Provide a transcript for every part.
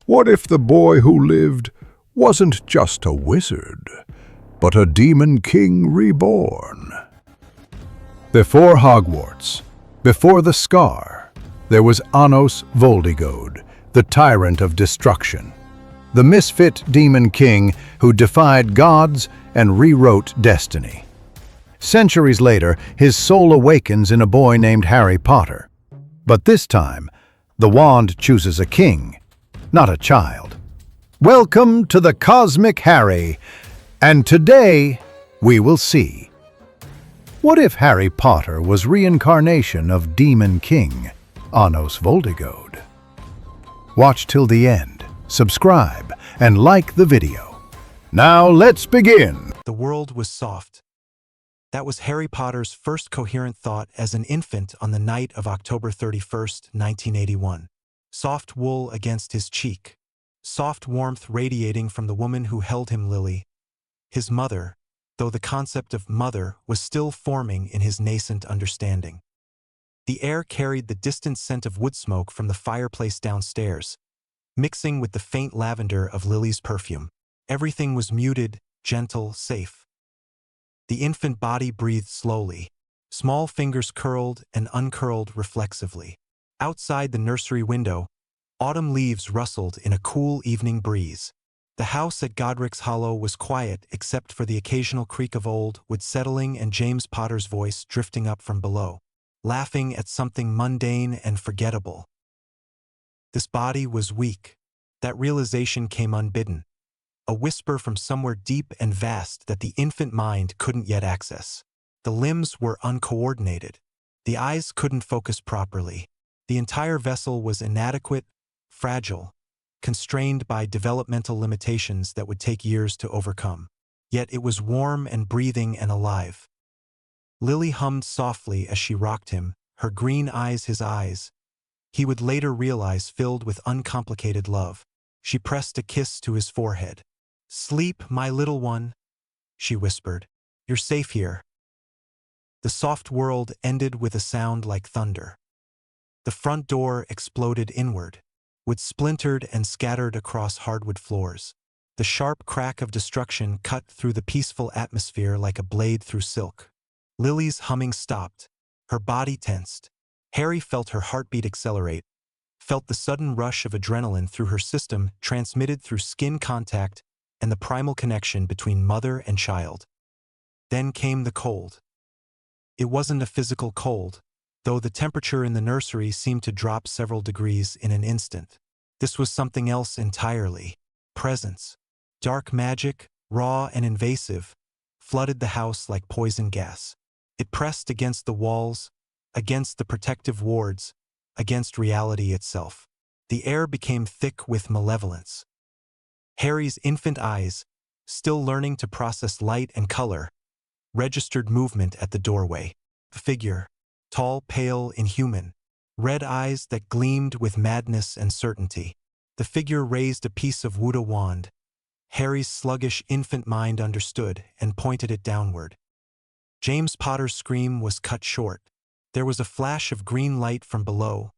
What if the boy who lived wasn't just a wizard, but a demon king reborn? Before Hogwarts, before the Scar, there was ANOS VOLDIGAUD, the tyrant of destruction, the misfit demon king who defied gods and rewrote destiny. Centuries later, his soul awakens in a boy named Harry Potter. But this time, the wand chooses a king, not a child. Welcome to the Cosmic Harry, and today we will see. What if Harry Potter was reincarnation of Demon King, ANOS VOLDIGAUD? Watch till the end, subscribe, and like the video. Now let's begin! The world was soft. That was Harry Potter's first coherent thought as an infant on the night of October 31st, 1981. Soft wool against his cheek. Soft warmth radiating from the woman who held him, Lily. His mother, though the concept of mother was still forming in his nascent understanding. The air carried the distant scent of wood smoke from the fireplace downstairs, mixing with the faint lavender of Lily's perfume. Everything was muted, gentle, safe. The infant body breathed slowly, small fingers curled and uncurled reflexively. Outside the nursery window, autumn leaves rustled in a cool evening breeze. The house at Godric's Hollow was quiet except for the occasional creak of old wood settling and James Potter's voice drifting up from below, laughing at something mundane and forgettable. This body was weak. That realization came unbidden. A whisper from somewhere deep and vast that the infant mind couldn't yet access. The limbs were uncoordinated. The eyes couldn't focus properly. The entire vessel was inadequate, fragile, constrained by developmental limitations that would take years to overcome. Yet it was warm and breathing and alive. Lily hummed softly as she rocked him, her green eyes his eyes. He would later realize filled with uncomplicated love. She pressed a kiss to his forehead. "Sleep, my little one," she whispered. "You're safe here." The soft world ended with a sound like thunder. The front door exploded inward, wood splintered and scattered across hardwood floors. The sharp crack of destruction cut through the peaceful atmosphere like a blade through silk. Lily's humming stopped, her body tensed. Harry felt her heartbeat accelerate, felt the sudden rush of adrenaline through her system transmitted through skin contact and the primal connection between mother and child. Then came the cold. It wasn't a physical cold, though the temperature in the nursery seemed to drop several degrees in an instant. This was something else entirely. Presence. Dark magic, raw and invasive, flooded the house like poison gas. It pressed against the walls, against the protective wards, against reality itself. The air became thick with malevolence. Harry's infant eyes, still learning to process light and color, registered movement at the doorway. A figure, tall, pale, inhuman, red eyes that gleamed with madness and certainty. The figure raised a piece of wood wand. Harry's sluggish infant mind understood and pointed it downward. James Potter's scream was cut short. There was a flash of green light from below,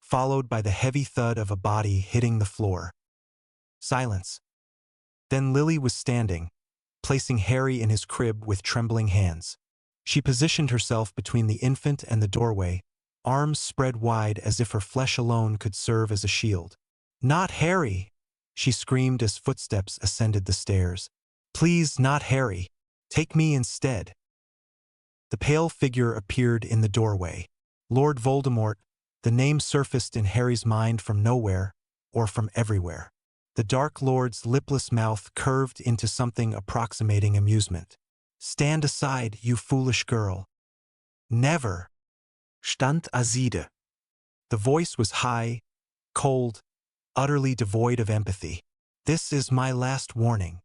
followed by the heavy thud of a body hitting the floor. Silence. Then Lily was standing, placing Harry in his crib with trembling hands. She positioned herself between the infant and the doorway, arms spread wide as if her flesh alone could serve as a shield. "Not Harry!" she screamed as footsteps ascended the stairs. "Please, not Harry. Take me instead." The pale figure appeared in the doorway. Lord Voldemort, the name surfaced in Harry's mind from nowhere, or from everywhere. The Dark Lord's lipless mouth curved into something approximating amusement. "Stand aside, you foolish girl." "Never." Stand aside. The voice was high, cold, utterly devoid of empathy. "This is my last warning."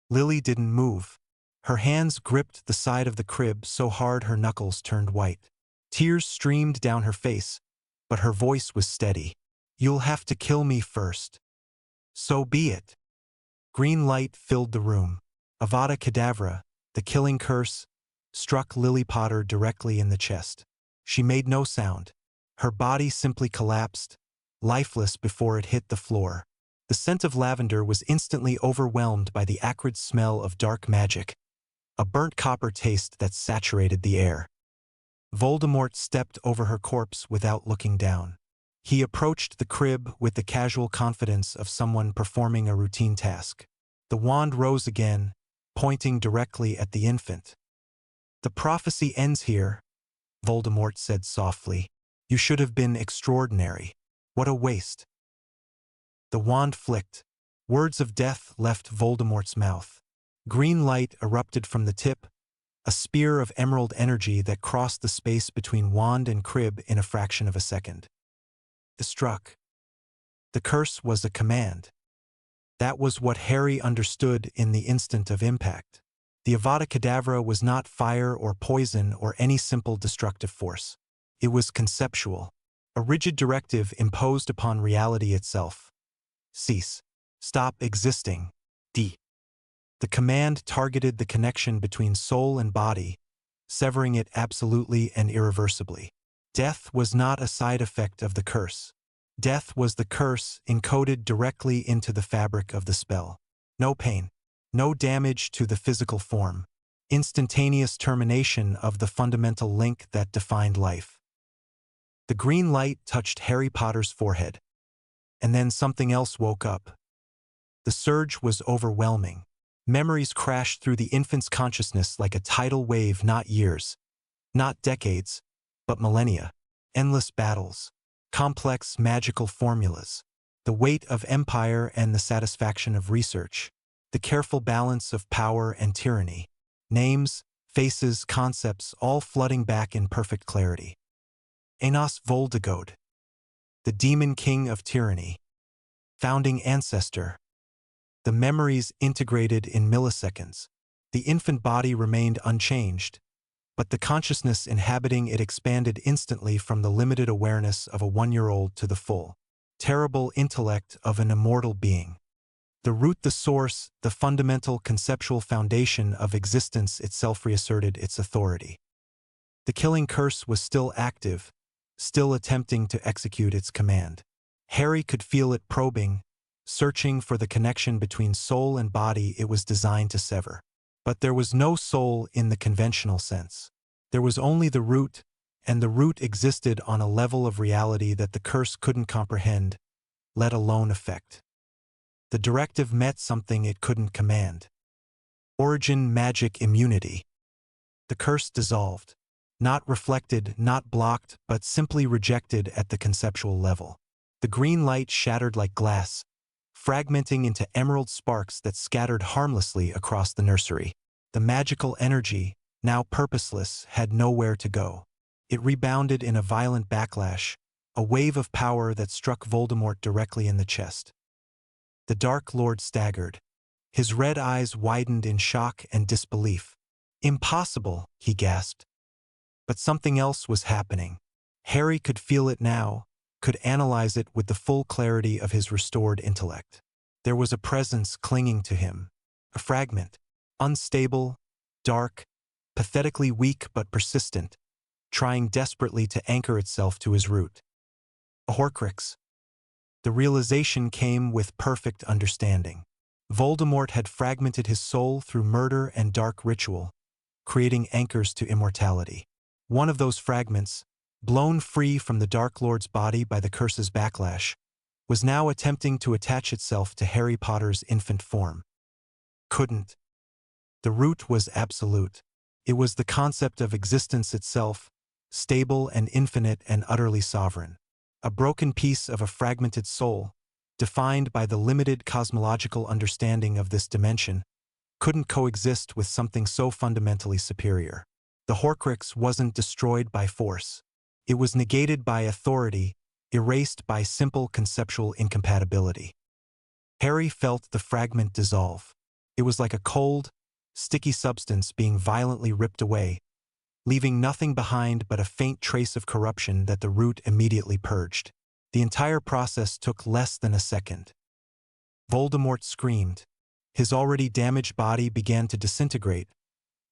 Lily didn't move. Her hands gripped the side of the crib so hard her knuckles turned white. Tears streamed down her face, but her voice was steady. "You'll have to kill me first." "So be it." Green light filled the room. Avada Kedavra, the killing curse, struck Lily Potter directly in the chest. She made no sound. Her body simply collapsed, lifeless before it hit the floor. The scent of lavender was instantly overwhelmed by the acrid smell of dark magic, a burnt copper taste that saturated the air. Voldemort stepped over her corpse without looking down. He approached the crib with the casual confidence of someone performing a routine task. The wand rose again, pointing directly at the infant. "The prophecy ends here," Voldemort said softly. "You should have been extraordinary. What a waste." The wand flicked. Words of death left Voldemort's mouth. Green light erupted from the tip, a spear of emerald energy that crossed the space between wand and crib in a fraction of a second. It struck. The curse was a command. That was what Harry understood in the instant of impact. The Avada Kedavra was not fire or poison or any simple destructive force. It was conceptual, a rigid directive imposed upon reality itself. Cease. Stop existing. D. The command targeted the connection between soul and body, severing it absolutely and irreversibly. Death was not a side effect of the curse. Death was the curse encoded directly into the fabric of the spell. No pain, no damage to the physical form, instantaneous termination of the fundamental link that defined life. The green light touched Harry Potter's forehead. And then something else woke up. The surge was overwhelming. Memories crashed through the infant's consciousness like a tidal wave, not years, not decades, but millennia. Endless battles, complex magical formulas, the weight of empire and the satisfaction of research, the careful balance of power and tyranny, names, faces, concepts, all flooding back in perfect clarity. ANOS VOLDIGAUD, the demon king of tyranny, founding ancestor. The memories integrated in milliseconds. The infant body remained unchanged, but the consciousness inhabiting it expanded instantly from the limited awareness of a 1-year-old to the full, terrible intellect of an immortal being. The root, the source, the fundamental conceptual foundation of existence itself reasserted its authority. The killing curse was still active, still attempting to execute its command. Harry could feel it probing, searching for the connection between soul and body it was designed to sever. But there was no soul in the conventional sense. There was only the root, and the root existed on a level of reality that the curse couldn't comprehend, let alone affect. The directive met something it couldn't command. Origin magic immunity. The curse dissolved. Not reflected, not blocked, but simply rejected at the conceptual level. The green light shattered like glass, fragmenting into emerald sparks that scattered harmlessly across the nursery. The magical energy, now purposeless, had nowhere to go. It rebounded in a violent backlash, a wave of power that struck Voldemort directly in the chest. The Dark Lord staggered. His red eyes widened in shock and disbelief. "Impossible," he gasped. But something else was happening. Harry could feel it now, could analyze it with the full clarity of his restored intellect. There was a presence clinging to him, a fragment, unstable, dark, pathetically weak but persistent, trying desperately to anchor itself to his root. A Horcrux. The realization came with perfect understanding. Voldemort had fragmented his soul through murder and dark ritual, creating anchors to immortality. One of those fragments, blown free from the Dark Lord's body by the curse's backlash, was now attempting to attach itself to Harry Potter's infant form. Couldn't. The root was absolute. It was the concept of existence itself, stable and infinite and utterly sovereign. A broken piece of a fragmented soul, defined by the limited cosmological understanding of this dimension, couldn't coexist with something so fundamentally superior. The Horcrux wasn't destroyed by force. It was negated by authority, erased by simple conceptual incompatibility. Harry felt the fragment dissolve. It was like a cold, sticky substance being violently ripped away, leaving nothing behind but a faint trace of corruption that the root immediately purged. The entire process took less than a second. Voldemort screamed. His already damaged body began to disintegrate,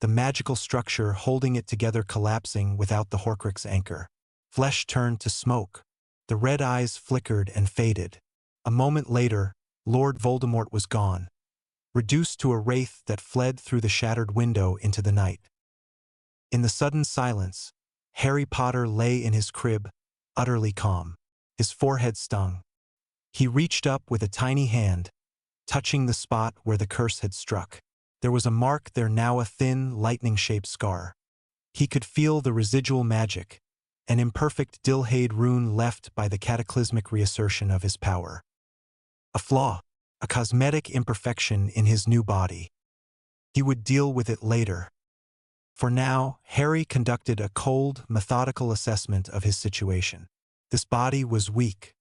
the magical structure holding it together collapsing without the Horcrux anchor. Flesh turned to smoke. The red eyes flickered and faded. A moment later, Lord Voldemort was gone, reduced to a wraith that fled through the shattered window into the night. In the sudden silence, Harry Potter lay in his crib, utterly calm. His forehead stung. He reached up with a tiny hand, touching the spot where the curse had struck. There was a mark there, now a thin, lightning-shaped scar. He could feel the residual magic, an imperfect Dilhade rune left by the cataclysmic reassertion of his power. A flaw, a cosmetic imperfection in his new body. He would deal with it later. For now, Harry conducted a cold, methodical assessment of his situation. This body was weak.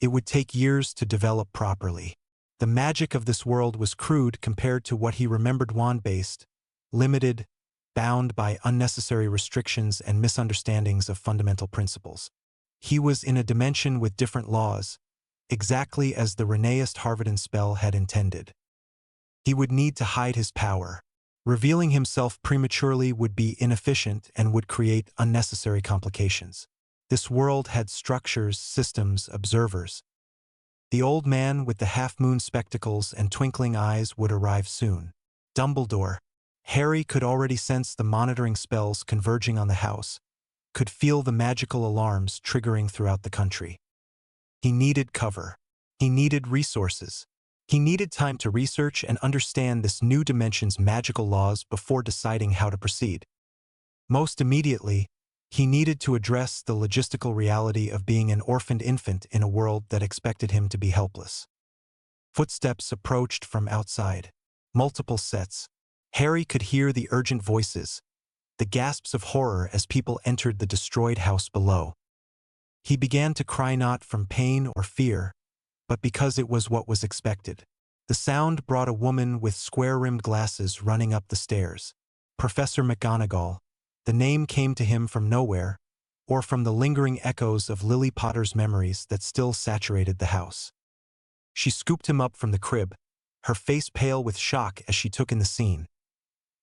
It would take years to develop properly. The magic of this world was crude compared to what he remembered, wand-based, limited, bound by unnecessary restrictions and misunderstandings of fundamental principles. He was in a dimension with different laws, exactly as the Reneist Harvardin spell had intended. He would need to hide his power. Revealing himself prematurely would be inefficient and would create unnecessary complications. This world had structures, systems, observers. The old man with the half-moon spectacles and twinkling eyes would arrive soon. Dumbledore. Harry could already sense the monitoring spells converging on the house, could feel the magical alarms triggering throughout the country. He needed cover. He needed resources. He needed time to research and understand this new dimension's magical laws before deciding how to proceed. Most immediately, he needed to address the logistical reality of being an orphaned infant in a world that expected him to be helpless. Footsteps approached from outside. Multiple sets. Harry could hear the urgent voices, the gasps of horror as people entered the destroyed house below. He began to cry not from pain or fear, but because it was what was expected. The sound brought a woman with square-rimmed glasses running up the stairs. Professor McGonagall. The name came to him from nowhere, or from the lingering echoes of Lily Potter's memories that still saturated the house. She scooped him up from the crib, her face pale with shock as she took in the scene.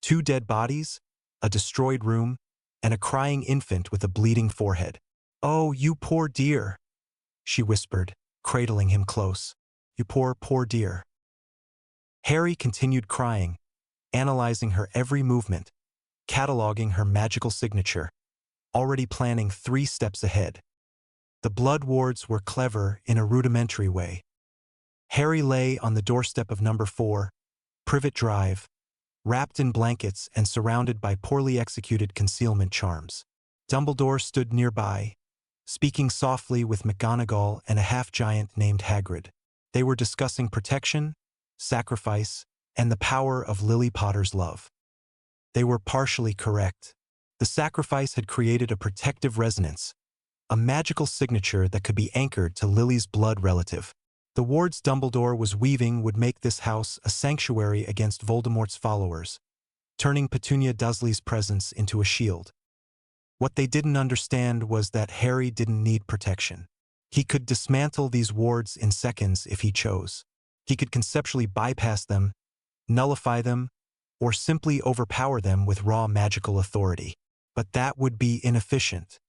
2 dead bodies, a destroyed room, and a crying infant with a bleeding forehead. "Oh, you poor dear," she whispered, cradling him close. "You poor, poor dear." Harry continued crying, analyzing her every movement, cataloging her magical signature, already planning 3 steps ahead. The blood wards were clever in a rudimentary way. Harry lay on the doorstep of number 4, Privet Drive, wrapped in blankets and surrounded by poorly executed concealment charms. Dumbledore stood nearby, speaking softly with McGonagall and a half-giant named Hagrid. They were discussing protection, sacrifice, and the power of Lily Potter's love. They were partially correct. The sacrifice had created a protective resonance, a magical signature that could be anchored to Lily's blood relative. The wards Dumbledore was weaving would make this house a sanctuary against Voldemort's followers, turning Petunia Dursley's presence into a shield. What they didn't understand was that Harry didn't need protection. He could dismantle these wards in seconds if he chose. He could conceptually bypass them, nullify them, or simply overpower them with raw magical authority. But that would be inefficient.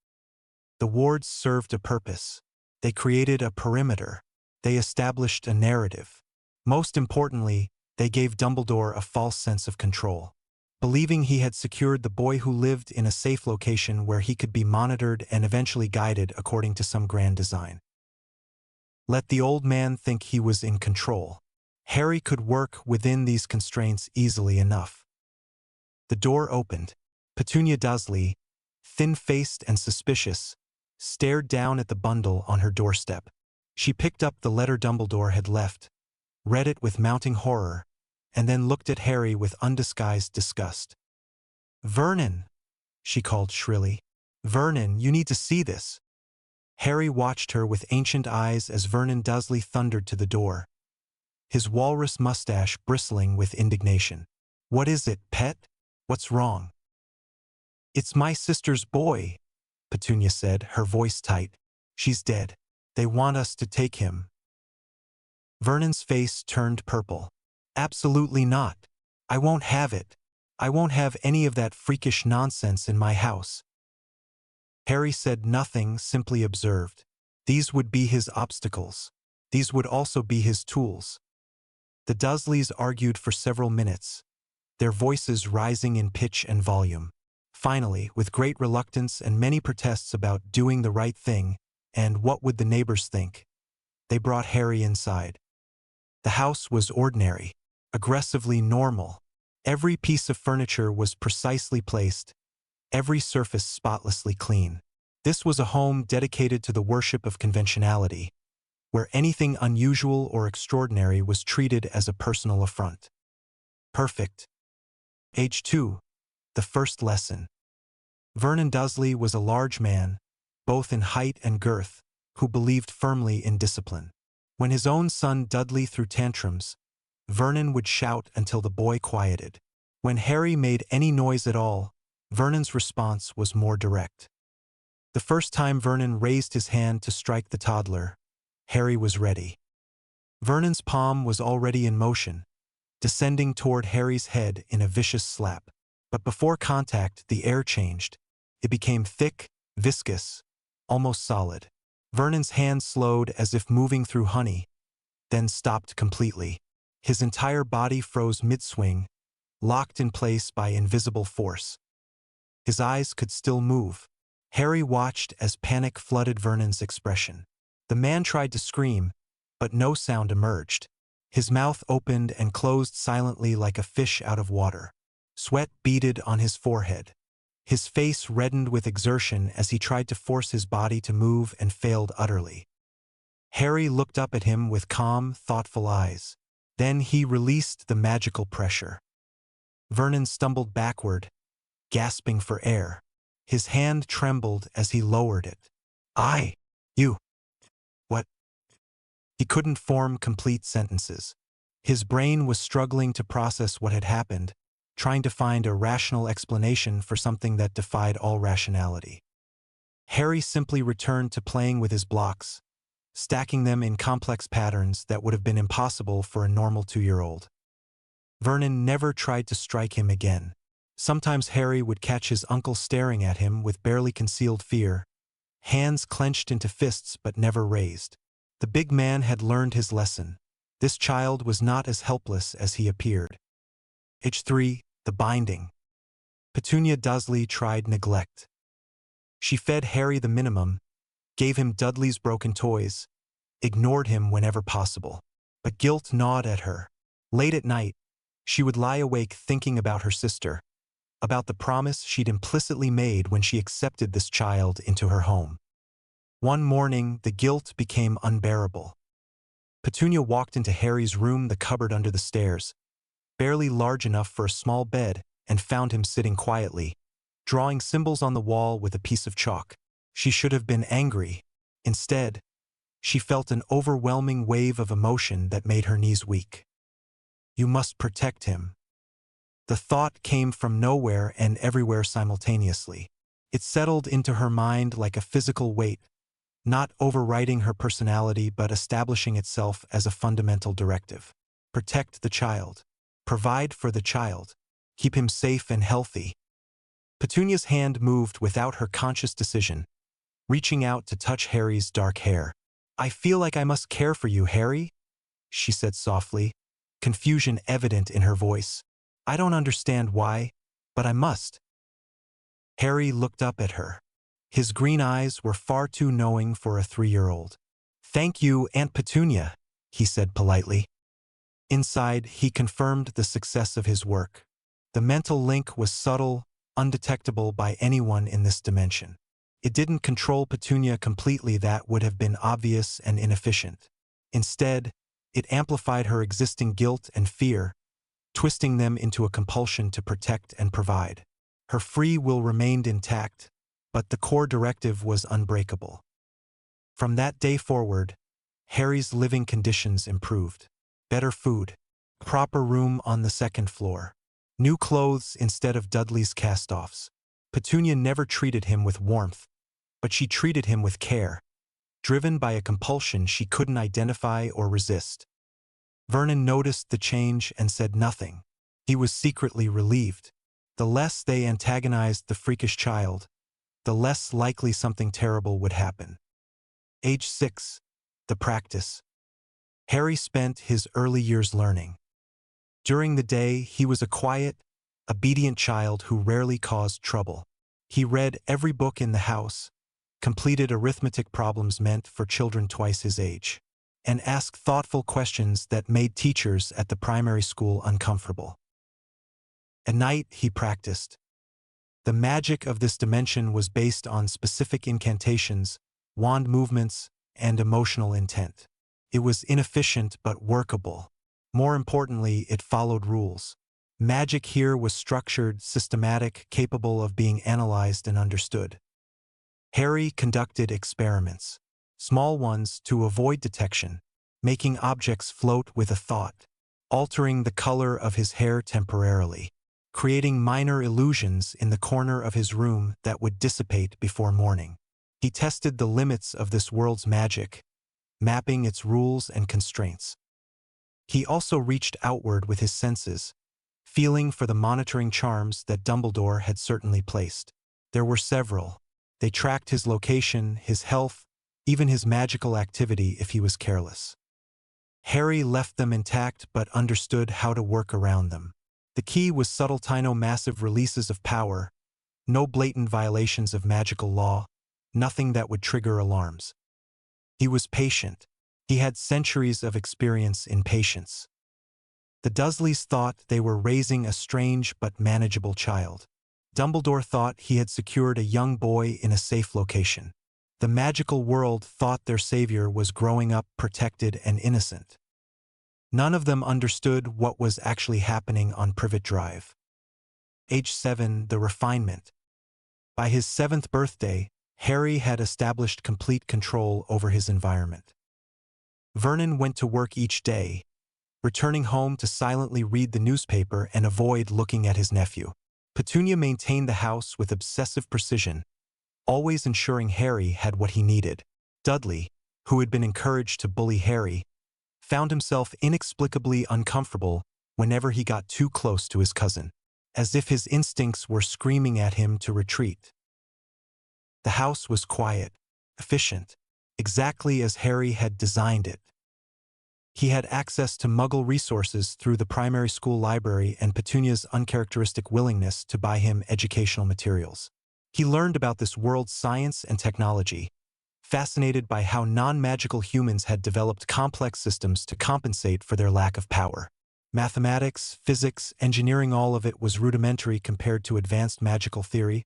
The wards served a purpose. They created a perimeter. They established a narrative. Most importantly, they gave Dumbledore a false sense of control. Believing he had secured the boy who lived in a safe location where he could be monitored and eventually guided according to some grand design. Let the old man think he was in control. Harry could work within these constraints easily enough. The door opened. Petunia Dursley, thin-faced and suspicious, stared down at the bundle on her doorstep. She picked up the letter Dumbledore had left, read it with mounting horror, and then looked at Harry with undisguised disgust. "Vernon," she called shrilly. "Vernon, you need to see this." Harry watched her with ancient eyes as Vernon Dursley thundered to the door, his walrus mustache bristling with indignation. "What is it, pet? What's wrong?" "It's my sister's boy," Petunia said, her voice tight. "She's dead. They want us to take him." Vernon's face turned purple. "Absolutely not. I won't have it. I won't have any of that freakish nonsense in my house." Harry said nothing, simply observed. These would be his obstacles. These would also be his tools. The Dursleys argued for several minutes, their voices rising in pitch and volume. Finally, with great reluctance and many protests about doing the right thing and what would the neighbors think, they brought Harry inside. The house was ordinary, aggressively normal. Every piece of furniture was precisely placed, every surface spotlessly clean. This was a home dedicated to the worship of conventionality, where anything unusual or extraordinary was treated as a personal affront. Perfect. Age 2. The first lesson. Vernon Dursley was a large man, both in height and girth, who believed firmly in discipline. When his own son Dudley threw tantrums, Vernon would shout until the boy quieted. When Harry made any noise at all, Vernon's response was more direct. The first time Vernon raised his hand to strike the toddler, Harry was ready. Vernon's palm was already in motion, descending toward Harry's head in a vicious slap. But before contact, the air changed. It became thick, viscous, almost solid. Vernon's hand slowed as if moving through honey, then stopped completely. His entire body froze mid-swing, locked in place by invisible force. His eyes could still move. Harry watched as panic flooded Vernon's expression. The man tried to scream, but no sound emerged. His mouth opened and closed silently like a fish out of water. Sweat beaded on his forehead. His face reddened with exertion as he tried to force his body to move and failed utterly. Harry looked up at him with calm, thoughtful eyes. Then he released the magical pressure. Vernon stumbled backward, gasping for air. His hand trembled as he lowered it. You. What? He couldn't form complete sentences. His brain was struggling to process what had happened, trying to find a rational explanation for something that defied all rationality. Harry simply returned to playing with his blocks, stacking them in complex patterns that would have been impossible for a normal 2-year-old. Vernon never tried to strike him again. Sometimes Harry would catch his uncle staring at him with barely concealed fear, hands clenched into fists but never raised. The big man had learned his lesson. This child was not as helpless as he appeared. Age 3. The binding. Petunia Dursley tried neglect. She fed Harry the minimum, gave him Dudley's broken toys, ignored him whenever possible. But guilt gnawed at her. Late at night, she would lie awake thinking about her sister, about the promise she'd implicitly made when she accepted this child into her home. One morning, the guilt became unbearable. Petunia walked into Harry's room, the cupboard under the stairs, barely large enough for a small bed, and found him sitting quietly, drawing symbols on the wall with a piece of chalk. She should have been angry. Instead, she felt an overwhelming wave of emotion that made her knees weak. You must protect him. The thought came from nowhere and everywhere simultaneously. It settled into her mind like a physical weight, not overriding her personality but establishing itself as a fundamental directive. Protect the child. Provide for the child. Keep him safe and healthy. Petunia's hand moved without her conscious decision, reaching out to touch Harry's dark hair. I feel like I must care for you, Harry, she said softly, confusion evident in her voice. I don't understand why, but I must. Harry looked up at her. His green eyes were far too knowing for a 3-year-old. Thank you, Aunt Petunia, he said politely. Inside, he confirmed the success of his work. The mental link was subtle, undetectable by anyone in this dimension. It didn't control Petunia completely, that would have been obvious and inefficient. Instead, it amplified her existing guilt and fear, twisting them into a compulsion to protect and provide. Her free will remained intact, but the core directive was unbreakable. From that day forward, Harry's living conditions improved. Better food, proper room on the 2nd floor, new clothes instead of Dudley's cast-offs. Petunia never treated him with warmth, but she treated him with care, driven by a compulsion she couldn't identify or resist. Vernon noticed the change and said nothing. He was secretly relieved. The less they antagonized the freakish child, the less likely something terrible would happen. Age 6. The practice. Harry spent his early years learning. During the day, he was a quiet, obedient child who rarely caused trouble. He read every book in the house, completed arithmetic problems meant for children twice his age, and asked thoughtful questions that made teachers at the primary school uncomfortable. At night, he practiced. The magic of this dimension was based on specific incantations, wand movements, and emotional intent. It was inefficient but workable. More importantly, it followed rules. Magic here was structured, systematic, capable of being analyzed and understood. Harry conducted experiments, small ones to avoid detection, making objects float with a thought, altering the color of his hair temporarily, creating minor illusions in the corner of his room that would dissipate before morning. He tested the limits of this world's magic, mapping its rules and constraints. He also reached outward with his senses, feeling for the monitoring charms that Dumbledore had certainly placed. There were several. They tracked his location, his health, even his magical activity if he was careless. Harry left them intact but understood how to work around them. The key was subtle massive releases of power, no blatant violations of magical law, nothing that would trigger alarms. He was patient. He had centuries of experience in patience. The Dursleys thought they were raising a strange but manageable child. Dumbledore thought he had secured a young boy in a safe location. The magical world thought their savior was growing up protected and innocent. None of them understood what was actually happening on Privet Drive. Age 7, the refinement. By his 7th birthday, Harry had established complete control over his environment. Vernon went to work each day, returning home to silently read the newspaper and avoid looking at his nephew. Petunia maintained the house with obsessive precision, always ensuring Harry had what he needed. Dudley, who had been encouraged to bully Harry, found himself inexplicably uncomfortable whenever he got too close to his cousin, as if his instincts were screaming at him to retreat. The house was quiet, efficient, exactly as Harry had designed it. He had access to Muggle resources through the primary school library and Petunia's uncharacteristic willingness to buy him educational materials. He learned about this world's science and technology, fascinated by how non-magical humans had developed complex systems to compensate for their lack of power. Mathematics, physics, engineering, all of it was rudimentary compared to advanced magical theory,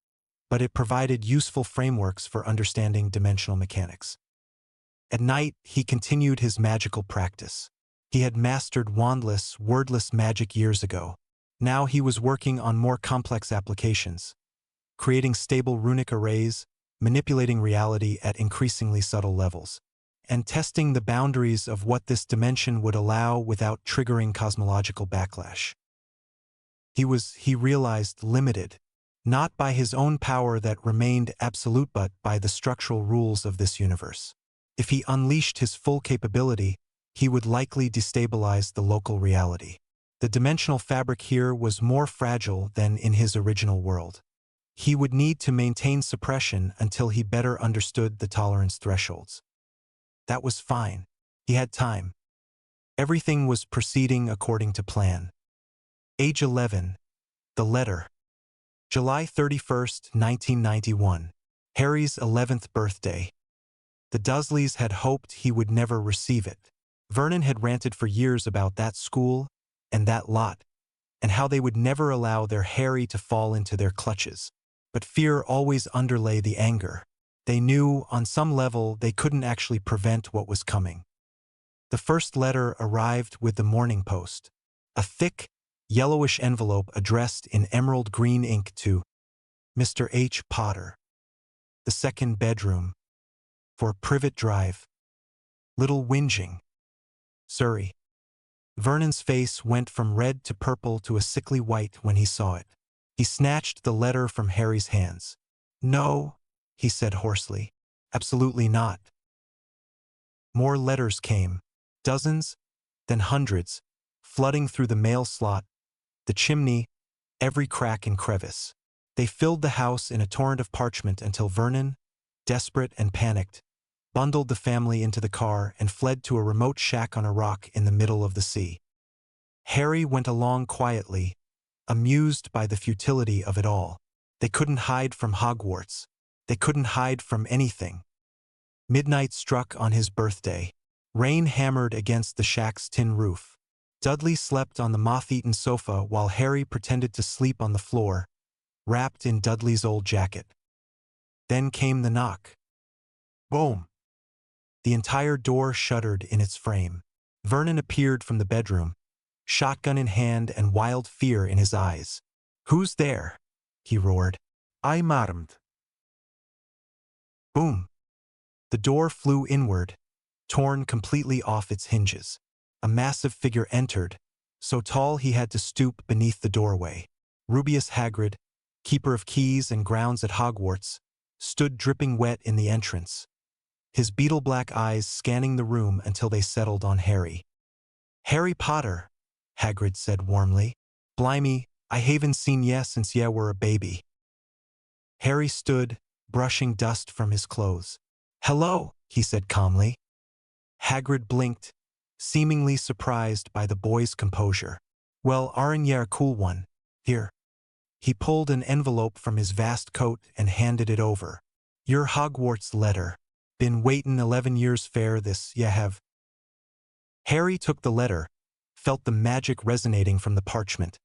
but it provided useful frameworks for understanding dimensional mechanics. At night, he continued his magical practice. He had mastered wandless, wordless magic years ago. Now he was working on more complex applications, creating stable runic arrays, manipulating reality at increasingly subtle levels, and testing the boundaries of what this dimension would allow without triggering cosmological backlash. He realized, limited, not by his own power that remained absolute but by the structural rules of this universe. If he unleashed his full capability, he would likely destabilize the local reality. The dimensional fabric here was more fragile than in his original world. He would need to maintain suppression until he better understood the tolerance thresholds. That was fine. He had time. Everything was proceeding according to plan. Age 11. The letter. July 31st, 1991. Harry's 11th birthday. The Dursleys had hoped he would never receive it. Vernon had ranted for years about that school and that lot, and how they would never allow their Harry to fall into their clutches. But fear always underlay the anger. They knew, on some level, they couldn't actually prevent what was coming. The first letter arrived with the Morning Post, a thick, yellowish envelope addressed in emerald green ink to Mr. H. Potter. The second bedroom. For Privet Drive. Little Whinging. Surrey. Vernon's face went from red to purple to a sickly white when he saw it. He snatched the letter from Harry's hands. "No," he said hoarsely. "Absolutely not." More letters came, dozens, then hundreds, flooding through the mail slot, the chimney, every crack and crevice. They filled the house in a torrent of parchment until Vernon, desperate and panicked, bundled the family into the car, and fled to a remote shack on a rock in the middle of the sea. Harry went along quietly, amused by the futility of it all. They couldn't hide from Hogwarts. They couldn't hide from anything. Midnight struck on his birthday. Rain hammered against the shack's tin roof. Dudley slept on the moth-eaten sofa while Harry pretended to sleep on the floor, wrapped in Dudley's old jacket. Then came the knock. Boom! The entire door shuddered in its frame. Vernon appeared from the bedroom, shotgun in hand and wild fear in his eyes. "Who's there?" he roared. "I'm armed." Boom! The door flew inward, torn completely off its hinges. A massive figure entered, so tall he had to stoop beneath the doorway. Rubeus Hagrid, keeper of keys and grounds at Hogwarts, stood dripping wet in the entrance, his beetle-black eyes scanning the room until they settled on Harry. "Harry Potter," Hagrid said warmly. "Blimey, I haven't seen ye since ye were a baby." Harry stood, brushing dust from his clothes. "Hello," he said calmly. Hagrid blinked, seemingly surprised by the boy's composure. "Well, aren't ye a cool one? Here." He pulled an envelope from his vast coat and handed it over. "Your Hogwarts letter. Been waitin' 11 years fair this, ye have." Harry took the letter, felt the magic resonating from the parchment,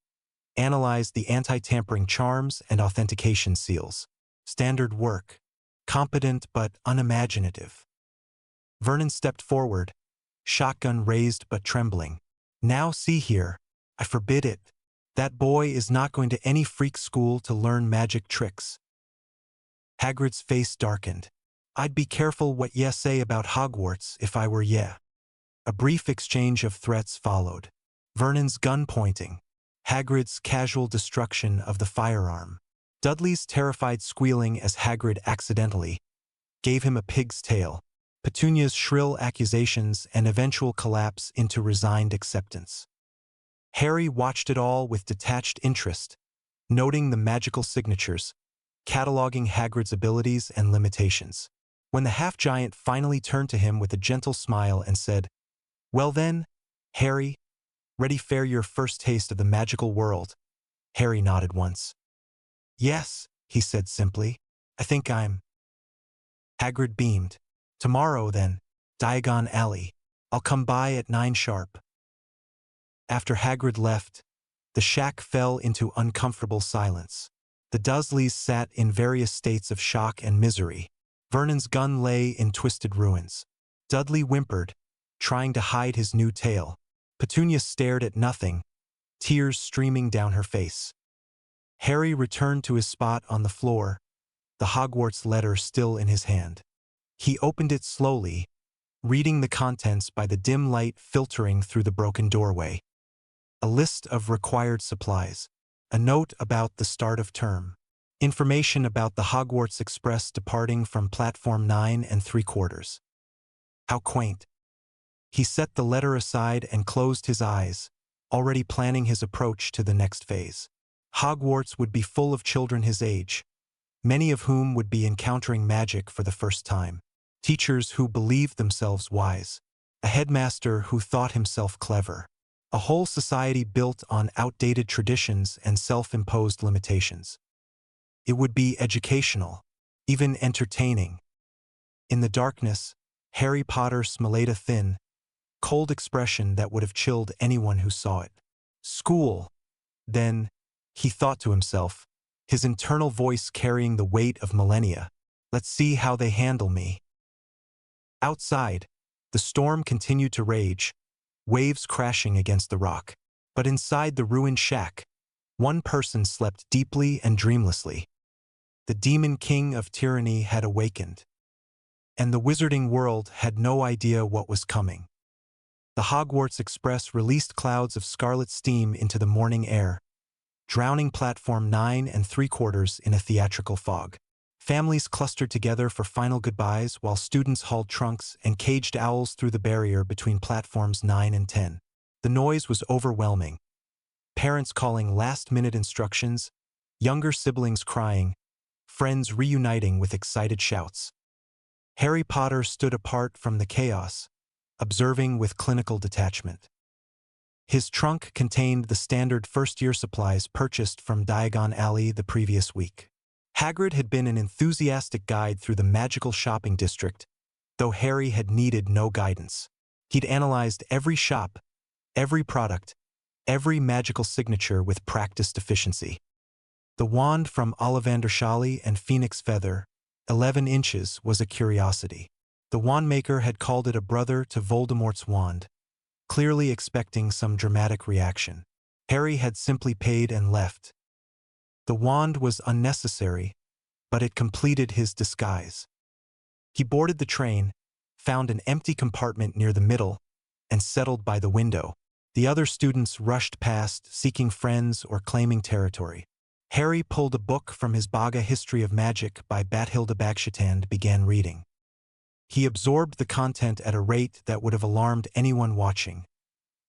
analyzed the anti-tampering charms and authentication seals. Standard work. Competent but unimaginative. Vernon stepped forward, shotgun raised but trembling. "Now see here, I forbid it. That boy is not going to any freak school to learn magic tricks." Hagrid's face darkened. "I'd be careful what ye say about Hogwarts if I were ye." A brief exchange of threats followed. Vernon's gun pointing, Hagrid's casual destruction of the firearm, Dudley's terrified squealing as Hagrid accidentally gave him a pig's tail, Petunia's shrill accusations and eventual collapse into resigned acceptance. Harry watched it all with detached interest, noting the magical signatures, cataloging Hagrid's abilities and limitations. When the half-giant finally turned to him with a gentle smile and said, "Well then, Harry, ready for your first taste of the magical world?" Harry nodded once. "Yes," he said simply. "I think I'm—" Hagrid beamed. "Tomorrow, then, Diagon Alley. I'll come by at 9 sharp." After Hagrid left, the shack fell into uncomfortable silence. The Dursleys sat in various states of shock and misery. Vernon's gun lay in twisted ruins. Dudley whimpered, trying to hide his new tail. Petunia stared at nothing, tears streaming down her face. Harry returned to his spot on the floor, the Hogwarts letter still in his hand. He opened it slowly, reading the contents by the dim light filtering through the broken doorway. A list of required supplies, a note about the start of term, information about the Hogwarts Express departing from platform 9 3/4. How quaint. He set the letter aside and closed his eyes, already planning his approach to the next phase. Hogwarts would be full of children his age, many of whom would be encountering magic for the first time. Teachers who believed themselves wise, a headmaster who thought himself clever, a whole society built on outdated traditions and self-imposed limitations. It would be educational, even entertaining. In the darkness, Harry Potter smelled a thin, cold expression that would have chilled anyone who saw it. School. Then, he thought to himself, his internal voice carrying the weight of millennia. Let's see how they handle me. Outside, the storm continued to rage, waves crashing against the rock. But inside the ruined shack, one person slept deeply and dreamlessly. The demon king of tyranny had awakened, and the wizarding world had no idea what was coming. The Hogwarts Express released clouds of scarlet steam into the morning air, drowning platform 9 3/4 in a theatrical fog. Families clustered together for final goodbyes while students hauled trunks and caged owls through the barrier between platforms 9 and 10. The noise was overwhelming. Parents calling last-minute instructions, younger siblings crying, friends reuniting with excited shouts. Harry Potter stood apart from the chaos, observing with clinical detachment. His trunk contained the standard first-year supplies purchased from Diagon Alley the previous week. Hagrid had been an enthusiastic guide through the magical shopping district, though Harry had needed no guidance. He'd analyzed every shop, every product, every magical signature with practiced efficiency. The wand from Ollivander Shally and Phoenix Feather, 11 inches, was a curiosity. The wandmaker had called it a brother to Voldemort's wand, clearly expecting some dramatic reaction. Harry had simply paid and left. The wand was unnecessary, but it completed his disguise. He boarded the train, found an empty compartment near the middle, and settled by the window. The other students rushed past, seeking friends or claiming territory. Harry pulled a book from his Baga History of Magic by Bathilda Bagshot and began reading. He absorbed the content at a rate that would have alarmed anyone watching,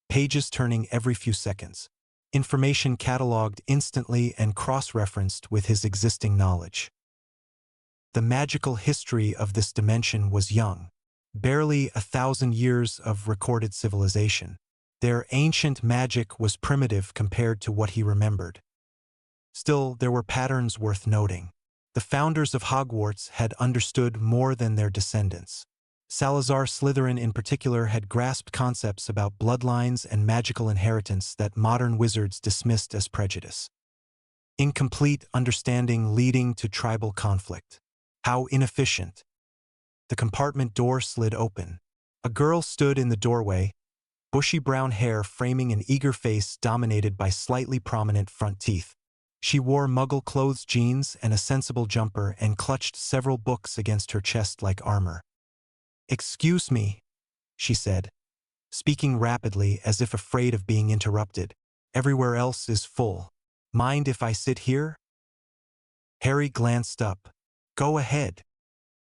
pages turning every few seconds, information catalogued instantly and cross-referenced with his existing knowledge. The magical history of this dimension was young, barely 1,000 years of recorded civilization. Their ancient magic was primitive compared to what he remembered. Still, there were patterns worth noting. The founders of Hogwarts had understood more than their descendants. Salazar Slytherin in particular had grasped concepts about bloodlines and magical inheritance that modern wizards dismissed as prejudice. Incomplete understanding leading to tribal conflict. How inefficient. The compartment door slid open. A girl stood in the doorway, bushy brown hair framing an eager face dominated by slightly prominent front teeth. She wore muggle-clothes jeans and a sensible jumper and clutched several books against her chest like armor. "Excuse me," she said, speaking rapidly as if afraid of being interrupted. "Everywhere else is full. Mind if I sit here?" Harry glanced up. "Go ahead."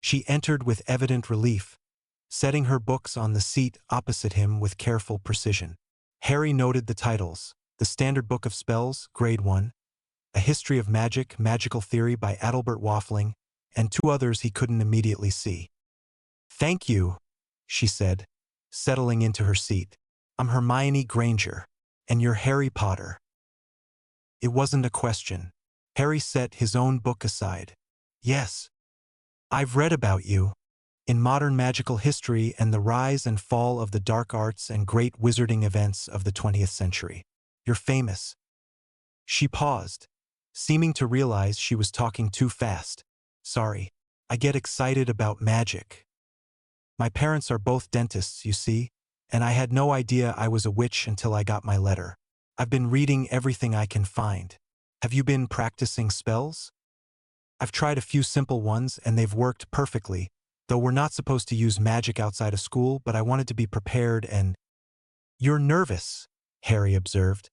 She entered with evident relief, setting her books on the seat opposite him with careful precision. Harry noted the titles: The Standard Book of Spells, Grade 1, A History of Magic, Magical Theory by Adalbert Waffling, and two others he couldn't immediately see. "Thank you," she said, settling into her seat. "I'm Hermione Granger, and you're Harry Potter." It wasn't a question. Harry set his own book aside. "Yes. I've read about you. In Modern Magical History and the Rise and Fall of the Dark Arts and Great Wizarding Events of the 20th Century. You're famous." She paused, seeming to realize she was talking too fast. "Sorry. I get excited about magic. My parents are both dentists, you see, and I had no idea I was a witch until I got my letter. I've been reading everything I can find. Have you been practicing spells?" "I've tried a few simple ones and they've worked perfectly, though we're not supposed to use magic outside of school, but I wanted to be prepared and—" "You're nervous," Harry observed.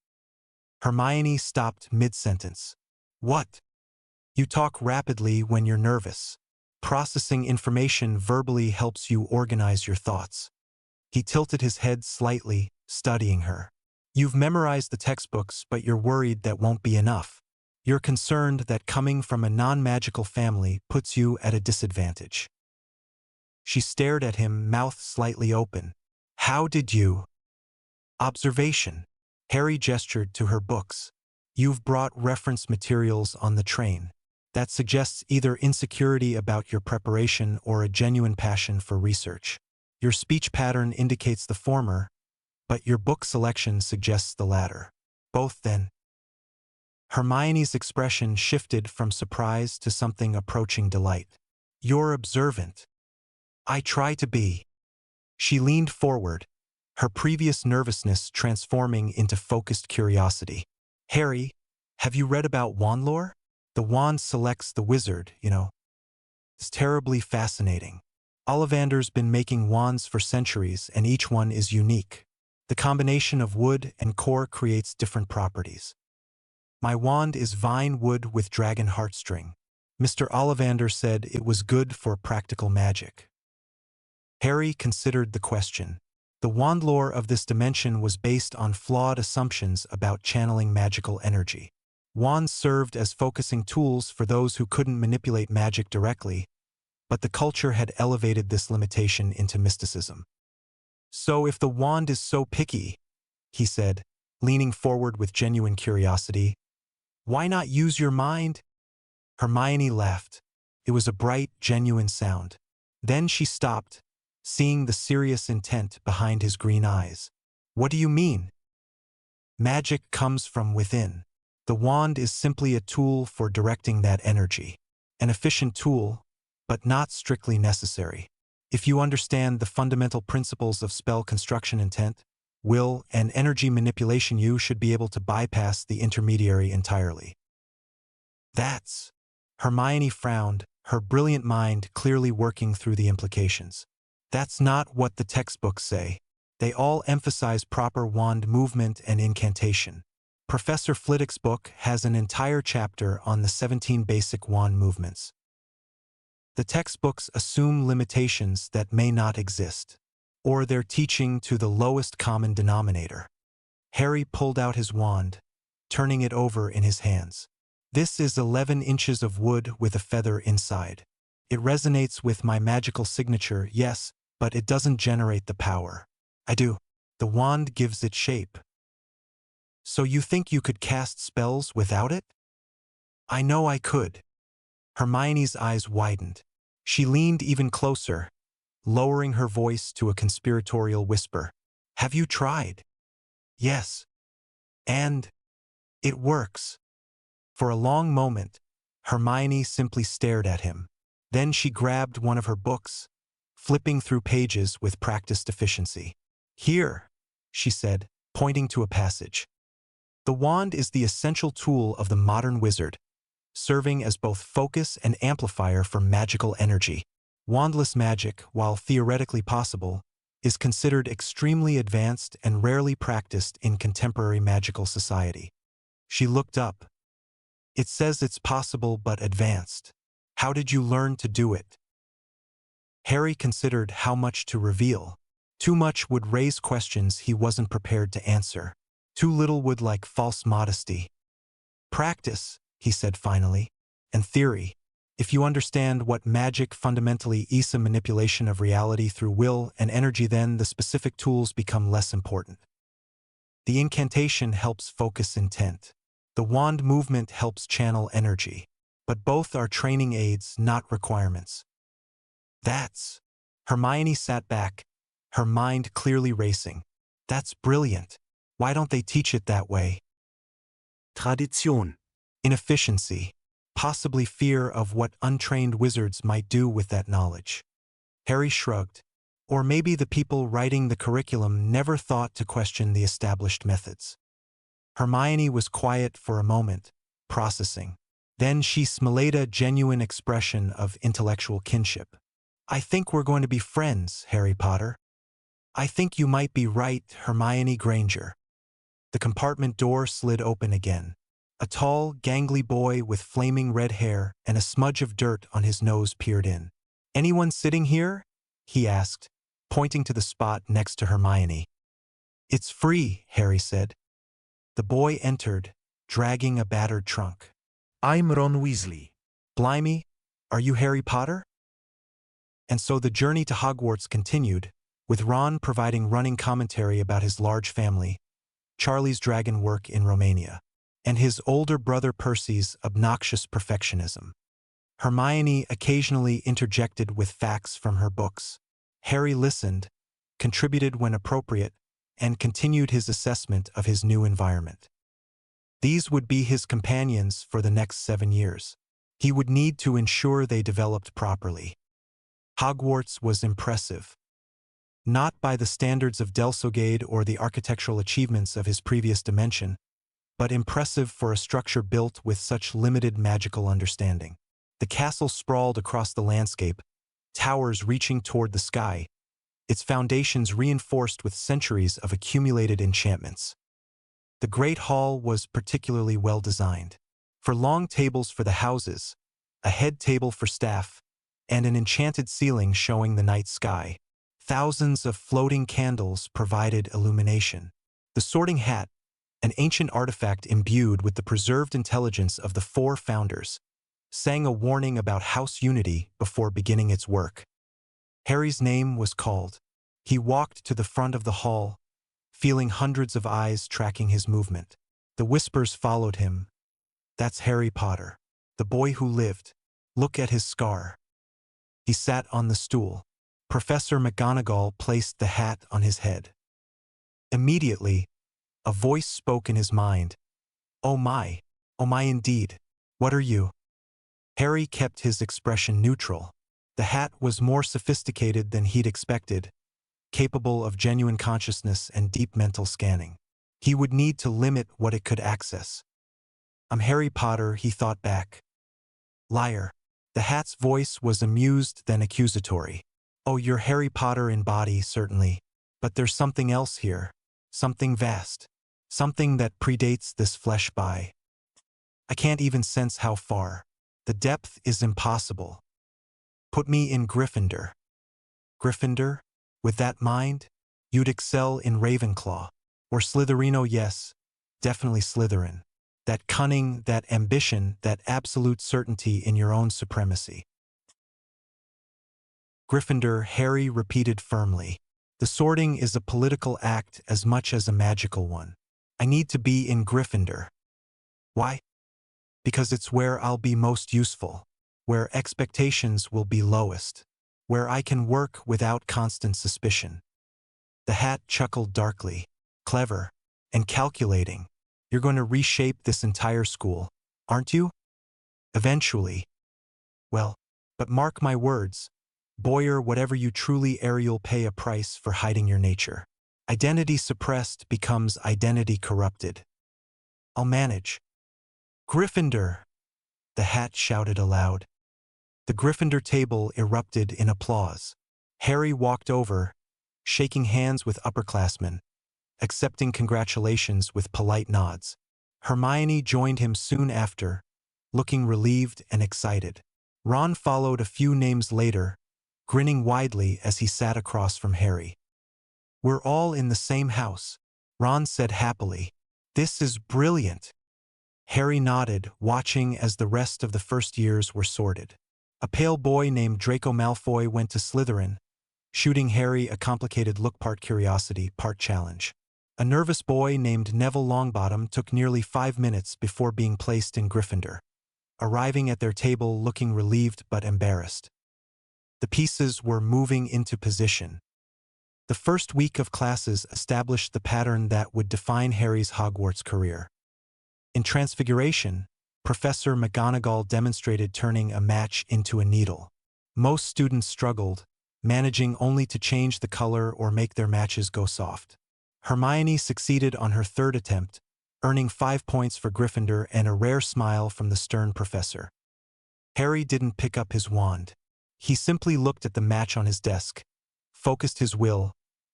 Hermione stopped mid-sentence. "What?" "You talk rapidly when you're nervous. Processing information verbally helps you organize your thoughts." He tilted his head slightly, studying her. "You've memorized the textbooks, but you're worried that won't be enough. You're concerned that coming from a non-magical family puts you at a disadvantage." She stared at him, mouth slightly open. "How did you—" "Observation." Harry gestured to her books. "You've brought reference materials on the train. That suggests either insecurity about your preparation or a genuine passion for research. Your speech pattern indicates the former, but your book selection suggests the latter. Both, then." Hermione's expression shifted from surprise to something approaching delight. "You're observant." "I try to be." She leaned forward, her previous nervousness transforming into focused curiosity. "Harry, have you read about wand lore? The wand selects the wizard, you know. It's terribly fascinating. Ollivander's been making wands for centuries, and each one is unique. The combination of wood and core creates different properties. My wand is vine wood with dragon heartstring. Mr. Ollivander said it was good for practical magic." Harry considered the question. The wand lore of this dimension was based on flawed assumptions about channeling magical energy. Wands served as focusing tools for those who couldn't manipulate magic directly, but the culture had elevated this limitation into mysticism. "So if the wand is so picky," he said, leaning forward with genuine curiosity, "why not use your mind?" Hermione laughed. It was a bright, genuine sound. Then she stopped, seeing the serious intent behind his green eyes. "What do you mean?" "Magic comes from within. The wand is simply a tool for directing that energy. An efficient tool, but not strictly necessary. If you understand the fundamental principles of spell construction, intent, will, and energy manipulation, you should be able to bypass the intermediary entirely." "That's..." Hermione frowned, her brilliant mind clearly working through the implications. "That's not what the textbooks say. They all emphasize proper wand movement and incantation. Professor Flitwick's book has an entire chapter on the 17 basic wand movements. The textbooks assume limitations that may not exist, or they're teaching to the lowest common denominator." Harry pulled out his wand, turning it over in his hands. "This is 11 inches of wood with a feather inside. It resonates with my magical signature, yes, but it doesn't generate the power. I do. The wand gives it shape." "So you think you could cast spells without it?" "I know I could." Hermione's eyes widened. She leaned even closer, lowering her voice to a conspiratorial whisper. "Have you tried?" "Yes. And it works." For a long moment, Hermione simply stared at him. Then she grabbed one of her books, flipping through pages with practiced efficiency. "Here," she said, pointing to a passage. "The wand is the essential tool of the modern wizard, serving as both focus and amplifier for magical energy. Wandless magic, while theoretically possible, is considered extremely advanced and rarely practiced in contemporary magical society." She looked up. "It says it's possible but advanced. How did you learn to do it?" Harry considered how much to reveal. Too much would raise questions he wasn't prepared to answer. Too little would like false modesty. "Practice," he said finally, "and theory. If you understand what magic fundamentally is, a manipulation of reality through will and energy, then the specific tools become less important. The incantation helps focus intent. The wand movement helps channel energy. But both are training aids, not requirements." "That's..." Hermione sat back, her mind clearly racing. "That's brilliant. Why don't they teach it that way?" Tradition. Inefficiency. Possibly fear of what untrained wizards might do with that knowledge. Harry shrugged. Or maybe the people writing the curriculum never thought to question the established methods. Hermione was quiet for a moment, processing. Then she smiled a genuine expression of intellectual kinship. "I think we're going to be friends, Harry Potter." "I think you might be right, Hermione Granger." The compartment door slid open again. A tall, gangly boy with flaming red hair and a smudge of dirt on his nose peered in. "Anyone sitting here?" he asked, pointing to the spot next to Hermione. "It's free," Harry said. The boy entered, dragging a battered trunk. I'm Ron Weasley. "Blimey, are you Harry Potter?" And so the journey to Hogwarts continued, with Ron providing running commentary about his large family, Charlie's dragon work in Romania, and his older brother Percy's obnoxious perfectionism. Hermione occasionally interjected with facts from her books. Harry listened, contributed when appropriate, and continued his assessment of his new environment. These would be his companions for the next 7 years. He would need to ensure they developed properly. Hogwarts was impressive. Not by the standards of Delsogade or the architectural achievements of his previous dimension, but impressive for a structure built with such limited magical understanding. The castle sprawled across the landscape, towers reaching toward the sky, its foundations reinforced with centuries of accumulated enchantments. The Great Hall was particularly well designed. For long tables for the houses, a head table for staff, and an enchanted ceiling showing the night sky. Thousands of floating candles provided illumination. The Sorting Hat, an ancient artifact imbued with the preserved intelligence of the 4 founders, sang a warning about house unity before beginning its work. Harry's name was called. He walked to the front of the hall, feeling hundreds of eyes tracking his movement. The whispers followed him. That's Harry Potter, the boy who lived. Look at his scar. He sat on the stool. Professor McGonagall placed the hat on his head. Immediately, a voice spoke in his mind. Oh my indeed. What are you? Harry kept his expression neutral. The hat was more sophisticated than he'd expected, capable of genuine consciousness and deep mental scanning. He would need to limit what it could access. I'm Harry Potter, he thought back. Liar. The hat's voice was amused then accusatory. Oh, you're Harry Potter in body, certainly. But there's something else here. Something vast. Something that predates this flesh by. I can't even sense how far. The depth is impossible. Put me in Gryffindor. Gryffindor? With that mind? You'd excel in Ravenclaw. Or Slytherino, yes. Definitely Slytherin. That cunning, that ambition, that absolute certainty in your own supremacy. Gryffindor, Harry repeated firmly. The sorting is a political act as much as a magical one. I need to be in Gryffindor. Why? Because it's where I'll be most useful, where expectations will be lowest, where I can work without constant suspicion. The hat chuckled darkly. Clever and calculating. You're going to reshape this entire school, aren't you? Eventually. Well, but mark my words. Boyer, whatever you truly are, you'll pay a price for hiding your nature. Identity suppressed becomes identity corrupted. I'll manage. Gryffindor! The hat shouted aloud. The Gryffindor table erupted in applause. Harry walked over, shaking hands with upperclassmen, accepting congratulations with polite nods. Hermione joined him soon after, looking relieved and excited. Ron followed a few names later, grinning widely as he sat across from Harry. We're all in the same house, Ron said happily. This is brilliant. Harry nodded, watching as the rest of the first years were sorted. A pale boy named Draco Malfoy went to Slytherin, shooting Harry a complicated look, part curiosity, part challenge. A nervous boy named Neville Longbottom took nearly 5 minutes before being placed in Gryffindor, arriving at their table looking relieved but embarrassed. The pieces were moving into position. The first week of classes established the pattern that would define Harry's Hogwarts career. In Transfiguration, Professor McGonagall demonstrated turning a match into a needle. Most students struggled, managing only to change the color or make their matches go soft. Hermione succeeded on her third attempt, earning 5 points for Gryffindor and a rare smile from the stern professor. Harry didn't pick up his wand. He simply looked at the match on his desk, focused his will,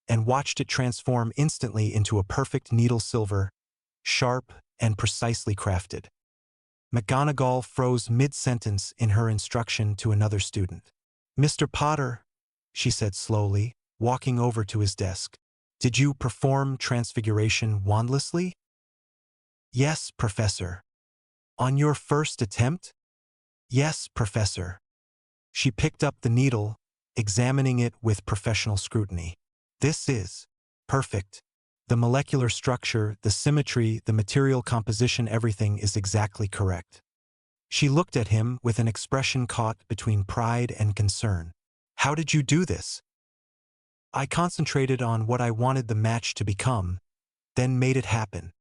and watched it transform instantly into a perfect needle, silver, sharp, and precisely crafted. McGonagall froze mid-sentence in her instruction to another student. Mr. Potter, she said slowly, walking over to his desk, did you perform Transfiguration wandlessly? Yes, Professor. On your first attempt? Yes, Professor. She picked up the needle, examining it with professional scrutiny. This is perfect. The molecular structure, the symmetry, the material composition, everything is exactly correct. She looked at him with an expression caught between pride and concern. How did you do this? I concentrated on what I wanted the match to become, then made it happen.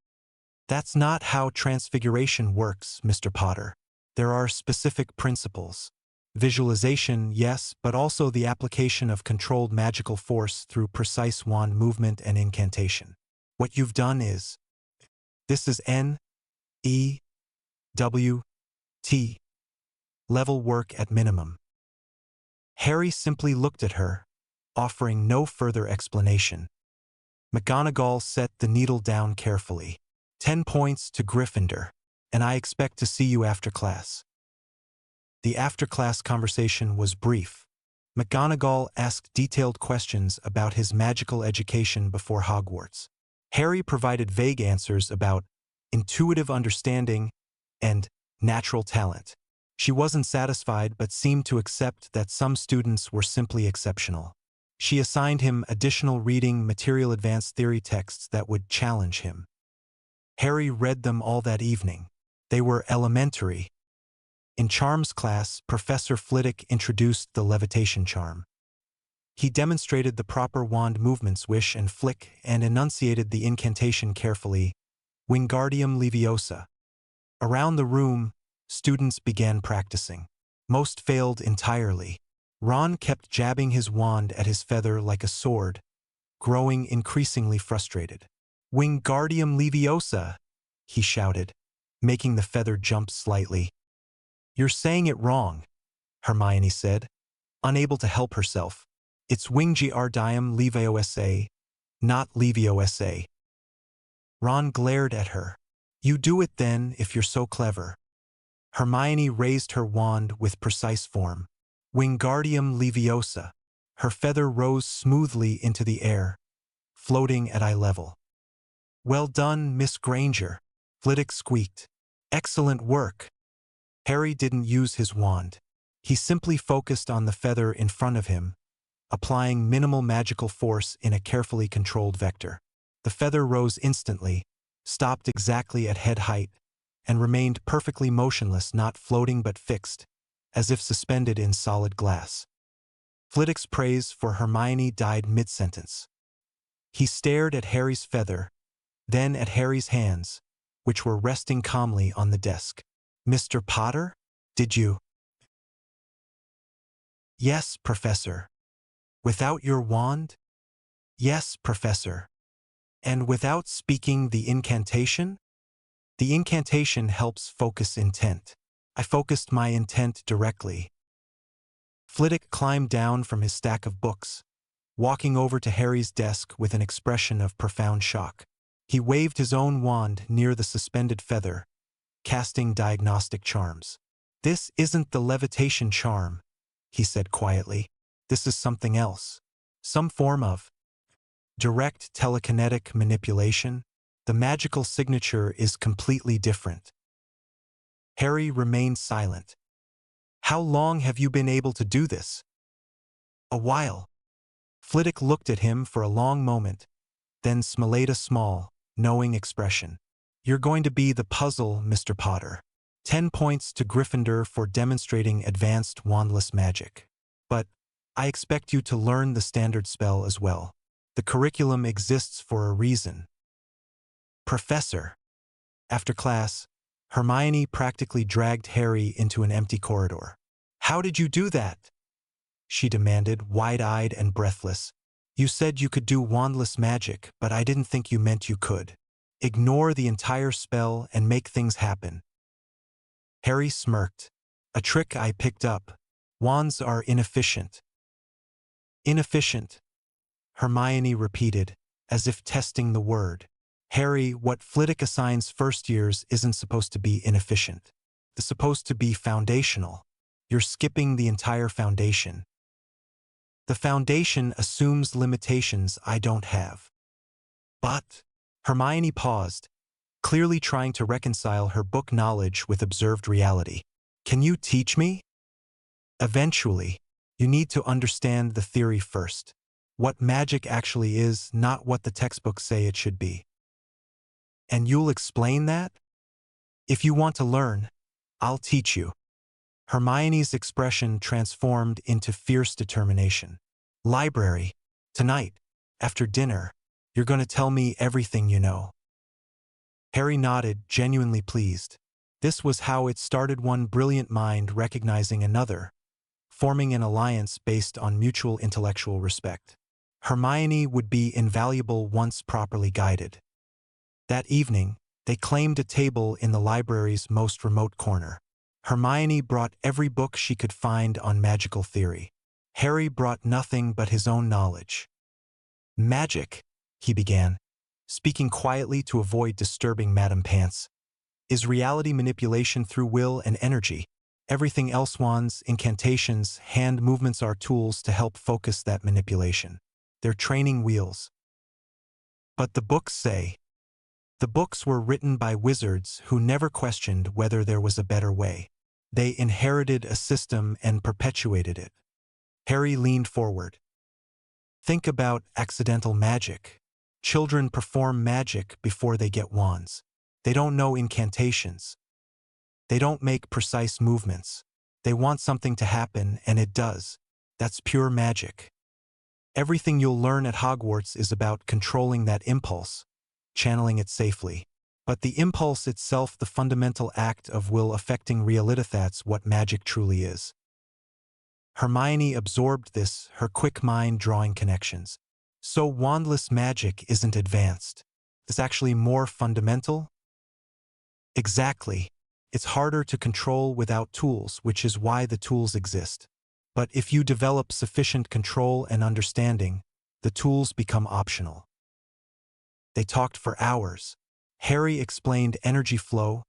That's not how Transfiguration works, Mr. Potter. There are specific principles. Visualization, yes, but also the application of controlled magical force through precise wand movement and incantation. What you've done is, this is N-E-W-T, level work at minimum. Harry simply looked at her, offering no further explanation. McGonagall set the needle down carefully. 10 points to Gryffindor, and I expect to see you after class. The after-class conversation was brief. McGonagall asked detailed questions about his magical education before Hogwarts. Harry provided vague answers about intuitive understanding and natural talent. She wasn't satisfied but seemed to accept that some students were simply exceptional. She assigned him additional reading material advanced theory texts that would challenge him. Harry read them all that evening. They were elementary. In Charms class, Professor Flitwick introduced the levitation charm. He demonstrated the proper wand movements swish and flick and enunciated the incantation carefully, Wingardium Leviosa. Around the room, students began practicing. Most failed entirely. Ron kept jabbing his wand at his feather like a sword, growing increasingly frustrated. Wingardium Leviosa, he shouted, making the feather jump slightly. You're saying it wrong, Hermione said, unable to help herself. It's Wingardium Leviosa, not Leviosa. Ron glared at her. You do it then if you're so clever. Hermione raised her wand with precise form. Wingardium Leviosa. Her feather rose smoothly into the air, floating at eye level. Well done, Miss Granger, Flitwick squeaked. Excellent work. Harry didn't use his wand. He simply focused on the feather in front of him, applying minimal magical force in a carefully controlled vector. The feather rose instantly, stopped exactly at head height, and remained perfectly motionless, not floating but fixed, as if suspended in solid glass. Flitwick's praise for Hermione died mid-sentence. He stared at Harry's feather, then at Harry's hands, which were resting calmly on the desk. Mr. Potter, did you? Yes, Professor. Without your wand? Yes, Professor. And without speaking the incantation? The incantation helps focus intent. I focused my intent directly. Flitwick climbed down from his stack of books, walking over to Harry's desk with an expression of profound shock. He waved his own wand near the suspended feather, casting diagnostic charms. This isn't the levitation charm, he said quietly. This is something else. Some form of direct telekinetic manipulation. The magical signature is completely different. Harry remained silent. How long have you been able to do this? A while. Flitwick looked at him for a long moment, then smiled a small, knowing expression. You're going to be the puzzle, Mr. Potter. 10 points to Gryffindor for demonstrating advanced wandless magic. But I expect you to learn the standard spell as well. The curriculum exists for a reason. Professor. After class, Hermione practically dragged Harry into an empty corridor. How did you do that? She demanded, wide-eyed and breathless. You said you could do wandless magic, but I didn't think you meant you could. Ignore the entire spell and make things happen. Harry smirked. A trick I picked up. Wands are inefficient. Inefficient, Hermione repeated, as if testing the word. Harry, what Flitwick assigns first years isn't supposed to be inefficient. It's supposed to be foundational. You're skipping the entire foundation. The foundation assumes limitations I don't have. But Hermione paused, clearly trying to reconcile her book knowledge with observed reality. Can you teach me? Eventually, you need to understand the theory first. What magic actually is, not what the textbooks say it should be. And you'll explain that? If you want to learn, I'll teach you. Hermione's expression transformed into fierce determination. Library. Tonight, after dinner, you're going to tell me everything you know. Harry nodded, genuinely pleased. This was how it started, one brilliant mind recognizing another, forming an alliance based on mutual intellectual respect. Hermione would be invaluable once properly guided. That evening, they claimed a table in the library's most remote corner. Hermione brought every book she could find on magical theory. Harry brought nothing but his own knowledge. Magic, he began, speaking quietly to avoid disturbing Madame Pants, is reality manipulation through will and energy. Everything else, wands, incantations, hand movements, are tools to help focus that manipulation. They're training wheels. But the books say, the books were written by wizards who never questioned whether there was a better way. They inherited a system and perpetuated it. Harry leaned forward. Think about accidental magic. Children perform magic before they get wands. They don't know incantations. They don't make precise movements. They want something to happen, and it does. That's pure magic. Everything you'll learn at Hogwarts is about controlling that impulse, channeling it safely. But the impulse itself, the fundamental act of will affecting reality, that's what magic truly is. Hermione absorbed this, her quick mind drawing connections. So wandless magic isn't advanced. It's actually more fundamental? Exactly. It's harder to control without tools, which is why the tools exist. But if you develop sufficient control and understanding, the tools become optional. They talked for hours. Harry explained energy flow,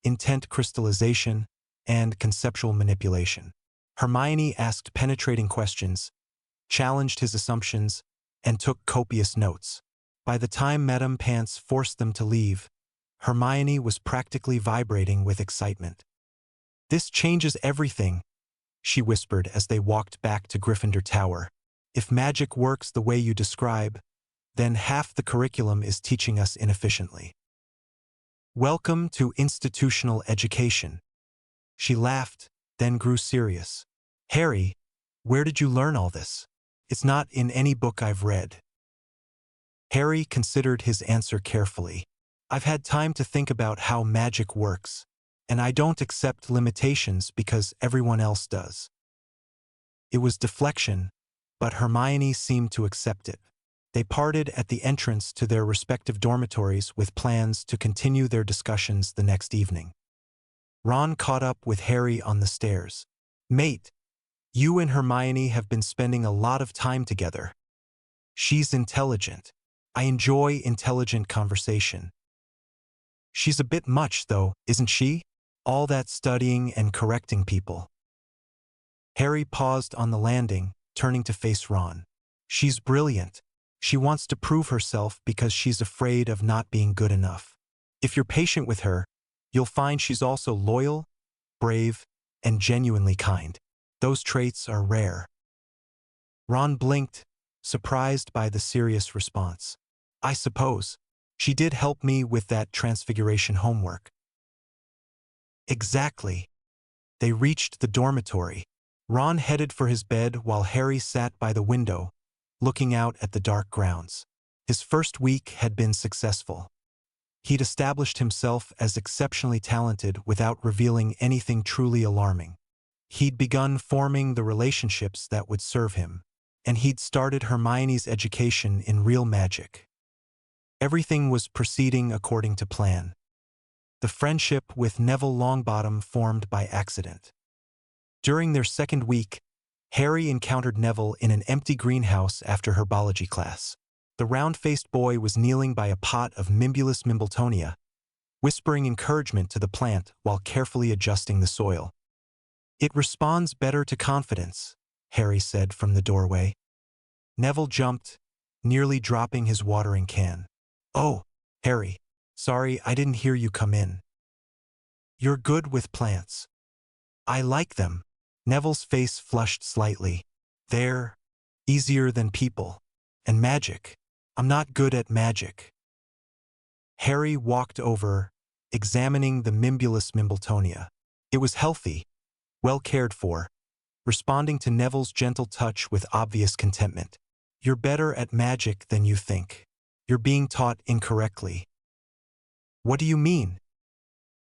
intent crystallization, and conceptual manipulation. Hermione asked penetrating questions, challenged his assumptions, and took copious notes. By the time Madame Pants forced them to leave, Hermione was practically vibrating with excitement. "This changes everything," she whispered as they walked back to Gryffindor Tower. "If magic works the way you describe, then half the curriculum is teaching us inefficiently." "Welcome to institutional education." She laughed, then grew serious. "Harry, where did you learn all this? It's not in any book I've read." Harry considered his answer carefully. "I've had time to think about how magic works, and I don't accept limitations because everyone else does." It was deflection, but Hermione seemed to accept it. They parted at the entrance to their respective dormitories with plans to continue their discussions the next evening. Ron caught up with Harry on the stairs. "Mate, you and Hermione have been spending a lot of time together. She's intelligent. I enjoy intelligent conversation." "She's a bit much, though, isn't she? All that studying and correcting people." Harry paused on the landing, turning to face Ron. "She's brilliant. She wants to prove herself because she's afraid of not being good enough. If you're patient with her, you'll find she's also loyal, brave, and genuinely kind. Those traits are rare." Ron blinked, surprised by the serious response. "I suppose. She did help me with that transfiguration homework." "Exactly." They reached the dormitory. Ron headed for his bed while Harry sat by the window, looking out at the dark grounds. His first week had been successful. He'd established himself as exceptionally talented without revealing anything truly alarming. He'd begun forming the relationships that would serve him, and he'd started Hermione's education in real magic. Everything was proceeding according to plan. The friendship with Neville Longbottom formed by accident. During their second week, Harry encountered Neville in an empty greenhouse after herbology class. The round-faced boy was kneeling by a pot of Mimbulus Mimbletonia, whispering encouragement to the plant while carefully adjusting the soil. "It responds better to confidence," Harry said from the doorway. Neville jumped, nearly dropping his watering can. "Oh, Harry, sorry I didn't hear you come in." "You're good with plants." "I like them." Neville's face flushed slightly. "They're easier than people. And magic. I'm not good at magic." Harry walked over, examining the Mimbulus Mimbletonia. It was healthy, well cared for, responding to Neville's gentle touch with obvious contentment. "You're better at magic than you think. You're being taught incorrectly." "What do you mean?"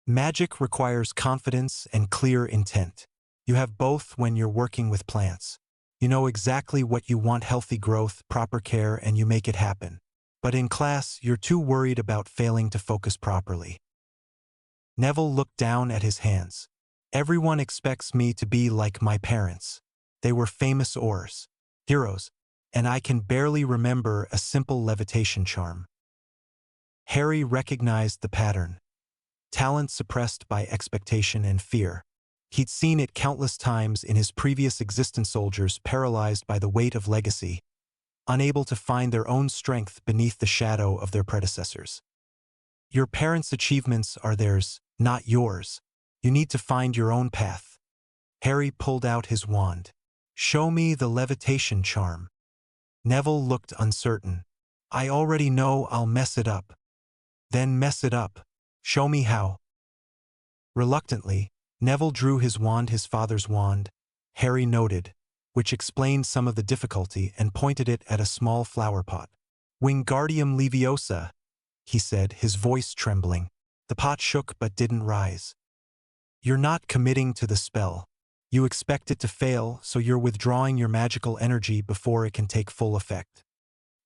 "Magic requires confidence and clear intent. You have both when you're working with plants. You know exactly what you want: healthy growth, proper care, and you make it happen. But in class, you're too worried about failing to focus properly." Neville looked down at his hands. "Everyone expects me to be like my parents. They were famous oars, heroes, and I can barely remember a simple levitation charm." Harry recognized the pattern. Talent suppressed by expectation and fear. He'd seen it countless times in his previous existence: soldiers paralyzed by the weight of legacy, unable to find their own strength beneath the shadow of their predecessors. "Your parents' achievements are theirs, not yours," You need to find your own path. Harry pulled out his wand. Show me the levitation charm. Neville looked uncertain. I already know I'll mess it up. Then mess it up. Show me how. Reluctantly, Neville drew his father's wand, Harry noted, which explained some of the difficulty and pointed it at a small flower pot. Wingardium Leviosa, he said, his voice trembling. The pot shook but didn't rise. You're not committing to the spell. You expect it to fail, so you're withdrawing your magical energy before it can take full effect.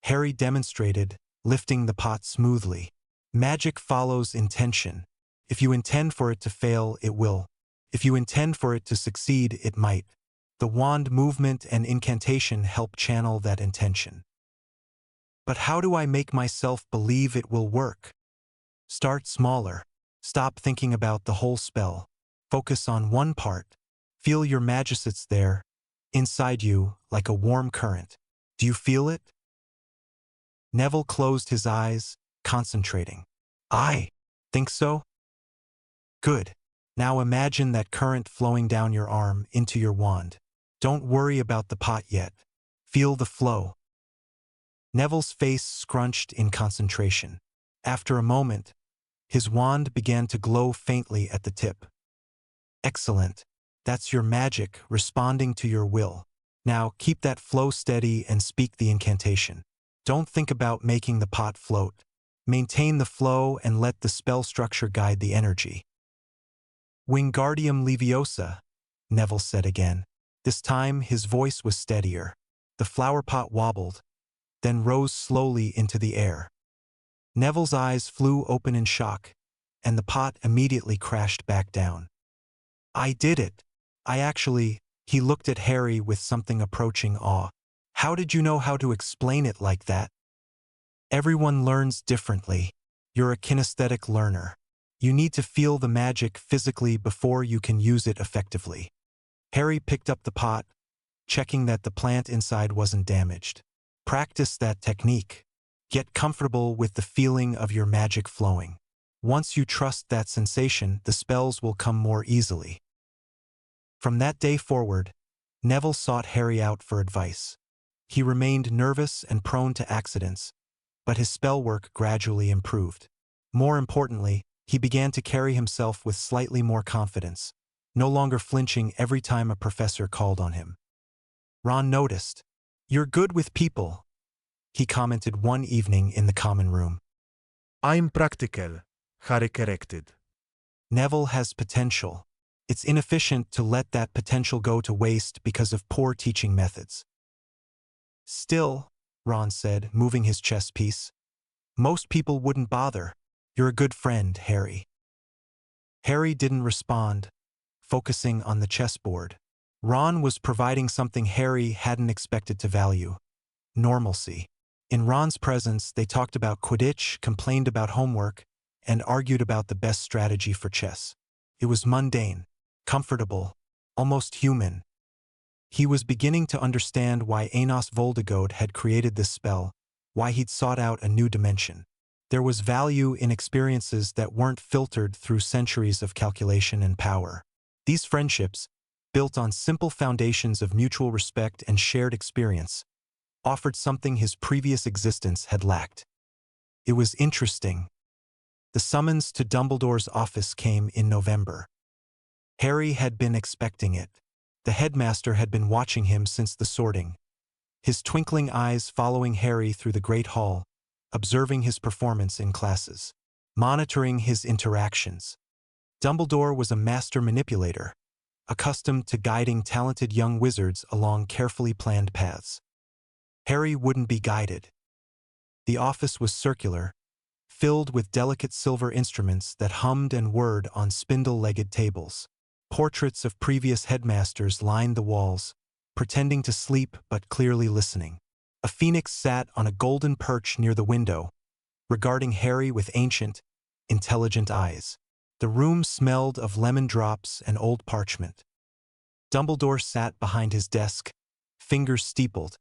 Harry demonstrated, lifting the pot smoothly. Magic follows intention. If you intend for it to fail, it will. If you intend for it to succeed, it might. The wand movement and incantation help channel that intention. But how do I make myself believe it will work? Start smaller. Stop thinking about the whole spell. Focus on one part. Feel your magicits there, inside you, like a warm current. Do you feel it? Neville closed his eyes, concentrating. I think so. Good. Now imagine that current flowing down your arm into your wand. Don't worry about the pot yet. Feel the flow. Neville's face scrunched in concentration. After a moment, his wand began to glow faintly at the tip. Excellent. That's your magic responding to your will. Now keep that flow steady and speak the incantation. Don't think about making the pot float. Maintain the flow and let the spell structure guide the energy. Wingardium Leviosa, Neville said again. This time his voice was steadier. The flower pot wobbled, then rose slowly into the air. Neville's eyes flew open in shock, and the pot immediately crashed back down. I did it. He looked at Harry with something approaching awe. How did you know how to explain it like that? Everyone learns differently. You're a kinesthetic learner. You need to feel the magic physically before you can use it effectively. Harry picked up the pot, checking that the plant inside wasn't damaged. Practice that technique. Get comfortable with the feeling of your magic flowing. Once you trust that sensation, the spells will come more easily. From that day forward, Neville sought Harry out for advice. He remained nervous and prone to accidents, but his spell work gradually improved. More importantly, he began to carry himself with slightly more confidence, no longer flinching every time a professor called on him. Ron noticed. You're good with people, he commented one evening in the common room. I'm practical, Harry corrected. Neville has potential. It's inefficient to let that potential go to waste because of poor teaching methods. Still, Ron said, moving his chess piece, most people wouldn't bother. You're a good friend, Harry. Harry didn't respond, focusing on the chessboard. Ron was providing something Harry hadn't expected to value: normalcy. In Ron's presence, they talked about Quidditch, complained about homework, and argued about the best strategy for chess. It was mundane, comfortable, almost human. He was beginning to understand why ANOS VOLDIGAUD had created this spell, why he'd sought out a new dimension. There was value in experiences that weren't filtered through centuries of calculation and power. These friendships, built on simple foundations of mutual respect and shared experience, offered something his previous existence had lacked. It was interesting. The summons to Dumbledore's office came in November. Harry had been expecting it. The headmaster had been watching him since the sorting, his twinkling eyes following Harry through the Great Hall, observing his performance in classes, monitoring his interactions. Dumbledore was a master manipulator, accustomed to guiding talented young wizards along carefully planned paths. Harry wouldn't be guided. The office was circular, filled with delicate silver instruments that hummed and whirred on spindle-legged tables. Portraits of previous headmasters lined the walls, pretending to sleep but clearly listening. A phoenix sat on a golden perch near the window, regarding Harry with ancient, intelligent eyes. The room smelled of lemon drops and old parchment. Dumbledore sat behind his desk, fingers steepled,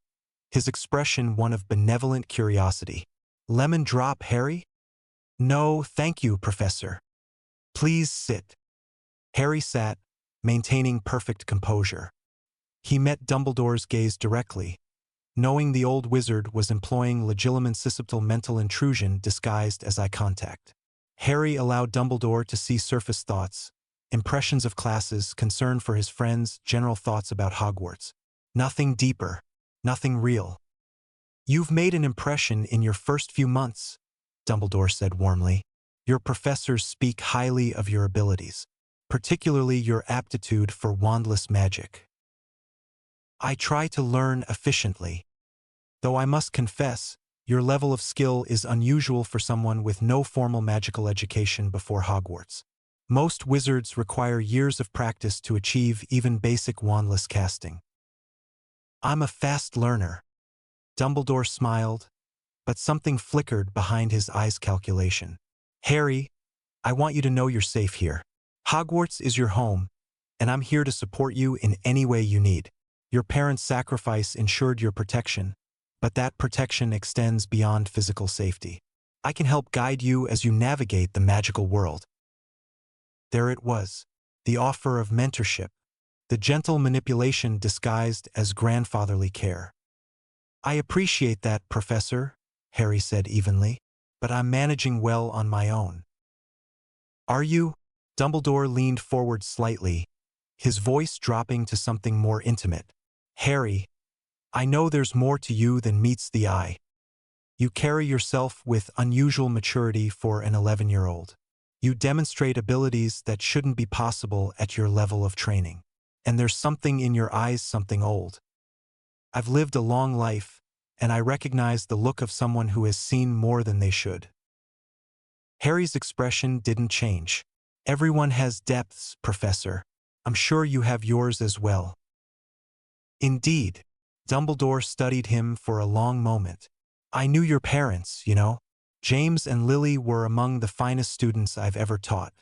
his expression one of benevolent curiosity. Lemon drop, Harry? No, thank you, Professor. Please sit. Harry sat, maintaining perfect composure. He met Dumbledore's gaze directly, knowing the old wizard was employing legilimensicipital mental intrusion disguised as eye contact. Harry allowed Dumbledore to see surface thoughts, impressions of classes, concern for his friends, general thoughts about Hogwarts. Nothing deeper, nothing real. "You've made an impression in your first few months," Dumbledore said warmly. "Your professors speak highly of your abilities, particularly your aptitude for wandless magic. I try to learn efficiently. Though I must confess, your level of skill is unusual for someone with no formal magical education before Hogwarts. Most wizards require years of practice to achieve even basic wandless casting. I'm a fast learner." Dumbledore smiled, but something flickered behind his eyes' calculation. "Harry, I want you to know you're safe here. Hogwarts is your home, and I'm here to support you in any way you need. Your parents' sacrifice ensured your protection, but that protection extends beyond physical safety. I can help guide you as you navigate the magical world." There it was, the offer of mentorship, the gentle manipulation disguised as grandfatherly care. "I appreciate that, Professor," Harry said evenly, "but I'm managing well on my own." "Are you?" Dumbledore leaned forward slightly, his voice dropping to something more intimate. "Harry, I know there's more to you than meets the eye. You carry yourself with unusual maturity for an 11-year-old. You demonstrate abilities that shouldn't be possible at your level of training. And there's something in your eyes, something old. I've lived a long life, and I recognize the look of someone who has seen more than they should." Harry's expression didn't change. "Everyone has depths, Professor. I'm sure you have yours as well." "Indeed." Dumbledore studied him for a long moment. "I knew your parents, you know. James and Lily were among the finest students I've ever taught.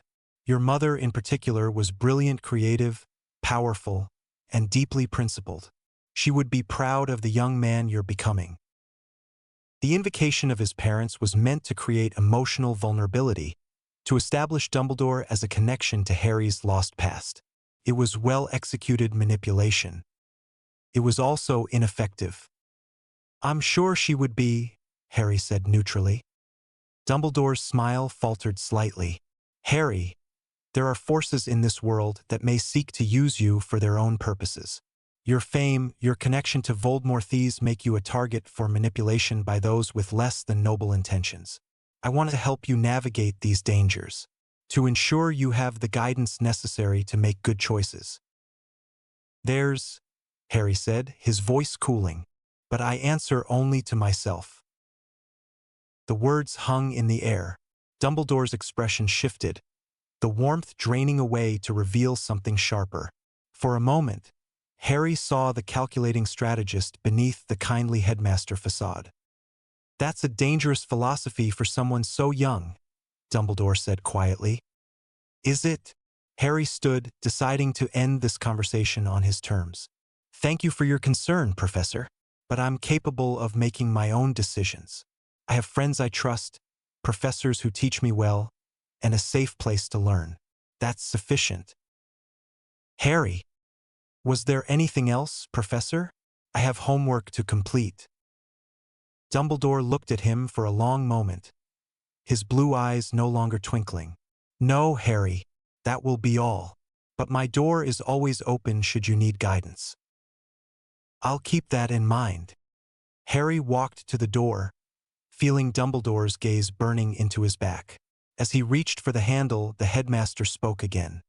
Your mother in particular was brilliant, creative, powerful, and deeply principled. She would be proud of the young man you're becoming." The invocation of his parents was meant to create emotional vulnerability, to establish Dumbledore as a connection to Harry's lost past. It was well-executed manipulation. It was also ineffective. "I'm sure she would be," Harry said neutrally. Dumbledore's smile faltered slightly. "Harry, there are forces in this world that may seek to use you for their own purposes. Your fame, your connection to Voldemorthes make you a target for manipulation by those with less than noble intentions. I want to help you navigate these dangers, to ensure you have the guidance necessary to make good choices." "There's," Harry said, his voice cooling, "but I answer only to myself." The words hung in the air. Dumbledore's expression shifted, the warmth draining away to reveal something sharper. For a moment, Harry saw the calculating strategist beneath the kindly headmaster facade. "That's a dangerous philosophy for someone so young," Dumbledore said quietly. "Is it?" Harry stood, deciding to end this conversation on his terms. "Thank you for your concern, Professor, but I'm capable of making my own decisions. I have friends I trust, professors who teach me well, and a safe place to learn. That's sufficient." "Harry, was there anything else, Professor? I have homework to complete." Dumbledore looked at him for a long moment, his blue eyes no longer twinkling. "No, Harry, that will be all. But my door is always open should you need guidance." "I'll keep that in mind." Harry walked to the door, feeling Dumbledore's gaze burning into his back. As he reached for the handle, the headmaster spoke again.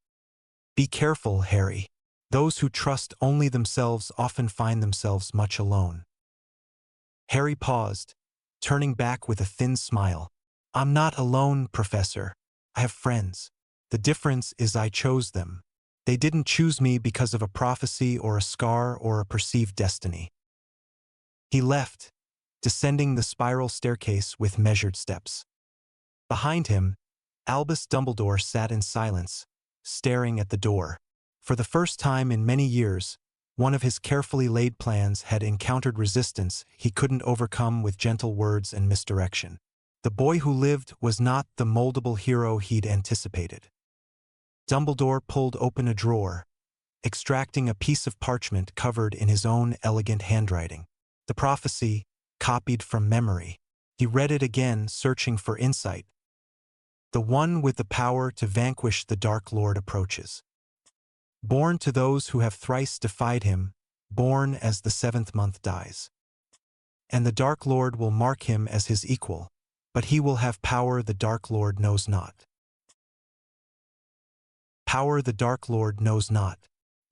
"Be careful, Harry. Those who trust only themselves often find themselves much alone." Harry paused, turning back with a thin smile. "I'm not alone, Professor. I have friends. The difference is I chose them. They didn't choose me because of a prophecy or a scar or a perceived destiny." He left, descending the spiral staircase with measured steps. Behind him, Albus Dumbledore sat in silence, staring at the door. For the first time in many years, one of his carefully laid plans had encountered resistance he couldn't overcome with gentle words and misdirection. The boy who lived was not the moldable hero he'd anticipated. Dumbledore pulled open a drawer, extracting a piece of parchment covered in his own elegant handwriting. The prophecy, copied from memory. He read it again, searching for insight. The one with the power to vanquish the Dark Lord approaches. Born to those who have thrice defied him, born as the 7th month dies. And the Dark Lord will mark him as his equal, but he will have power the Dark Lord knows not. Power the Dark Lord knows not.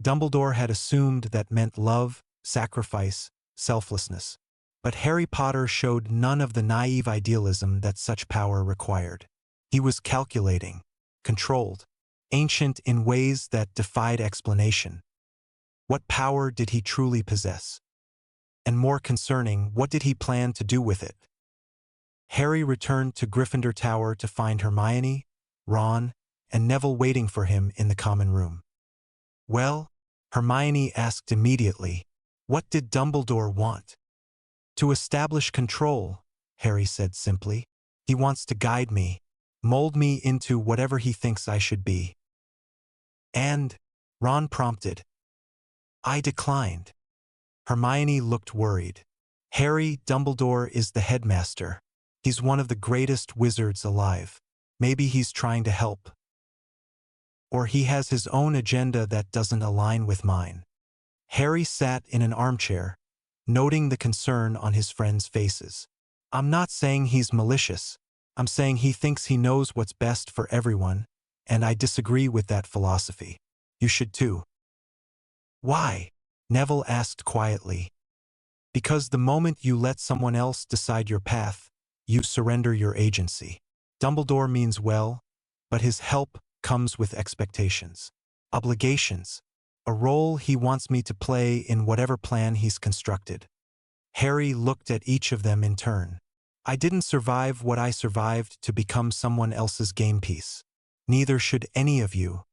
Dumbledore had assumed that meant love, sacrifice, selflessness. But Harry Potter showed none of the naive idealism that such power required. He was calculating, controlled, ancient in ways that defied explanation. What power did he truly possess? And more concerning, what did he plan to do with it? Harry returned to Gryffindor Tower to find Hermione, Ron, and Neville waiting for him in the common room. Well, Hermione asked immediately, what did Dumbledore want? To establish control, Harry said simply. He wants to guide me, mold me into whatever he thinks I should be. And, Ron prompted. I declined. Hermione looked worried. Harry, Dumbledore is the headmaster. He's one of the greatest wizards alive. Maybe he's trying to help. Or he has his own agenda that doesn't align with mine. Harry sat in an armchair, noting the concern on his friends' faces. I'm not saying he's malicious. I'm saying he thinks he knows what's best for everyone, and I disagree with that philosophy. You should too. Why? Neville asked quietly. Because the moment you let someone else decide your path, you surrender your agency. Dumbledore means well, but his help comes with expectations, obligations, a role he wants me to play in whatever plan he's constructed. Harry looked at each of them in turn. I didn't survive what I survived to become someone else's game piece. Neither should any of you.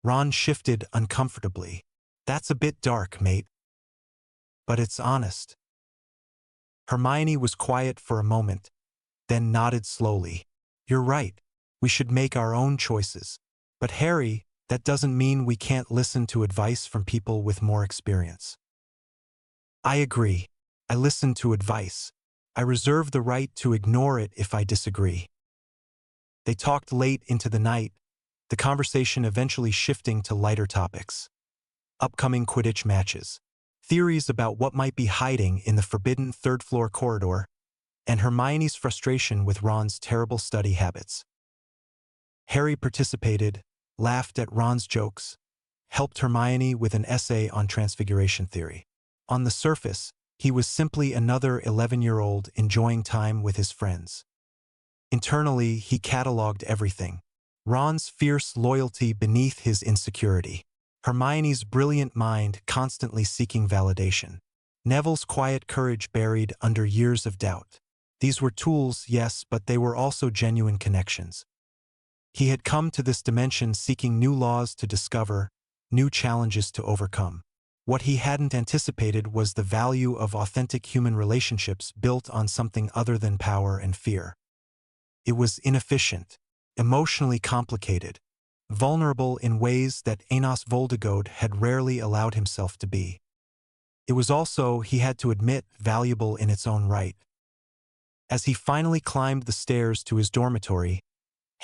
Ron shifted uncomfortably. That's a bit dark, mate. But it's honest. Hermione was quiet for a moment, then nodded slowly. You're right. We should make our own choices. But Harry, that doesn't mean we can't listen to advice from people with more experience. I agree. I listen to advice. I reserve the right to ignore it if I disagree. They talked late into the night, the conversation eventually shifting to lighter topics. Upcoming Quidditch matches, theories about what might be hiding in the forbidden third-floor corridor, and Hermione's frustration with Ron's terrible study habits. Harry participated, laughed at Ron's jokes, helped Hermione with an essay on transfiguration theory. On the surface, he was simply another 11-year-old enjoying time with his friends. Internally, he cataloged everything. Ron's fierce loyalty beneath his insecurity. Hermione's brilliant mind constantly seeking validation. Neville's quiet courage buried under years of doubt. These were tools, yes, but they were also genuine connections. He had come to this dimension seeking new laws to discover, new challenges to overcome. What he hadn't anticipated was the value of authentic human relationships built on something other than power and fear. It was inefficient, emotionally complicated, vulnerable in ways that ANOS VOLDIGAUD had rarely allowed himself to be. It was also, he had to admit, valuable in its own right. As he finally climbed the stairs to his dormitory,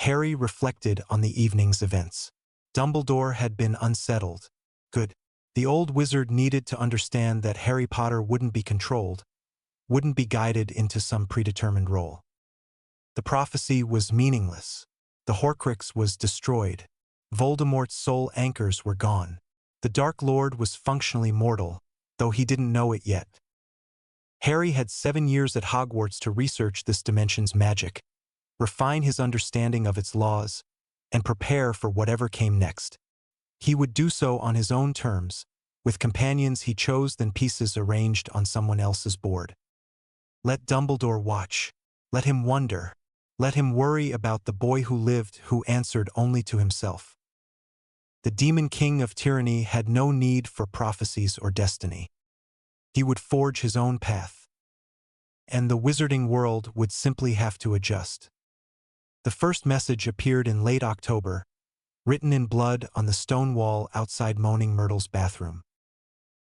Harry reflected on the evening's events. Dumbledore had been unsettled. Good. The old wizard needed to understand that Harry Potter wouldn't be controlled, wouldn't be guided into some predetermined role. The prophecy was meaningless. The Horcrux was destroyed. Voldemort's soul anchors were gone. The Dark Lord was functionally mortal, though he didn't know it yet. Harry had 7 years at Hogwarts to research this dimension's magic, refine his understanding of its laws, and prepare for whatever came next. He would do so on his own terms, with companions he chose than pieces arranged on someone else's board. Let Dumbledore watch. Let him wonder. Let him worry about the boy who lived, who answered only to himself. The Demon King of Tyranny had no need for prophecies or destiny. He would forge his own path. And the wizarding world would simply have to adjust. The first message appeared in late October, written in blood on the stone wall outside Moaning Myrtle's bathroom.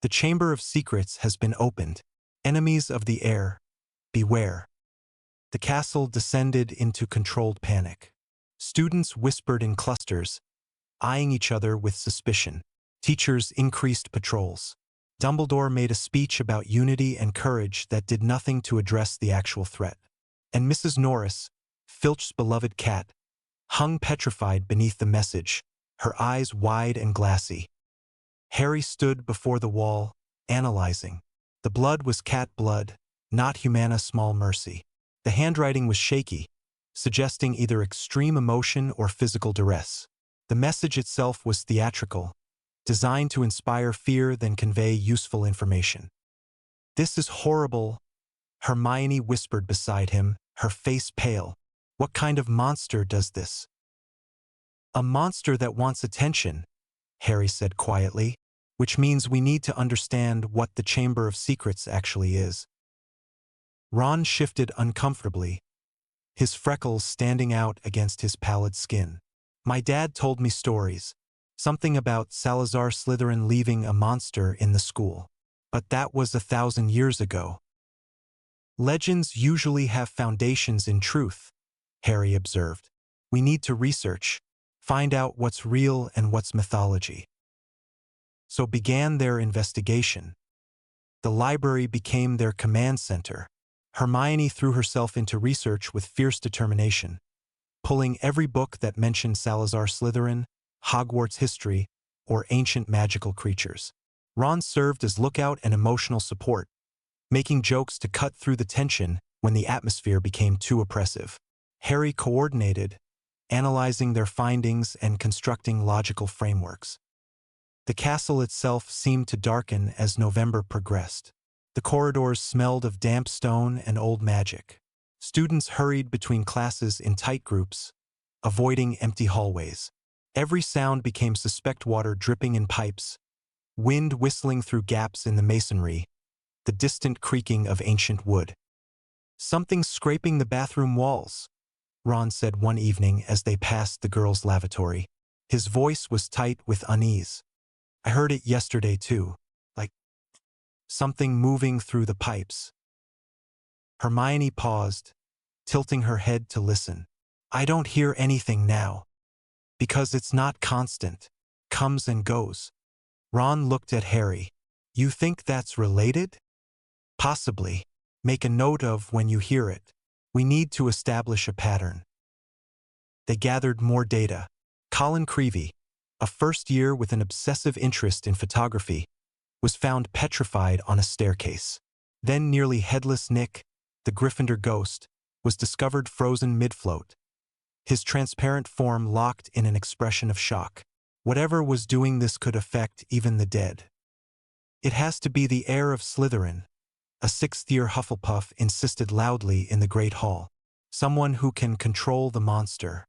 The Chamber of Secrets has been opened. Enemies of the air, beware. The castle descended into controlled panic. Students whispered in clusters, eyeing each other with suspicion. Teachers increased patrols. Dumbledore made a speech about unity and courage that did nothing to address the actual threat. And Mrs. Norris, Filch's beloved cat, hung petrified beneath the message, her eyes wide and glassy. Harry stood before the wall, analyzing. The blood was cat blood, not Humana small mercy. The handwriting was shaky, suggesting either extreme emotion or physical duress. The message itself was theatrical, designed to inspire fear then convey useful information. "This is horrible," Hermione whispered beside him, her face pale. "What kind of monster does this?" "A monster that wants attention," Harry said quietly, "which means we need to understand what the Chamber of Secrets actually is." Ron shifted uncomfortably, his freckles standing out against his pallid skin. "My dad told me stories, something about Salazar Slytherin leaving a monster in the school. But that was 1,000 years ago." "Legends usually have foundations in truth," Harry observed. "We need to research, find out what's real and what's mythology." So began their investigation. The library became their command center. Hermione threw herself into research with fierce determination, pulling every book that mentioned Salazar Slytherin, Hogwarts history, or ancient magical creatures. Ron served as lookout and emotional support, making jokes to cut through the tension when the atmosphere became too oppressive. Harry coordinated, analyzing their findings and constructing logical frameworks. The castle itself seemed to darken as November progressed. The corridors smelled of damp stone and old magic. Students hurried between classes in tight groups, avoiding empty hallways. Every sound became suspect: water dripping in pipes, wind whistling through gaps in the masonry, the distant creaking of ancient wood. "Something's scraping the bathroom walls," Ron said one evening as they passed the girls' lavatory. His voice was tight with unease. "I heard it yesterday too, like something moving through the pipes." Hermione paused, tilting her head to listen. "I don't hear anything now. Because it's not constant. Comes and goes." Ron looked at Harry. "You think that's related?" "Possibly. Make a note of when you hear it. We need to establish a pattern." They gathered more data. Colin Creevey, a first year with an obsessive interest in photography, was found petrified on a staircase. Then nearly headless Nick, the Gryffindor ghost, was discovered frozen mid-float, his transparent form locked in an expression of shock. Whatever was doing this could affect even the dead. "It has to be the heir of Slytherin," a sixth-year Hufflepuff insisted loudly in the Great Hall. "Someone who can control the monster."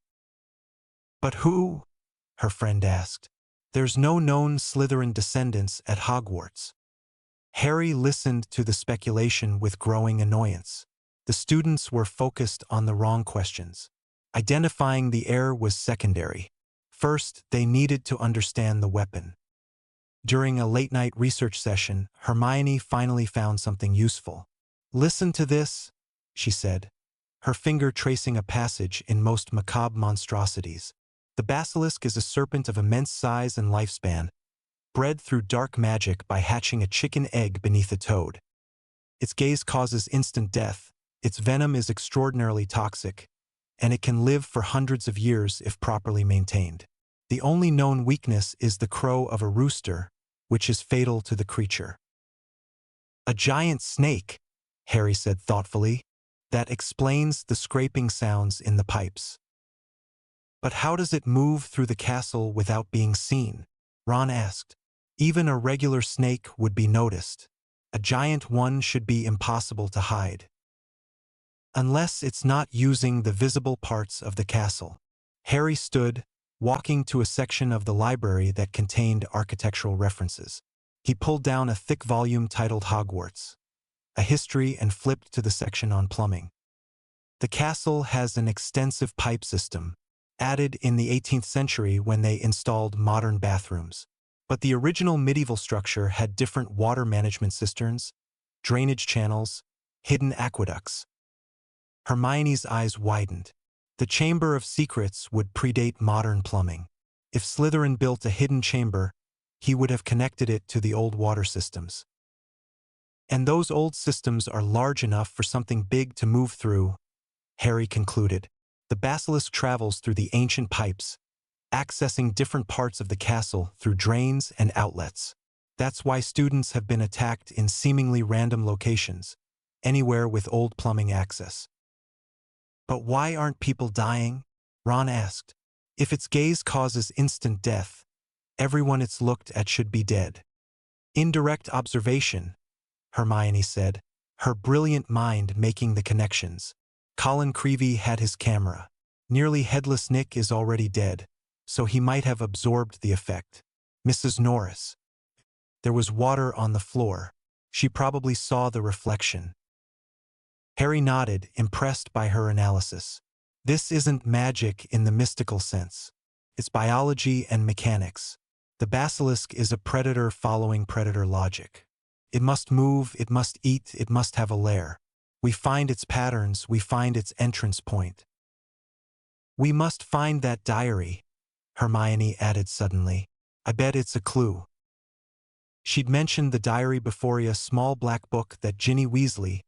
"But who?" her friend asked. "There's no known Slytherin descendants at Hogwarts." Harry listened to the speculation with growing annoyance. The students were focused on the wrong questions. Identifying the heir was secondary. First, they needed to understand the weapon. During a late-night research session, Hermione finally found something useful. "Listen to this," she said, her finger tracing a passage in most macabre monstrosities. "The basilisk is a serpent of immense size and lifespan, bred through dark magic by hatching a chicken egg beneath a toad. Its gaze causes instant death, its venom is extraordinarily toxic, and it can live for hundreds of years if properly maintained. The only known weakness is the crow of a rooster, which is fatal to the creature." "A giant snake," Harry said thoughtfully. "That explains the scraping sounds in the pipes." "But how does it move through the castle without being seen?" Ron asked. "Even a regular snake would be noticed. A giant one should be impossible to hide. Unless it's not using the visible parts of the castle." Harry stood, walking to a section of the library that contained architectural references. He pulled down a thick volume titled Hogwarts, a history, and flipped to the section on plumbing. "The castle has an extensive pipe system," added in the 18th century when they installed modern bathrooms. But the original medieval structure had different water management cisterns, drainage channels, hidden aqueducts. Hermione's eyes widened. The Chamber of Secrets would predate modern plumbing. If Slytherin built a hidden chamber, he would have connected it to the old water systems. And those old systems are large enough for something big to move through, Harry concluded. The basilisk travels through the ancient pipes, accessing different parts of the castle through drains and outlets. That's why students have been attacked in seemingly random locations, anywhere with old plumbing access. But why aren't people dying? Ron asked. If its gaze causes instant death, everyone it's looked at should be dead. Indirect observation, Hermione said, her brilliant mind making the connections. Colin Creevey had his camera. Nearly headless Nick is already dead, so he might have absorbed the effect. Mrs. Norris. There was water on the floor. She probably saw the reflection. Harry nodded, impressed by her analysis. This isn't magic in the mystical sense. It's biology and mechanics. The basilisk is a predator following predator logic. It must move, it must eat, it must have a lair. We find its patterns, we find its entrance point. We must find that diary, Hermione added suddenly. I bet it's a clue. She'd mentioned the diary before, a small black book that Ginny Weasley,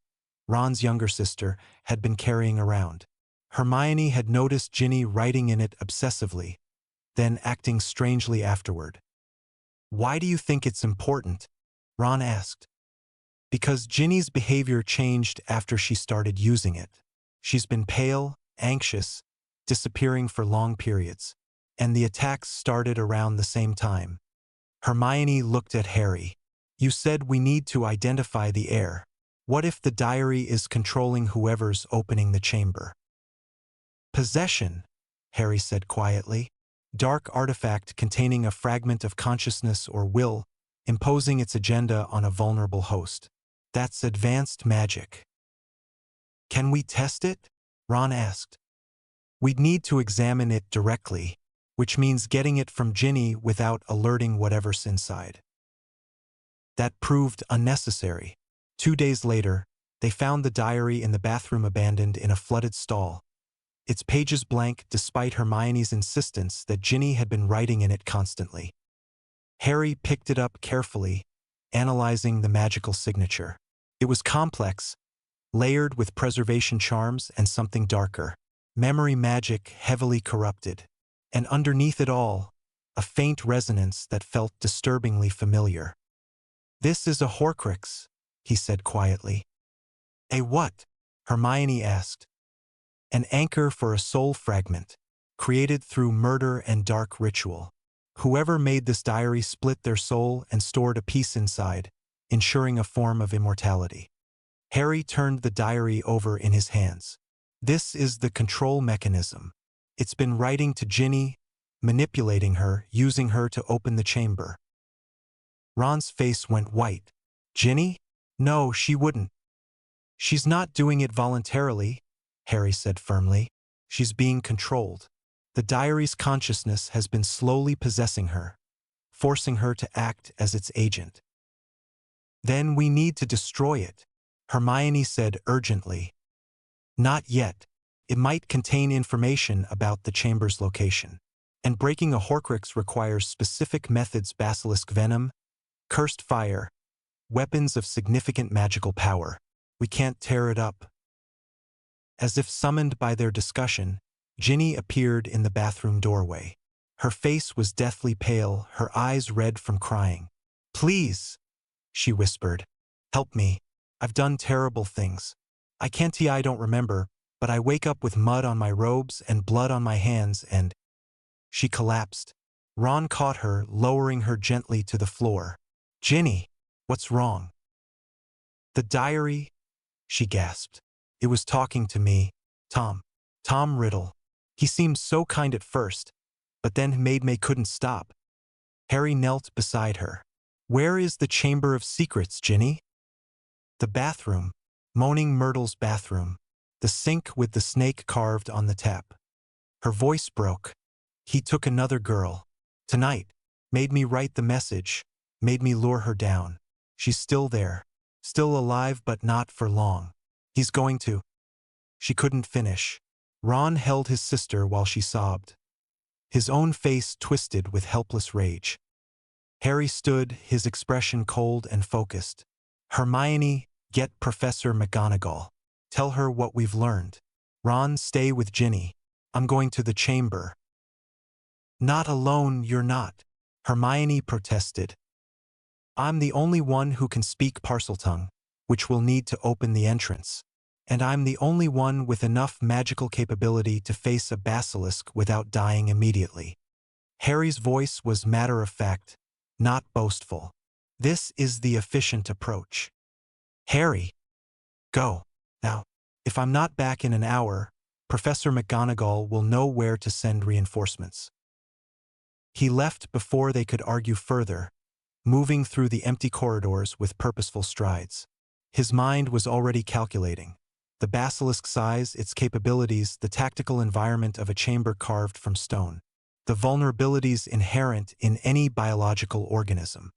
Ron's younger sister, had been carrying around. Hermione had noticed Ginny writing in it obsessively, then acting strangely afterward. Why do you think it's important? Ron asked. Because Ginny's behavior changed after she started using it. She's been pale, anxious, disappearing for long periods, and the attacks started around the same time. Hermione looked at Harry. You said we need to identify the heir. What if the diary is controlling whoever's opening the chamber? Possession, Harry said quietly. Dark artifact containing a fragment of consciousness or will, imposing its agenda on a vulnerable host. That's advanced magic. Can we test it? Ron asked. We'd need to examine it directly, which means getting it from Ginny without alerting whatever's inside. That proved unnecessary. 2 days later, they found the diary in the bathroom abandoned in a flooded stall, its pages blank despite Hermione's insistence that Ginny had been writing in it constantly. Harry picked it up carefully, analyzing the magical signature. It was complex, layered with preservation charms and something darker. Memory magic heavily corrupted. And underneath it all, a faint resonance that felt disturbingly familiar. This is a Horcrux, he said quietly. A what? Hermione asked. An anchor for a soul fragment, created through murder and dark ritual. Whoever made this diary split their soul and stored a piece inside, ensuring a form of immortality. Harry turned the diary over in his hands. This is the control mechanism. It's been writing to Ginny, manipulating her, using her to open the chamber. Ron's face went white. Ginny? No, she wouldn't. She's not doing it voluntarily, Harry said firmly. She's being controlled. The diary's consciousness has been slowly possessing her, forcing her to act as its agent. Then we need to destroy it, Hermione said urgently. Not yet. It might contain information about the chamber's location. And breaking a Horcrux requires specific methods: basilisk venom, cursed fire, weapons of significant magical power. We can't tear it up. As if summoned by their discussion, Ginny appeared in the bathroom doorway. Her face was deathly pale, her eyes red from crying. Please, she whispered. Help me. I've done terrible things. I don't remember, but I wake up with mud on my robes and blood on my hands and... She collapsed. Ron caught her, lowering her gently to the floor. Ginny, what's wrong? The diary, she gasped. It was talking to me. Tom Riddle. He seemed so kind at first, but then Maidmay couldn't stop. Harry knelt beside her. Where is the Chamber of Secrets, Ginny? The bathroom. Moaning Myrtle's bathroom. The sink with the snake carved on the tap. Her voice broke. He took another girl. Tonight. Made me write the message. Made me lure her down. She's still there. Still alive, but not for long. He's going to. She couldn't finish. Ron held his sister while she sobbed. His own face twisted with helpless rage. Harry stood, his expression cold and focused. Hermione, get Professor McGonagall. Tell her what we've learned. Ron, stay with Ginny. I'm going to the chamber. Not alone, you're not. Hermione protested. I'm the only one who can speak Parseltongue, which will need to open the entrance. And I'm the only one with enough magical capability to face a basilisk without dying immediately. Harry's voice was matter-of-fact, not boastful. This is the efficient approach. Harry, go. Now, if I'm not back in an hour, Professor McGonagall will know where to send reinforcements. He left before they could argue further, moving through the empty corridors with purposeful strides. His mind was already calculating. The basilisk size, its capabilities, the tactical environment of a chamber carved from stone. The vulnerabilities inherent in any biological organism.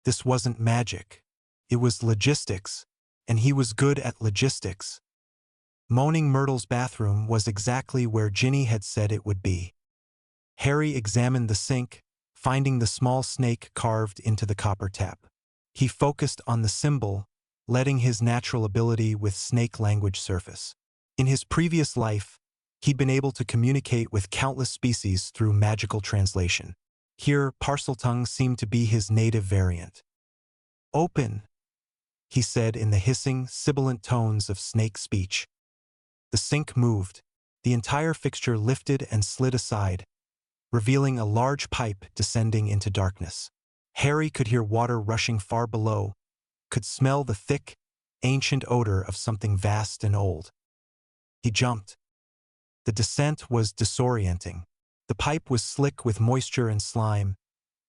This wasn't magic. It was logistics, and he was good at logistics. Moaning Myrtle's bathroom was exactly where Ginny had said it would be. Harry examined the sink, finding the small snake carved into the copper tap. He focused on the symbol, letting his natural ability with snake language surface. In his previous life, he'd been able to communicate with countless species through magical translation. Here, Parseltongue seemed to be his native variant. Open, he said in the hissing, sibilant tones of snake speech. The sink moved. The entire fixture lifted and slid aside, revealing a large pipe descending into darkness. Harry could hear water rushing far below, could smell the thick, ancient odor of something vast and old. He jumped. The descent was disorienting. The pipe was slick with moisture and slime,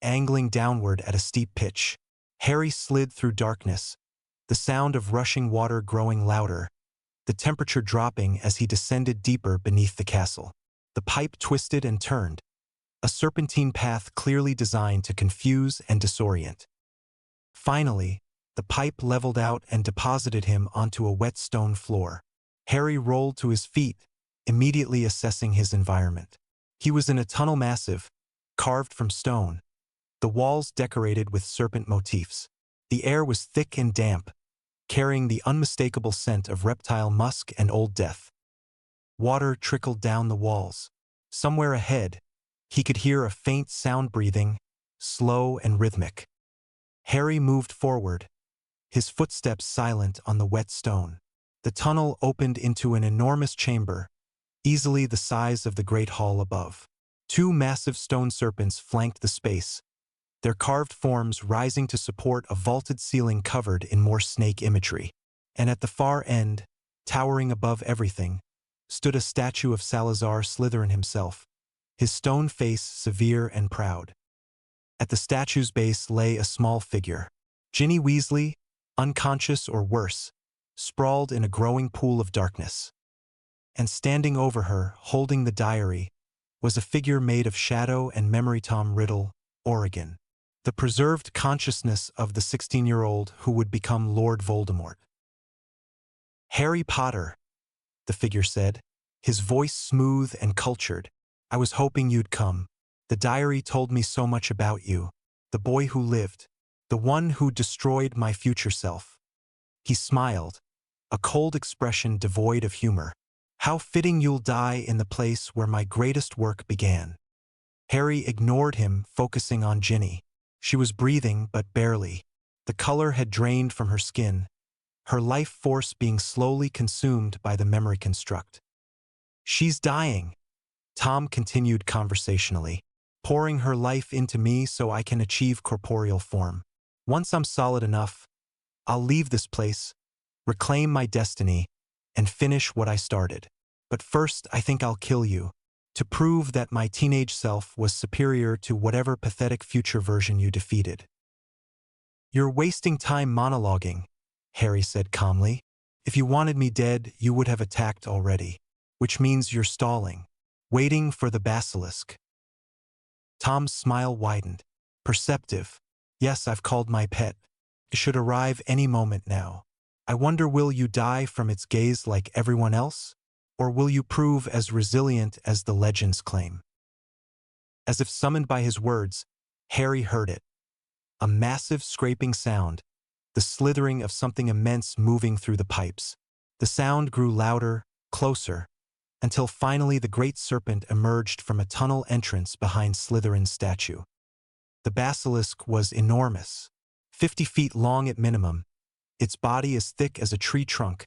angling downward at a steep pitch. Harry slid through darkness, the sound of rushing water growing louder, the temperature dropping as he descended deeper beneath the castle. The pipe twisted and turned, a serpentine path clearly designed to confuse and disorient. Finally, the pipe leveled out and deposited him onto a wet stone floor. Harry rolled to his feet, immediately assessing his environment. He was in a tunnel massive, carved from stone, the walls decorated with serpent motifs. The air was thick and damp, carrying the unmistakable scent of reptile musk and old death. Water trickled down the walls. Somewhere ahead, he could hear a faint sound breathing, slow and rhythmic. Harry moved forward, his footsteps silent on the wet stone. The tunnel opened into an enormous chamber, easily the size of the great hall above. Two massive stone serpents flanked the space, their carved forms rising to support a vaulted ceiling covered in more snake imagery. And at the far end, towering above everything, stood a statue of Salazar Slytherin himself, his stone face severe and proud. At the statue's base lay a small figure. Ginny Weasley, unconscious or worse, sprawled in a growing pool of darkness. And standing over her, holding the diary, was a figure made of shadow and memory. Tom Riddle, Oregon. The preserved consciousness of the 16-year-old who would become Lord Voldemort. Harry Potter, the figure said, his voice smooth and cultured. I was hoping you'd come. The diary told me so much about you, the boy who lived, the one who destroyed my future self. He smiled, a cold expression devoid of humor. How fitting you'll die in the place where my greatest work began. Harry ignored him, focusing on Ginny. She was breathing, but barely. The color had drained from her skin, her life force being slowly consumed by the memory construct. She's dying, Tom continued conversationally, pouring her life into me so I can achieve corporeal form. Once I'm solid enough, I'll leave this place, reclaim my destiny, and finish what I started. But first, I think I'll kill you, to prove that my teenage self was superior to whatever pathetic future version you defeated. You're wasting time monologuing, Harry said calmly. If you wanted me dead, you would have attacked already, which means you're stalling. waiting for the basilisk. Tom's smile widened. Perceptive. Yes, I've called my pet. It should arrive any moment now. I wonder, will you die from its gaze like everyone else? Or will you prove as resilient as the legends claim? As if summoned by his words, Harry heard it. A massive scraping sound, the slithering of something immense moving through the pipes. The sound grew louder, closer, until finally the great serpent emerged from a tunnel entrance behind Slytherin's statue. The basilisk was enormous, 50 feet long at minimum, its body as thick as a tree trunk,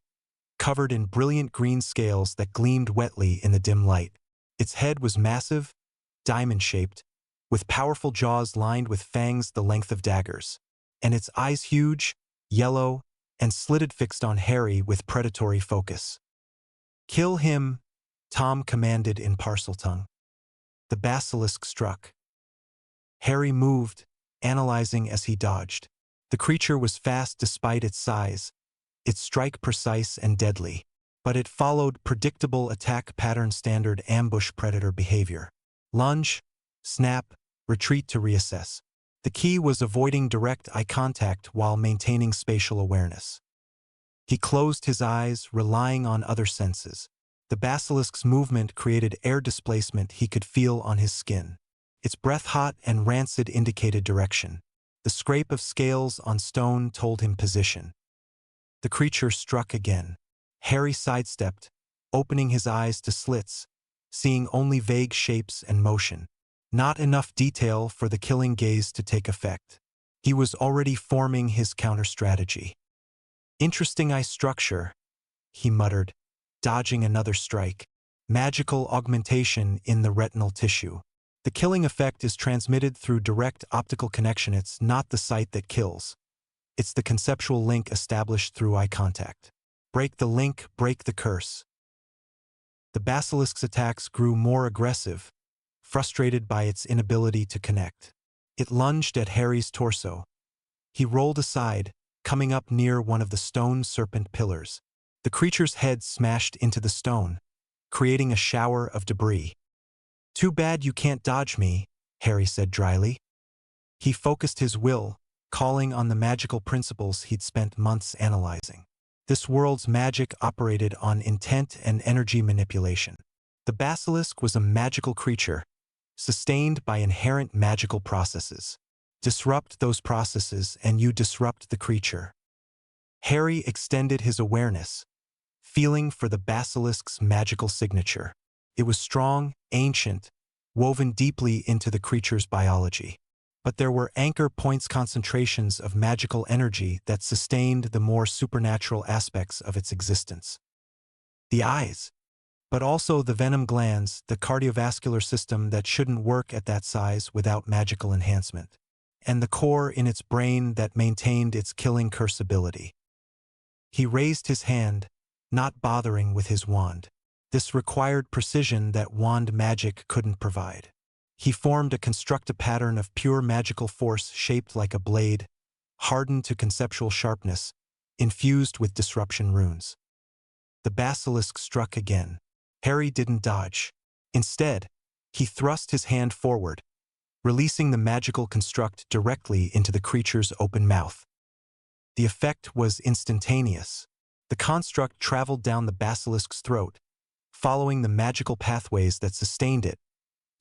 covered in brilliant green scales that gleamed wetly in the dim light. Its head was massive, diamond-shaped, with powerful jaws lined with fangs the length of daggers, and its eyes huge, yellow, and slitted fixed on Harry with predatory focus. "Kill him," Tom commanded in Parseltongue. The basilisk struck. Harry moved, analyzing as he dodged. The creature was fast despite its size, its strike precise and deadly, but it followed predictable attack pattern, standard ambush predator behavior. Lunge, snap, retreat to reassess. The key was avoiding direct eye contact while maintaining spatial awareness. He closed his eyes, relying on other senses. The basilisk's movement created air displacement he could feel on his skin. Its breath, hot and rancid, indicated direction. The scrape of scales on stone told him position. The creature struck again. Harry sidestepped, opening his eyes to slits, seeing only vague shapes and motion. Not enough detail for the killing gaze to take effect. He was already forming his counter-strategy. "Interesting eye structure," he muttered, dodging another strike. "Magical augmentation in the retinal tissue. The killing effect is transmitted through direct optical connection. It's not the sight that kills. It's the conceptual link established through eye contact. Break the link, break the curse." The basilisk's attacks grew more aggressive, frustrated by its inability to connect. It lunged at Harry's torso. He rolled aside, coming up near one of the stone serpent pillars. The creature's head smashed into the stone, creating a shower of debris. "Too bad you can't dodge me," Harry said dryly. He focused his will, calling on the magical principles he'd spent months analyzing. This world's magic operated on intent and energy manipulation. The basilisk was a magical creature, sustained by inherent magical processes. Disrupt those processes and you disrupt the creature. Harry extended his awareness, feeling for the basilisk's magical signature. It was strong, ancient, woven deeply into the creature's biology. But there were anchor points, concentrations of magical energy that sustained the more supernatural aspects of its existence. The eyes, but also the venom glands, the cardiovascular system that shouldn't work at that size without magical enhancement, and the core in its brain that maintained its killing curse ability. He raised his hand, not bothering with his wand. This required precision that wand magic couldn't provide. He formed a constructive pattern of pure magical force shaped like a blade, hardened to conceptual sharpness, infused with disruption runes. The basilisk struck again. Harry didn't dodge. Instead, he thrust his hand forward, releasing the magical construct directly into the creature's open mouth. The effect was instantaneous. The construct traveled down the basilisk's throat, following the magical pathways that sustained it,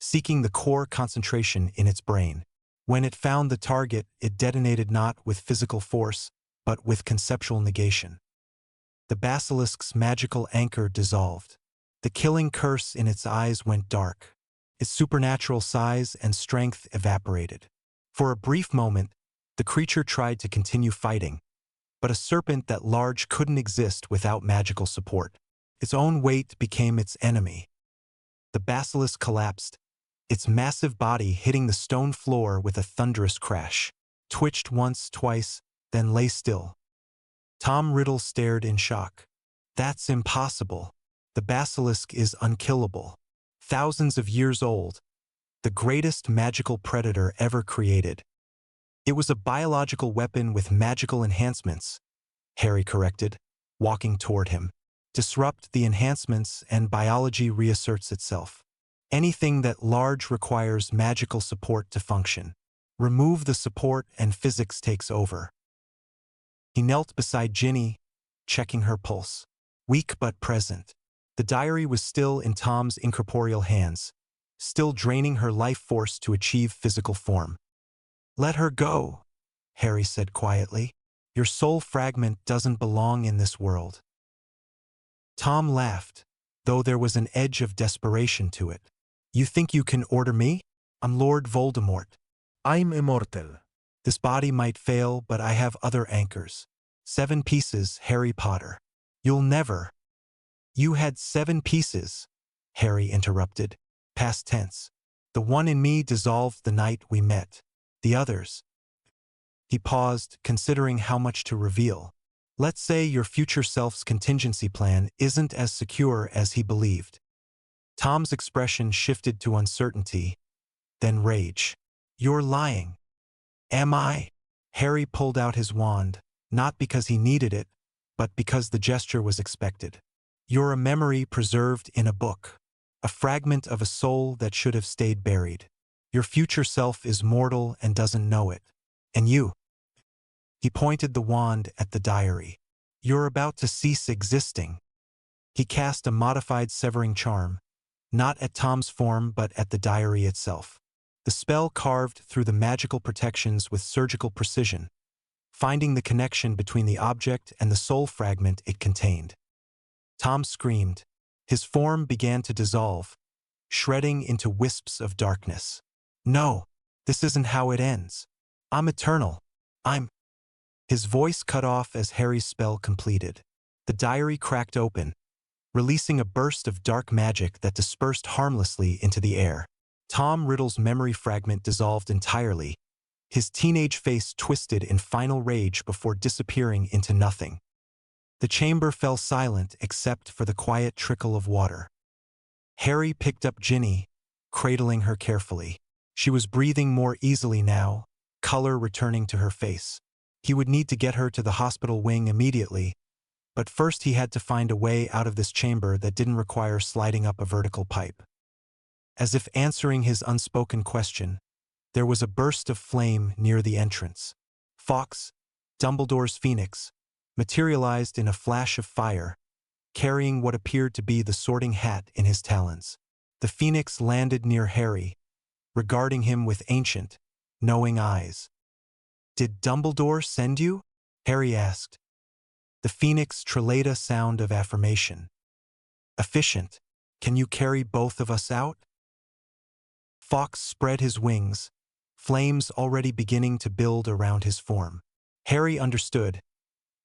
seeking the core concentration in its brain. When it found the target, it detonated not with physical force, but with conceptual negation. The basilisk's magical anchor dissolved. The killing curse in its eyes went dark. Its supernatural size and strength evaporated. For a brief moment, the creature tried to continue fighting, but a serpent that large couldn't exist without magical support. Its own weight became its enemy. The basilisk collapsed, its massive body hitting the stone floor with a thunderous crash, twitched once, twice, then lay still. Tom Riddle stared in shock. "That's impossible. The basilisk is unkillable. Thousands of years old. The greatest magical predator ever created." "It was a biological weapon with magical enhancements," Harry corrected, walking toward him. "Disrupt the enhancements and biology reasserts itself." Anything that large requires magical support to function. Remove the support and physics takes over. He knelt beside Ginny, checking her pulse. Weak but present. The diary was still in Tom's incorporeal hands, still draining her life force to achieve physical form. "Let her go," Harry said quietly. "Your soul fragment doesn't belong in this world." Tom laughed, though there was an edge of desperation to it. "You think you can order me? I'm Lord Voldemort. I'm immortal. This body might fail, but I have other anchors. 7 pieces, Harry Potter. You'll never—" "You had 7 pieces," Harry interrupted. Past tense. "The one in me dissolved the night we met. The others—" He paused, considering how much to reveal. "Let's say your future self's contingency plan isn't as secure as he believed." Tom's expression shifted to uncertainty, then rage. "You're lying." "Am I?" Harry pulled out his wand, not because he needed it, but because the gesture was expected. "You're a memory preserved in a book, a fragment of a soul that should have stayed buried. Your future self is mortal and doesn't know it. And you—" He pointed the wand at the diary. "You're about to cease existing." He cast a modified severing charm, not at Tom's form but at the diary itself. The spell carved through the magical protections with surgical precision, finding the connection between the object and the soul fragment it contained. Tom screamed. His form began to dissolve, shredding into wisps of darkness. "No, this isn't how it ends. I'm eternal. I'm—" His voice cut off as Harry's spell completed. The diary cracked open, releasing a burst of dark magic that dispersed harmlessly into the air. Tom Riddle's memory fragment dissolved entirely, his teenage face twisted in final rage before disappearing into nothing. The chamber fell silent except for the quiet trickle of water. Harry picked up Ginny, cradling her carefully. She was breathing more easily now, color returning to her face. He would need to get her to the hospital wing immediately, but first he had to find a way out of this chamber that didn't require sliding up a vertical pipe. As if answering his unspoken question, there was a burst of flame near the entrance. Fawkes, Dumbledore's phoenix, materialized in a flash of fire, carrying what appeared to be the Sorting Hat in his talons. The phoenix landed near Harry, regarding him with ancient, knowing eyes. "Did Dumbledore send you?" Harry asked. The phoenix trilled a sound of affirmation. "Efficient. Can you carry both of us out?" Fawkes spread his wings, flames already beginning to build around his form. Harry understood.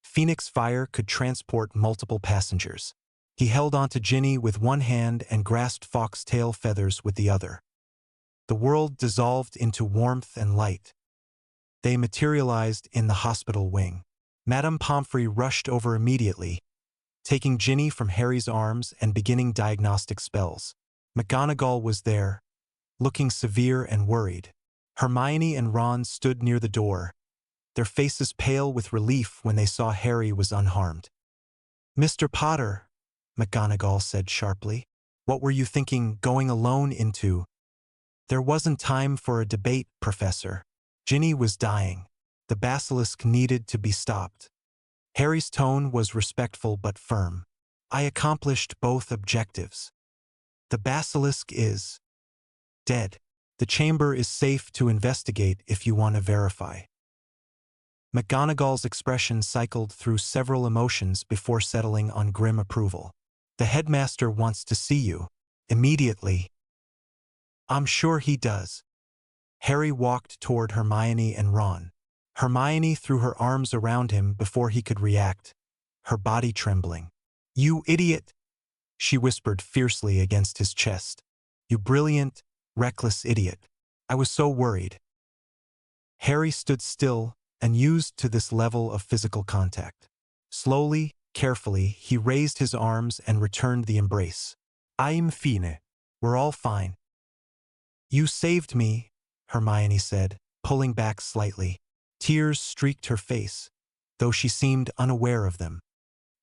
Phoenix fire could transport multiple passengers. He held onto Ginny with one hand and grasped Fawkes' tail feathers with the other. The world dissolved into warmth and light. They materialized in the hospital wing. Madame Pomfrey rushed over immediately, taking Ginny from Harry's arms and beginning diagnostic spells. McGonagall was there, looking severe and worried. Hermione and Ron stood near the door, their faces pale with relief when they saw Harry was unharmed. "Mr. Potter," McGonagall said sharply, "what were you thinking going alone into—" "There wasn't time for a debate, Professor. Ginny was dying. The basilisk needed to be stopped." Harry's tone was respectful but firm. "I accomplished both objectives. The basilisk is dead. The chamber is safe to investigate if you want to verify." McGonagall's expression cycled through several emotions before settling on grim approval. "The headmaster wants to see you. Immediately." "I'm sure he does." Harry walked toward Hermione and Ron. Hermione threw her arms around him before he could react, her body trembling. "You idiot!" she whispered fiercely against his chest. "You brilliant, reckless idiot. I was so worried." Harry stood still, unused to this level of physical contact. Slowly, carefully, he raised his arms and returned the embrace. "I'm fine. We're all fine." "You saved me," Hermione said, pulling back slightly. Tears streaked her face, though she seemed unaware of them.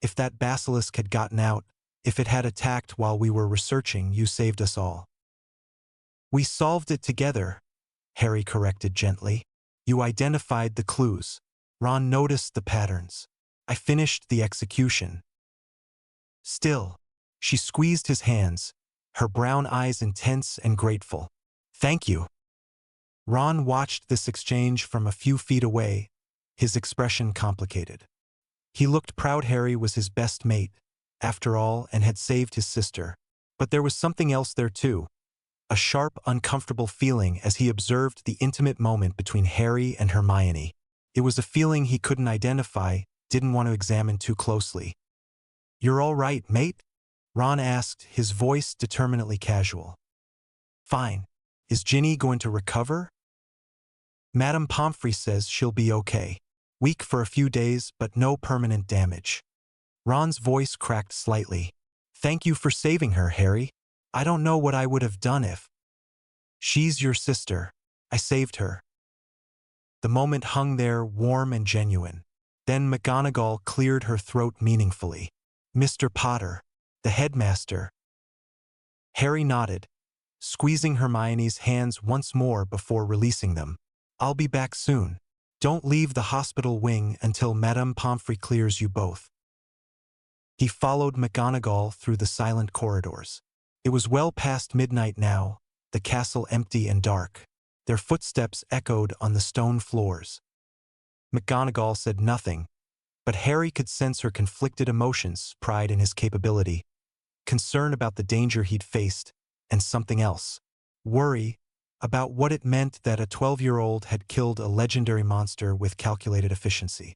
"If that basilisk had gotten out, if it had attacked while we were researching, you saved us all." We solved it together, Harry corrected gently. You identified the clues. Ron noticed the patterns. I finished the execution. Still, she squeezed his hands, her brown eyes intense and grateful. Thank you. Ron watched this exchange from a few feet away, his expression complicated. He looked proud Harry was his best mate, after all, and had saved his sister. But there was something else there too. A sharp, uncomfortable feeling as he observed the intimate moment between Harry and Hermione. It was a feeling he couldn't identify, didn't want to examine too closely. You're all right, mate? Ron asked, his voice determinately casual. Fine. Is Ginny going to recover? Madame Pomfrey says she'll be okay. Weak for a few days, but no permanent damage. Ron's voice cracked slightly. Thank you for saving her, Harry. I don't know what I would have done if... She's your sister. I saved her. The moment hung there, warm and genuine. Then McGonagall cleared her throat meaningfully. Mr. Potter, the headmaster. Harry nodded, squeezing Hermione's hands once more before releasing them. I'll be back soon. Don't leave the hospital wing until Madame Pomfrey clears you both. He followed McGonagall through the silent corridors. It was well past midnight now, the castle empty and dark. Their footsteps echoed on the stone floors. McGonagall said nothing, but Harry could sense her conflicted emotions, pride in his capability, concern about the danger he'd faced, and something else, worry about what it meant that a 12-year-old had killed a legendary monster with calculated efficiency.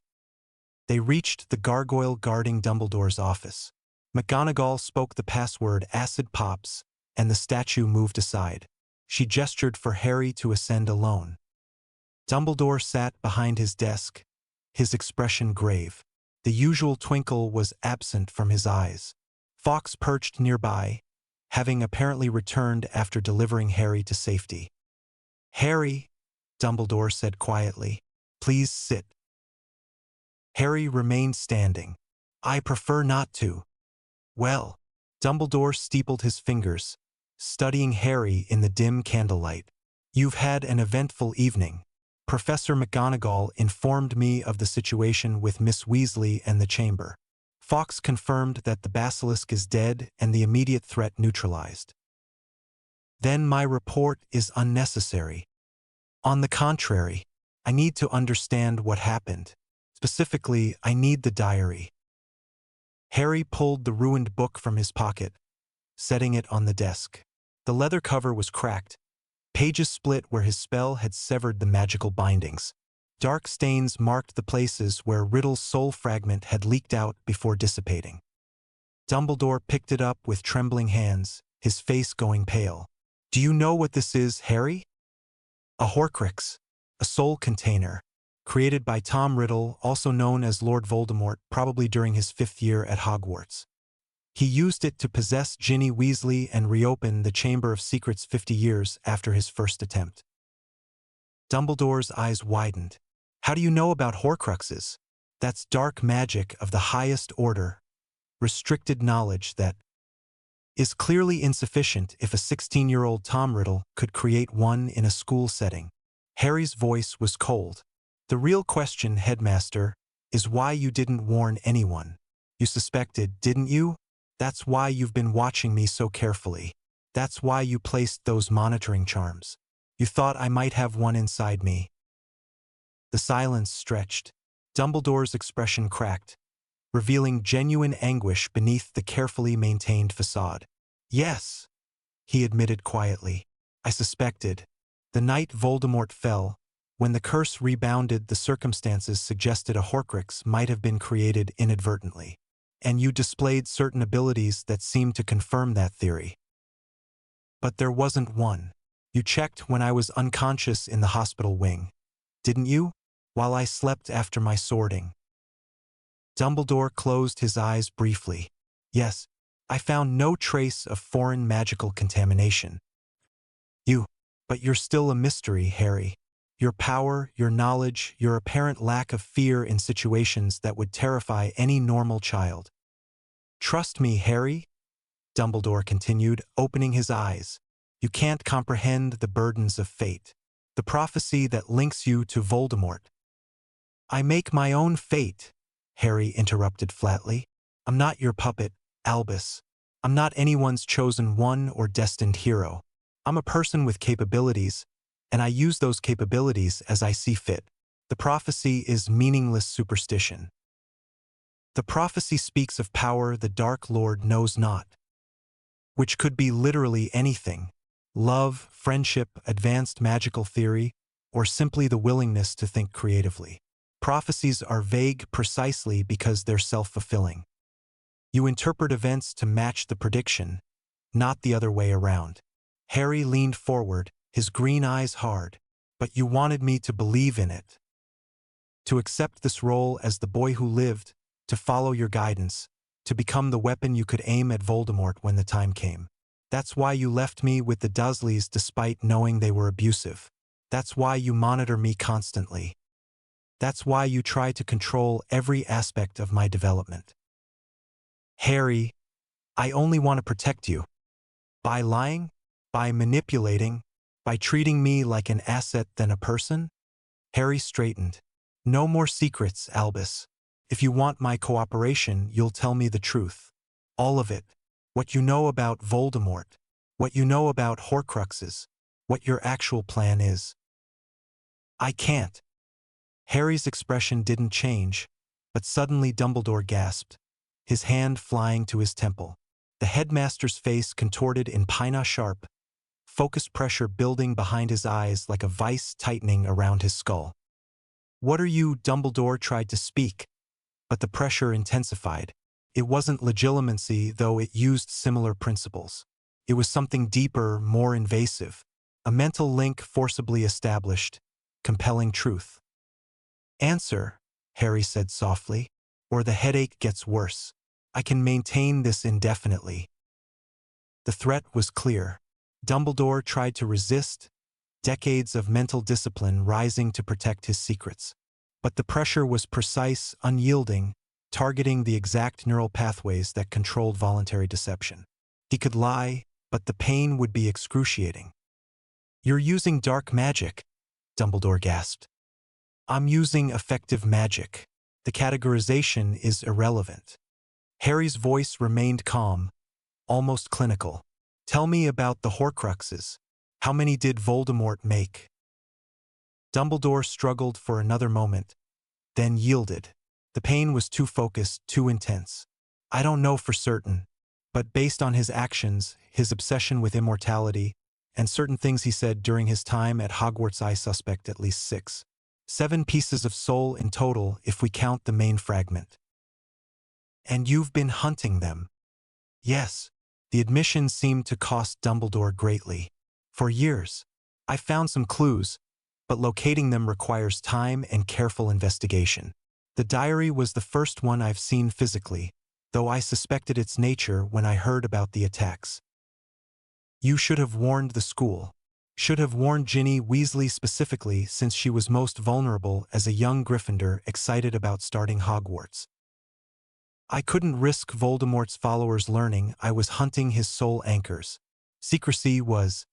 They reached the gargoyle guarding Dumbledore's office. McGonagall spoke the password "acid pops," and the statue moved aside. She gestured for Harry to ascend alone. Dumbledore sat behind his desk, his expression grave. The usual twinkle was absent from his eyes. Fawkes perched nearby, having apparently returned after delivering Harry to safety. Harry, Dumbledore said quietly, please sit. Harry remained standing. I prefer not to. Well, Dumbledore steepled his fingers, studying Harry in the dim candlelight. You've had an eventful evening. Professor McGonagall informed me of the situation with Miss Weasley and the chamber. Fawkes confirmed that the basilisk is dead and the immediate threat neutralized. Then my report is unnecessary. On the contrary, I need to understand what happened. Specifically, I need the diary. Harry pulled the ruined book from his pocket, setting it on the desk. The leather cover was cracked. Pages split where his spell had severed the magical bindings. Dark stains marked the places where Riddle's soul fragment had leaked out before dissipating. Dumbledore picked it up with trembling hands, his face going pale. Do you know what this is, Harry? A Horcrux, a soul container, created by Tom Riddle, also known as Lord Voldemort, probably during his 5th year at Hogwarts. He used it to possess Ginny Weasley and reopen the Chamber of Secrets 50 years after his first attempt. Dumbledore's eyes widened. How do you know about Horcruxes? That's dark magic of the highest order, restricted knowledge that is clearly insufficient if a 16-year-old Tom Riddle could create one in a school setting. Harry's voice was cold. The real question, Headmaster, is why you didn't warn anyone. You suspected, didn't you? That's why you've been watching me so carefully. That's why you placed those monitoring charms. You thought I might have one inside me. The silence stretched. Dumbledore's expression cracked, revealing genuine anguish beneath the carefully maintained facade. Yes, he admitted quietly. I suspected. The night Voldemort fell, when the curse rebounded, the circumstances suggested a Horcrux might have been created inadvertently. And you displayed certain abilities that seemed to confirm that theory. But there wasn't one. You checked when I was unconscious in the hospital wing, didn't you? While I slept after my sorting. Dumbledore closed his eyes briefly. Yes, I found no trace of foreign magical contamination. But you're still a mystery, Harry. Your power, your knowledge, your apparent lack of fear in situations that would terrify any normal child. Trust me, Harry, Dumbledore continued, opening his eyes. You can't comprehend the burdens of fate, the prophecy that links you to Voldemort. I make my own fate, Harry interrupted flatly. I'm not your puppet, Albus. I'm not anyone's chosen one or destined hero. I'm a person with capabilities, and I use those capabilities as I see fit. The prophecy is meaningless superstition. The prophecy speaks of power the Dark Lord knows not, which could be literally anything: love, friendship, advanced magical theory, or simply the willingness to think creatively. Prophecies are vague precisely because they're self-fulfilling. You interpret events to match the prediction, not the other way around. Harry leaned forward, his green eyes hard. But you wanted me to believe in it, to accept this role as the boy who lived, to follow your guidance, to become the weapon you could aim at Voldemort when the time came. That's why you left me with the Dursleys despite knowing they were abusive. That's why you monitor me constantly. That's why you try to control every aspect of my development. Harry, I only want to protect you. By lying? By manipulating? By treating me like an asset than a person? Harry straightened. No more secrets, Albus. If you want my cooperation, you'll tell me the truth. All of it. What you know about Voldemort. What you know about Horcruxes. What your actual plan is. I can't. Harry's expression didn't change, but suddenly Dumbledore gasped, his hand flying to his temple. The headmaster's face contorted in pina-sharp, focused pressure building behind his eyes like a vice tightening around his skull. What are you? Dumbledore tried to speak, but the pressure intensified. It wasn't legitimacy, though it used similar principles. It was something deeper, more invasive, a mental link forcibly established, compelling truth. Answer, Harry said softly, or the headache gets worse. I can maintain this indefinitely. The threat was clear. Dumbledore tried to resist, decades of mental discipline rising to protect his secrets. But the pressure was precise, unyielding, targeting the exact neural pathways that controlled voluntary deception. He could lie, but the pain would be excruciating. You're using dark magic, Dumbledore gasped. I'm using effective magic. The categorization is irrelevant. Harry's voice remained calm, almost clinical. Tell me about the Horcruxes. How many did Voldemort make? Dumbledore struggled for another moment, then yielded. The pain was too focused, too intense. I don't know for certain, but based on his actions, his obsession with immortality, and certain things he said during his time at Hogwarts, I suspect at least 6. 7 pieces of soul in total if we count the main fragment. And you've been hunting them? Yes. The admission seemed to cost Dumbledore greatly. For years. I found some clues, but locating them requires time and careful investigation. The diary was the first one I've seen physically, though I suspected its nature when I heard about the attacks. You should have warned the school. Should have warned Ginny Weasley specifically, since she was most vulnerable as a young Gryffindor excited about starting Hogwarts. I couldn't risk Voldemort's followers learning I was hunting his soul anchors. Secrecy was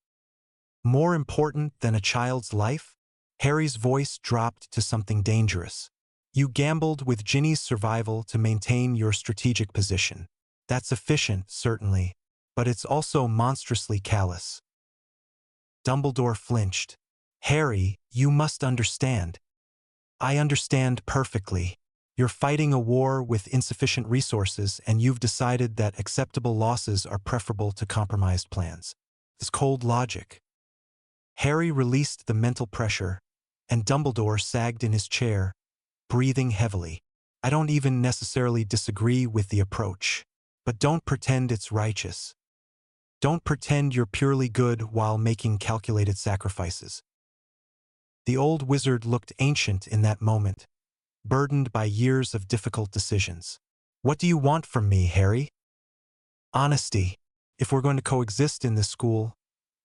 more important than a child's life? Harry's voice dropped to something dangerous. You gambled with Ginny's survival to maintain your strategic position. That's efficient, certainly, but it's also monstrously callous. Dumbledore flinched. Harry, you must understand. I understand perfectly. You're fighting a war with insufficient resources, and you've decided that acceptable losses are preferable to compromised plans. It's cold logic. Harry released the mental pressure, and Dumbledore sagged in his chair, breathing heavily. I don't even necessarily disagree with the approach, but don't pretend it's righteous. Don't pretend you're purely good while making calculated sacrifices. The old wizard looked ancient in that moment, burdened by years of difficult decisions. What do you want from me, Harry? Honesty. If we're going to coexist in this school,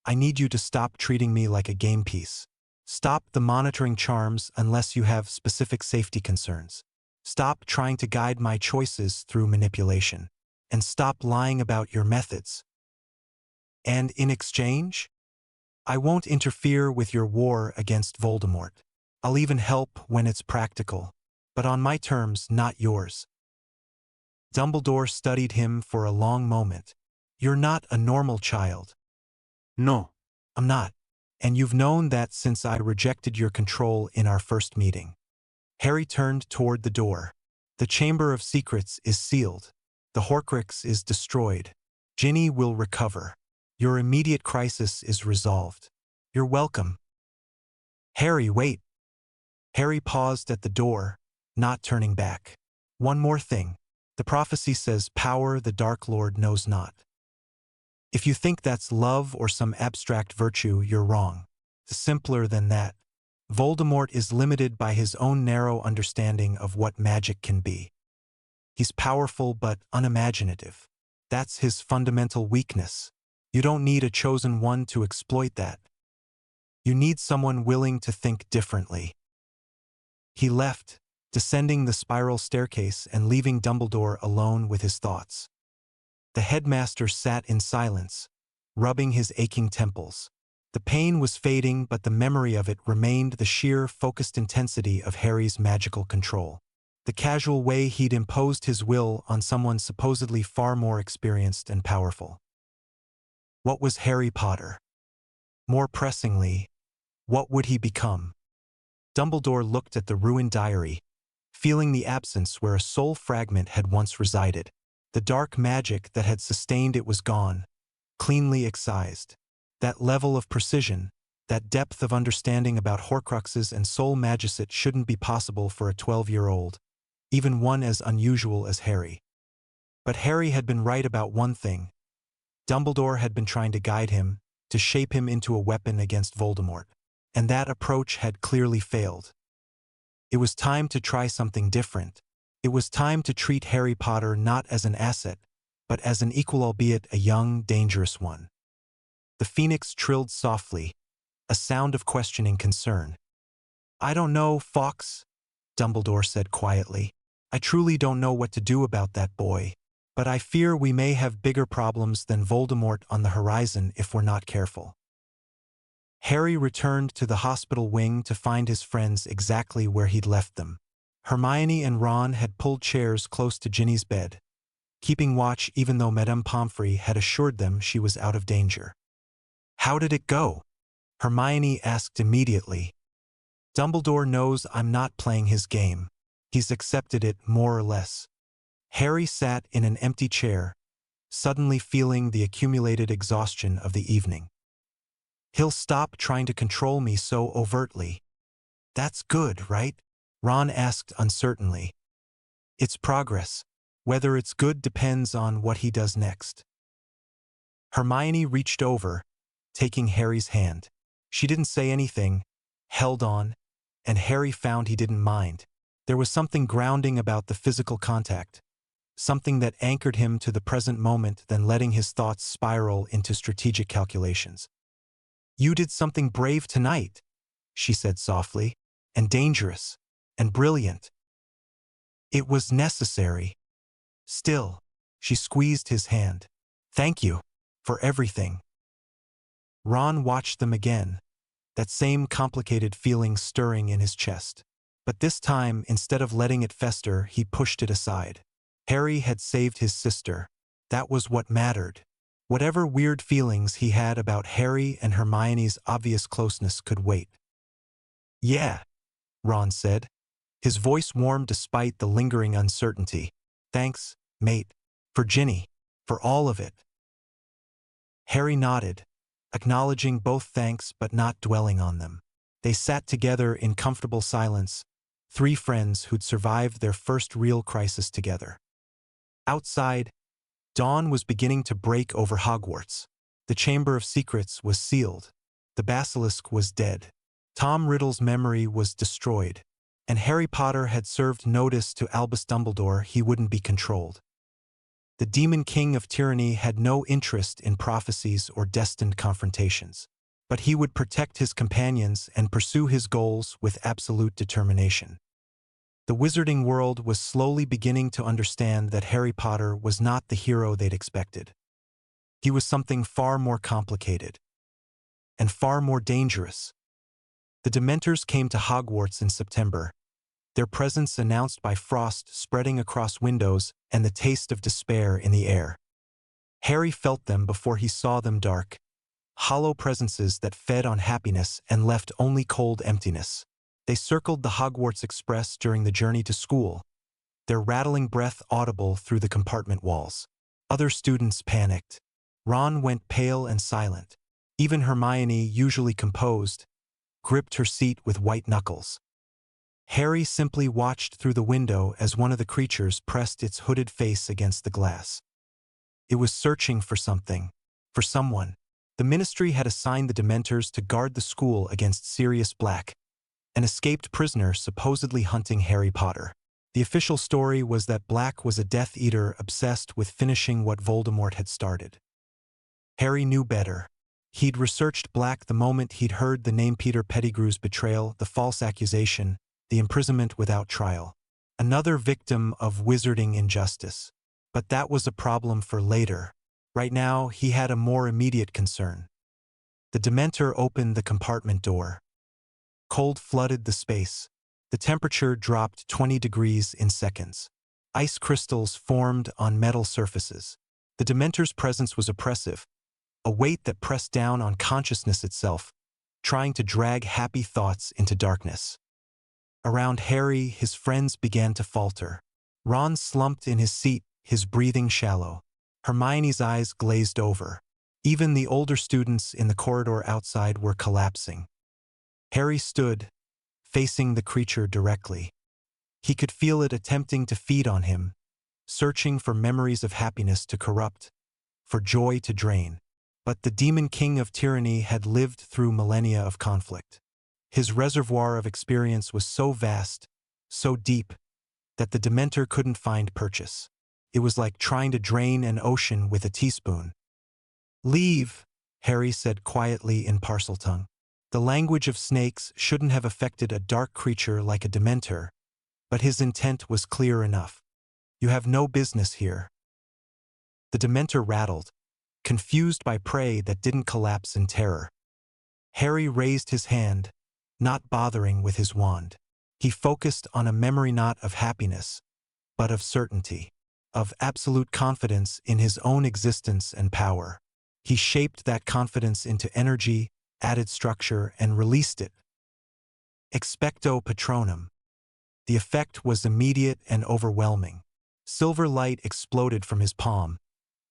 I need you to stop treating me like a game piece. Stop the monitoring charms unless you have specific safety concerns. Stop trying to guide my choices through manipulation. And stop lying about your methods. And in exchange? I won't interfere with your war against Voldemort. I'll even help when it's practical, but on my terms, not yours. Dumbledore studied him for a long moment. You're not a normal child. No. I'm not. And you've known that since I rejected your control in our first meeting. Harry turned toward the door. The Chamber of Secrets is sealed. The Horcrux is destroyed. Ginny will recover. Your immediate crisis is resolved. You're welcome. Harry, wait. Harry paused at the door, not turning back. One more thing. The prophecy says power the Dark Lord knows not. If you think that's love or some abstract virtue, you're wrong. It's simpler than that. Voldemort is limited by his own narrow understanding of what magic can be. He's powerful but unimaginative. That's his fundamental weakness. You don't need a chosen one to exploit that. You need someone willing to think differently. He left, descending the spiral staircase and leaving Dumbledore alone with his thoughts. The headmaster sat in silence, rubbing his aching temples. The pain was fading, but the memory of it remained the sheer, focused intensity of Harry's magical control. The casual way he'd imposed his will on someone supposedly far more experienced and powerful. What was Harry Potter? More pressingly, what would he become? Dumbledore looked at the ruined diary, feeling the absence where a soul fragment had once resided. The dark magic that had sustained it was gone, cleanly excised. That level of precision, that depth of understanding about Horcruxes and soul magicite shouldn't be possible for a 12-year-old, even one as unusual as Harry. But Harry had been right about one thing. Dumbledore had been trying to guide him, to shape him into a weapon against Voldemort, and that approach had clearly failed. It was time to try something different. It was time to treat Harry Potter not as an asset, but as an equal, albeit a young, dangerous one. The phoenix trilled softly, a sound of questioning concern. I don't know, Fawkes, Dumbledore said quietly. I truly don't know what to do about that boy, but I fear we may have bigger problems than Voldemort on the horizon if we're not careful. Harry returned to the hospital wing to find his friends exactly where he'd left them. Hermione and Ron had pulled chairs close to Ginny's bed, keeping watch even though Madame Pomfrey had assured them she was out of danger. How did it go? Hermione asked immediately. Dumbledore knows I'm not playing his game. He's accepted it more or less. Harry sat in an empty chair, suddenly feeling the accumulated exhaustion of the evening. He'll stop trying to control me so overtly. That's good, right? Ron asked uncertainly. It's progress. Whether it's good depends on what he does next. Hermione reached over, taking Harry's hand. She didn't say anything, held on, and Harry found he didn't mind. There was something grounding about the physical contact, something that anchored him to the present moment than letting his thoughts spiral into strategic calculations. You did something brave tonight, she said softly, and dangerous, and brilliant. It was necessary. Still, she squeezed his hand. Thank you for everything. Ron watched them again, that same complicated feeling stirring in his chest. But this time, instead of letting it fester, he pushed it aside. Harry had saved his sister. That was what mattered. Whatever weird feelings he had about Harry and Hermione's obvious closeness could wait. Yeah, Ron said. His voice warmed despite the lingering uncertainty. Thanks, mate, for Ginny, for all of it. Harry nodded, acknowledging both thanks but not dwelling on them. They sat together in comfortable silence, three friends who'd survived their first real crisis together. Outside, dawn was beginning to break over Hogwarts. The Chamber of Secrets was sealed. The basilisk was dead. Tom Riddle's memory was destroyed, and Harry Potter had served notice to Albus Dumbledore he wouldn't be controlled. The Demon King of Tyranny had no interest in prophecies or destined confrontations, but he would protect his companions and pursue his goals with absolute determination. The wizarding world was slowly beginning to understand that Harry Potter was not the hero they'd expected. He was something far more complicated. and far more dangerous. The Dementors came to Hogwarts in September, their presence announced by frost spreading across windows and the taste of despair in the air. Harry felt them before he saw them, dark, hollow presences that fed on happiness and left only cold emptiness. They circled the Hogwarts Express during the journey to school, their rattling breath audible through the compartment walls. Other students panicked. Ron went pale and silent. Even Hermione, usually composed, gripped her seat with white knuckles. Harry simply watched through the window as one of the creatures pressed its hooded face against the glass. It was searching for something, for someone. The Ministry had assigned the Dementors to guard the school against Sirius Black, an escaped prisoner supposedly hunting Harry Potter. The official story was that Black was a Death Eater obsessed with finishing what Voldemort had started. Harry knew better. He'd researched Black the moment he'd heard the name. Peter Pettigrew's betrayal, the false accusation, the imprisonment without trial. Another victim of wizarding injustice. But that was a problem for later. Right now, he had a more immediate concern. The Dementor opened the compartment door. Cold flooded the space. The temperature dropped 20 degrees in seconds. Ice crystals formed on metal surfaces. The Dementor's presence was oppressive, a weight that pressed down on consciousness itself, trying to drag happy thoughts into darkness. Around Harry, his friends began to falter. Ron slumped in his seat, his breathing shallow. Hermione's eyes glazed over. Even the older students in the corridor outside were collapsing. Harry stood, facing the creature directly. He could feel it attempting to feed on him, searching for memories of happiness to corrupt, for joy to drain. But the Demon King of Tyranny had lived through millennia of conflict. His reservoir of experience was so vast, so deep, that the Dementor couldn't find purchase. It was like trying to drain an ocean with a teaspoon. "Leave," Harry said quietly in Parseltongue. The language of snakes shouldn't have affected a dark creature like a Dementor, but his intent was clear enough. "You have no business here." The Dementor rattled, confused by prey that didn't collapse in terror. Harry raised his hand, not bothering with his wand. He focused on a memory not of happiness, but of certainty, of absolute confidence in his own existence and power. He shaped that confidence into energy, added structure, and released it. Expecto Patronum. The effect was immediate and overwhelming. Silver light exploded from his palm,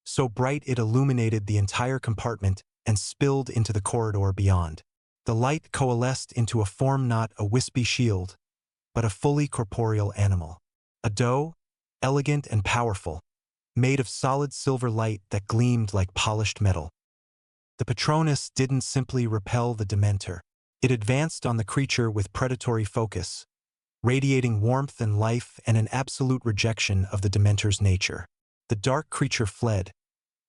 so bright it illuminated the entire compartment and spilled into the corridor beyond. The light coalesced into a form not a wispy shield, but a fully corporeal animal. A doe, elegant and powerful, made of solid silver light that gleamed like polished metal. The Patronus didn't simply repel the Dementor. It advanced on the creature with predatory focus, radiating warmth and life and an absolute rejection of the Dementor's nature. The dark creature fled,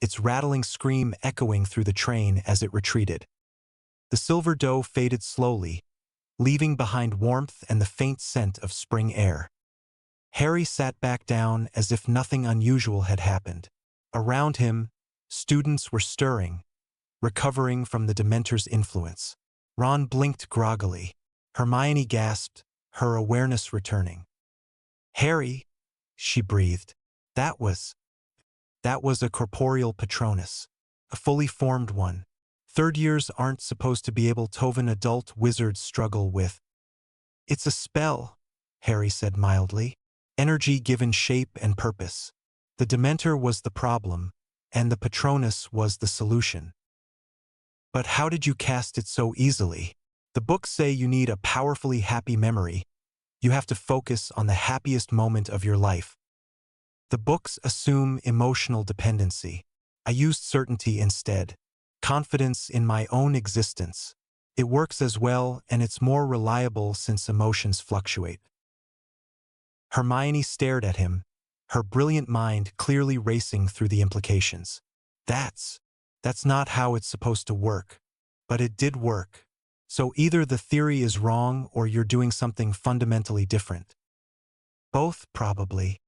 its rattling scream echoing through the train as it retreated. The silver doe faded slowly, leaving behind warmth and the faint scent of spring air. Harry sat back down as if nothing unusual had happened. Around him, students were stirring, recovering from the Dementor's influence. Ron blinked groggily. Hermione gasped, her awareness returning. "Harry," she breathed. That was a corporeal Patronus, a fully formed one. Third years aren't supposed to be able to. Adult wizards struggle with. "It's a spell," Harry said mildly. "Energy given shape and purpose. The Dementor was the problem, and the Patronus was the solution." "But how did you cast it so easily? The books say you need a powerfully happy memory. You have to focus on the happiest moment of your life." "The books assume emotional dependency. I used certainty instead. Confidence in my own existence. It works as well, and it's more reliable since emotions fluctuate." Hermione stared at him, her brilliant mind clearly racing through the implications. That's not how it's supposed to work. But it did work. So either the theory is wrong or you're doing something fundamentally different. Both, probably.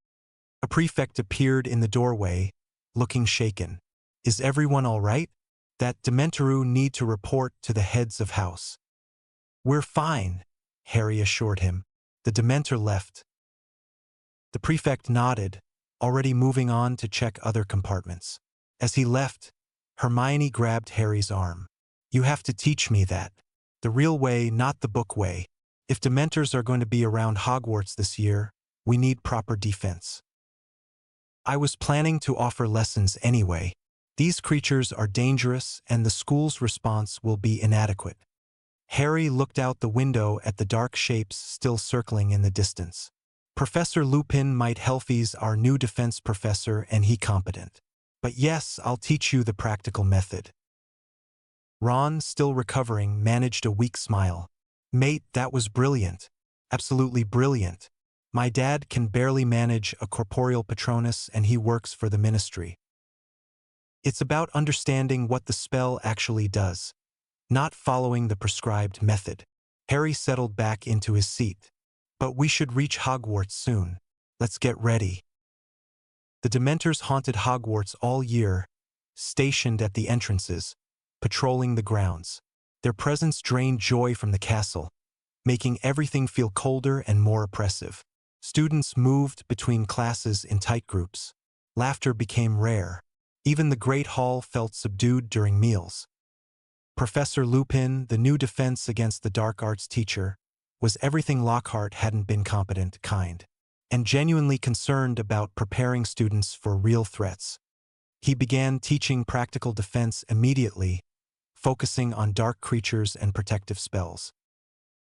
A prefect appeared in the doorway, looking shaken. "Is everyone all right?" that Dementoru need to report to the heads of house. We're fine, Harry assured him. The Dementor left. The prefect nodded, already moving on to check other compartments. As he left, Hermione grabbed Harry's arm. You have to teach me that. The real way, not the book way. If Dementors are going to be around Hogwarts this year, we need proper defense. I was planning to offer lessons anyway. These creatures are dangerous and the school's response will be inadequate. Harry looked out the window at the dark shapes still circling in the distance. Professor Lupin might he's our new defense professor and he competent. But yes, I'll teach you the practical method. Ron, still recovering, managed a weak smile. Mate, that was brilliant. Absolutely brilliant. My dad can barely manage a corporeal Patronus and he works for the ministry. It's about understanding what the spell actually does, not following the prescribed method. Harry settled back into his seat. But we should reach Hogwarts soon. Let's get ready. The Dementors haunted Hogwarts all year, stationed at the entrances, patrolling the grounds. Their presence drained joy from the castle, making everything feel colder and more oppressive. Students moved between classes in tight groups. Laughter became rare. Even the Great Hall felt subdued during meals. Professor Lupin, the new defense against the dark arts teacher, was everything Lockhart hadn't been: competent, kind, and genuinely concerned about preparing students for real threats. He began teaching practical defense immediately, focusing on dark creatures and protective spells.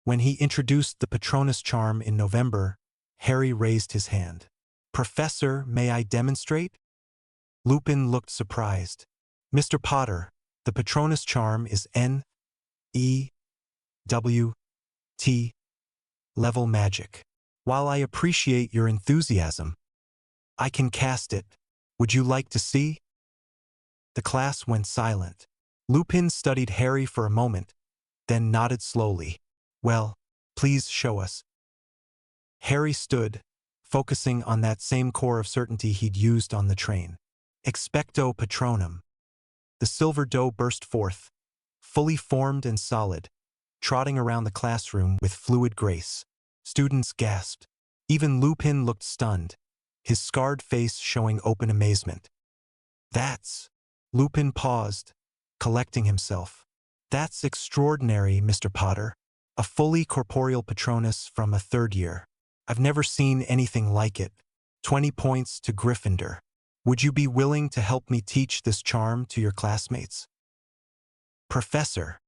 When he introduced the Patronus charm in November, Harry raised his hand. Professor, may I demonstrate? Lupin looked surprised. Mr. Potter, the Patronus charm is N-E-W-T level magic. While I appreciate your enthusiasm, I can cast it. Would you like to see? The class went silent. Lupin studied Harry for a moment, then nodded slowly. Well, please show us. Harry stood, focusing on that same core of certainty he'd used on the train. Expecto Patronum. The silver dough burst forth, fully formed and solid, trotting around the classroom with fluid grace. Students gasped. Even Lupin looked stunned, his scarred face showing open amazement. That's... Lupin paused, collecting himself. That's extraordinary, Mr. Potter. A fully corporeal Patronus from a third year. I've never seen anything like it. 20 points to Gryffindor. Would you be willing to help me teach this charm to your classmates? Professor.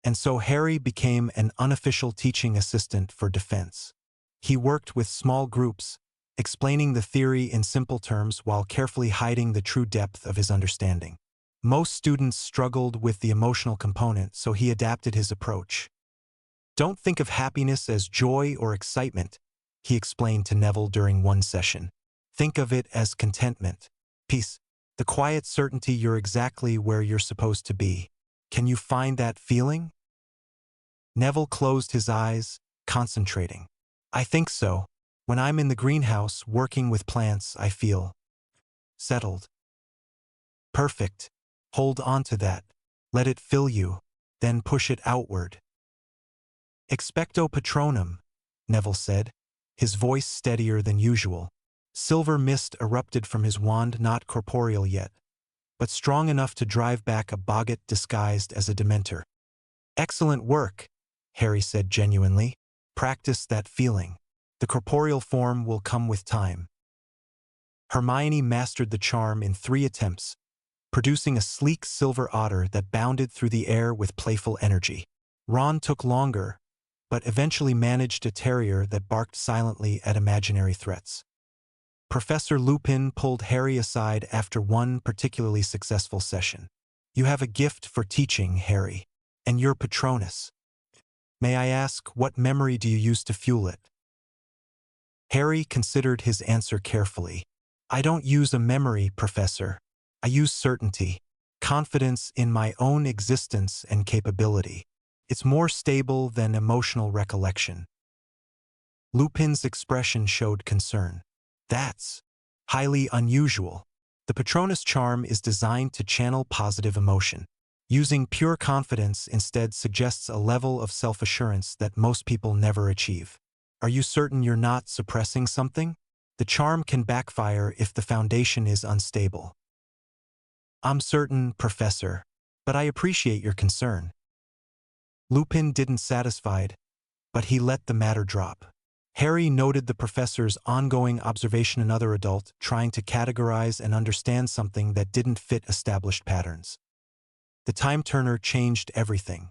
And so Harry became an unofficial teaching assistant for defense. He worked with small groups, explaining the theory in simple terms while carefully hiding the true depth of his understanding. Most students struggled with the emotional component, so he adapted his approach. Don't think of happiness as joy or excitement, he explained to Neville during one session. Think of it as contentment, peace, the quiet certainty you're exactly where you're supposed to be. Can you find that feeling? Neville closed his eyes, concentrating. I think so. When I'm in the greenhouse working with plants, I feel settled. Perfect. Hold on to that. Let it fill you, then push it outward. Expecto Patronum, Neville said, his voice steadier than usual. Silver mist erupted from his wand, not corporeal yet, but strong enough to drive back a boggart disguised as a Dementor. Excellent work, Harry said genuinely. Practice that feeling. The corporeal form will come with time. Hermione mastered the charm in 3 attempts, producing a sleek silver otter that bounded through the air with playful energy. Ron took longer, but eventually managed a terrier that barked silently at imaginary threats. Professor Lupin pulled Harry aside after one particularly successful session. You have a gift for teaching, Harry, and you're Patronus. May I ask, what memory do you use to fuel it? Harry considered his answer carefully. I don't use a memory, Professor. I use certainty, confidence in my own existence and capability. It's more stable than emotional recollection. Lupin's expression showed concern. That's highly unusual. The Patronus charm is designed to channel positive emotion. Using pure confidence instead suggests a level of self-assurance that most people never achieve. Are you certain you're not suppressing something? The charm can backfire if the foundation is unstable. I'm certain, Professor, but I appreciate your concern. Lupin didn't satisfied, but he let the matter drop. Harry noted the professor's ongoing observation another adult trying to categorize and understand something that didn't fit established patterns. The time turner changed everything.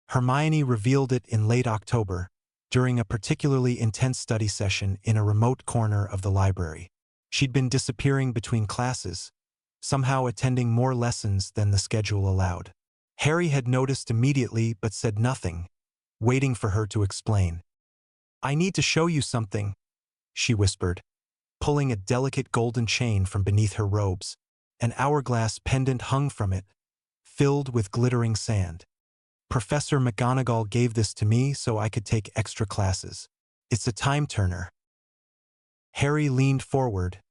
Hermione revealed it in late October, during a particularly intense study session in a remote corner of the library. She'd been disappearing between classes, somehow attending more lessons than the schedule allowed. Harry had noticed immediately but said nothing, waiting for her to explain. "I need to show you something," she whispered, pulling a delicate golden chain from beneath her robes. An hourglass pendant hung from it, filled with glittering sand. "Professor McGonagall gave this to me so I could take extra classes. It's a time turner." Harry leaned forward,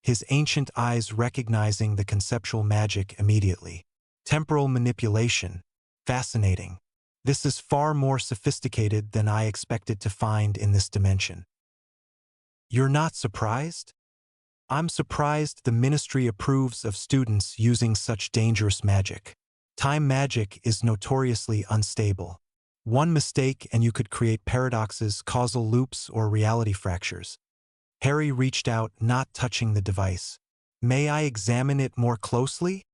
his ancient eyes recognizing the conceptual magic immediately. Temporal manipulation. Fascinating. This is far more sophisticated than I expected to find in this dimension. You're not surprised? I'm surprised the Ministry approves of students using such dangerous magic. Time magic is notoriously unstable. One mistake and you could create paradoxes, causal loops, or reality fractures. Harry reached out, not touching the device. "May I examine it more closely?"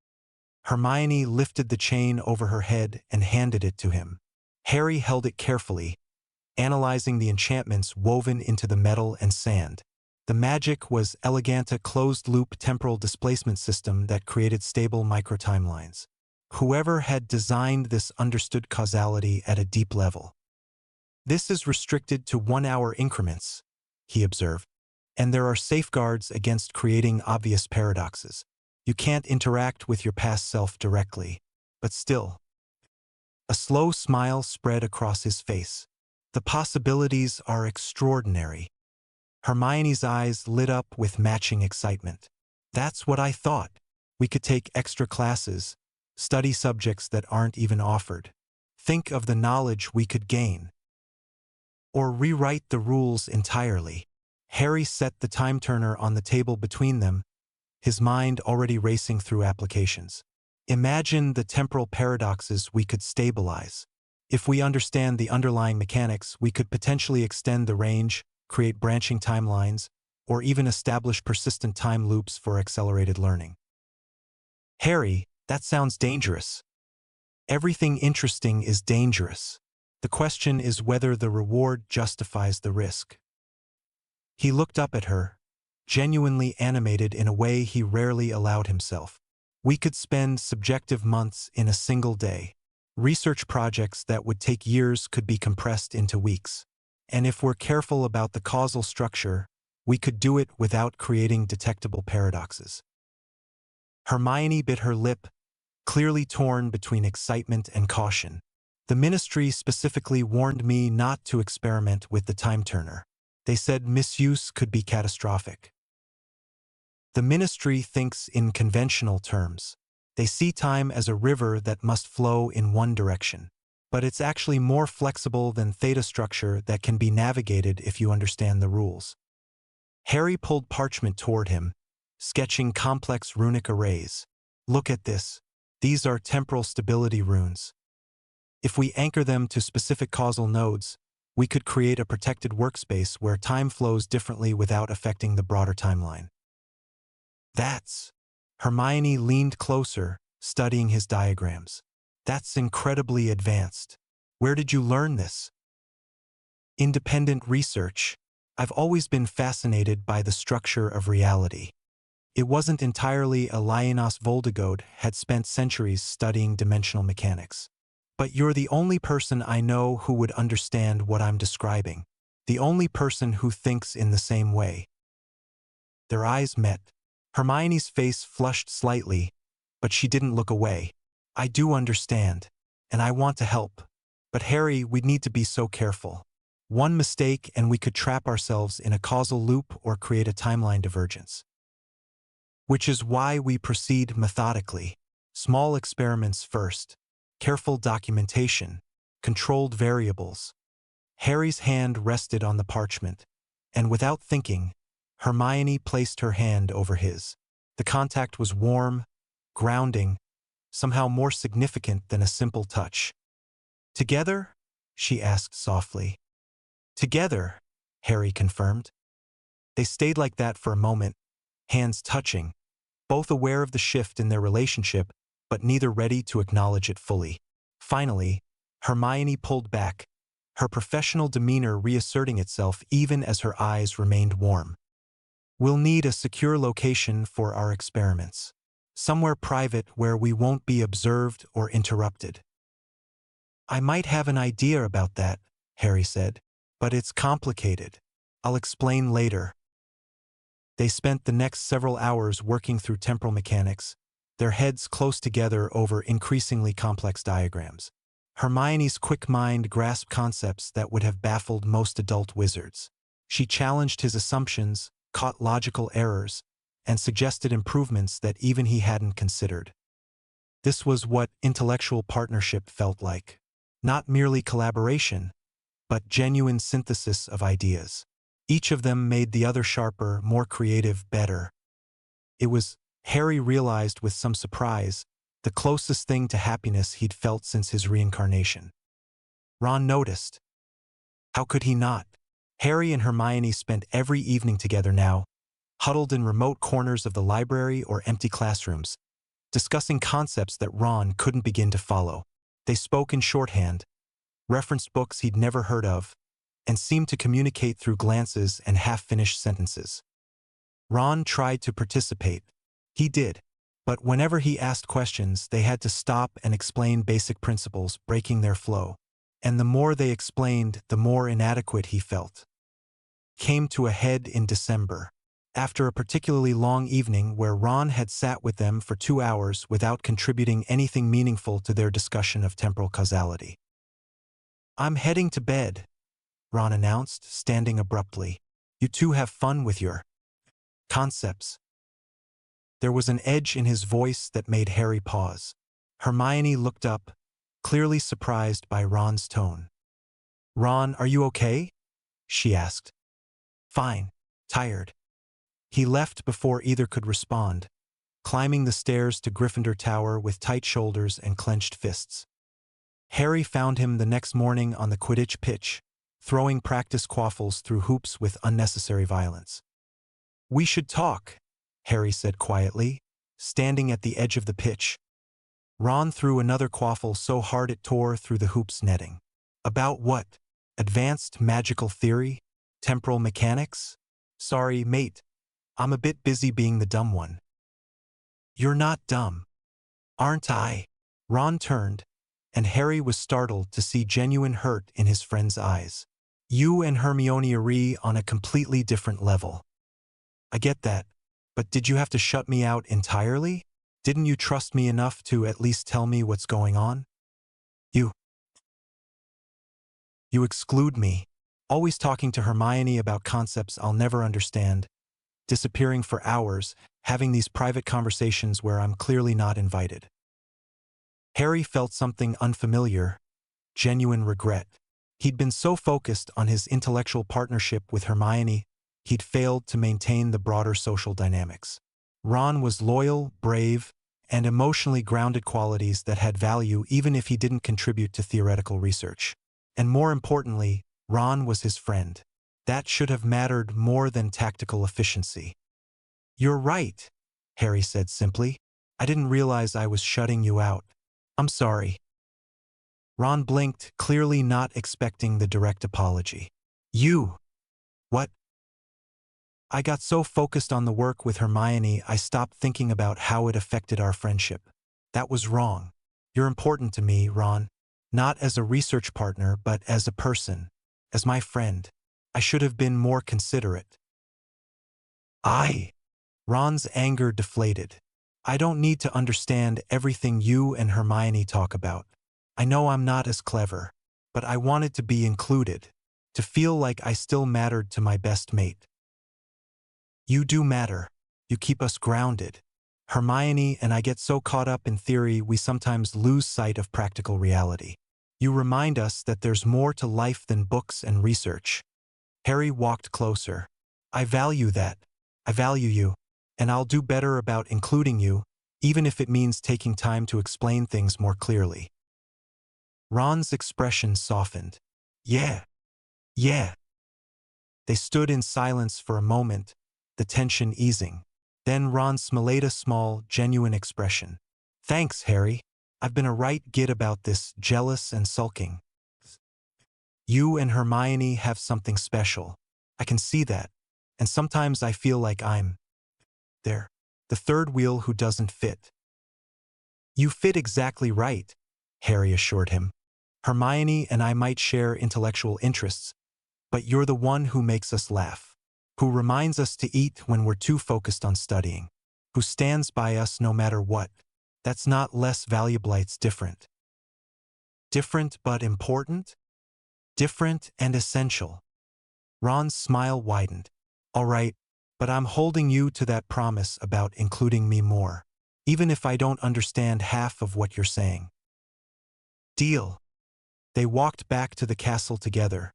Hermione lifted the chain over her head and handed it to him. Harry held it carefully, analyzing the enchantments woven into the metal and sand. The magic was elegant, a closed-loop temporal displacement system that created stable microtimelines. Whoever had designed this understood causality at a deep level. "This is restricted to 1-hour increments," he observed, "and there are safeguards against creating obvious paradoxes. You can't interact with your past self directly, but still." A slow smile spread across his face. "The possibilities are extraordinary." Hermione's eyes lit up with matching excitement. "That's what I thought. We could take extra classes, study subjects that aren't even offered. Think of the knowledge we could gain. Or rewrite the rules entirely." Harry set the time turner on the table between them, his mind already racing through applications. "Imagine the temporal paradoxes we could stabilize. If we understand the underlying mechanics, we could potentially extend the range, create branching timelines, or even establish persistent time loops for accelerated learning." "Harry, that sounds dangerous." "Everything interesting is dangerous. The question is whether the reward justifies the risk." He looked up at her, genuinely animated in a way he rarely allowed himself. "We could spend subjective months in a single day. Research projects that would take years could be compressed into weeks. And if we're careful about the causal structure, we could do it without creating detectable paradoxes." Hermione bit her lip, clearly torn between excitement and caution. "The Ministry specifically warned me not to experiment with the time turner. They said misuse could be catastrophic." The Ministry thinks in conventional terms. They see time as a river that must flow in one direction. But it's actually more flexible than theta structure that can be navigated if you understand the rules. Harry pulled parchment toward him, sketching complex runic arrays. "Look at this. These are temporal stability runes. If we anchor them to specific causal nodes, we could create a protected workspace where time flows differently without affecting the broader timeline." "That's..." Hermione leaned closer, studying his diagrams. "That's incredibly advanced. Where did you learn this?" "Independent research. I've always been fascinated by the structure of reality. It wasn't entirely a ANOS. VOLDIGAUD had spent centuries studying dimensional mechanics. But you're the only person I know who would understand what I'm describing. The only person who thinks in the same way." Their eyes met. Hermione's face flushed slightly, but she didn't look away. "I do understand, and I want to help. But Harry, we'd need to be so careful. One mistake and we could trap ourselves in a causal loop or create a timeline divergence. Which is why we proceed methodically. Small experiments first. Careful documentation. Controlled variables. Harry's hand rested on the parchment, and without thinking, Hermione placed her hand over his. The contact was warm, grounding, somehow more significant than a simple touch. "Together?" she asked softly. "Together," Harry confirmed. They stayed like that for a moment, hands touching, both aware of the shift in their relationship, but neither ready to acknowledge it fully. Finally, Hermione pulled back, her professional demeanor reasserting itself even as her eyes remained warm. "We'll need a secure location for our experiments. Somewhere private where we won't be observed or interrupted." "I might have an idea about that," Harry said, "but it's complicated. I'll explain later." They spent the next several hours working through temporal mechanics, their heads close together over increasingly complex diagrams. Hermione's quick mind grasped concepts that would have baffled most adult wizards. She challenged his assumptions, caught logical errors, and suggested improvements that even he hadn't considered. This was what intellectual partnership felt like. Not merely collaboration, but genuine synthesis of ideas. Each of them made the other sharper, more creative, better. It was, Harry realized with some surprise, the closest thing to happiness he'd felt since his reincarnation. Ron noticed. How could he not? Harry and Hermione spent every evening together now, huddled in remote corners of the library or empty classrooms, discussing concepts that Ron couldn't begin to follow. They spoke in shorthand, referenced books he'd never heard of, and seemed to communicate through glances and half-finished sentences. Ron tried to participate. He did. But whenever he asked questions, they had to stop and explain basic principles, breaking their flow. And the more they explained, the more inadequate he felt. Came to a head in December, after a particularly long evening where Ron had sat with them for 2 hours without contributing anything meaningful to their discussion of temporal causality. "I'm heading to bed," Ron announced, standing abruptly. "You two have fun with your concepts." There was an edge in his voice that made Harry pause. Hermione looked up, clearly surprised by Ron's tone. "Ron, are you okay?" she asked. "Fine. Tired." He left before either could respond, climbing the stairs to Gryffindor Tower with tight shoulders and clenched fists. Harry found him the next morning on the Quidditch pitch, throwing practice quaffles through hoops with unnecessary violence. "We should talk," Harry said quietly, standing at the edge of the pitch. Ron threw another quaffle so hard it tore through the hoop's netting. "About what? Advanced magical theory? Temporal mechanics? Sorry, mate. I'm a bit busy being the dumb one." "You're not dumb. Aren't I?" Ron turned, and Harry was startled to see genuine hurt in his friend's eyes. "You and Hermione are on a completely different level." "I get that. But did you have to shut me out entirely? Didn't you trust me enough to at least tell me what's going on? You exclude me, always talking to Hermione about concepts I'll never understand, disappearing for hours, having these private conversations where I'm clearly not invited." Harry felt something unfamiliar, genuine regret. He'd been so focused on his intellectual partnership with Hermione, he'd failed to maintain the broader social dynamics. Ron was loyal, brave, and emotionally grounded, qualities that had value even if he didn't contribute to theoretical research. And more importantly, Ron was his friend. That should have mattered more than tactical efficiency. "You're right," Harry said simply. "I didn't realize I was shutting you out. I'm sorry." Ron blinked, clearly not expecting the direct apology. "You? What?" "I got so focused on the work with Hermione, I stopped thinking about how it affected our friendship. That was wrong. You're important to me, Ron. Not as a research partner, but as a person. As my friend. I should have been more considerate." Ron's anger deflated. "I don't need to understand everything you and Hermione talk about. I know I'm not as clever, but I wanted to be included, to feel like I still mattered to my best mate." "You do matter. You keep us grounded." Hermione and I get so caught up in theory we sometimes lose sight of practical reality. You remind us that there's more to life than books and research. Harry walked closer. I value that. I value you. And I'll do better about including you, even if it means taking time to explain things more clearly. Ron's expression softened. Yeah. Yeah. They stood in silence for a moment, the tension easing. Then Ron smiled a small, genuine expression. Thanks, Harry. I've been a right git about this, jealous and sulking. You and Hermione have something special. I can see that. And sometimes I feel like I'm there, the third wheel who doesn't fit. You fit exactly right, Harry assured him. Hermione and I might share intellectual interests, but you're the one who makes us laugh, who reminds us to eat when we're too focused on studying, who stands by us no matter what. That's not less valuable, it's different. Different but important? Different and essential. Ron's smile widened. All right, but I'm holding you to that promise about including me more, even if I don't understand half of what you're saying. Deal. They walked back to the castle together,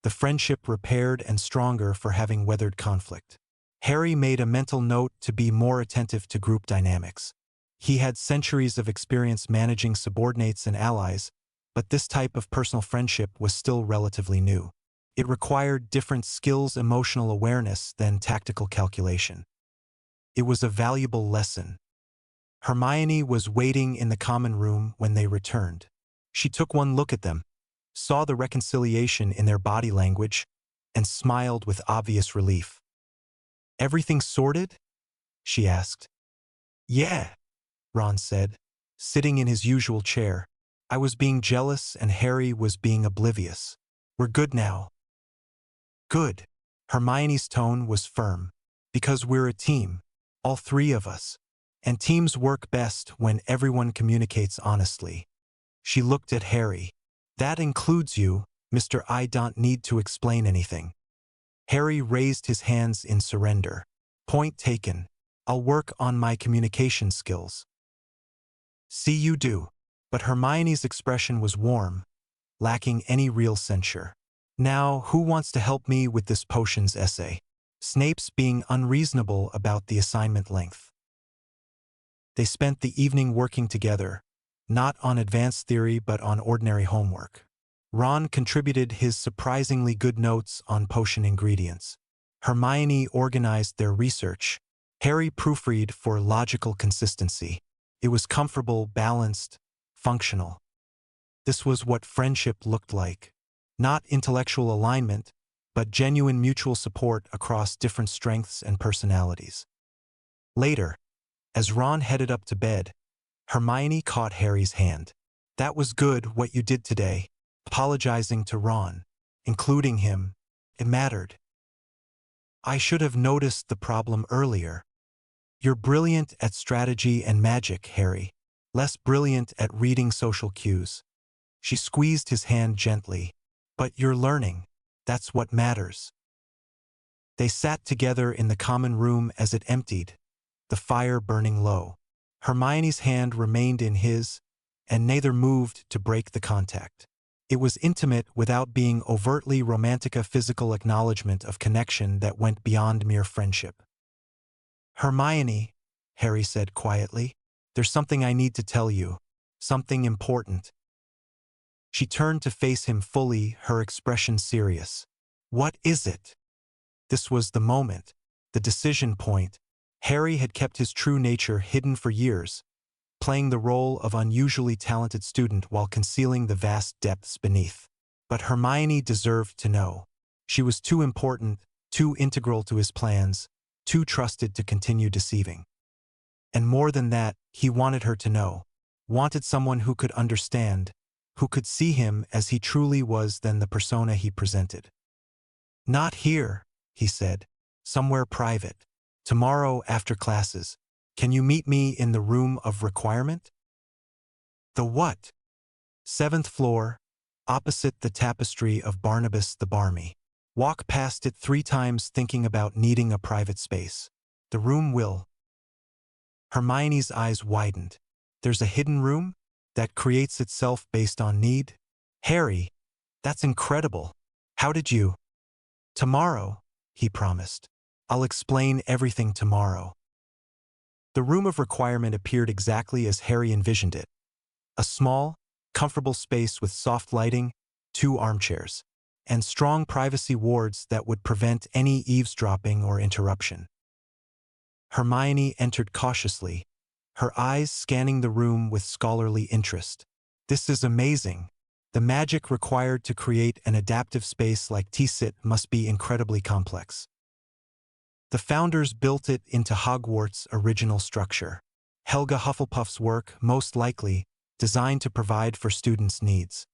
the friendship repaired and stronger for having weathered conflict. Harry made a mental note to be more attentive to group dynamics. He had centuries of experience managing subordinates and allies, but this type of personal friendship was still relatively new. It required different skills, emotional awareness than tactical calculation. It was a valuable lesson. Hermione was waiting in the common room when they returned. She took one look at them, saw the reconciliation in their body language, and smiled with obvious relief. Everything sorted? She asked. Yeah, Ron said, sitting in his usual chair. I was being jealous and Harry was being oblivious. We're good now. Good. Hermione's tone was firm. Because we're a team, all three of us. And teams work best when everyone communicates honestly. She looked at Harry. That includes you, Mr. I don't need to explain anything. Harry raised his hands in surrender. Point taken. I'll work on my communication skills. See you do. But Hermione's expression was warm, lacking any real censure. Now, who wants to help me with this potions essay? Snape's being unreasonable about the assignment length. They spent the evening working together, not on advanced theory but on ordinary homework. Ron contributed his surprisingly good notes on potion ingredients. Hermione organized their research. Harry proofread for logical consistency. It was comfortable, balanced, functional. This was what friendship looked like. Not intellectual alignment, but genuine mutual support across different strengths and personalities. Later, as Ron headed up to bed, Hermione caught Harry's hand. That was good what you did today, apologizing to Ron, including him. It mattered. I should have noticed the problem earlier. You're brilliant at strategy and magic, Harry. Less brilliant at reading social cues. She squeezed his hand gently. But you're learning. That's what matters. They sat together in the common room as it emptied, the fire burning low. Hermione's hand remained in his, and neither moved to break the contact. It was intimate without being overtly romantic, a physical acknowledgement of connection that went beyond mere friendship. Hermione, Harry said quietly, there's something I need to tell you. Something important. She turned to face him fully, her expression serious. What is it? This was the moment, the decision point. Harry had kept his true nature hidden for years, playing the role of unusually talented student while concealing the vast depths beneath. But Hermione deserved to know. She was too important, too integral to his plans, too trusted to continue deceiving. And more than that, he wanted her to know. Wanted someone who could understand, who could see him as he truly was than the persona he presented. Not here, he said. Somewhere private. Tomorrow after classes. Can you meet me in the room of requirement? The what? 7th floor, opposite the tapestry of Barnabas the Barmy. Walk past it 3 times thinking about needing a private space. The room will. Hermione's eyes widened. There's a hidden room that creates itself based on need? Harry, that's incredible. How did you? Tomorrow, he promised. I'll explain everything tomorrow. The room of requirement appeared exactly as Harry envisioned it. A small, comfortable space with soft lighting, 2 armchairs, and strong privacy wards that would prevent any eavesdropping or interruption. Hermione entered cautiously, her eyes scanning the room with scholarly interest. This is amazing. The magic required to create an adaptive space like TSIT must be incredibly complex. The founders built it into Hogwarts' original structure. Helga Hufflepuff's work, most likely, designed to provide for students' needs.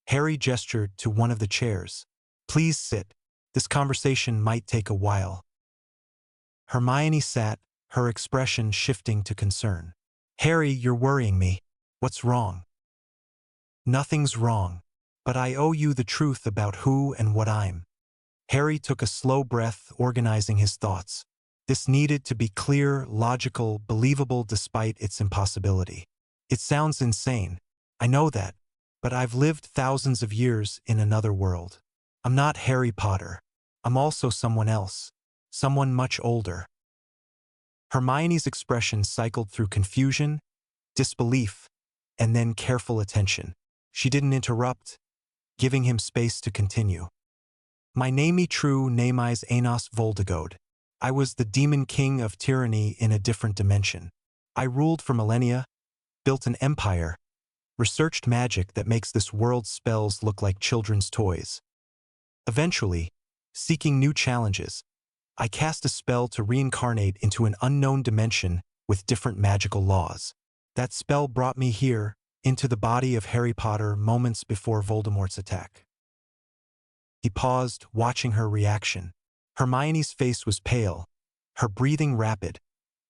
Harry gestured to one of the chairs. Please sit. This conversation might take a while. Hermione sat, her expression shifting to concern. Harry, you're worrying me. What's wrong? Nothing's wrong, but I owe you the truth about who and what I'm. Harry took a slow breath, organizing his thoughts. This needed to be clear, logical, believable despite its impossibility. It sounds insane. I know that, but I've lived thousands of years in another world. I'm not Harry Potter. I'm also someone else. Someone much older. Hermione's expression cycled through confusion, disbelief, and then careful attention. She didn't interrupt, giving him space to continue. My name true name is ANOS VOLDIGAUD. I was the demon king of tyranny in a different dimension. I ruled for millennia, built an empire, researched magic that makes this world's spells look like children's toys. Eventually, seeking new challenges, I cast a spell to reincarnate into an unknown dimension with different magical laws. That spell brought me here, into the body of Harry Potter moments before Voldemort's attack. He paused, watching her reaction. Hermione's face was pale, her breathing rapid,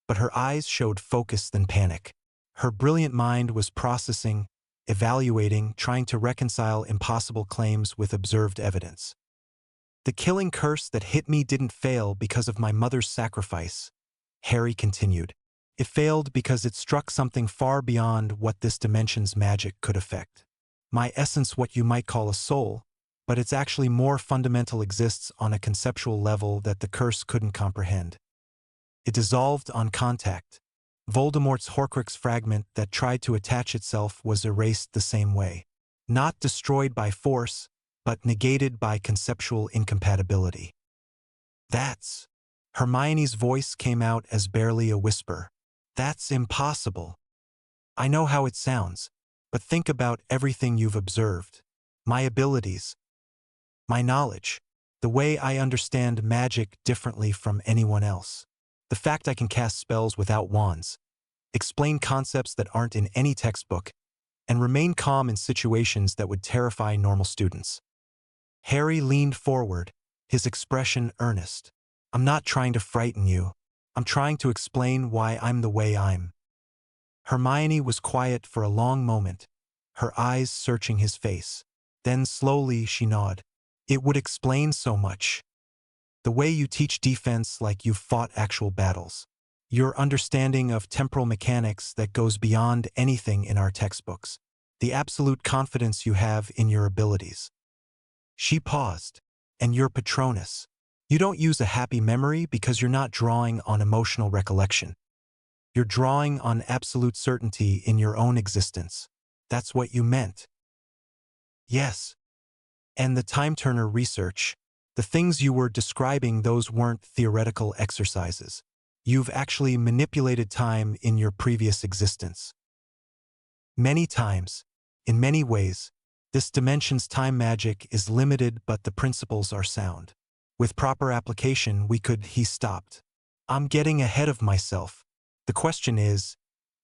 but her eyes showed focus than panic. Her brilliant mind was processing, evaluating, trying to reconcile impossible claims with observed evidence. The killing curse that hit me didn't fail because of my mother's sacrifice, Harry continued. It failed because it struck something far beyond what this dimension's magic could affect. My essence, what you might call a soul, but it's actually more fundamental, exists on a conceptual level that the curse couldn't comprehend. It dissolved on contact. Voldemort's Horcrux fragment that tried to attach itself was erased the same way. Not destroyed by force, but negated by conceptual incompatibility. That's... Hermione's voice came out as barely a whisper. That's impossible. I know how it sounds, but think about everything you've observed. My abilities, my knowledge, the way I understand magic differently from anyone else. The fact I can cast spells without wands, explain concepts that aren't in any textbook, and remain calm in situations that would terrify normal students. Harry leaned forward, his expression earnest. I'm not trying to frighten you. I'm trying to explain why I'm the way I'm. Hermione was quiet for a long moment, her eyes searching his face. Then slowly she nodded. It would explain so much. The way you teach defense like you've fought actual battles. Your understanding of temporal mechanics that goes beyond anything in our textbooks. The absolute confidence you have in your abilities. She paused. And your Patronus. You don't use a happy memory because you're not drawing on emotional recollection. You're drawing on absolute certainty in your own existence. That's what you meant. Yes. And the time-turner research, the things you were describing, those weren't theoretical exercises. You've actually manipulated time in your previous existence. Many times, in many ways, this dimension's time magic is limited, but the principles are sound. With proper application, we could... He stopped. I'm getting ahead of myself. The question is,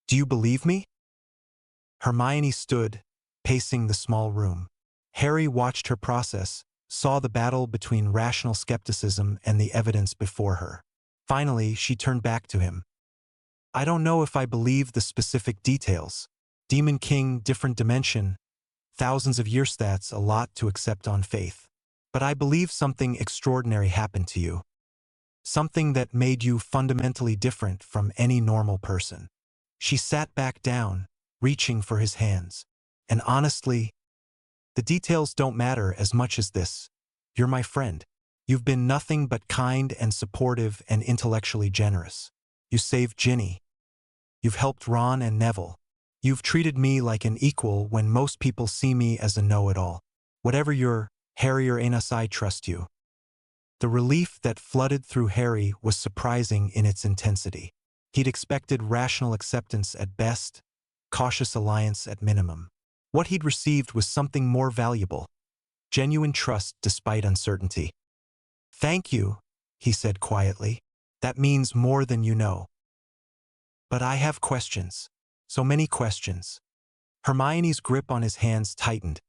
do you believe me? Hermione stood, pacing the small room. Harry watched her process, saw the battle between rational skepticism and the evidence before her. Finally, she turned back to him. I don't know if I believe the specific details. Demon King, different dimension, thousands of years, that's a lot to accept on faith. But I believe something extraordinary happened to you. something that made you fundamentally different from any normal person. She sat back down, reaching for his hands. And honestly, the details don't matter as much as this. You're my friend. You've been nothing but kind and supportive and intellectually generous. You saved Ginny. You've helped Ron and Neville. You've treated me like an equal when most people see me as a know-it-all. Whatever you're, Harry or ANOS, I trust you. The relief that flooded through Harry was surprising in its intensity. He'd expected rational acceptance at best, cautious alliance at minimum. What he'd received was something more valuable, genuine trust despite uncertainty. "Thank you," he said quietly. "That means more than you know. But I have questions. So many questions." Hermione's grip on his hands tightened,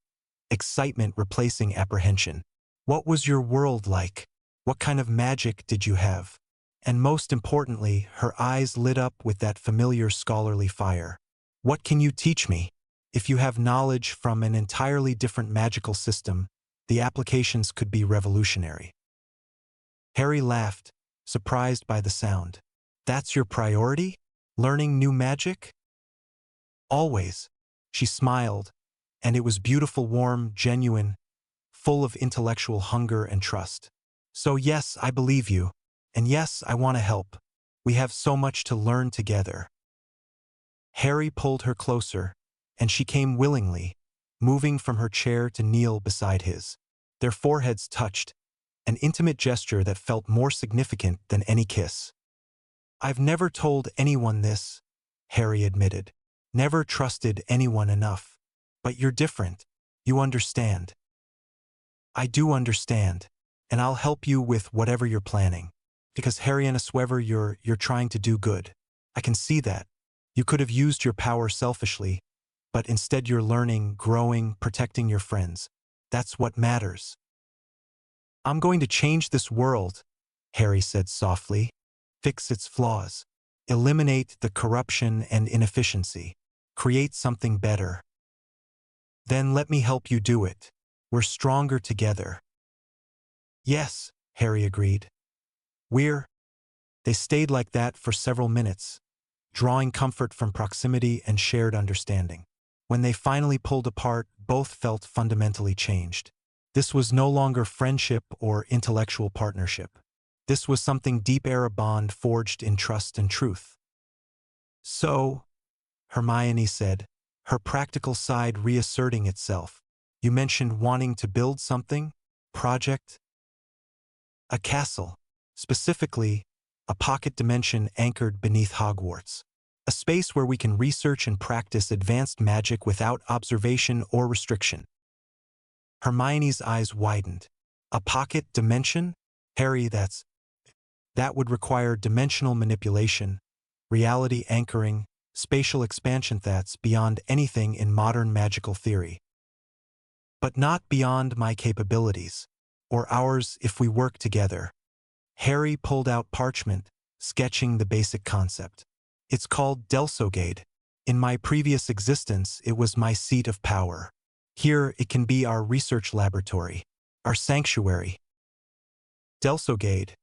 excitement replacing apprehension. "What was your world like? What kind of magic did you have?" And most importantly, her eyes lit up with that familiar scholarly fire. "What can you teach me? If you have knowledge from an entirely different magical system, the applications could be revolutionary." Harry laughed, surprised by the sound. "That's your priority? Learning new magic?" "Always." She smiled, and it was beautiful, warm, genuine, full of intellectual hunger and trust. "So yes, I believe you. And yes, I want to help. We have so much to learn together." Harry pulled her closer, and she came willingly, moving from her chair to kneel beside his. Their foreheads touched, an intimate gesture that felt more significant than any kiss. "I've never told anyone this," Harry admitted. "Never trusted anyone enough. But you're different. You understand." "I do understand, and I'll help you with whatever you're planning. Because Harry and Swever, you're trying to do good. I can see that. You could have used your power selfishly, but instead you're learning, growing, protecting your friends. That's what matters." "I'm going to change this world," Harry said softly. "Fix its flaws. Eliminate the corruption and inefficiency. Create something better. Then let me help you do it. We're stronger together." "Yes," Harry agreed. They stayed like that for several minutes, drawing comfort from proximity and shared understanding. When they finally pulled apart, both felt fundamentally changed. This was no longer friendship or intellectual partnership. This was something deeper, a bond forged in trust and truth. "So," Hermione said, her practical side reasserting itself, "you mentioned wanting to build something? Project?" "A castle. Specifically, a pocket dimension anchored beneath Hogwarts. A space where we can research and practice advanced magic without observation or restriction." Hermione's eyes widened. "A pocket dimension? Harry, that would require dimensional manipulation, reality anchoring, spatial expansion that's beyond anything in modern magical theory. But not beyond my capabilities, or ours if we work together." Harry pulled out parchment, sketching the basic concept. "It's called VOLDIGAUD. In my previous existence, it was my seat of power. Here, it can be our research laboratory, our sanctuary." "VOLDIGAUD,"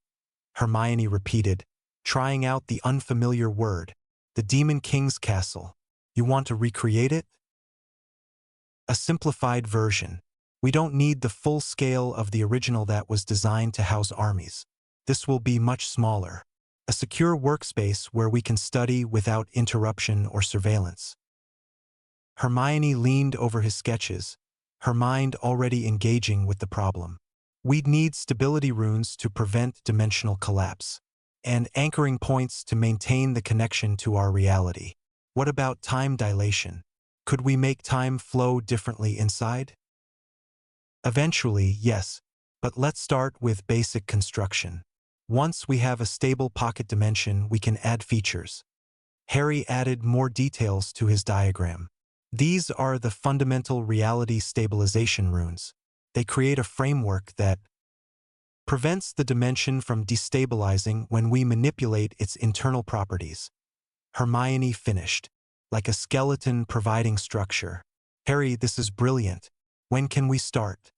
Hermione repeated, trying out the unfamiliar word. "The Demon King's castle. You want to recreate it?" "A simplified version. We don't need the full scale of the original that was designed to house armies. This will be much smaller. A secure workspace where we can study without interruption or surveillance." Hermione leaned over his sketches, her mind already engaging with the problem. "We'd need stability runes to prevent dimensional collapse, and anchoring points to maintain the connection to our reality. What about time dilation? Could we make time flow differently inside?" "Eventually, yes, but let's start with basic construction. Once we have a stable pocket dimension, we can add features." Harry added more details to his diagram. "These are the fundamental reality stabilization runes. They create a framework that prevents the dimension from destabilizing when we manipulate its internal properties." Hermione finished, like a skeleton providing structure. "Harry, this is brilliant. When can we start?"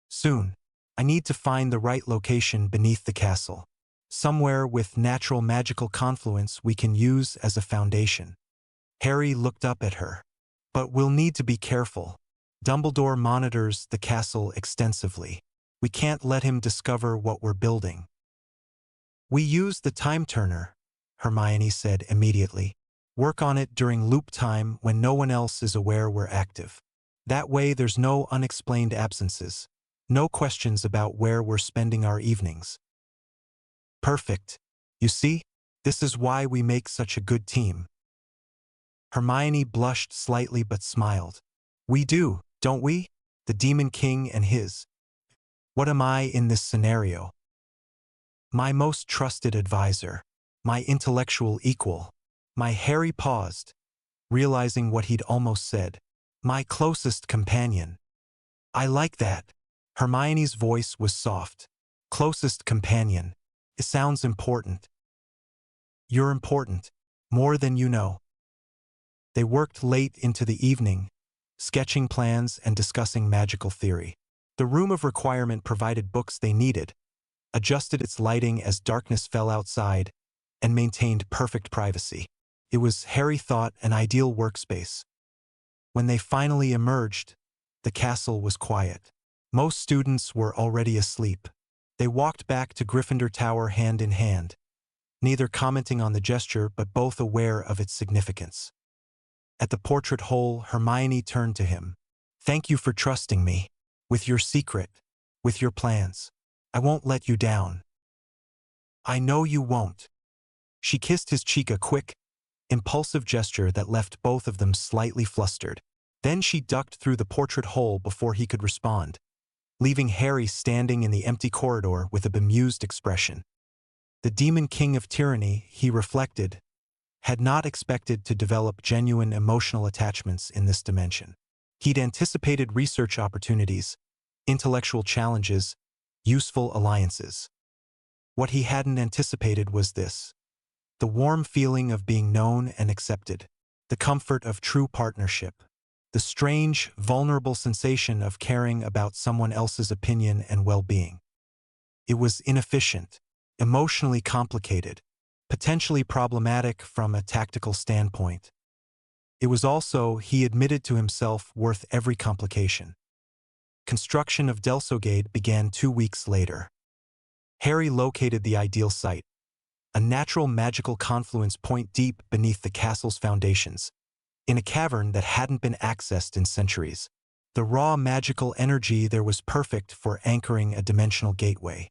"Soon. I need to find the right location beneath the castle. Somewhere with natural magical confluence we can use as a foundation. Harry looked up at her. But we'll need to be careful. Dumbledore monitors the castle extensively. We can't let him discover what we're building. We use the time turner, Hermione said immediately. Work on it during loop time when no one else is aware we're active. That way there's no unexplained absences. No questions about where we're spending our evenings. Perfect. You see, this is why we make such a good team. Hermione blushed slightly but smiled. We do, don't we? The Demon King and his. What am I in this scenario? My most trusted advisor. My intellectual equal. Harry paused, realizing what he'd almost said. My closest companion. I like that. Hermione's voice was soft. Closest companion. It sounds important. You're important. More than you know. They worked late into the evening, sketching plans and discussing magical theory. The room of requirement provided books they needed, adjusted its lighting as darkness fell outside, and maintained perfect privacy. It was, Harry thought, an ideal workspace. When they finally emerged, the castle was quiet. Most students were already asleep. They walked back to Gryffindor Tower hand in hand, neither commenting on the gesture but both aware of its significance. At the portrait hole, Hermione turned to him. Thank you for trusting me. With your secret. With your plans. I won't let you down. I know you won't. She kissed his cheek, a quick, impulsive gesture that left both of them slightly flustered. Then she ducked through the portrait hole before he could respond, leaving Harry standing in the empty corridor with a bemused expression. The Demon King of Tyranny, he reflected, had not expected to develop genuine emotional attachments in this dimension. He'd anticipated research opportunities, intellectual challenges, useful alliances. What he hadn't anticipated was this: the warm feeling of being known and accepted, the comfort of true partnership, the strange, vulnerable sensation of caring about someone else's opinion and well-being. It was inefficient, emotionally complicated, potentially problematic from a tactical standpoint. It was also, he admitted to himself, worth every complication. Construction of Delsogade began 2 weeks later. Harry located the ideal site, a natural magical confluence point deep beneath the castle's foundations, in a cavern that hadn't been accessed in centuries. The raw magical energy there was perfect for anchoring a dimensional gateway.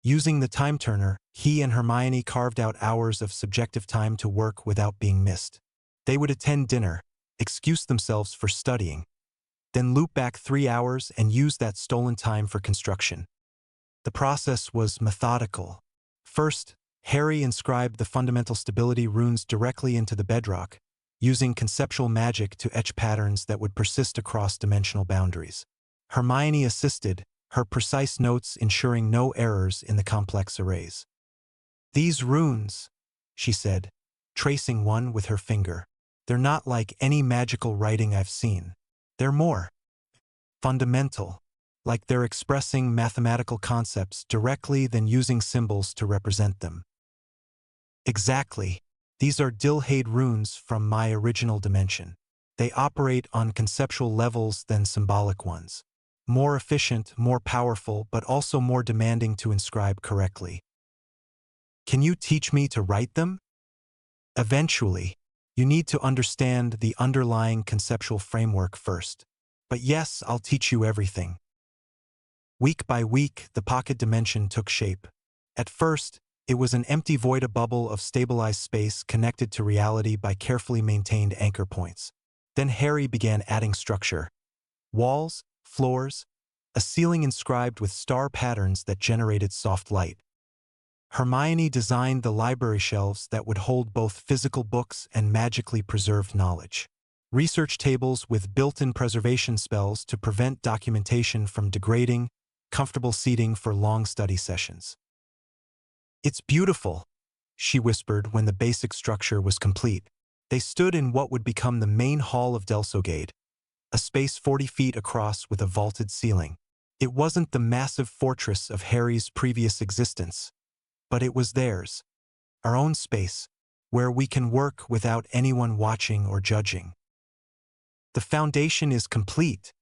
Using the time turner, he and Hermione carved out hours of subjective time to work without being missed. They would attend dinner, excuse themselves for studying, then loop back 3 hours and use that stolen time for construction. The process was methodical. First, Harry inscribed the fundamental stability runes directly into the bedrock, using conceptual magic to etch patterns that would persist across dimensional boundaries. Hermione assisted, her precise notes ensuring no errors in the complex arrays. These runes, she said, tracing one with her finger, they're not like any magical writing I've seen. They're more fundamental, like they're expressing mathematical concepts directly than using symbols to represent them. Exactly. These are Dilhade runes from my original dimension. They operate on conceptual levels than symbolic ones. More efficient, more powerful, but also more demanding to inscribe correctly. Can you teach me to write them? Eventually. You need to understand the underlying conceptual framework first. But yes, I'll teach you everything. Week by week, the pocket dimension took shape. At first, it was an empty void, a bubble of stabilized space connected to reality by carefully maintained anchor points. Then Harry began adding structure. Walls, floors, a ceiling inscribed with star patterns that generated soft light. Hermione designed the library shelves that would hold both physical books and magically preserved knowledge. Research tables with built-in preservation spells to prevent documentation from degrading, comfortable seating for long study sessions. It's beautiful, she whispered when the basic structure was complete. They stood in what would become the main hall of Delsogade, a space 40 feet across with a vaulted ceiling. It wasn't the massive fortress of Harry's previous existence, but it was theirs, our own space, where we can work without anyone watching or judging. The foundation is complete,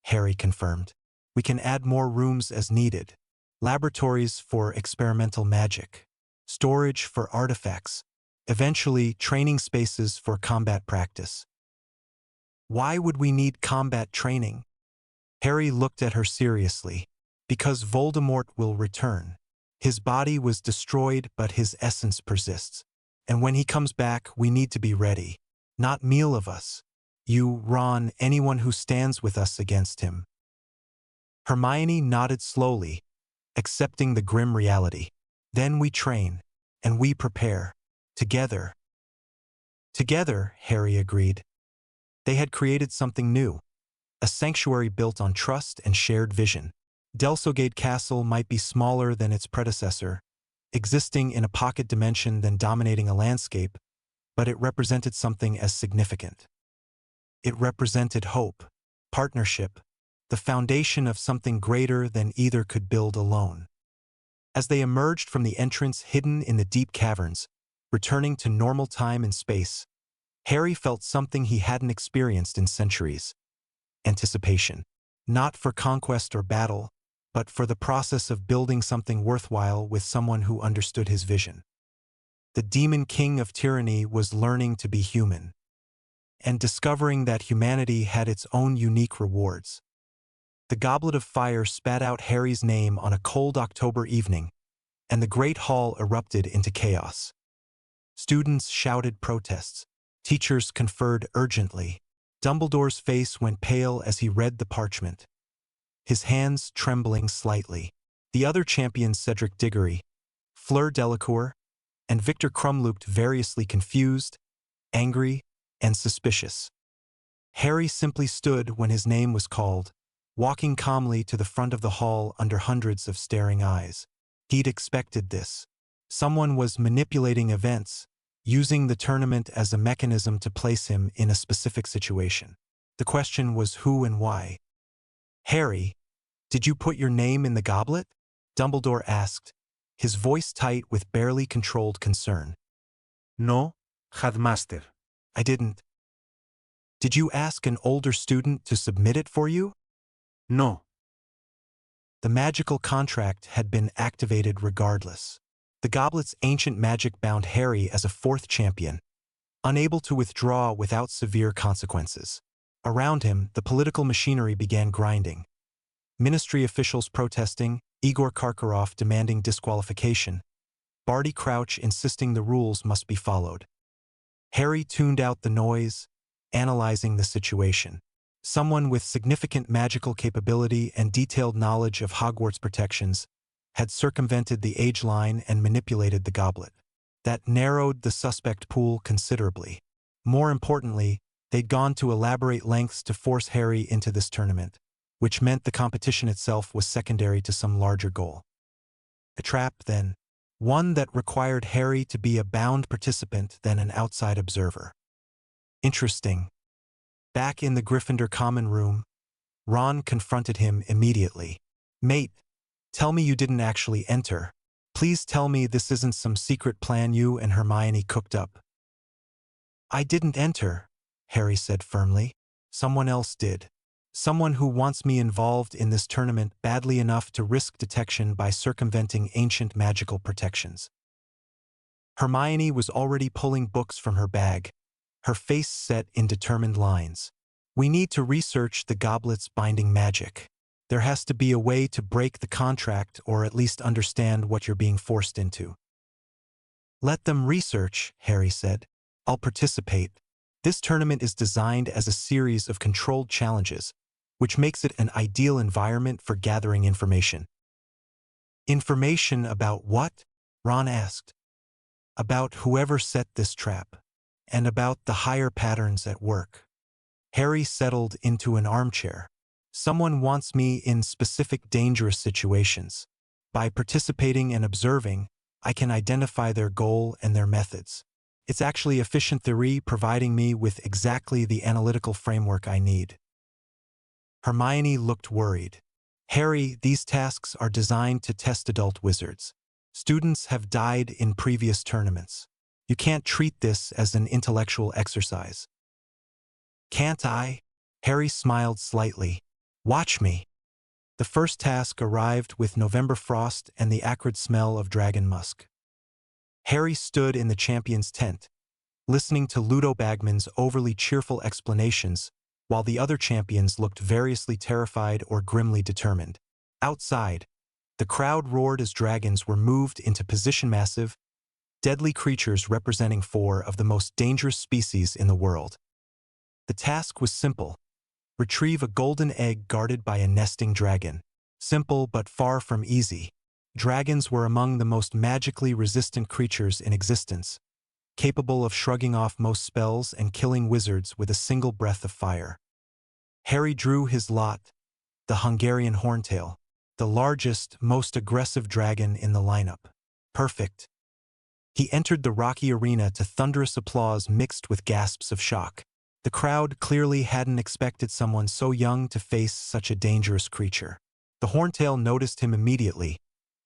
Harry confirmed. We can add more rooms as needed. Laboratories for experimental magic, storage for artifacts, eventually training spaces for combat practice. Why would we need combat training? Harry looked at her seriously. Because Voldemort will return. His body was destroyed, but his essence persists. And when he comes back, we need to be ready. Not meal of us. You, Ron, anyone who stands with us against him. Hermione nodded slowly, accepting the grim reality. Then we train, and we prepare. Together. Together, Harry agreed. They had created something new. A sanctuary built on trust and shared vision. Delsogade Castle might be smaller than its predecessor, existing in a pocket dimension than dominating a landscape, but it represented something as significant. It represented hope, partnership, the foundation of something greater than either could build alone. As they emerged from the entrance hidden in the deep caverns, returning to normal time and space, Harry felt something he hadn't experienced in centuries. Anticipation. Not for conquest or battle, but for the process of building something worthwhile with someone who understood his vision. The demon king of tyranny was learning to be human, and discovering that humanity had its own unique rewards. The goblet of fire spat out Harry's name on a cold October evening, and the great hall erupted into chaos. Students shouted protests. Teachers conferred urgently. Dumbledore's face went pale as he read the parchment, his hands trembling slightly. The other champions, Cedric Diggory, Fleur Delacour, and Victor Crumb, looked variously confused, angry, and suspicious. Harry simply stood when his name was called, walking calmly to the front of the hall under hundreds of staring eyes. He'd expected this. Someone was manipulating events, using the tournament as a mechanism to place him in a specific situation. The question was who and why. Harry, did you put your name in the goblet? Dumbledore asked, his voice tight with barely controlled concern. No, Headmaster. I didn't. Did you ask an older student to submit it for you? No. The magical contract had been activated regardless. The goblet's ancient magic bound Harry as a fourth champion, unable to withdraw without severe consequences. Around him, the political machinery began grinding. Ministry officials protesting, Igor Karkaroff demanding disqualification, Barty Crouch insisting the rules must be followed. Harry tuned out the noise, analyzing the situation. Someone with significant magical capability and detailed knowledge of Hogwarts protections had circumvented the age line and manipulated the goblet. That narrowed the suspect pool considerably. More importantly, they'd gone to elaborate lengths to force Harry into this tournament, which meant the competition itself was secondary to some larger goal. A trap, then, one that required Harry to be a bound participant than an outside observer. Interesting. Back in the Gryffindor common room, Ron confronted him immediately. Mate, tell me you didn't actually enter. Please tell me this isn't some secret plan you and Hermione cooked up. I didn't enter, Harry said firmly. Someone else did. Someone who wants me involved in this tournament badly enough to risk detection by circumventing ancient magical protections. Hermione was already pulling books from her bag, her face set in determined lines. We need to research the goblet's binding magic. There has to be a way to break the contract or at least understand what you're being forced into. Let them research, Harry said. I'll participate. This tournament is designed as a series of controlled challenges, which makes it an ideal environment for gathering information. Information about what? Ron asked. About whoever set this trap, and about the higher patterns at work. Harry settled into an armchair. Someone wants me in specific dangerous situations. By participating and observing, I can identify their goal and their methods. It's actually efficient theory providing me with exactly the analytical framework I need. Hermione looked worried. Harry, these tasks are designed to test adult wizards. Students have died in previous tournaments. You can't treat this as an intellectual exercise. Can't I? Harry smiled slightly. Watch me. The first task arrived with November frost and the acrid smell of dragon musk. Harry stood in the champion's tent, listening to Ludo Bagman's overly cheerful explanations, while the other champions looked variously terrified or grimly determined. Outside, the crowd roared as dragons were moved into position, massive, deadly creatures representing 4 of the most dangerous species in the world. The task was simple. Retrieve a golden egg guarded by a nesting dragon. Simple but far from easy. Dragons were among the most magically resistant creatures in existence, capable of shrugging off most spells and killing wizards with a single breath of fire. Harry drew his lot, the Hungarian Horntail, the largest, most aggressive dragon in the lineup. Perfect. He entered the rocky arena to thunderous applause mixed with gasps of shock. The crowd clearly hadn't expected someone so young to face such a dangerous creature. The Horntail noticed him immediately,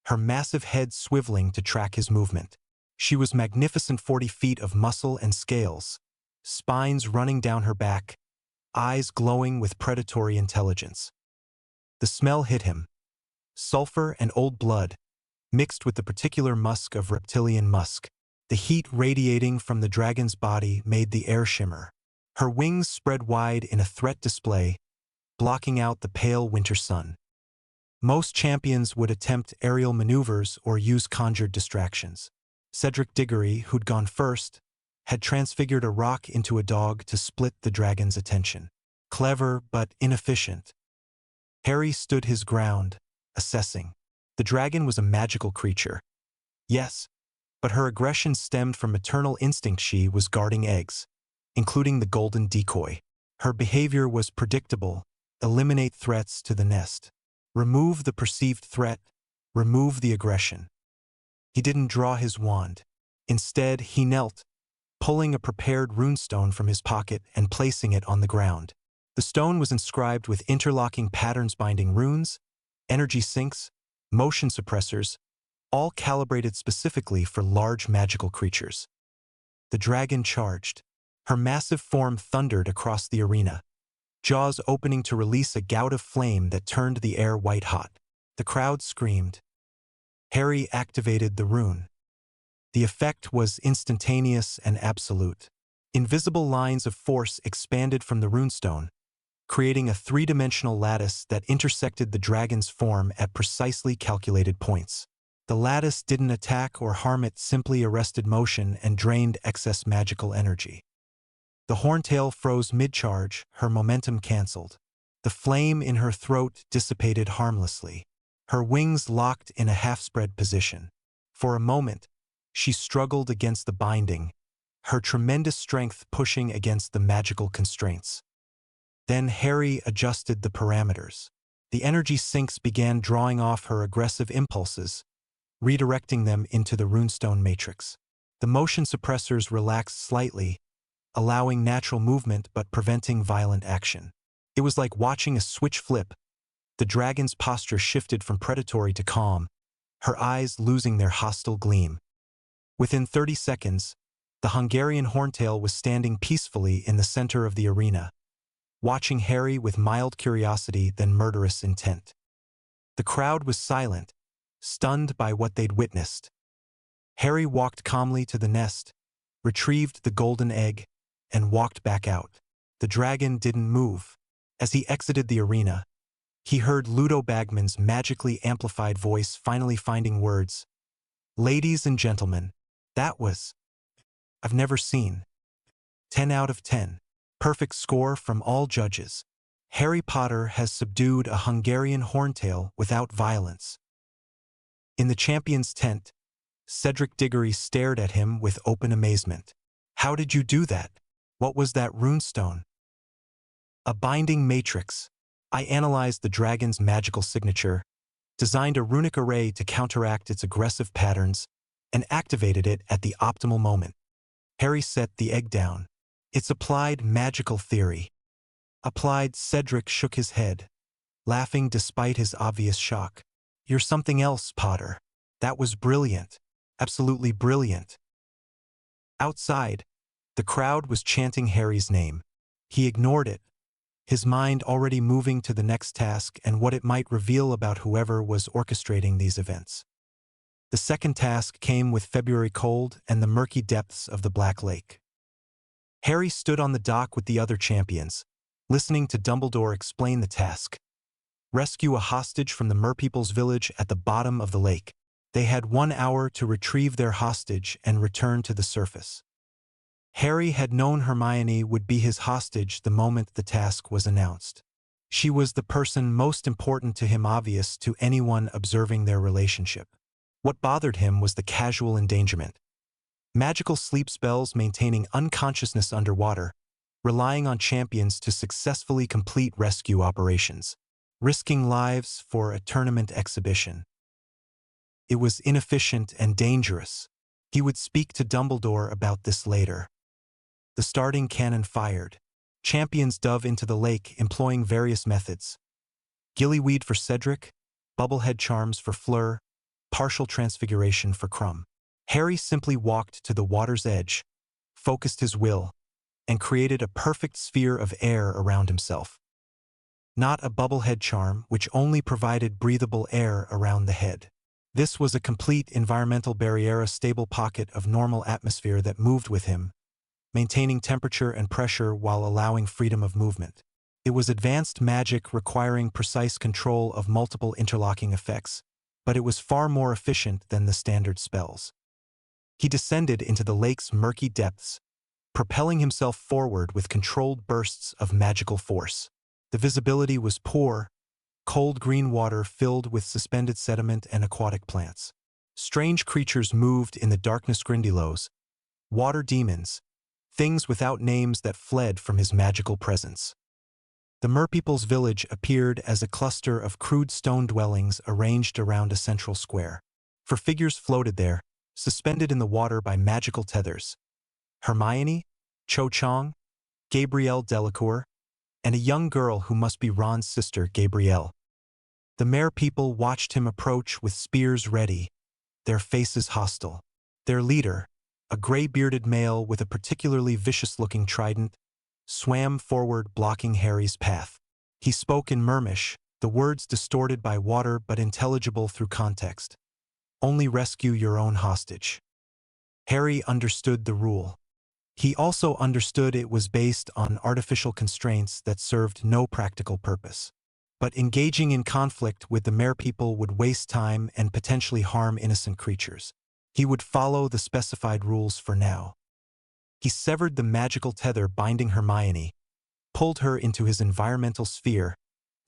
her massive head swiveling to track his movement. She was magnificent, 40 feet of muscle and scales, spines running down her back, eyes glowing with predatory intelligence. The smell hit him. Sulfur and old blood, mixed with the particular musk of reptilian musk. The heat radiating from the dragon's body made the air shimmer. Her wings spread wide in a threat display, blocking out the pale winter sun. Most champions would attempt aerial maneuvers or use conjured distractions. Cedric Diggory, who'd gone first, had transfigured a rock into a dog to split the dragon's attention. Clever but inefficient. Harry stood his ground, assessing. The dragon was a magical creature. Yes, but her aggression stemmed from maternal instinct. She was guarding eggs, including the golden decoy. Her behavior was predictable. Eliminate threats to the nest. Remove the perceived threat. Remove the aggression. He didn't draw his wand. Instead, he knelt, pulling a prepared runestone from his pocket and placing it on the ground. The stone was inscribed with interlocking patterns binding runes, energy sinks, motion suppressors, all calibrated specifically for large magical creatures. The dragon charged. Her massive form thundered across the arena, jaws opening to release a gout of flame that turned the air white-hot. The crowd screamed. Harry activated the rune. The effect was instantaneous and absolute. Invisible lines of force expanded from the runestone, creating a 3-dimensional lattice that intersected the dragon's form at precisely calculated points. The lattice didn't attack or harm it, simply arrested motion and drained excess magical energy. The Horntail froze mid-charge, her momentum cancelled. The flame in her throat dissipated harmlessly. Her wings locked in a half-spread position. For a moment, she struggled against the binding, her tremendous strength pushing against the magical constraints. Then Harry adjusted the parameters. The energy sinks began drawing off her aggressive impulses, redirecting them into the runestone matrix. The motion suppressors relaxed slightly, allowing natural movement but preventing violent action. It was like watching a switch flip. The dragon's posture shifted from predatory to calm, her eyes losing their hostile gleam. Within 30 seconds, the Hungarian Horntail was standing peacefully in the center of the arena, watching Harry with mild curiosity then murderous intent. The crowd was silent, stunned by what they'd witnessed. Harry walked calmly to the nest, retrieved the golden egg, and walked back out. The dragon didn't move. As he exited the arena, he heard Ludo Bagman's magically amplified voice finally finding words. "Ladies and gentlemen, that was... I've never seen. 10 out of 10. Perfect score from all judges. Harry Potter has subdued a Hungarian Horntail without violence." In the champion's tent, Cedric Diggory stared at him with open amazement. "How did you do that? What was that runestone?" "A binding matrix. I analyzed the dragon's magical signature, designed a runic array to counteract its aggressive patterns, and activated it at the optimal moment." Harry set the egg down. "It's applied magical theory." Applied? Cedric shook his head. laughing despite his obvious shock. "You're something else, Potter. That was brilliant. Absolutely brilliant." Outside, the crowd was chanting Harry's name. He ignored it, his mind already moving to the next task and what it might reveal about whoever was orchestrating these events. The second task came with February cold and the murky depths of the Black Lake. Harry stood on the dock with the other champions, listening to Dumbledore explain the task. Rescue a hostage from the Merpeople's village at the bottom of the lake. They had 1 hour to retrieve their hostage and return to the surface. Harry had known Hermione would be his hostage the moment the task was announced. She was the person most important to him, obvious to anyone observing their relationship. What bothered him was the casual endangerment. Magical sleep spells maintaining unconsciousness underwater, relying on champions to successfully complete rescue operations, risking lives for a tournament exhibition. It was inefficient and dangerous. He would speak to Dumbledore about this later. The starting cannon fired. Champions dove into the lake, employing various methods. Gillyweed for Cedric, bubblehead charms for Fleur, partial transfiguration for Crumb. Harry simply walked to the water's edge, focused his will, and created a perfect sphere of air around himself. Not a bubblehead charm, which only provided breathable air around the head. This was a complete environmental barrier, a stable pocket of normal atmosphere that moved with him, maintaining temperature and pressure while allowing freedom of movement. It was advanced magic requiring precise control of multiple interlocking effects, but it was far more efficient than the standard spells. He descended into the lake's murky depths, propelling himself forward with controlled bursts of magical force. The visibility was poor, cold green water filled with suspended sediment and aquatic plants. Strange creatures moved in the darkness, Grindylows, water demons, things without names that fled from his magical presence. The Merpeople's village appeared as a cluster of crude stone dwellings arranged around a central square. For figures floated there, suspended in the water by magical tethers. Hermione, Cho Chang, Gabrielle Delacour, and a young girl who must be Ron's sister, Gabrielle. The Merpeople watched him approach with spears ready, their faces hostile. Their leader, a gray-bearded male with a particularly vicious-looking trident, swam forward, blocking Harry's path. He spoke in Mermish, the words distorted by water but intelligible through context. "Only rescue your own hostage." Harry understood the rule. He also understood it was based on artificial constraints that served no practical purpose. But engaging in conflict with the Merpeople would waste time and potentially harm innocent creatures. He would follow the specified rules for now. He severed the magical tether binding Hermione, pulled her into his environmental sphere,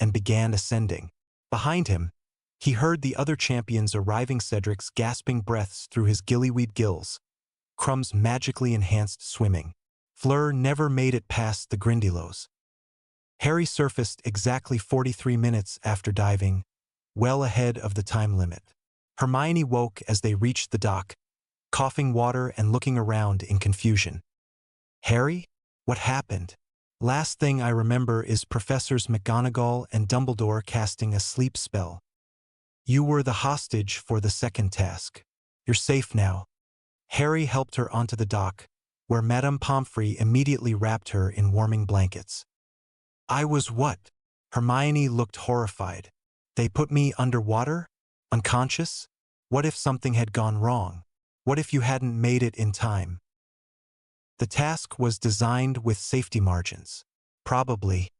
and began ascending. Behind him, he heard the other champions arriving, Cedric's gasping breaths through his gillyweed gills, Crumb's magically enhanced swimming. Fleur never made it past the Grindylows. Harry surfaced exactly 43 minutes after diving, well ahead of the time limit. Hermione woke as they reached the dock, coughing water and looking around in confusion. "Harry? What happened?" "Last thing I remember is Professors McGonagall and Dumbledore casting a sleep spell. You were the hostage for the second task. You're safe now." Harry helped her onto the dock, where Madame Pomfrey immediately wrapped her in warming blankets. "I was what?" Hermione looked horrified. "They put me underwater? Unconscious? What if something had gone wrong? What if you hadn't made it in time?" The task was designed with safety margins. "Probably."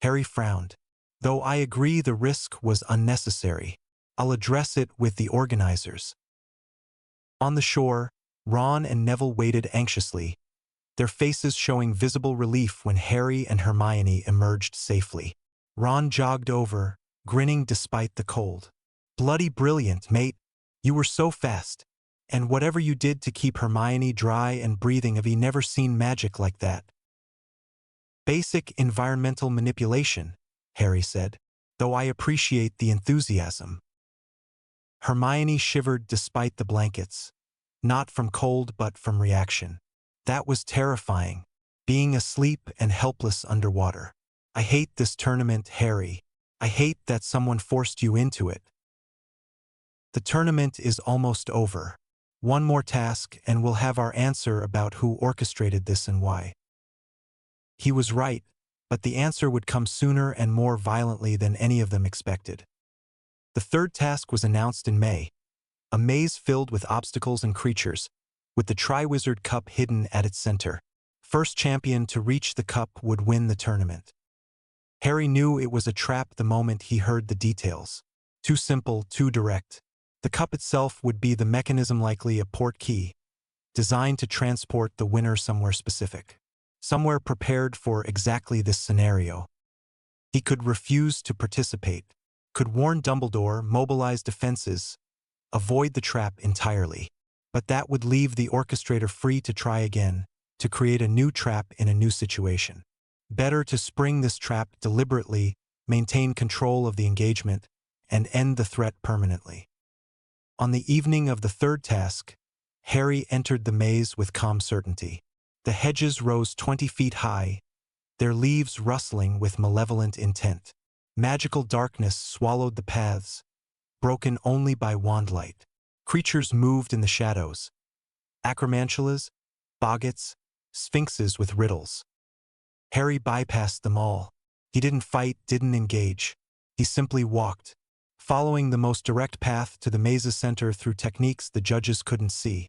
Harry frowned. "Though I agree the risk was unnecessary. I'll address it with the organizers." On the shore, Ron and Neville waited anxiously, their faces showing visible relief when Harry and Hermione emerged safely. Ron jogged over, grinning despite the cold. "Bloody brilliant, mate. You were so fast. And whatever you did to keep Hermione dry and breathing, I've never seen magic like that." "Basic environmental manipulation," Harry said, "though I appreciate the enthusiasm." Hermione shivered despite the blankets, not from cold but from reaction. That was terrifying, being asleep and helpless underwater. "I hate this tournament, Harry. I hate that someone forced you into it. The tournament is almost over. One more task and we'll have our answer about who orchestrated this and why. He was right, but the answer would come sooner and more violently than any of them expected. The third task was announced in May, a maze filled with obstacles and creatures, with the Triwizard Cup hidden at its center. First champion to reach the cup would win the tournament. Harry knew it was a trap the moment he heard the details. Too simple, too direct. The cup itself would be the mechanism, likely a port key, designed to transport the winner somewhere specific. Somewhere prepared for exactly this scenario. He could refuse to participate, could warn Dumbledore, mobilize defenses, avoid the trap entirely. But that would leave the orchestrator free to try again, to create a new trap in a new situation. Better to spring this trap deliberately, maintain control of the engagement, and end the threat permanently. On the evening of the third task, Harry entered the maze with calm certainty. The hedges rose 20 feet high, their leaves rustling with malevolent intent. Magical darkness swallowed the paths, broken only by wand light. Creatures moved in the shadows. Acromantulas, boggots, sphinxes with riddles. Harry bypassed them all. He didn't fight, didn't engage. He simply walked, following the most direct path to the maze's center through techniques the judges couldn't see.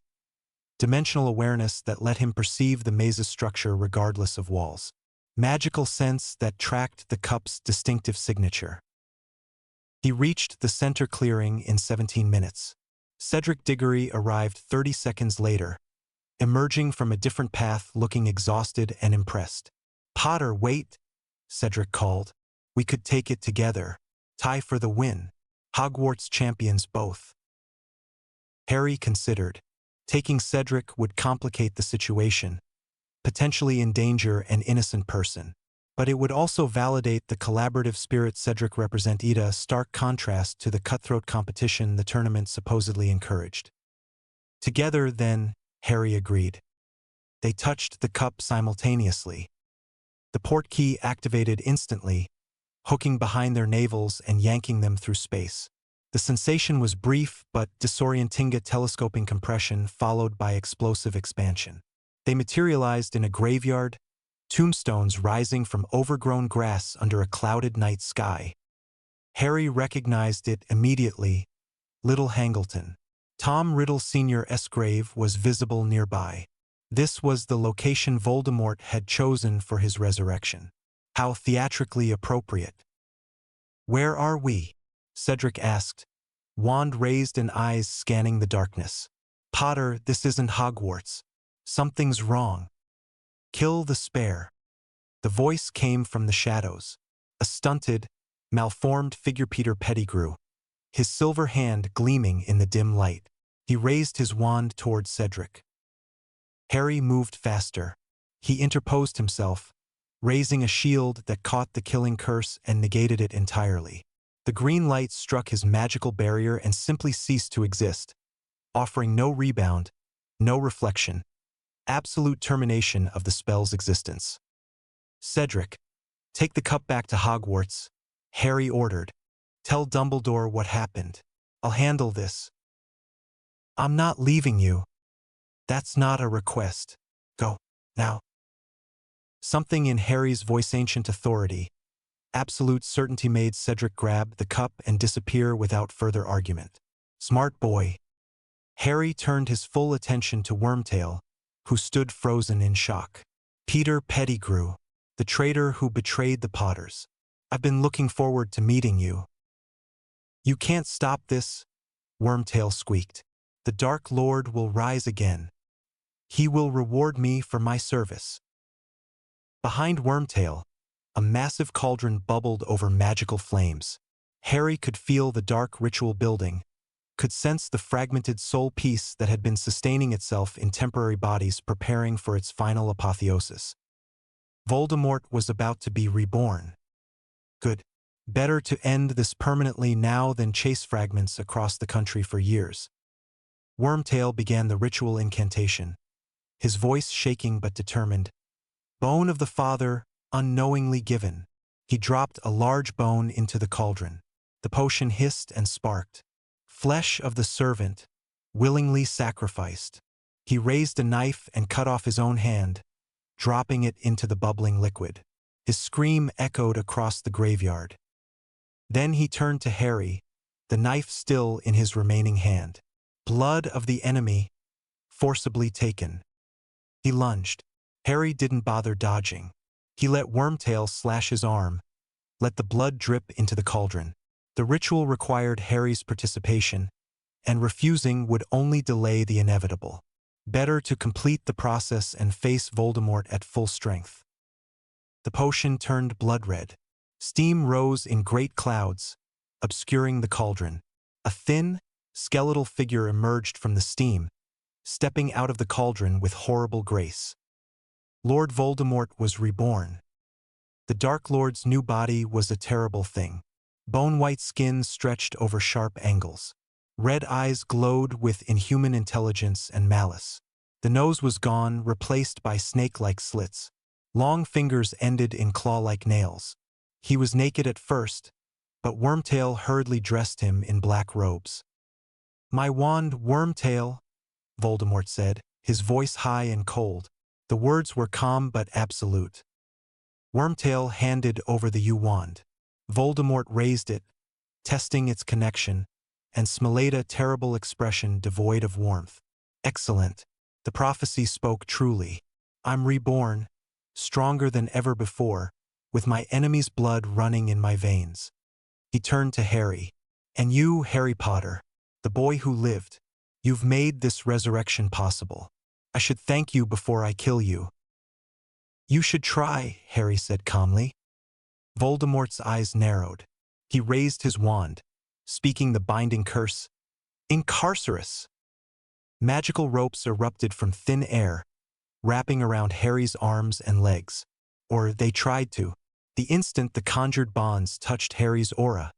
Dimensional awareness that let him perceive the maze's structure regardless of walls. Magical sense that tracked the cup's distinctive signature. He reached the center clearing in 17 minutes. Cedric Diggory arrived 30 seconds later, emerging from a different path looking exhausted and impressed. "Potter, wait," Cedric called. "We could take it together. Tie for the win. Hogwarts champions both." Harry considered. Taking Cedric would complicate the situation, potentially endanger an innocent person. But it would also validate the collaborative spirit Cedric represented, a stark contrast to the cutthroat competition the tournament supposedly encouraged. Together, then, Harry agreed. They touched the cup simultaneously. The port key activated instantly, hooking behind their navels and yanking them through space. The sensation was brief but disorienting, telescoping compression followed by explosive expansion. They materialized in a graveyard, tombstones rising from overgrown grass under a clouded night sky. Harry recognized it immediately. Little Hangleton. Tom Riddle Sr.'s grave was visible nearby. This was the location Voldemort had chosen for his resurrection. How theatrically appropriate. "Where are we?" Cedric asked, wand raised and eyes scanning the darkness. "Potter, this isn't Hogwarts. Something's wrong. Kill the spare." The voice came from the shadows. A stunted, malformed figure, Peter Pettigrew, his silver hand gleaming in the dim light. He raised his wand toward Cedric. Harry moved faster. He interposed himself, raising a shield that caught the killing curse and negated it entirely. The green light struck his magical barrier and simply ceased to exist, offering no rebound, no reflection. Absolute termination of the spell's existence. "Cedric, take the cup back to Hogwarts," Harry ordered. "Tell Dumbledore what happened. I'll handle this." "I'm not leaving you." "That's not a request. Go, now." Something in Harry's voice, ancient authority, absolute certainty, made Cedric grab the cup and disappear without further argument. "Smart boy." Harry turned his full attention to Wormtail, who stood frozen in shock. "Peter Pettigrew, the traitor who betrayed the Potters. I've been looking forward to meeting you." "You can't stop this," Wormtail squeaked. "The Dark Lord will rise again. He will reward me for my service." Behind Wormtail, a massive cauldron bubbled over magical flames. Harry could feel the dark ritual building, could sense the fragmented soul piece that had been sustaining itself in temporary bodies, preparing for its final apotheosis. Voldemort was about to be reborn. Good. Better to end this permanently now than chase fragments across the country for years. Wormtail began the ritual incantation, his voice shaking but determined. "Bone of the Father, unknowingly given. He dropped a large bone into the cauldron. The potion hissed and sparked. Flesh of the servant, willingly sacrificed. He raised a knife and cut off his own hand, dropping it into the bubbling liquid. His scream echoed across the graveyard. Then he turned to Harry, the knife still in his remaining hand. Blood of the enemy, forcibly taken. He lunged. Harry didn't bother dodging. He let Wormtail slash his arm, let the blood drip into the cauldron. The ritual required Harry's participation, and refusing would only delay the inevitable. Better to complete the process and face Voldemort at full strength. The potion turned blood-red. Steam rose in great clouds, obscuring the cauldron. A thin, skeletal figure emerged from the steam, stepping out of the cauldron with horrible grace. Lord Voldemort was reborn. The Dark Lord's new body was a terrible thing. Bone-white skin stretched over sharp angles. Red eyes glowed with inhuman intelligence and malice. The nose was gone, replaced by snake-like slits. Long fingers ended in claw-like nails. He was naked at first, but Wormtail hurriedly dressed him in black robes. "My wand, Wormtail," Voldemort said, his voice high and cold. The words were calm but absolute. Wormtail handed over the U-wand. Voldemort raised it, testing its connection, and smiled a terrible expression devoid of warmth. "Excellent. The prophecy spoke truly. I'm reborn, stronger than ever before, with my enemy's blood running in my veins." He turned to Harry. "And you, Harry Potter, the boy who lived, you've made this resurrection possible. I should thank you before I kill you." "You should try," Harry said calmly. Voldemort's eyes narrowed. He raised his wand, speaking the binding curse, "Incarcerus." Magical ropes erupted from thin air, wrapping around Harry's arms and legs. Or they tried to. The instant the conjured bonds touched Harry's aura,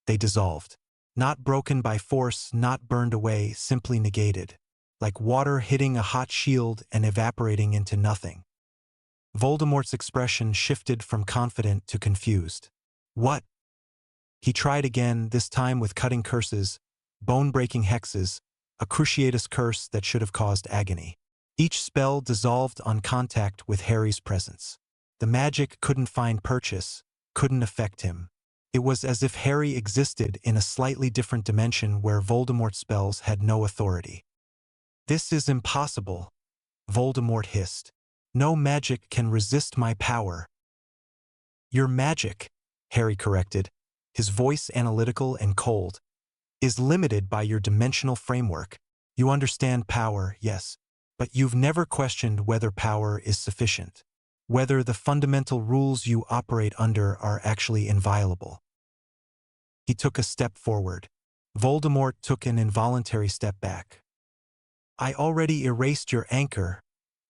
they dissolved. Not broken by force, not burned away, simply negated. Like water hitting a hot shield and evaporating into nothing. Voldemort's expression shifted from confident to confused. "What?" He tried again, this time with cutting curses, bone-breaking hexes, a cruciatus curse that should have caused agony. Each spell dissolved on contact with Harry's presence. The magic couldn't find purchase, couldn't affect him. It was as if Harry existed in a slightly different dimension where Voldemort's spells had no authority. "This is impossible," Voldemort hissed. "No magic can resist my power." "Your magic," Harry corrected, his voice analytical and cold, "is limited by your dimensional framework. You understand power, yes, but you've never questioned whether power is sufficient, whether the fundamental rules you operate under are actually inviolable." He took a step forward. Voldemort took an involuntary step back. "I already erased your anchor,"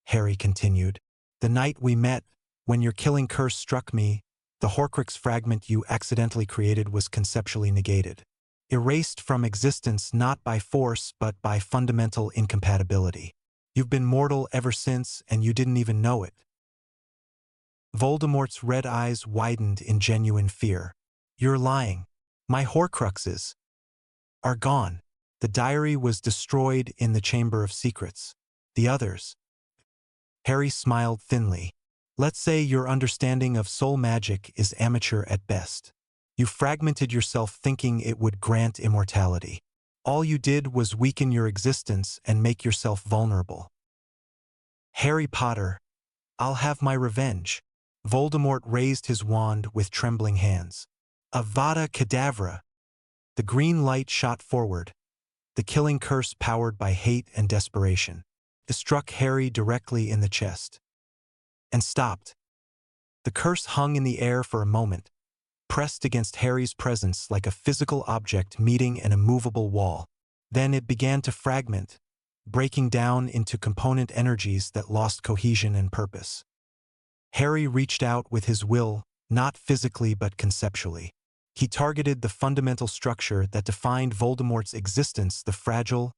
Harry continued. "The night we met, when your killing curse struck me, the Horcrux fragment you accidentally created was conceptually negated. Erased from existence not by force but by fundamental incompatibility. You've been mortal ever since and you didn't even know it." Voldemort's red eyes widened in genuine fear. "You're lying. My Horcruxes are gone. The diary was destroyed in the Chamber of Secrets. The others." Harry smiled thinly. "Let's say your understanding of soul magic is amateur at best. You fragmented yourself thinking it would grant immortality. All you did was weaken your existence and make yourself vulnerable." "Harry Potter, I'll have my revenge." Voldemort raised his wand with trembling hands. Avada Kedavra! The green light shot forward, the killing curse powered by hate and desperation. It struck Harry directly in the chest. And stopped. The curse hung in the air for a moment, pressed against Harry's presence like a physical object meeting an immovable wall. Then it began to fragment, breaking down into component energies that lost cohesion and purpose. Harry reached out with his will, not physically but conceptually. He targeted the fundamental structure that defined Voldemort's existence, the fragile,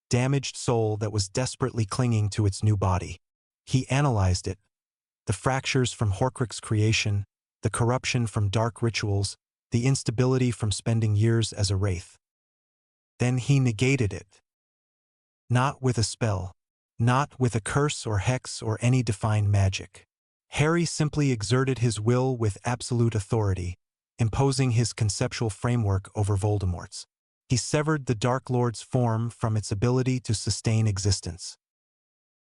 damaged soul that was desperately clinging to its new body. He analyzed it, the fractures from Horcrux creation, the corruption from dark rituals, the instability from spending years as a wraith. Then he negated it. Not with a spell, not with a curse or hex or any divine magic. Harry simply exerted his will with absolute authority, imposing his conceptual framework over Voldemort's. He severed the Dark Lord's form from its ability to sustain existence.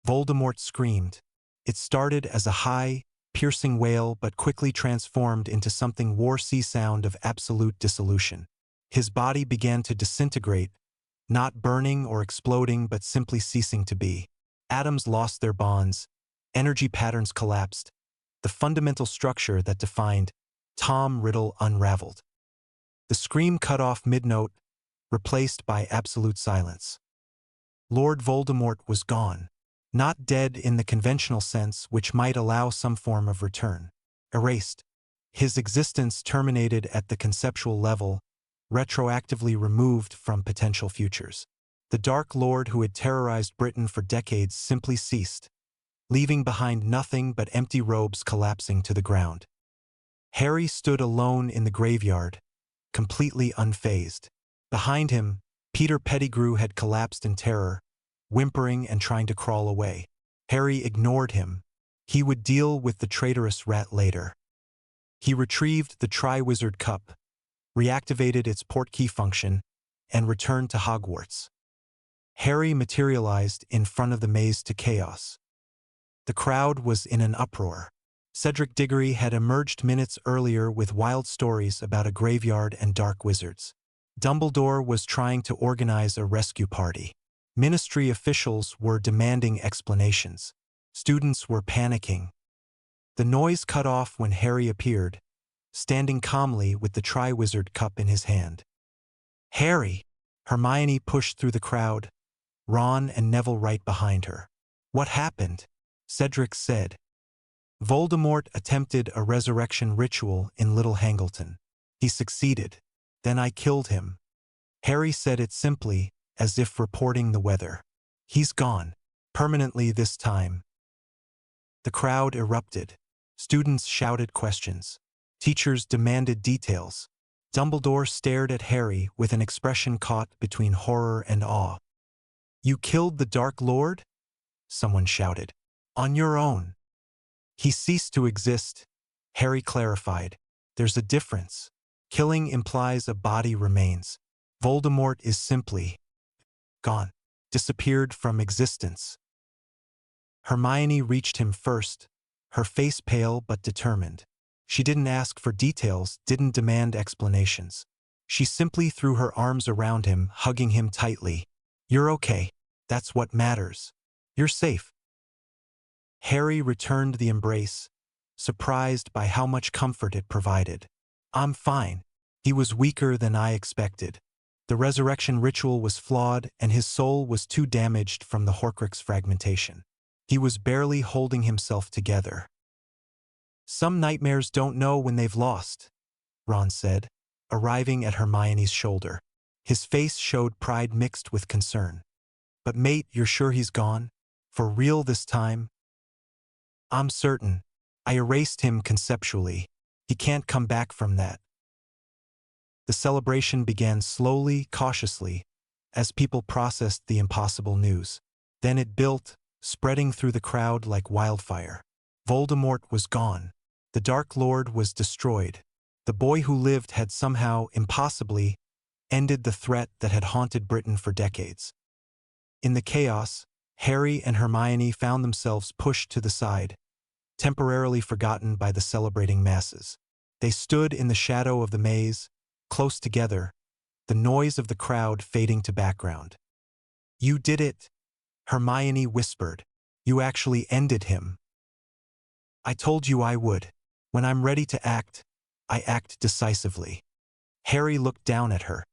Voldemort screamed. It started as a high, piercing wail but quickly transformed into something war-sea sound of absolute dissolution. His body began to disintegrate, not burning or exploding but simply ceasing to be. Atoms lost their bonds, energy patterns collapsed, the fundamental structure that defined Tom Riddle unraveled. The scream cut off mid-note, replaced by absolute silence. Lord Voldemort was gone. Not dead in the conventional sense which might allow some form of return. Erased. His existence terminated at the conceptual level, retroactively removed from potential futures. The Dark Lord who had terrorized Britain for decades simply ceased, leaving behind nothing but empty robes collapsing to the ground. Harry stood alone in the graveyard, completely unfazed. Behind him, Peter Pettigrew had collapsed in terror, whimpering and trying to crawl away. Harry ignored him. He would deal with the traitorous rat later. He retrieved the Triwizard Cup, reactivated its portkey function, and returned to Hogwarts. Harry materialized in front of the maze to chaos. The crowd was in an uproar. Cedric Diggory had emerged minutes earlier with wild stories about a graveyard and dark wizards. Dumbledore was trying to organize a rescue party. Ministry officials were demanding explanations. Students were panicking. The noise cut off when Harry appeared, standing calmly with the Triwizard Cup in his hand. "Harry!" Hermione pushed through the crowd, Ron and Neville right behind her. "What happened?" Cedric said. "Voldemort attempted a resurrection ritual in Little Hangleton. He succeeded. Then I killed him." Harry said it simply, as if reporting the weather. "He's gone. Permanently this time." The crowd erupted. Students shouted questions. Teachers demanded details. Dumbledore stared at Harry with an expression caught between horror and awe. "You killed the Dark Lord?" someone shouted. "On your own." "He ceased to exist," Harry clarified. "There's a difference. Killing implies a body remains. Voldemort is simply gone, disappeared from existence." Hermione reached him first, her face pale but determined. She didn't ask for details, didn't demand explanations. She simply threw her arms around him, hugging him tightly. "You're okay. That's what matters. You're safe." Harry returned the embrace, surprised by how much comfort it provided. "I'm fine." He was weaker than I expected. The resurrection ritual was flawed and his soul was too damaged from the Horcrux fragmentation. He was barely holding himself together. "Some nightmares don't know when they've lost," Ron said, arriving at Hermione's shoulder. His face showed pride mixed with concern. "But mate, you're sure he's gone? For real this time?" "I'm certain. I erased him conceptually. He can't come back from that." The celebration began slowly, cautiously, as people processed the impossible news. Then it built, spreading through the crowd like wildfire. Voldemort was gone. The Dark Lord was destroyed. The boy who lived had somehow, impossibly, ended the threat that had haunted Britain for decades. In the chaos, Harry and Hermione found themselves pushed to the side, temporarily forgotten by the celebrating masses. They stood in the shadow of the maze, close together, the noise of the crowd fading to background. "You did it," Hermione whispered. "You actually ended him." "I told you I would. When I'm ready to act, I act decisively." Harry looked down at her,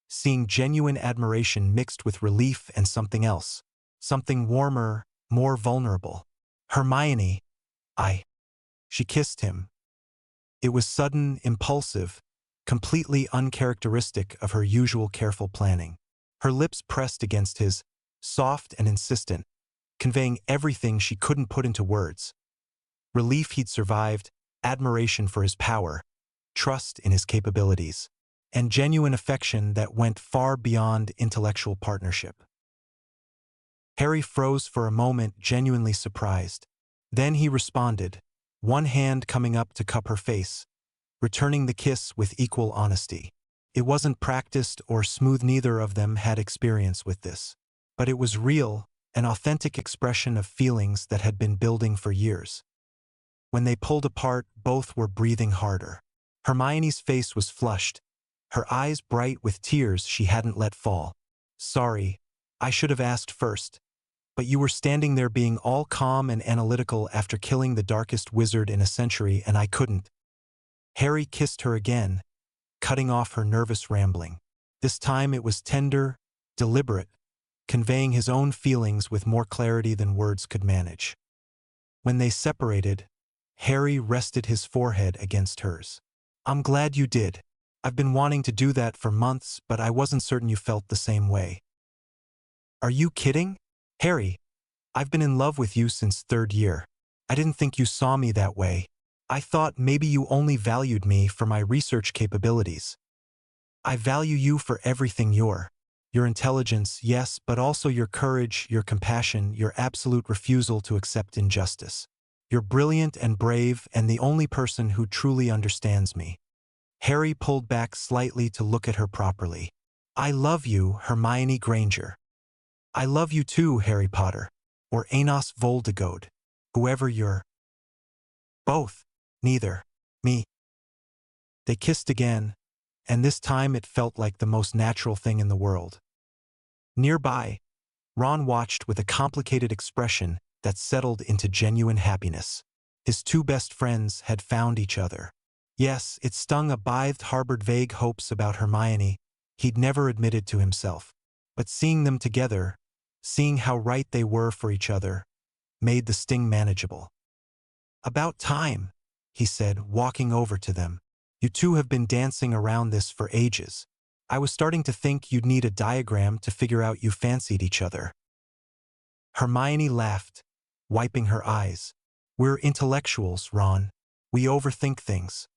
seeing genuine admiration mixed with relief and something else, something warmer, more vulnerable. "Hermione, She kissed him. It was sudden, impulsive, completely uncharacteristic of her usual careful planning. Her lips pressed against his, soft and insistent, conveying everything she couldn't put into words. Relief he'd survived, admiration for his power, trust in his capabilities, and genuine affection that went far beyond intellectual partnership. Harry froze for a moment, genuinely surprised. Then he responded, one hand coming up to cup her face, returning the kiss with equal honesty. It wasn't practiced or smooth, neither of them had experience with this. But it was real, an authentic expression of feelings that had been building for years. When they pulled apart, both were breathing harder. Hermione's face was flushed, her eyes bright with tears she hadn't let fall. Sorry, I should have asked first. But you were standing there being all calm and analytical after killing the darkest wizard in a century, and I couldn't. Harry kissed her again, cutting off her nervous rambling. This time it was tender, deliberate, conveying his own feelings with more clarity than words could manage. When they separated, Harry rested his forehead against hers. I'm glad you did. I've been wanting to do that for months, but I wasn't certain you felt the same way. Are you kidding? Harry, I've been in love with you since third year. I didn't think you saw me that way. I thought maybe you only valued me for my research capabilities. I value you for everything your intelligence, yes, but also your courage, your compassion, your absolute refusal to accept injustice. You're brilliant and brave and the only person who truly understands me. Harry pulled back slightly to look at her properly. I love you, Hermione Granger. I love you too, Harry Potter. Or ANOS VOLDIGAUD. Whoever you're. Both. Neither. Me. They kissed again, and this time it felt like the most natural thing in the world. Nearby, Ron watched with a complicated expression that settled into genuine happiness. His two best friends had found each other. Yes, it stung. A bathed harbored vague hopes about Hermione he'd never admitted to himself. But seeing them together, seeing how right they were for each other, made the sting manageable. About time, he said, walking over to them. You two have been dancing around this for ages. I was starting to think you'd need a diagram to figure out you fancied each other. Hermione laughed, wiping her eyes. We're intellectuals, Ron. We overthink things.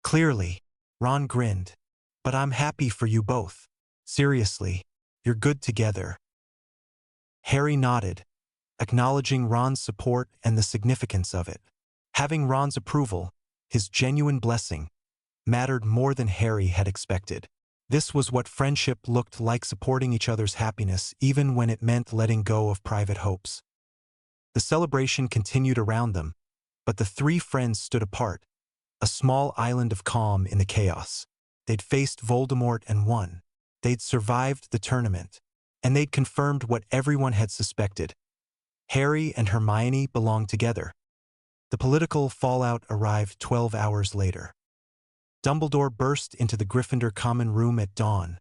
Clearly, Ron grinned. But I'm happy for you both. Seriously, you're good together. Harry nodded, acknowledging Ron's support and the significance of it. Having Ron's approval, his genuine blessing, mattered more than Harry had expected. This was what friendship looked like, supporting each other's happiness even when it meant letting go of private hopes. The celebration continued around them, but the three friends stood apart, a small island of calm in the chaos. They'd faced Voldemort and won. They'd survived the tournament, and they'd confirmed what everyone had suspected. Harry and Hermione belonged together. The political fallout arrived 12 hours later. Dumbledore burst into the Gryffindor common room at dawn,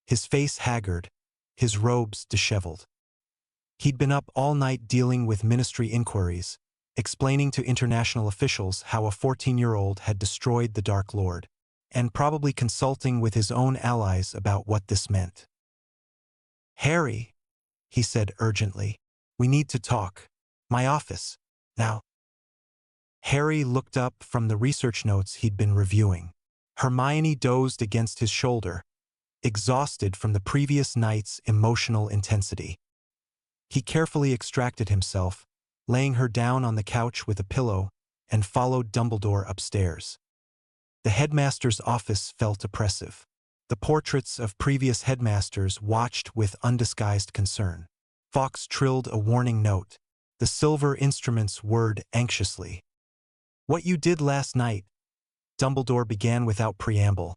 his face haggard, his robes disheveled. He'd been up all night dealing with ministry inquiries, explaining to international officials how a 14-year-old had destroyed the Dark Lord, and probably consulting with his own allies about what this meant. Harry, he said urgently, we need to talk. My office. Now. Harry looked up from the research notes he'd been reviewing. Hermione dozed against his shoulder, exhausted from the previous night's emotional intensity. He carefully extracted himself, laying her down on the couch with a pillow, and followed Dumbledore upstairs. The headmaster's office felt oppressive. The portraits of previous headmasters watched with undisguised concern. Fawkes trilled a warning note. The silver instruments whirred anxiously. What you did last night, Dumbledore began without preamble,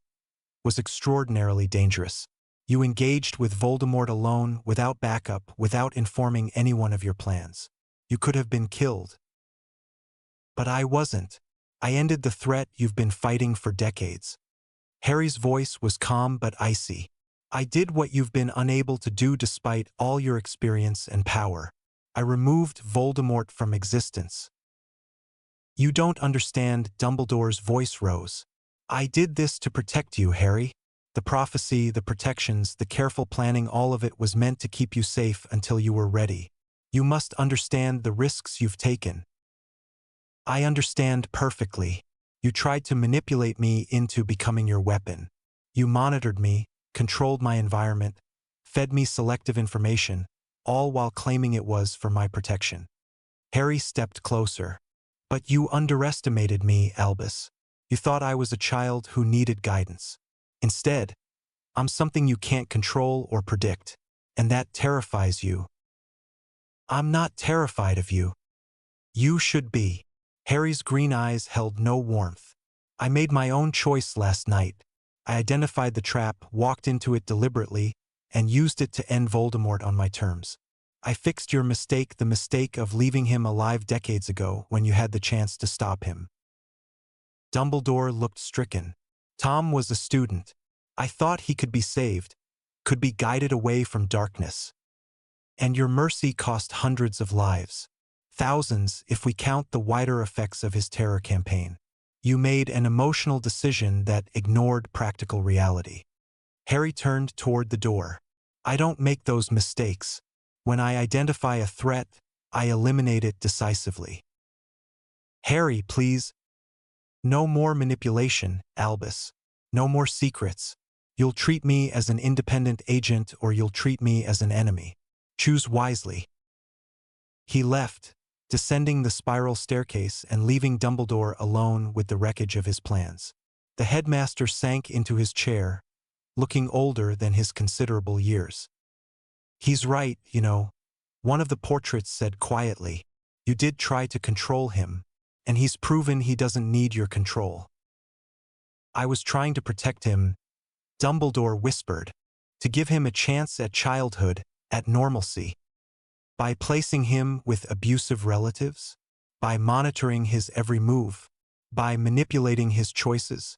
was extraordinarily dangerous. You engaged with Voldemort alone, without backup, without informing anyone of your plans. You could have been killed. But I wasn't. I ended the threat you've been fighting for decades. Harry's voice was calm but icy. I did what you've been unable to do despite all your experience and power. I removed Voldemort from existence. You don't understand. Dumbledore's voice rose. I did this to protect you, Harry. The prophecy, the protections, the careful planning, all of it was meant to keep you safe until you were ready. You must understand the risks you've taken. I understand perfectly. You tried to manipulate me into becoming your weapon. You monitored me, controlled my environment, fed me selective information, all while claiming it was for my protection. Harry stepped closer. But you underestimated me, Albus. You thought I was a child who needed guidance. Instead, I'm something you can't control or predict, and that terrifies you. I'm not terrified of you. You should be. Harry's green eyes held no warmth. I made my own choice last night. I identified the trap, walked into it deliberately, and used it to end Voldemort on my terms. I fixed your mistake, the mistake of leaving him alive decades ago when you had the chance to stop him. Dumbledore looked stricken. Tom was a student. I thought he could be saved, could be guided away from darkness. And your mercy cost hundreds of lives. Thousands if we count the wider effects of his terror campaign. You made an emotional decision that ignored practical reality. Harry turned toward the door. I don't make those mistakes. When I identify a threat, I eliminate it decisively. Harry, please. No more manipulation, Albus. No more secrets. You'll treat me as an independent agent or you'll treat me as an enemy. Choose wisely. He left, descending the spiral staircase and leaving Dumbledore alone with the wreckage of his plans. The headmaster sank into his chair, looking older than his considerable years. He's right, you know, one of the portraits said quietly. You did try to control him, and he's proven he doesn't need your control. I was trying to protect him, Dumbledore whispered, to give him a chance at childhood, at normalcy. By placing him with abusive relatives? By monitoring his every move? By manipulating his choices?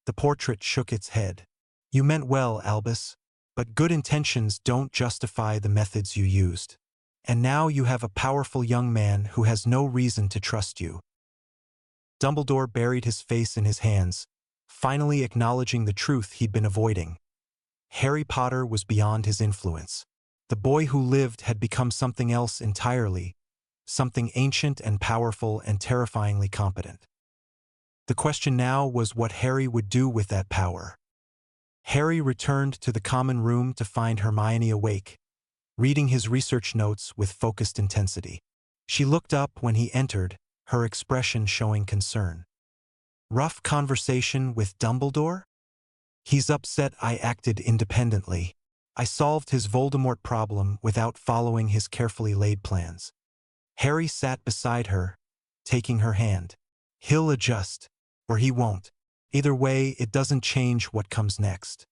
The portrait shook its head. You meant well, Albus, but good intentions don't justify the methods you used. And now you have a powerful young man who has no reason to trust you. Dumbledore buried his face in his hands, finally acknowledging the truth he'd been avoiding. Harry Potter was beyond his influence. The boy who lived had become something else entirely, something ancient and powerful and terrifyingly competent. The question now was what Harry would do with that power. Harry returned to the common room to find Hermione awake, reading his research notes with focused intensity. She looked up when he entered, her expression showing concern. Rough conversation with Dumbledore? He's upset I acted independently. I solved his Voldemort problem without following his carefully laid plans. Harry sat beside her, taking her hand. He'll adjust, or he won't. Either way, it doesn't change what comes next.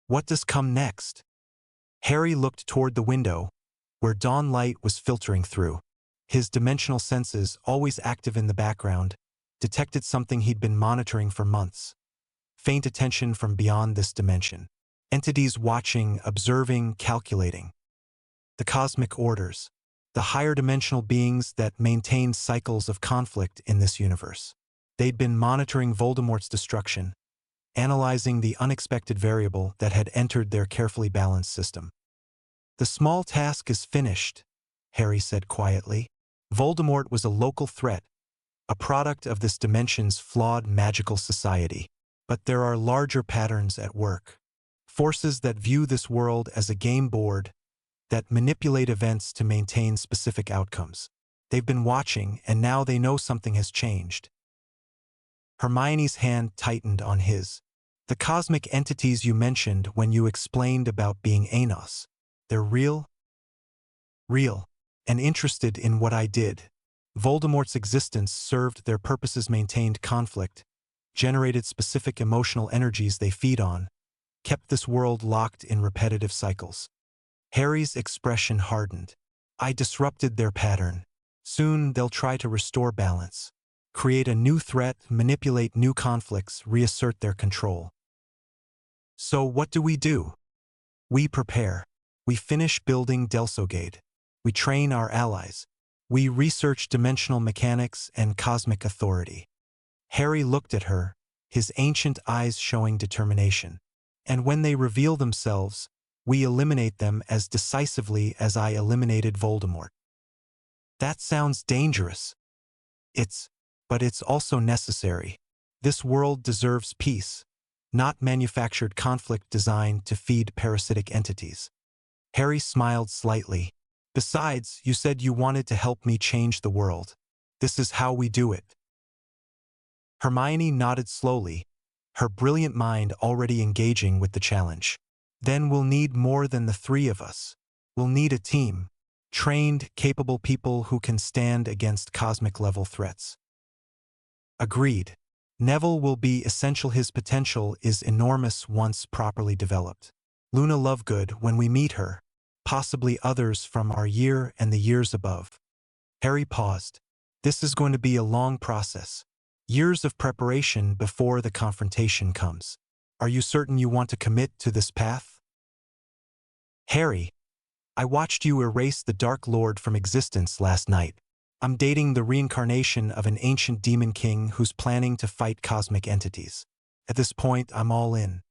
What does come next? Harry looked toward the window, where dawn light was filtering through. His dimensional senses, always active in the background, detected something he'd been monitoring for months. Faint attention from beyond this dimension. Entities watching, observing, calculating. The cosmic orders. The higher dimensional beings that maintain cycles of conflict in this universe. They'd been monitoring Voldemort's destruction, analyzing the unexpected variable that had entered their carefully balanced system. The small task is finished, Harry said quietly. Voldemort was a local threat, a product of this dimension's flawed magical society. But there are larger patterns at work. Forces that view this world as a game board, that manipulate events to maintain specific outcomes. They've been watching, and now they know something has changed. Hermione's hand tightened on his. The cosmic entities you mentioned when you explained about being ANOS, they're real? Real. And interested in what I did. Voldemort's existence served their purposes, maintained conflict, generated specific emotional energies they feed on, kept this world locked in repetitive cycles. Harry's expression hardened. I disrupted their pattern. Soon they'll try to restore balance. Create a new threat, manipulate new conflicts, reassert their control. So what do? We prepare. We finish building Delsogate. We train our allies. We research dimensional mechanics and cosmic authority. Harry looked at her, his ancient eyes showing determination. And when they reveal themselves, we eliminate them as decisively as I eliminated Voldemort. That sounds dangerous. But it's also necessary. This world deserves peace, not manufactured conflict designed to feed parasitic entities. Harry smiled slightly. Besides, you said you wanted to help me change the world. This is how we do it. Hermione nodded slowly, her brilliant mind already engaging with the challenge. Then we'll need more than the three of us. We'll need a team. Trained, capable people who can stand against cosmic-level threats. Agreed. Neville will be essential. His potential is enormous once properly developed. Luna Lovegood, when we meet her, possibly others from our year and the years above. Harry paused. This is going to be a long process. Years of preparation before the confrontation comes. Are you certain you want to commit to this path? Harry, I watched you erase the Dark Lord from existence last night. I'm dating the reincarnation of an ancient demon king who's planning to fight cosmic entities. At this point, I'm all in.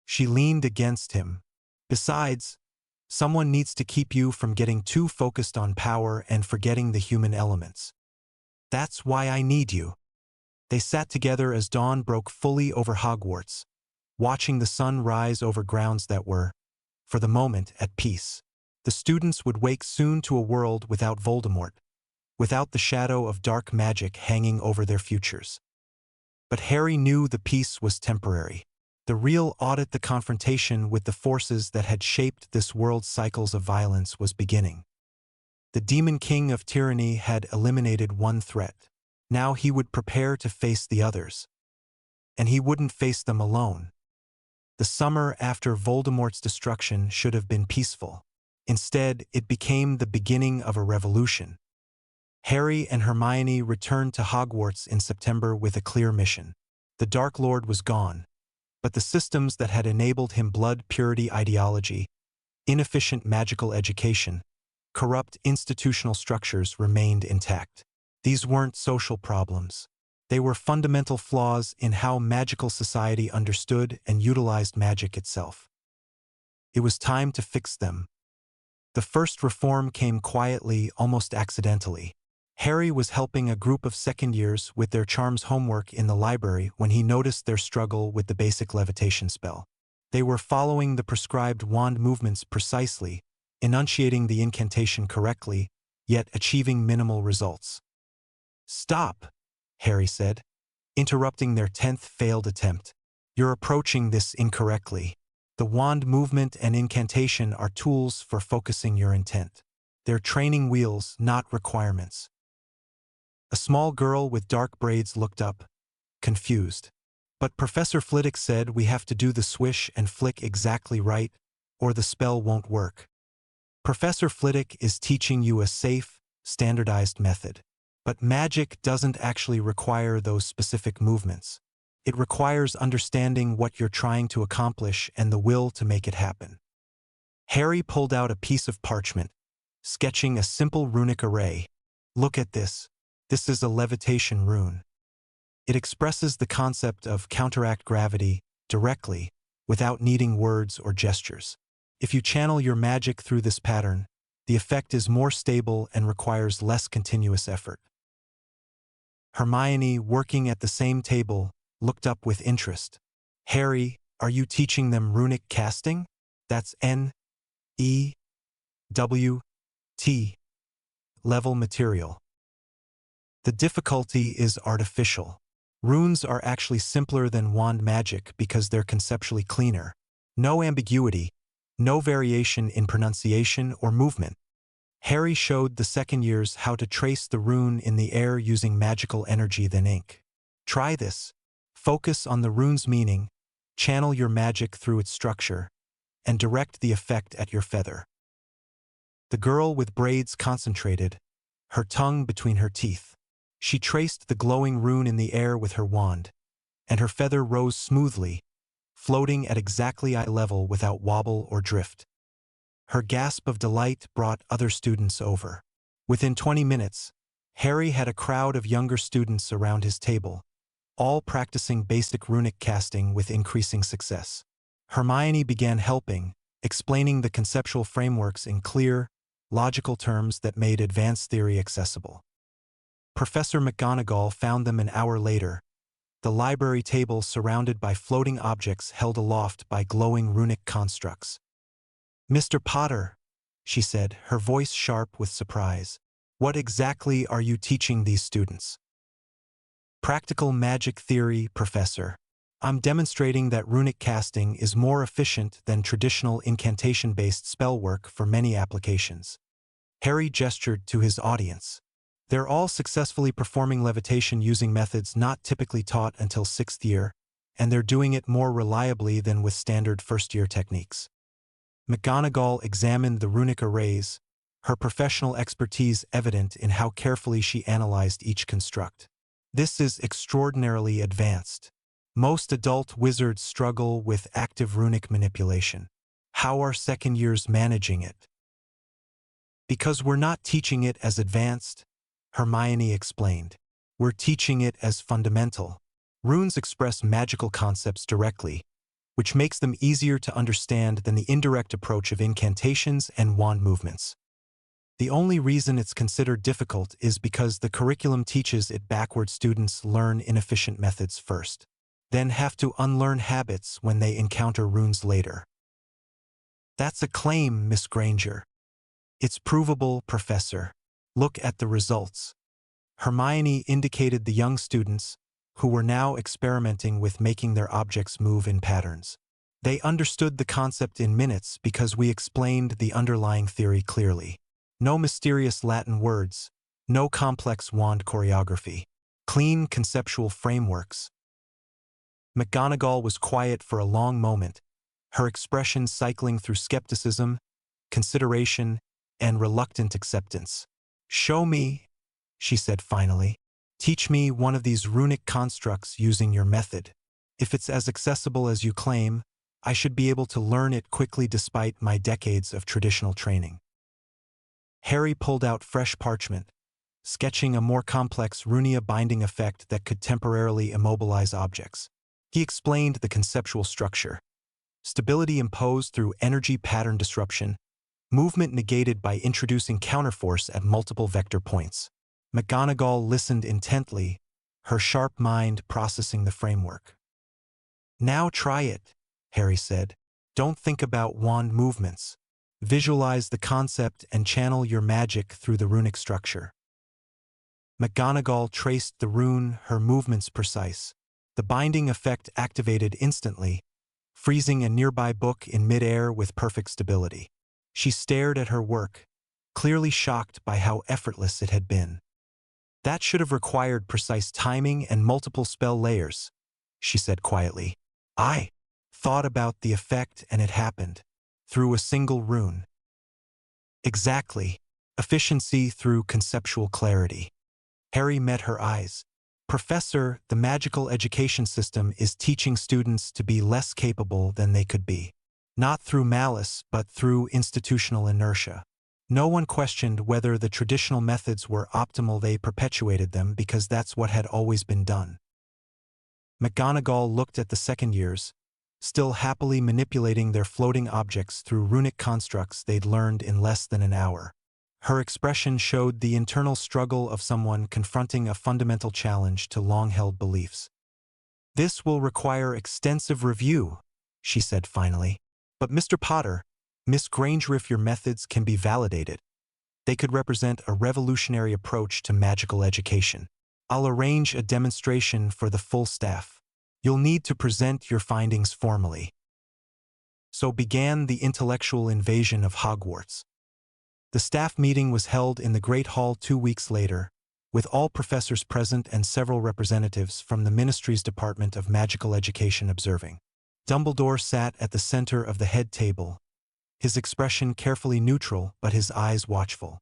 She leaned against him. Besides, someone needs to keep you from getting too focused on power and forgetting the human elements. That's why I need you. They sat together as dawn broke fully over Hogwarts, watching the sun rise over grounds that were, for the moment, at peace. The students would wake soon to a world without Voldemort, without the shadow of dark magic hanging over their futures. But Harry knew the peace was temporary. The real audit, the confrontation with the forces that had shaped this world's cycles of violence, was beginning. The Demon King of Tyranny had eliminated one threat. Now he would prepare to face the others. And he wouldn't face them alone. The summer after Voldemort's destruction should have been peaceful. Instead, it became the beginning of a revolution. Harry and Hermione returned to Hogwarts in September with a clear mission. The Dark Lord was gone, but the systems that had enabled him blood purity ideology, inefficient magical education, corrupt institutional structures remained intact. These weren't social problems. They were fundamental flaws in how magical society understood and utilized magic itself. It was time to fix them. The first reform came quietly, almost accidentally. Harry was helping a group of second years with their charms homework in the library when he noticed their struggle with the basic levitation spell. They were following the prescribed wand movements precisely, enunciating the incantation correctly, yet achieving minimal results. "Stop," Harry said, interrupting their 10th failed attempt. "You're approaching this incorrectly. The wand movement and incantation are tools for focusing your intent. They're training wheels, not requirements." A small girl with dark braids looked up, confused. "But Professor Flitwick said we have to do the swish and flick exactly right, or the spell won't work." "Professor Flitwick is teaching you a safe, standardized method. But magic doesn't actually require those specific movements. It requires understanding what you're trying to accomplish and the will to make it happen." Harry pulled out a piece of parchment, sketching a simple runic array. "Look at this. This is a levitation rune. It expresses the concept of counteract gravity directly, without needing words or gestures. If you channel your magic through this pattern, the effect is more stable and requires less continuous effort." Hermione, working at the same table, looked up with interest. "Harry, are you teaching them runic casting? That's N-E-W-T level material." "The difficulty is artificial. Runes are actually simpler than wand magic because they're conceptually cleaner. No ambiguity, no variation in pronunciation or movement." Harry showed the second years how to trace the rune in the air using magical energy than ink. "Try this. Focus on the rune's meaning, channel your magic through its structure, and direct the effect at your feather." The girl with braids concentrated, her tongue between her teeth. She traced the glowing rune in the air with her wand, and her feather rose smoothly, floating at exactly eye level without wobble or drift. Her gasp of delight brought other students over. Within 20 minutes, Harry had a crowd of younger students around his table, all practicing basic runic casting with increasing success. Hermione began helping, explaining the conceptual frameworks in clear, logical terms that made advanced theory accessible. Professor McGonagall found them an hour later, the library table surrounded by floating objects held aloft by glowing runic constructs. "Mr. Potter," she said, her voice sharp with surprise, "what exactly are you teaching these students?" "Practical magic theory, Professor. I'm demonstrating that runic casting is more efficient than traditional incantation-based spellwork for many applications." Harry gestured to his audience. They're all successfully performing levitation using methods not typically taught until 6th year, and they're doing it more reliably than with standard first-year techniques. McGonagall examined the runic arrays, her professional expertise evident in how carefully she analyzed each construct. "This is extraordinarily advanced. Most adult wizards struggle with active runic manipulation. How are second years managing it?" "Because we're not teaching it as advanced," Hermione explained. "We're teaching it as fundamental. Runes express magical concepts directly, which makes them easier to understand than the indirect approach of incantations and wand movements. The only reason it's considered difficult is because the curriculum teaches it backward. Students learn inefficient methods first, then have to unlearn habits when they encounter runes later." "That's a claim, Miss Granger." "It's provable, Professor. Look at the results." Hermione indicated the young students, who were now experimenting with making their objects move in patterns. "They understood the concept in minutes because we explained the underlying theory clearly. No mysterious Latin words, no complex wand choreography. Clean conceptual frameworks." McGonagall was quiet for a long moment, her expression cycling through skepticism, consideration, and reluctant acceptance. "Show me," she said finally. "Teach me one of these runic constructs using your method. If it's as accessible as you claim, I should be able to learn it quickly despite my decades of traditional training." Harry pulled out fresh parchment, sketching a more complex runia binding effect that could temporarily immobilize objects. He explained the conceptual structure. Stability imposed through energy pattern disruption, movement negated by introducing counterforce at multiple vector points. McGonagall listened intently, her sharp mind processing the framework. "Now try it," Harry said. "Don't think about wand movements. Visualize the concept and channel your magic through the runic structure." McGonagall traced the rune, her movements precise. The binding effect activated instantly, freezing a nearby book in midair with perfect stability. She stared at her work, clearly shocked by how effortless it had been. "That should have required precise timing and multiple spell layers," she said quietly. "I thought about the effect and it happened, through a single rune." "Exactly. Efficiency through conceptual clarity." Harry met her eyes. "Professor, the magical education system is teaching students to be less capable than they could be. Not through malice, but through institutional inertia. No one questioned whether the traditional methods were optimal. They perpetuated them because that's what had always been done." McGonagall looked at the second years, still happily manipulating their floating objects through runic constructs they'd learned in less than an hour. Her expression showed the internal struggle of someone confronting a fundamental challenge to long-held beliefs. "This will require extensive review," she said finally. "But Mr. Potter, Miss Granger, if your methods can be validated, they could represent a revolutionary approach to magical education. I'll arrange a demonstration for the full staff. You'll need to present your findings formally." So began the intellectual invasion of Hogwarts. The staff meeting was held in the Great Hall 2 weeks later, with all professors present and several representatives from the Ministry's Department of Magical Education observing. Dumbledore sat at the center of the head table, his expression carefully neutral but his eyes watchful.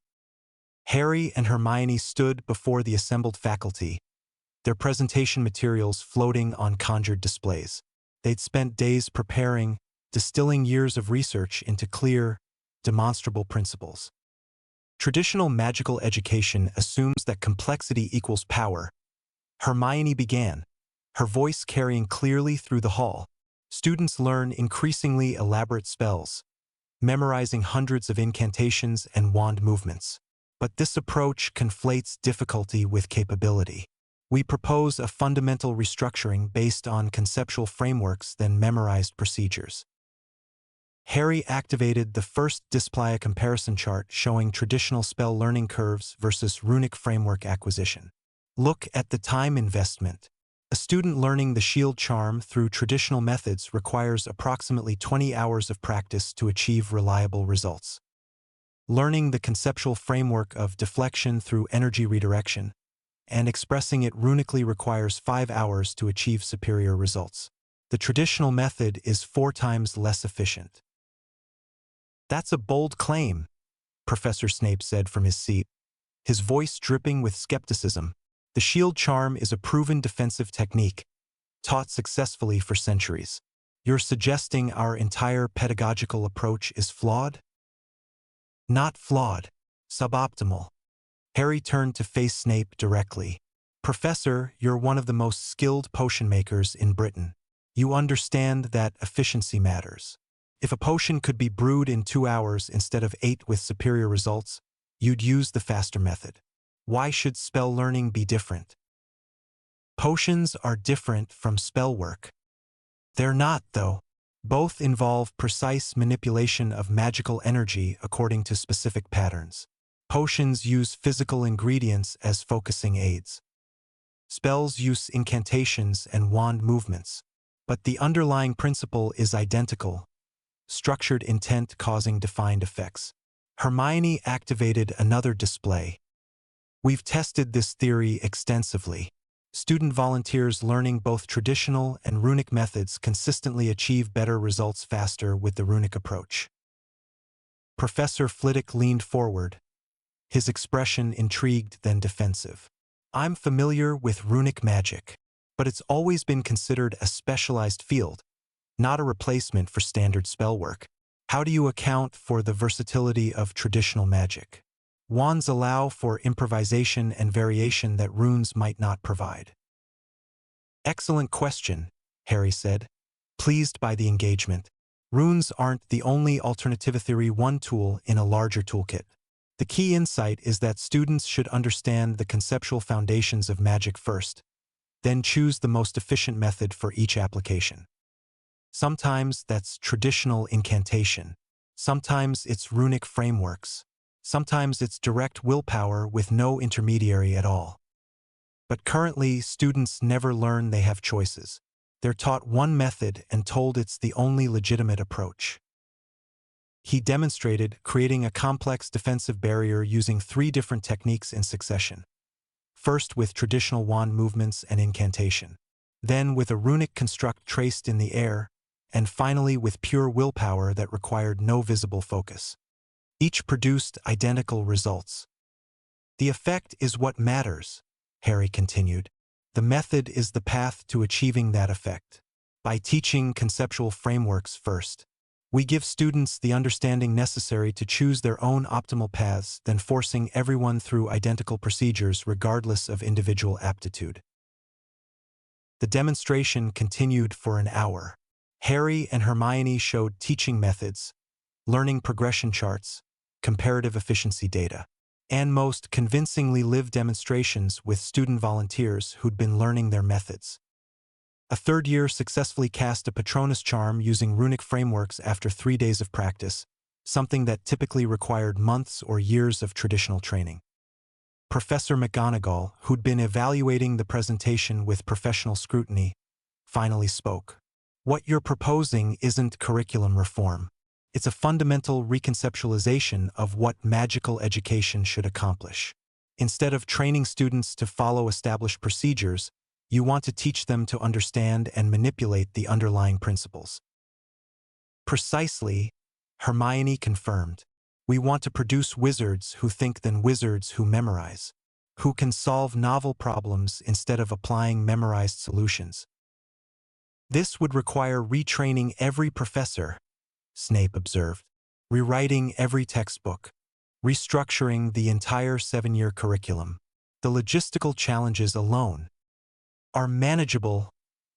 Harry and Hermione stood before the assembled faculty, their presentation materials floating on conjured displays. They'd spent days preparing, distilling years of research into clear, demonstrable principles. Traditional magical education assumes that complexity equals power. Hermione began, her voice carrying clearly through the hall. Students learn increasingly elaborate spells, memorizing hundreds of incantations and wand movements. But this approach conflates difficulty with capability. We propose a fundamental restructuring based on conceptual frameworks than memorized procedures. Harry activated the first Displaya comparison chart showing traditional spell learning curves versus runic framework acquisition. Look at the time investment. A student learning the shield charm through traditional methods requires approximately 20 hours of practice to achieve reliable results. Learning the conceptual framework of deflection through energy redirection and expressing it runically requires 5 hours to achieve superior results. The traditional method is 4 times less efficient. That's a bold claim, Professor Snape said from his seat, his voice dripping with skepticism. The shield charm is a proven defensive technique, taught successfully for centuries. You're suggesting our entire pedagogical approach is flawed? Not flawed, suboptimal. Harry turned to face Snape directly. Professor, you're one of the most skilled potion makers in Britain. You understand that efficiency matters. If a potion could be brewed in 2 hours instead of 8 with superior results, you'd use the faster method. Why should spell learning be different? Potions are different from spell work. They're not, though. Both involve precise manipulation of magical energy according to specific patterns. Potions use physical ingredients as focusing aids. Spells use incantations and wand movements, but the underlying principle is identical, structured intent causing defined effects. Hermione activated another display. We've tested this theory extensively. Student volunteers learning both traditional and runic methods consistently achieve better results faster with the runic approach. Professor Flitwick leaned forward, his expression intrigued then defensive. I'm familiar with runic magic, but it's always been considered a specialized field, not a replacement for standard spell work. How do you account for the versatility of traditional magic? Wands allow for improvisation and variation that runes might not provide. Excellent question, Harry said, pleased by the engagement. Runes aren't the only Alternativa Theory 1 tool in a larger toolkit. The key insight is that students should understand the conceptual foundations of magic first, then choose the most efficient method for each application. Sometimes that's traditional incantation. Sometimes it's runic frameworks. Sometimes it's direct willpower with no intermediary at all. But currently, students never learn they have choices. They're taught one method and told it's the only legitimate approach. He demonstrated creating a complex defensive barrier using 3 different techniques in succession. First with traditional wand movements and incantation, then with a runic construct traced in the air, and finally with pure willpower that required no visible focus. Each produced identical results. The effect is what matters, Harry continued. The method is the path to achieving that effect. By teaching conceptual frameworks first, we give students the understanding necessary to choose their own optimal paths, then forcing everyone through identical procedures regardless of individual aptitude. The demonstration continued for an hour. Harry and Hermione showed teaching methods, learning progression charts, comparative efficiency data, and most convincingly lived demonstrations with student volunteers who'd been learning their methods. A third year successfully cast a Patronus charm using runic frameworks after 3 days of practice, something that typically required months or years of traditional training. Professor McGonagall, who'd been evaluating the presentation with professional scrutiny, finally spoke. What you're proposing isn't curriculum reform. It's a fundamental reconceptualization of what magical education should accomplish. Instead of training students to follow established procedures, you want to teach them to understand and manipulate the underlying principles. Precisely, Hermione confirmed. We want to produce wizards who think than wizards who memorize, who can solve novel problems instead of applying memorized solutions. This would require retraining every professor, Snape observed, rewriting every textbook, restructuring the entire 7-year curriculum. The logistical challenges alone are manageable,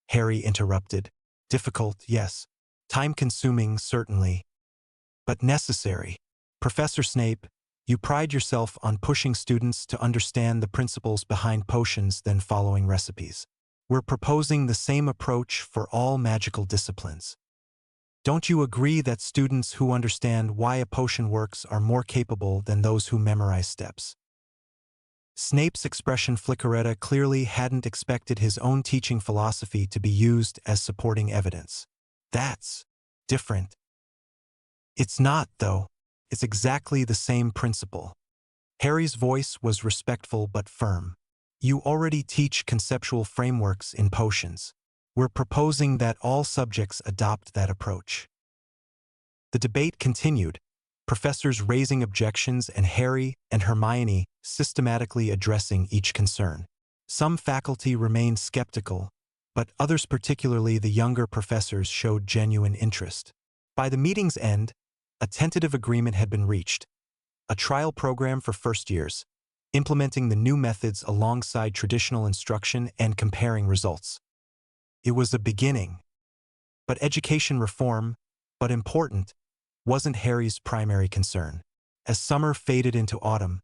Harry interrupted. Difficult, yes. Time-consuming, certainly. But necessary. Professor Snape, You pride yourself on pushing students to understand the principles behind potions than following recipes. We're proposing the same approach for all magical disciplines. Don't you agree that students who understand why a potion works are more capable than those who memorize steps? Snape's expression flickeretta clearly hadn't expected his own teaching philosophy to be used as supporting evidence. That's different. It's not, though. It's exactly the same principle. Harry's voice was respectful but firm. You already teach conceptual frameworks in potions. We're proposing that all subjects adopt that approach. The debate continued, professors raising objections and Harry and Hermione systematically addressing each concern. Some faculty remained skeptical, but others, particularly the younger professors, showed genuine interest. By the meeting's end, a tentative agreement had been reached, a trial program for first years, implementing the new methods alongside traditional instruction and comparing results. It was a beginning. But education reform, but important, wasn't Harry's primary concern. As summer faded into autumn,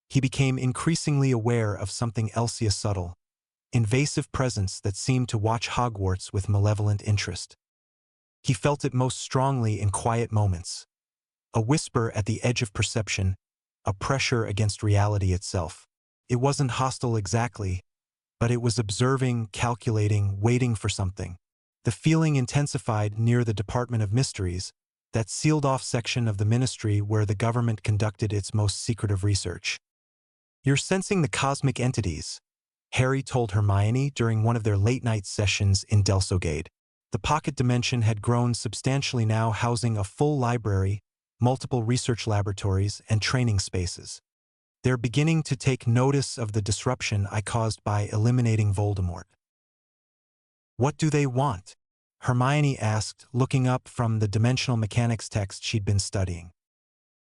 he became increasingly aware of something else, a subtle, invasive presence that seemed to watch Hogwarts with malevolent interest. He felt it most strongly in quiet moments. A whisper at the edge of perception, a pressure against reality itself. It wasn't hostile exactly, but it was observing, calculating, waiting for something. The feeling intensified near the Department of Mysteries, that sealed-off section of the ministry where the government conducted its most secretive research. You're sensing the cosmic entities, Harry told Hermione during one of their late-night sessions in VOLDIGAUD. The pocket dimension had grown substantially, now housing a full library, multiple research laboratories, and training spaces. They're beginning to take notice of the disruption I caused by eliminating Voldemort. What do they want? Hermione asked, looking up from the dimensional mechanics text she'd been studying.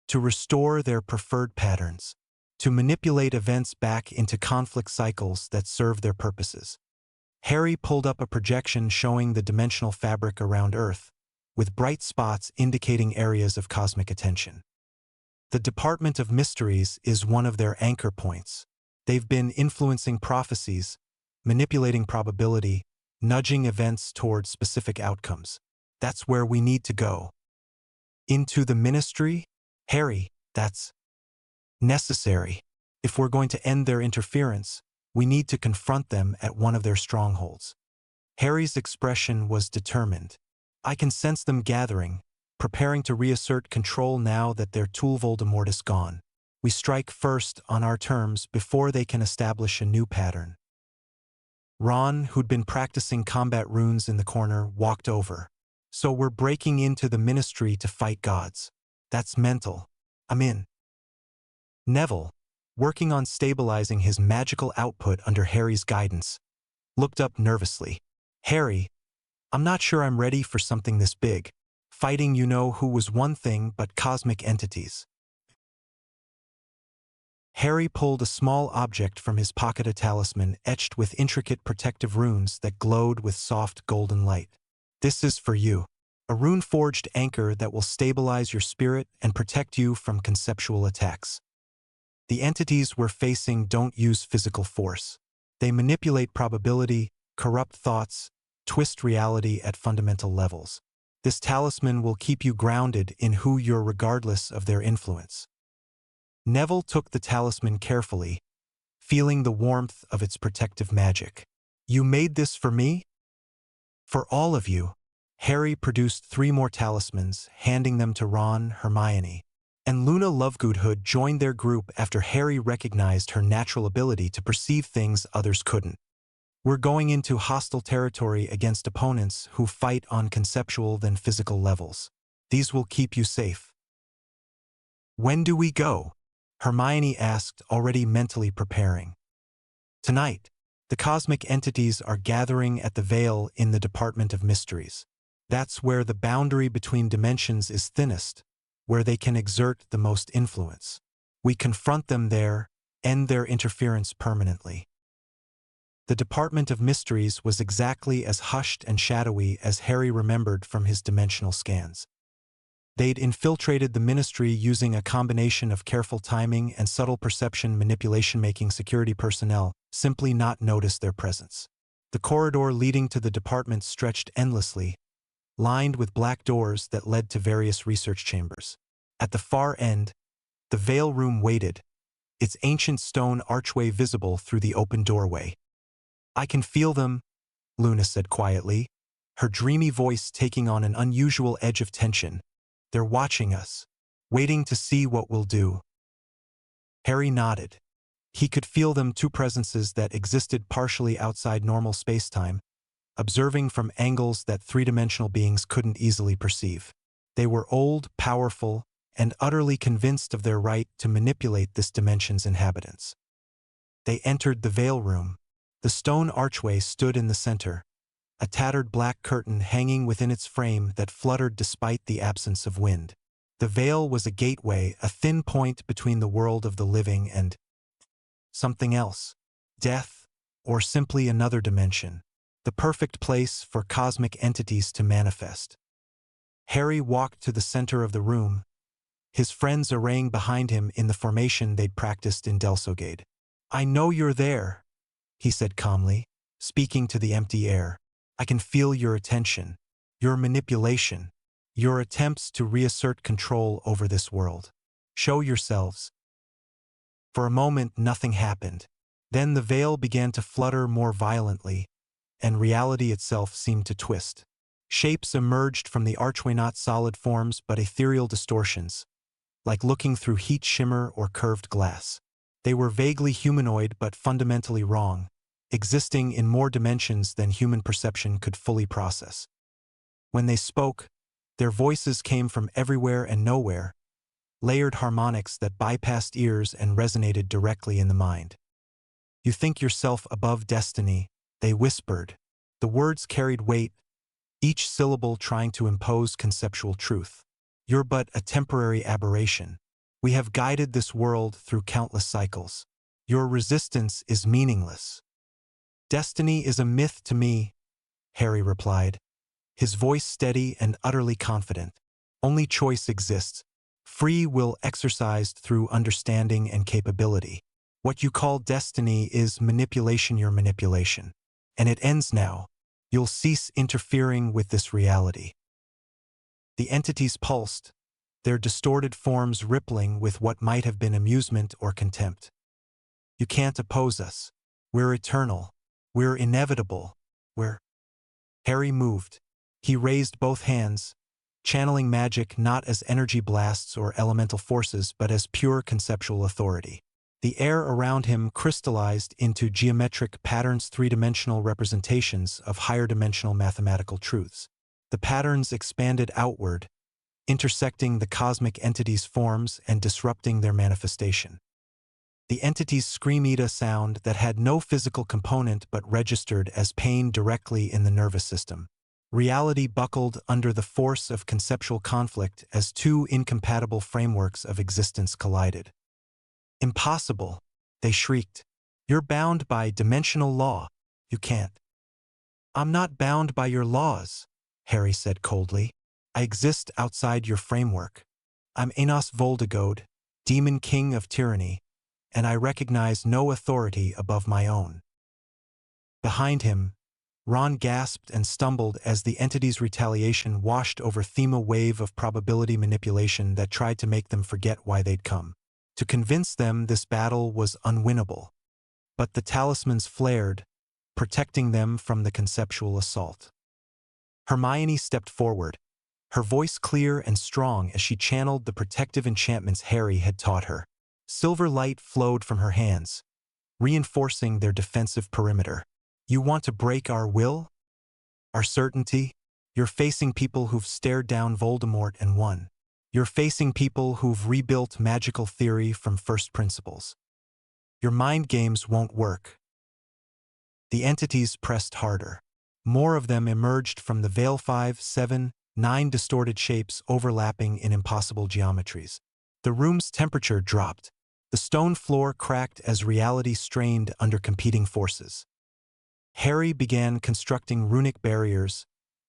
To restore their preferred patterns, to manipulate events back into conflict cycles that serve their purposes. Harry pulled up a projection showing the dimensional fabric around Earth, with bright spots indicating areas of cosmic attention. The Department of Mysteries is one of their anchor points. They've been influencing prophecies, manipulating probability, nudging events toward specific outcomes. That's where we need to go. Into the ministry? Harry, that's necessary. If we're going to end their interference, we need to confront them at one of their strongholds. Harry's expression was determined. I can sense them gathering, preparing to reassert control now that their tool Voldemort is gone. We strike first on our terms before they can establish a new pattern. Ron, who'd been practicing combat runes in the corner, walked over. So we're breaking into the ministry to fight gods. That's mental. I'm in. Neville, working on stabilizing his magical output under Harry's guidance, looked up nervously. Harry, I'm not sure I'm ready for something this big. Fighting you-know-who was one thing, but cosmic entities. Harry pulled a small object from his pocket, a talisman etched with intricate protective runes that glowed with soft golden light. This is for you. A rune-forged anchor that will stabilize your spirit and protect you from conceptual attacks. The entities we're facing don't use physical force. They manipulate probability, corrupt thoughts, twist reality at fundamental levels. This talisman will keep you grounded in who you're regardless of their influence. Neville took the talisman carefully, feeling the warmth of its protective magic. You made this for me? For all of you. Harry produced 3 more talismans, handing them to Ron, Hermione, and Luna Lovegood joined their group after Harry recognized her natural ability to perceive things others couldn't. We're going into hostile territory against opponents who fight on conceptual than physical levels. These will keep you safe. When do we go? Hermione asked, already mentally preparing. Tonight. The cosmic entities are gathering at the Veil in the Department of Mysteries. That's where the boundary between dimensions is thinnest, where they can exert the most influence. We confront them there, end their interference permanently. The Department of Mysteries was exactly as hushed and shadowy as Harry remembered from his dimensional scans. They'd infiltrated the ministry using a combination of careful timing and subtle perception manipulation, making security personnel simply not notice their presence. The corridor leading to the department stretched endlessly, lined with black doors that led to various research chambers. At the far end, the veil room waited, its ancient stone archway visible through the open doorway. "I can feel them," Luna said quietly, her dreamy voice taking on an unusual edge of tension. "They're watching us, waiting to see what we'll do." Harry nodded. He could feel them, two presences that existed partially outside normal spacetime, observing from angles that three-dimensional beings couldn't easily perceive. They were old, powerful, and utterly convinced of their right to manipulate this dimension's inhabitants. They entered the veil room. The stone archway stood in the center, a tattered black curtain hanging within its frame that fluttered despite the absence of wind. The veil was a gateway, a thin point between the world of the living and something else, death, or simply another dimension, the perfect place for cosmic entities to manifest. Harry walked to the center of the room, his friends arraying behind him in the formation they'd practiced in VOLDIGAUD. "I know you're there," he said calmly, speaking to the empty air. "I can feel your attention, your manipulation, your attempts to reassert control over this world. Show yourselves." For a moment, nothing happened. Then the veil began to flutter more violently, and reality itself seemed to twist. Shapes emerged from the archway, not solid forms but ethereal distortions, like looking through heat shimmer or curved glass. They were vaguely humanoid but fundamentally wrong, existing in more dimensions than human perception could fully process. When they spoke, their voices came from everywhere and nowhere, layered harmonics that bypassed ears and resonated directly in the mind. "You think yourself above destiny," they whispered. The words carried weight, each syllable trying to impose conceptual truth. "You're but a temporary aberration. We have guided this world through countless cycles. Your resistance is meaningless." "Destiny is a myth to me," Harry replied, his voice steady and utterly confident. "Only choice exists, free will exercised through understanding and capability. What you call destiny is manipulation, your manipulation. And it ends now. You'll cease interfering with this reality." The entities pulsed, their distorted forms rippling with what might have been amusement or contempt. "You can't oppose us. We're eternal. We're inevitable. We're—" Harry moved. He raised both hands, channeling magic not as energy blasts or elemental forces but as pure conceptual authority. The air around him crystallized into geometric patterns, three-dimensional representations of higher-dimensional mathematical truths. The patterns expanded outward, intersecting the cosmic entities' forms and disrupting their manifestation. The entities screamed a sound that had no physical component but registered as pain directly in the nervous system. Reality buckled under the force of conceptual conflict as two incompatible frameworks of existence collided. "Impossible," they shrieked. "You're bound by dimensional law. You can't." "I'm not bound by your laws," Harry said coldly. "I exist outside your framework. I'm ANOS VOLDIGAUD, Demon King of Tyranny, and I recognize no authority above my own." Behind him, Ron gasped and stumbled as the entity's retaliation washed over them, a wave of probability manipulation that tried to make them forget why they'd come, to convince them this battle was unwinnable. But the talismans flared, protecting them from the conceptual assault. Hermione stepped forward, her voice clear and strong as she channeled the protective enchantments Harry had taught her. Silver light flowed from her hands, reinforcing their defensive perimeter. "You want to break our will? Our certainty? You're facing people who've stared down Voldemort and won. You're facing people who've rebuilt magical theory from first principles. Your mind games won't work." The entities pressed harder. More of them emerged from the veil, 5, 7, 9 distorted shapes overlapping in impossible geometries. The room's temperature dropped. The stone floor cracked as reality strained under competing forces. Harry began constructing runic barriers,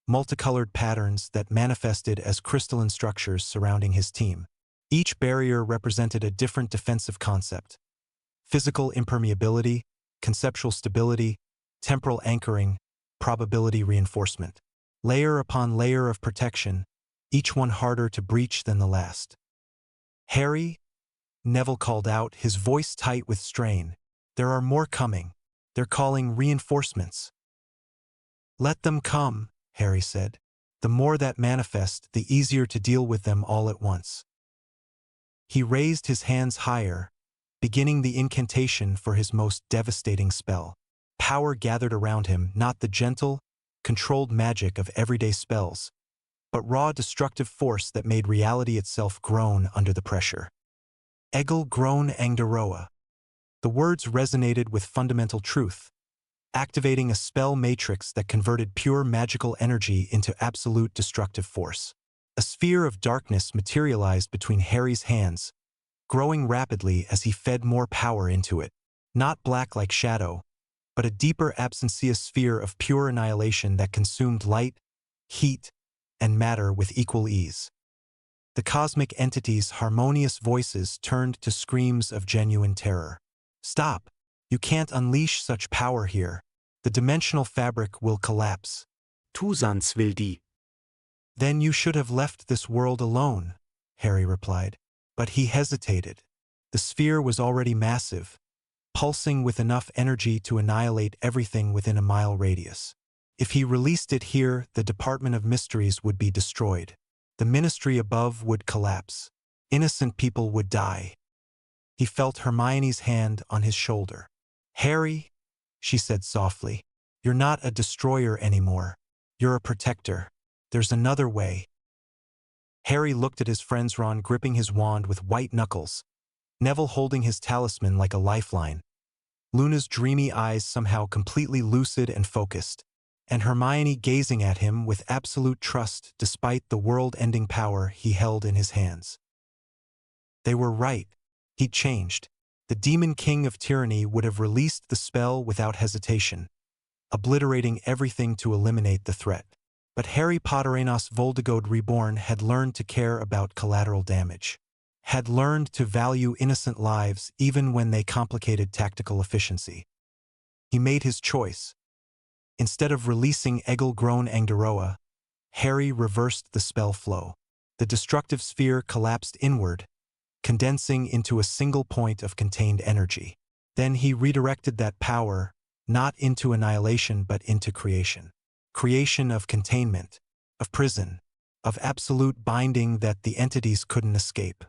multicolored patterns that manifested as crystalline structures surrounding his team. Each barrier represented a different defensive concept: physical impermeability, conceptual stability, temporal anchoring, probability reinforcement. Layer upon layer of protection, each one harder to breach than the last. "Harry," Neville called out, his voice tight with strain, "there are more coming. They're calling reinforcements." "Let them come," Harry said. "The more that manifest, the easier to deal with them all at once." He raised his hands higher, beginning the incantation for his most devastating spell. Power gathered around him, not the gentle, controlled magic of everyday spells, but raw destructive force that made reality itself groan under the pressure. Egil groan Angdaroa. The words resonated with fundamental truth, activating a spell matrix that converted pure magical energy into absolute destructive force. A sphere of darkness materialized between Harry's hands, growing rapidly as he fed more power into it. Not black like shadow, but a deeper absentia sphere of pure annihilation that consumed light, heat, and matter with equal ease. The cosmic entity's harmonious voices turned to screams of genuine terror. "Stop! You can't unleash such power here. The dimensional fabric will collapse." "Tu will die." "Then you should have left this world alone," Harry replied. But he hesitated. The sphere was already massive, pulsing with enough energy to annihilate everything within a mile radius. If he released it here, the Department of Mysteries would be destroyed. The ministry above would collapse. Innocent people would die. He felt Hermione's hand on his shoulder. "Harry," she said softly, "you're not a destroyer anymore. You're a protector. There's another way." Harry looked at his friends, Ron gripping his wand with white knuckles, Neville holding his talisman like a lifeline, Luna's dreamy eyes somehow completely lucid and focused, and Hermione gazing at him with absolute trust despite the world-ending power he held in his hands. They were right. He'd changed. The Demon King of Tyranny would have released the spell without hesitation, obliterating everything to eliminate the threat. But Harry Potter ANOS VOLDIGAUD Reborn had learned to care about collateral damage, had learned to value innocent lives even when they complicated tactical efficiency. He made his choice. Instead of releasing Egil grown Angdaroa, Harry reversed the spell flow. The destructive sphere collapsed inward, condensing into a single point of contained energy. Then he redirected that power, not into annihilation but into creation. Creation of containment, of prison, of absolute binding that the entities couldn't escape.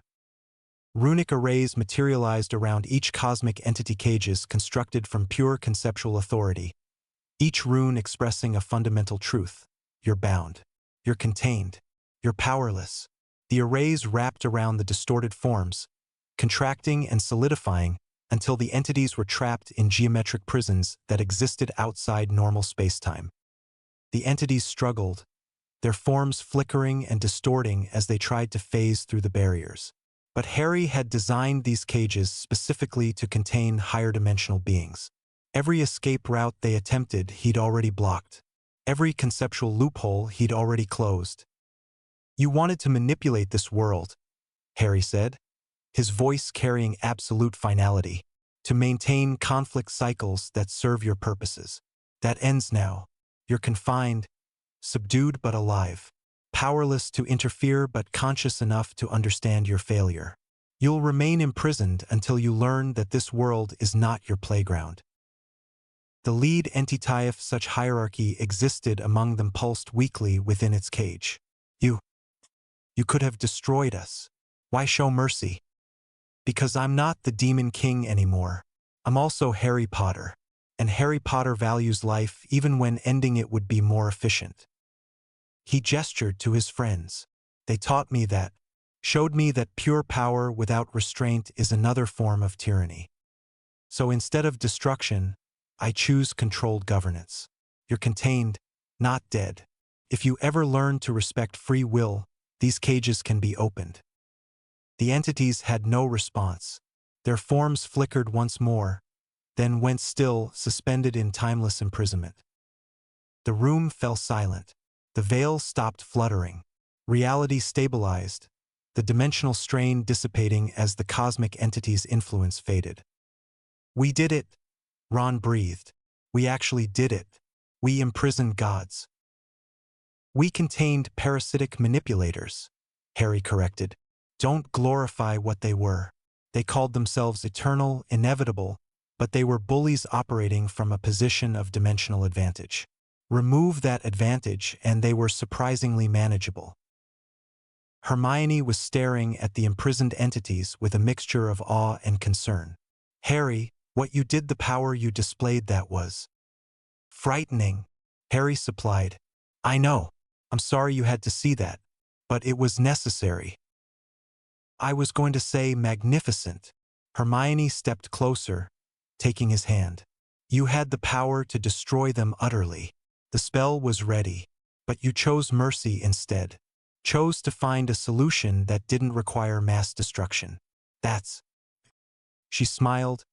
Runic arrays materialized around each cosmic entity, cages constructed from pure conceptual authority, each rune expressing a fundamental truth. You're bound. You're contained. You're powerless. The arrays wrapped around the distorted forms, contracting and solidifying until the entities were trapped in geometric prisons that existed outside normal spacetime. The entities struggled, their forms flickering and distorting as they tried to phase through the barriers. But Harry had designed these cages specifically to contain higher-dimensional beings. Every escape route they attempted, he'd already blocked. Every conceptual loophole he'd already closed. "You wanted to manipulate this world," Harry said, his voice carrying absolute finality, "to maintain conflict cycles that serve your purposes. That ends now. You're confined, subdued but alive, powerless to interfere but conscious enough to understand your failure. You'll remain imprisoned until you learn that this world is not your playground." The lead entity of such hierarchy existed among them, pulsed weakly within its cage. You could have destroyed us. Why show mercy?" "Because I'm not the Demon King anymore. I'm also Harry Potter. And Harry Potter values life even when ending it would be more efficient." He gestured to his friends. "They taught me that, showed me that pure power without restraint is another form of tyranny. So instead of destruction, I choose controlled governance. You're contained, not dead. If you ever learn to respect free will, these cages can be opened." The entities had no response. Their forms flickered once more, then went still, suspended in timeless imprisonment. The room fell silent. The veil stopped fluttering. Reality stabilized, the dimensional strain dissipating as the cosmic entity's influence faded. "We did it," Ron breathed. "We actually did it. We imprisoned gods." "We contained parasitic manipulators," Harry corrected. "Don't glorify what they were. They called themselves eternal, inevitable, but they were bullies operating from a position of dimensional advantage. Remove that advantage and they were surprisingly manageable." Hermione was staring at the imprisoned entities with a mixture of awe and concern. "Harry, what you did, the power you displayed, that was frightening," Harry supplied. "I know. I'm sorry you had to see that, but it was necessary." "I was going to say magnificent." Hermione stepped closer, taking his hand. "You had the power to destroy them utterly. The spell was ready, but you chose mercy instead. Chose to find a solution that didn't require mass destruction. That's..." She smiled,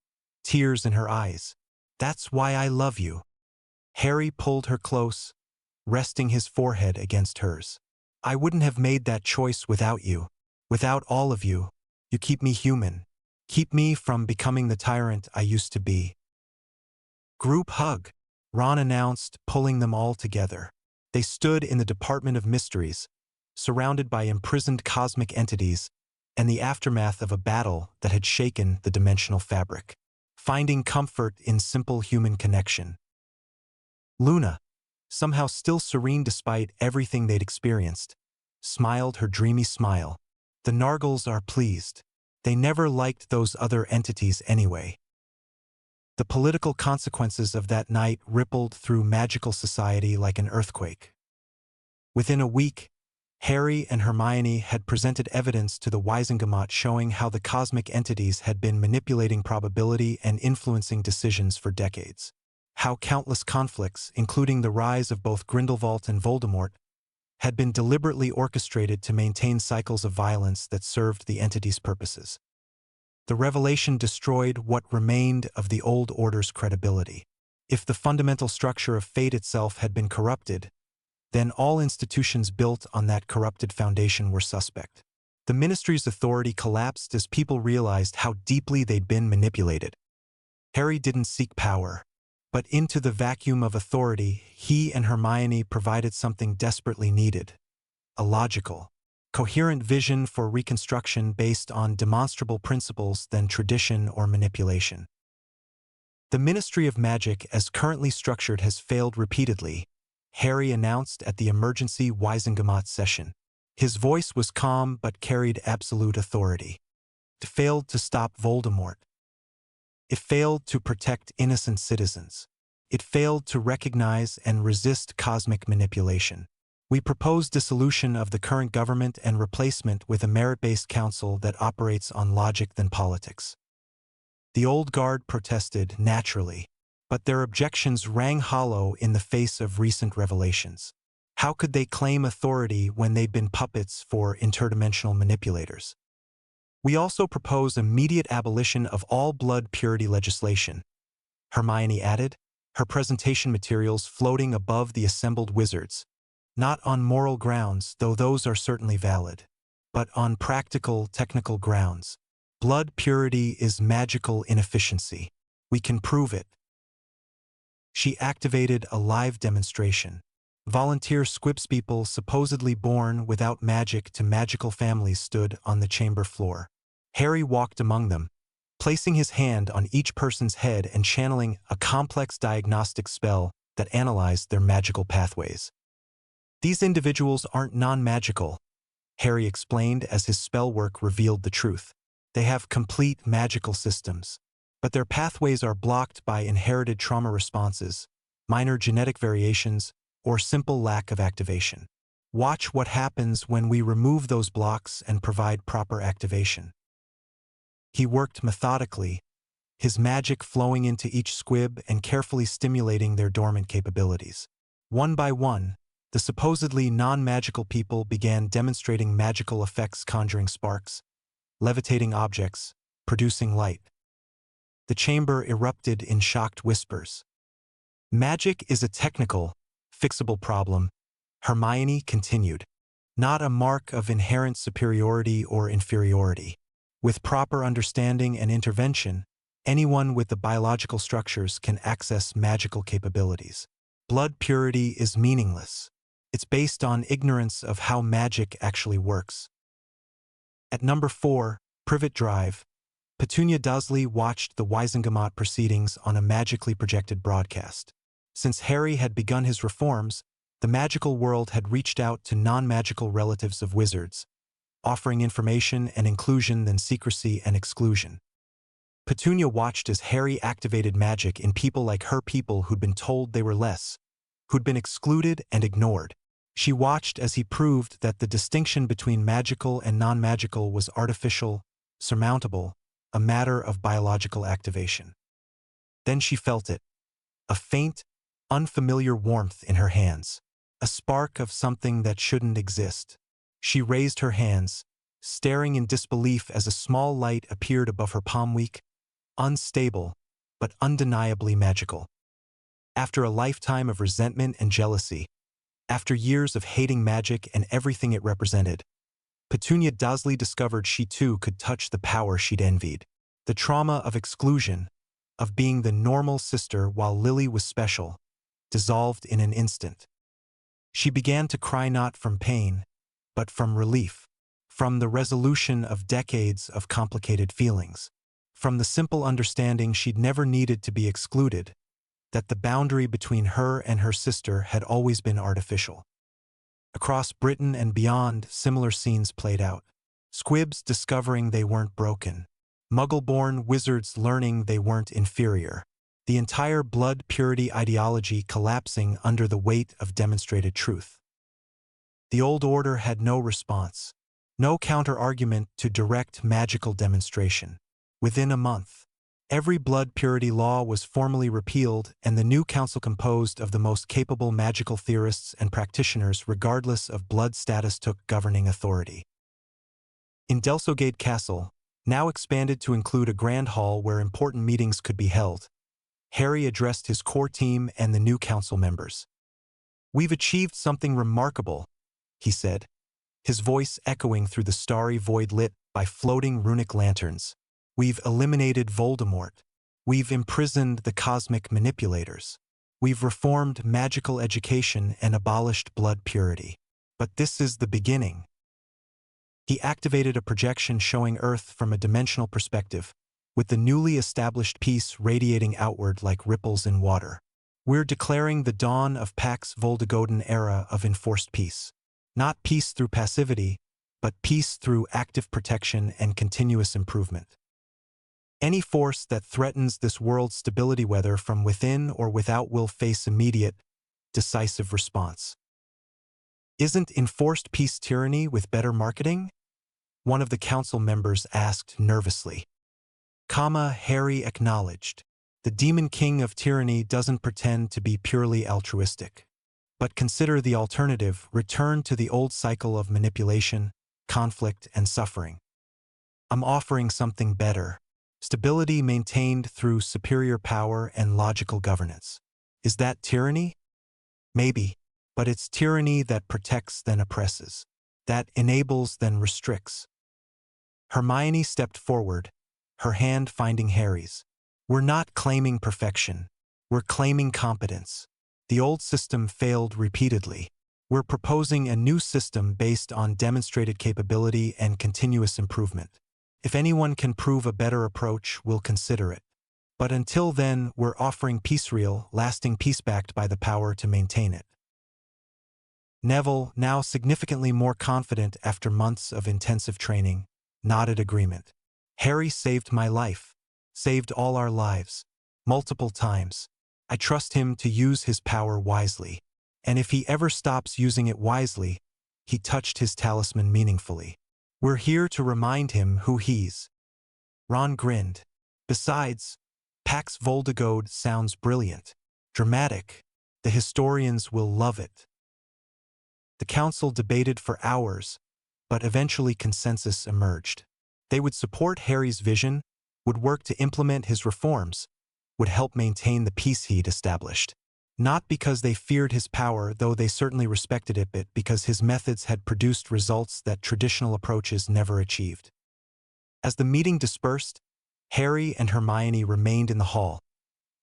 tears in her eyes. "That's why I love you." Harry pulled her close, resting his forehead against hers. "I wouldn't have made that choice without you. Without all of you. You keep me human. Keep me from becoming the tyrant I used to be." "Group hug," Ron announced, pulling them all together. They stood in the Department of Mysteries, surrounded by imprisoned cosmic entities and the aftermath of a battle that had shaken the dimensional fabric, finding comfort in simple human connection. Luna, somehow still serene despite everything they'd experienced, smiled her dreamy smile. "The Nargles are pleased. They never liked those other entities anyway." The political consequences of that night rippled through magical society like an earthquake. Within a week, Harry and Hermione had presented evidence to the Wizengamot showing how the cosmic entities had been manipulating probability and influencing decisions for decades. How countless conflicts, including the rise of both Grindelwald and Voldemort, had been deliberately orchestrated to maintain cycles of violence that served the entity's purposes. The revelation destroyed what remained of the old order's credibility. If the fundamental structure of fate itself had been corrupted, then all institutions built on that corrupted foundation were suspect. The ministry's authority collapsed as people realized how deeply they'd been manipulated. Harry didn't seek power, but into the vacuum of authority, he and Hermione provided something desperately needed: a logical, coherent vision for reconstruction based on demonstrable principles than tradition or manipulation. "The Ministry of Magic, as currently structured, has failed repeatedly," Harry announced at the emergency Wizengamot session. His voice was calm but carried absolute authority. It failed to stop Voldemort. It failed to protect innocent citizens. It failed to recognize and resist cosmic manipulation. "We propose dissolution of the current government and replacement with a merit-based council that operates on logic than politics." The old guard protested, naturally, but their objections rang hollow in the face of recent revelations. How could they claim authority when they've been puppets for interdimensional manipulators? "We also propose immediate abolition of all blood purity legislation," Hermione added, her presentation materials floating above the assembled wizards. "Not on moral grounds, though those are certainly valid, but on practical, technical grounds. Blood purity is magical inefficiency. We can prove it." She activated a live demonstration. Volunteer squibspeople supposedly born without magic to magical families stood on the chamber floor. Harry walked among them, placing his hand on each person's head and channeling a complex diagnostic spell that analyzed their magical pathways. "These individuals aren't non-magical," Harry explained as his spell work revealed the truth. "They have complete magical systems, but their pathways are blocked by inherited trauma responses, minor genetic variations, or simple lack of activation. Watch what happens when we remove those blocks and provide proper activation." He worked methodically, his magic flowing into each squib and carefully stimulating their dormant capabilities. One by one, the supposedly non-magical people began demonstrating magical effects, conjuring sparks, levitating objects, producing light. The chamber erupted in shocked whispers. "Magic is a technical, fixable problem," Hermione continued. Not a mark of inherent superiority or inferiority. With proper understanding and intervention, anyone with the biological structures can access magical capabilities. Blood purity is meaningless. It's based on ignorance of how magic actually works. At number 4, Privet Drive, Petunia Dursley watched the Wisengamot proceedings on a magically projected broadcast. Since Harry had begun his reforms, the magical world had reached out to non-magical relatives of wizards, offering information and inclusion than secrecy and exclusion. Petunia watched as Harry activated magic in people like her people who'd been told they were less, who'd been excluded and ignored. She watched as he proved that the distinction between magical and non-magical was artificial, surmountable, a matter of biological activation. Then she felt it, a faint, unfamiliar warmth in her hands, a spark of something that shouldn't exist. She raised her hands, staring in disbelief as a small light appeared above her palm, weak, unstable, but undeniably magical. After a lifetime of resentment and jealousy, after years of hating magic and everything it represented, Petunia Dursley discovered she too could touch the power she'd envied. The trauma of exclusion, of being the normal sister while Lily was special, dissolved in an instant. She began to cry not from pain, but from relief, from the resolution of decades of complicated feelings, from the simple understanding she'd never needed to be excluded, that the boundary between her and her sister had always been artificial. Across Britain and beyond, similar scenes played out. Squibs discovering they weren't broken. Muggle-born wizards learning they weren't inferior. The entire blood purity ideology collapsing under the weight of demonstrated truth. The old order had no response, no counter-argument to direct magical demonstration. Within a month, every blood purity law was formally repealed and the new council composed of the most capable magical theorists and practitioners regardless of blood status took governing authority. In Delsogade Castle, now expanded to include a grand hall where important meetings could be held, Harry addressed his core team and the new council members. "We've achieved something remarkable," he said, his voice echoing through the starry void lit by floating runic lanterns. "We've eliminated Voldemort. We've imprisoned the cosmic manipulators. We've reformed magical education and abolished blood purity. But this is the beginning." He activated a projection showing Earth from a dimensional perspective, with the newly established peace radiating outward like ripples in water. "We're declaring the dawn of Pax Voldigauden era of enforced peace. Not peace through passivity, but peace through active protection and continuous improvement. Any force that threatens this world's stability, whether from within or without, will face immediate, decisive response." "Isn't enforced peace tyranny with better marketing?" one of the council members asked nervously. Harry acknowledged. "The Demon King of Tyranny doesn't pretend to be purely altruistic. But consider the alternative: return to the old cycle of manipulation, conflict, and suffering. I'm offering something better. Stability maintained through superior power and logical governance. Is that tyranny? Maybe, but it's tyranny that protects then oppresses, that enables then restricts." Hermione stepped forward, her hand finding Harry's. "We're not claiming perfection. We're claiming competence. The old system failed repeatedly. We're proposing a new system based on demonstrated capability and continuous improvement. If anyone can prove a better approach, we'll consider it. But until then, we're offering peace, real, lasting peace backed by the power to maintain it." Neville, now significantly more confident after months of intensive training, nodded agreement. "Harry saved my life, saved all our lives, multiple times. I trust him to use his power wisely. And if he ever stops using it wisely," he touched his talisman meaningfully, "we're here to remind him who he's." Ron grinned. "Besides, Pax Voldigaud sounds brilliant, dramatic. The historians will love it." The council debated for hours, but eventually consensus emerged. They would support Harry's vision, would work to implement his reforms, would help maintain the peace he'd established. Not because they feared his power, though they certainly respected it, but because his methods had produced results that traditional approaches never achieved. As the meeting dispersed, Harry and Hermione remained in the hall,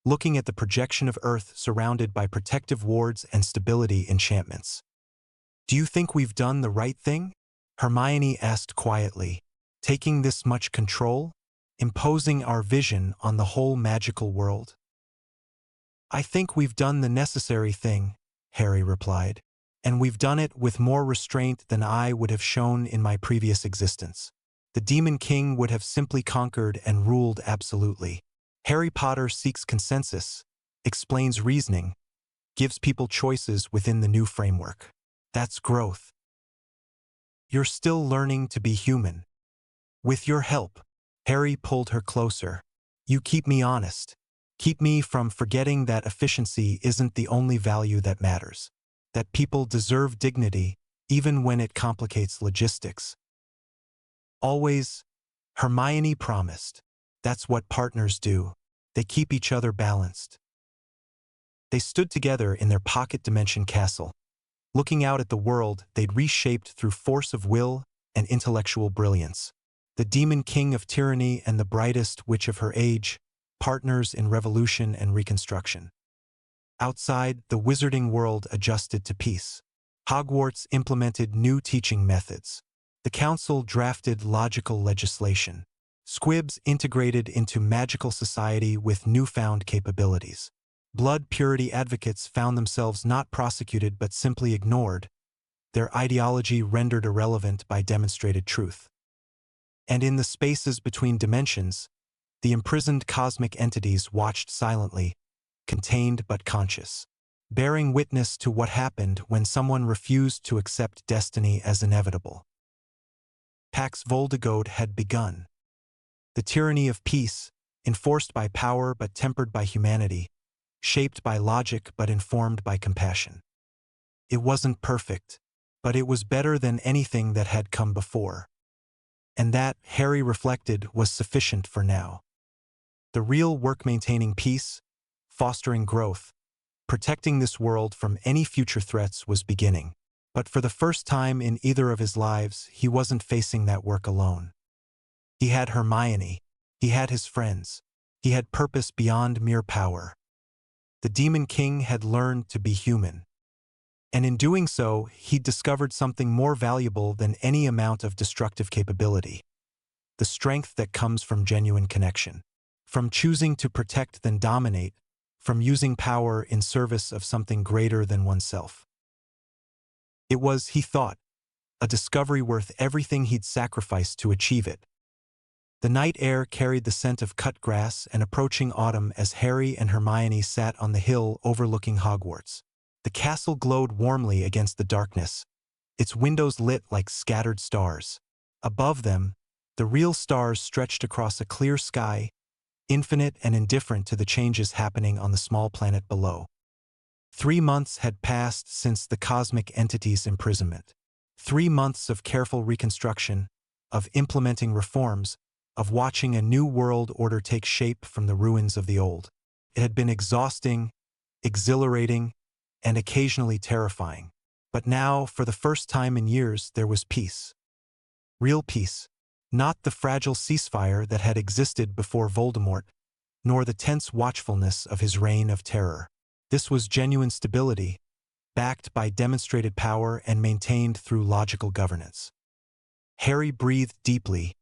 looking at the projection of Earth surrounded by protective wards and stability enchantments. "Do you think we've done the right thing?" Hermione asked quietly. "Taking this much control? Imposing our vision on the whole magical world?" "I think we've done the necessary thing," Harry replied, "and we've done it with more restraint than I would have shown in my previous existence. The Demon King would have simply conquered and ruled absolutely. Harry Potter seeks consensus, explains reasoning, gives people choices within the new framework. That's growth. You're still learning to be human. With your help." Harry pulled her closer. "You keep me honest. Keep me from forgetting that efficiency isn't the only value that matters. That people deserve dignity, even when it complicates logistics." "Always," Hermione promised. "That's what partners do. They keep each other balanced." They stood together in their pocket dimension castle, looking out at the world they'd reshaped through force of will and intellectual brilliance. The Demon King of tyranny and the brightest witch of her age, partners in revolution and reconstruction. Outside, the wizarding world adjusted to peace. Hogwarts implemented new teaching methods. The council drafted logical legislation. Squibs integrated into magical society with newfound capabilities. Blood purity advocates found themselves not prosecuted but simply ignored, their ideology rendered irrelevant by demonstrated truth. And in the spaces between dimensions, the imprisoned cosmic entities watched silently, contained but conscious, bearing witness to what happened when someone refused to accept destiny as inevitable. Pax VOLDIGAUD had begun. The tyranny of peace, enforced by power but tempered by humanity, shaped by logic but informed by compassion. It wasn't perfect, but it was better than anything that had come before. And that, Harry reflected, was sufficient for now. The real work maintaining peace, fostering growth, protecting this world from any future threats was beginning. But for the first time in either of his lives, he wasn't facing that work alone. He had Hermione, he had his friends, he had purpose beyond mere power. The Demon King had learned to be human. And in doing so, he'd discovered something more valuable than any amount of destructive capability. The strength that comes from genuine connection. From choosing to protect than dominate, from using power in service of something greater than oneself. It was, he thought, a discovery worth everything he'd sacrificed to achieve it. The night air carried the scent of cut grass and approaching autumn as Harry and Hermione sat on the hill overlooking Hogwarts. The castle glowed warmly against the darkness, its windows lit like scattered stars. Above them, the real stars stretched across a clear sky, infinite and indifferent to the changes happening on the small planet below. 3 months had passed since the cosmic entity's imprisonment. 3 months of careful reconstruction, of implementing reforms, of watching a new world order take shape from the ruins of the old. It had been exhausting, exhilarating, and occasionally terrifying. But now, for the first time in years, there was peace. Real peace. Not the fragile ceasefire that had existed before Voldemort, nor the tense watchfulness of his reign of terror. This was genuine stability, backed by demonstrated power and maintained through logical governance. Harry breathed deeply,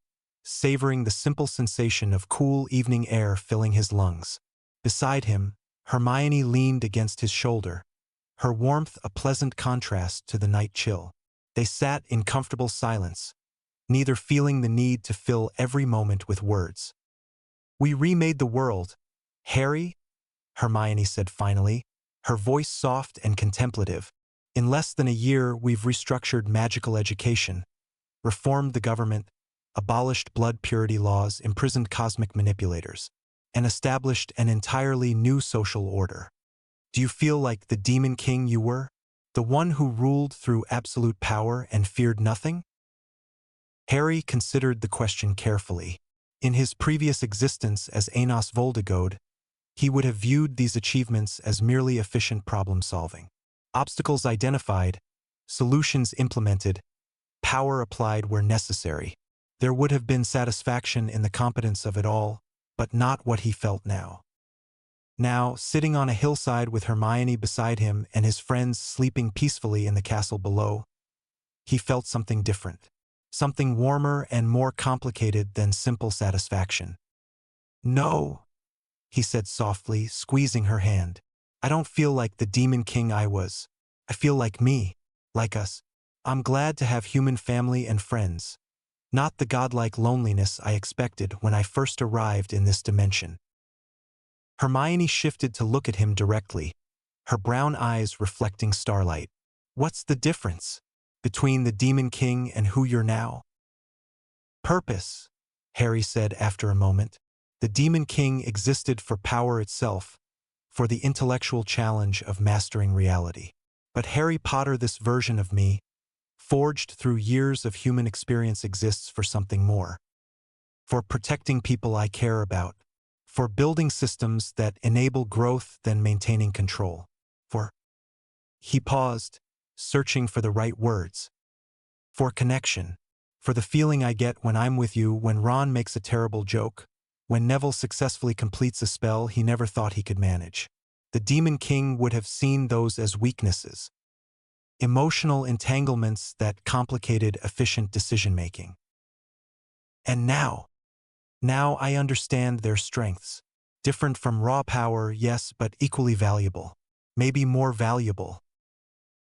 savoring the simple sensation of cool evening air filling his lungs. Beside him, Hermione leaned against his shoulder, her warmth a pleasant contrast to the night chill. They sat in comfortable silence, neither feeling the need to fill every moment with words. "We remade the world, Harry," Hermione said finally, her voice soft and contemplative. "In less than a year, we've restructured magical education, reformed the government, abolished blood purity laws, imprisoned cosmic manipulators, and established an entirely new social order. Do you feel like the Demon King you were? The one who ruled through absolute power and feared nothing?" Harry considered the question carefully. In his previous existence as ANOS VOLDIGAUD, He would have viewed these achievements as merely efficient problem-solving. Obstacles identified, solutions implemented, power applied where necessary. There would have been satisfaction in the competence of it all, but not what he felt now. Now, sitting on a hillside with Hermione beside him and his friends sleeping peacefully in the castle below, he felt something different, something warmer and more complicated than simple satisfaction. "No," he said softly, squeezing her hand. "I don't feel like the Demon King I was. I feel like me, like us. I'm glad to have human family and friends, not the godlike loneliness I expected when I first arrived in this dimension." Hermione shifted to look at him directly, her brown eyes reflecting starlight. "What's the difference between the Demon King and who you're now?" "Purpose," Harry said after a moment. "The Demon King existed for power itself, for the intellectual challenge of mastering reality. But Harry Potter, this version of me, forged through years of human experience, exists for something more. For protecting people I care about. For building systems that enable growth than maintaining control. For—" He paused, searching for the right words. "For connection. For the feeling I get when I'm with you, when Ron makes a terrible joke, when Neville successfully completes a spell he never thought he could manage. The Demon King would have seen those as weaknesses. Emotional entanglements that complicated efficient decision-making. And now I understand their strengths. Different from raw power, yes, but equally valuable. Maybe more valuable."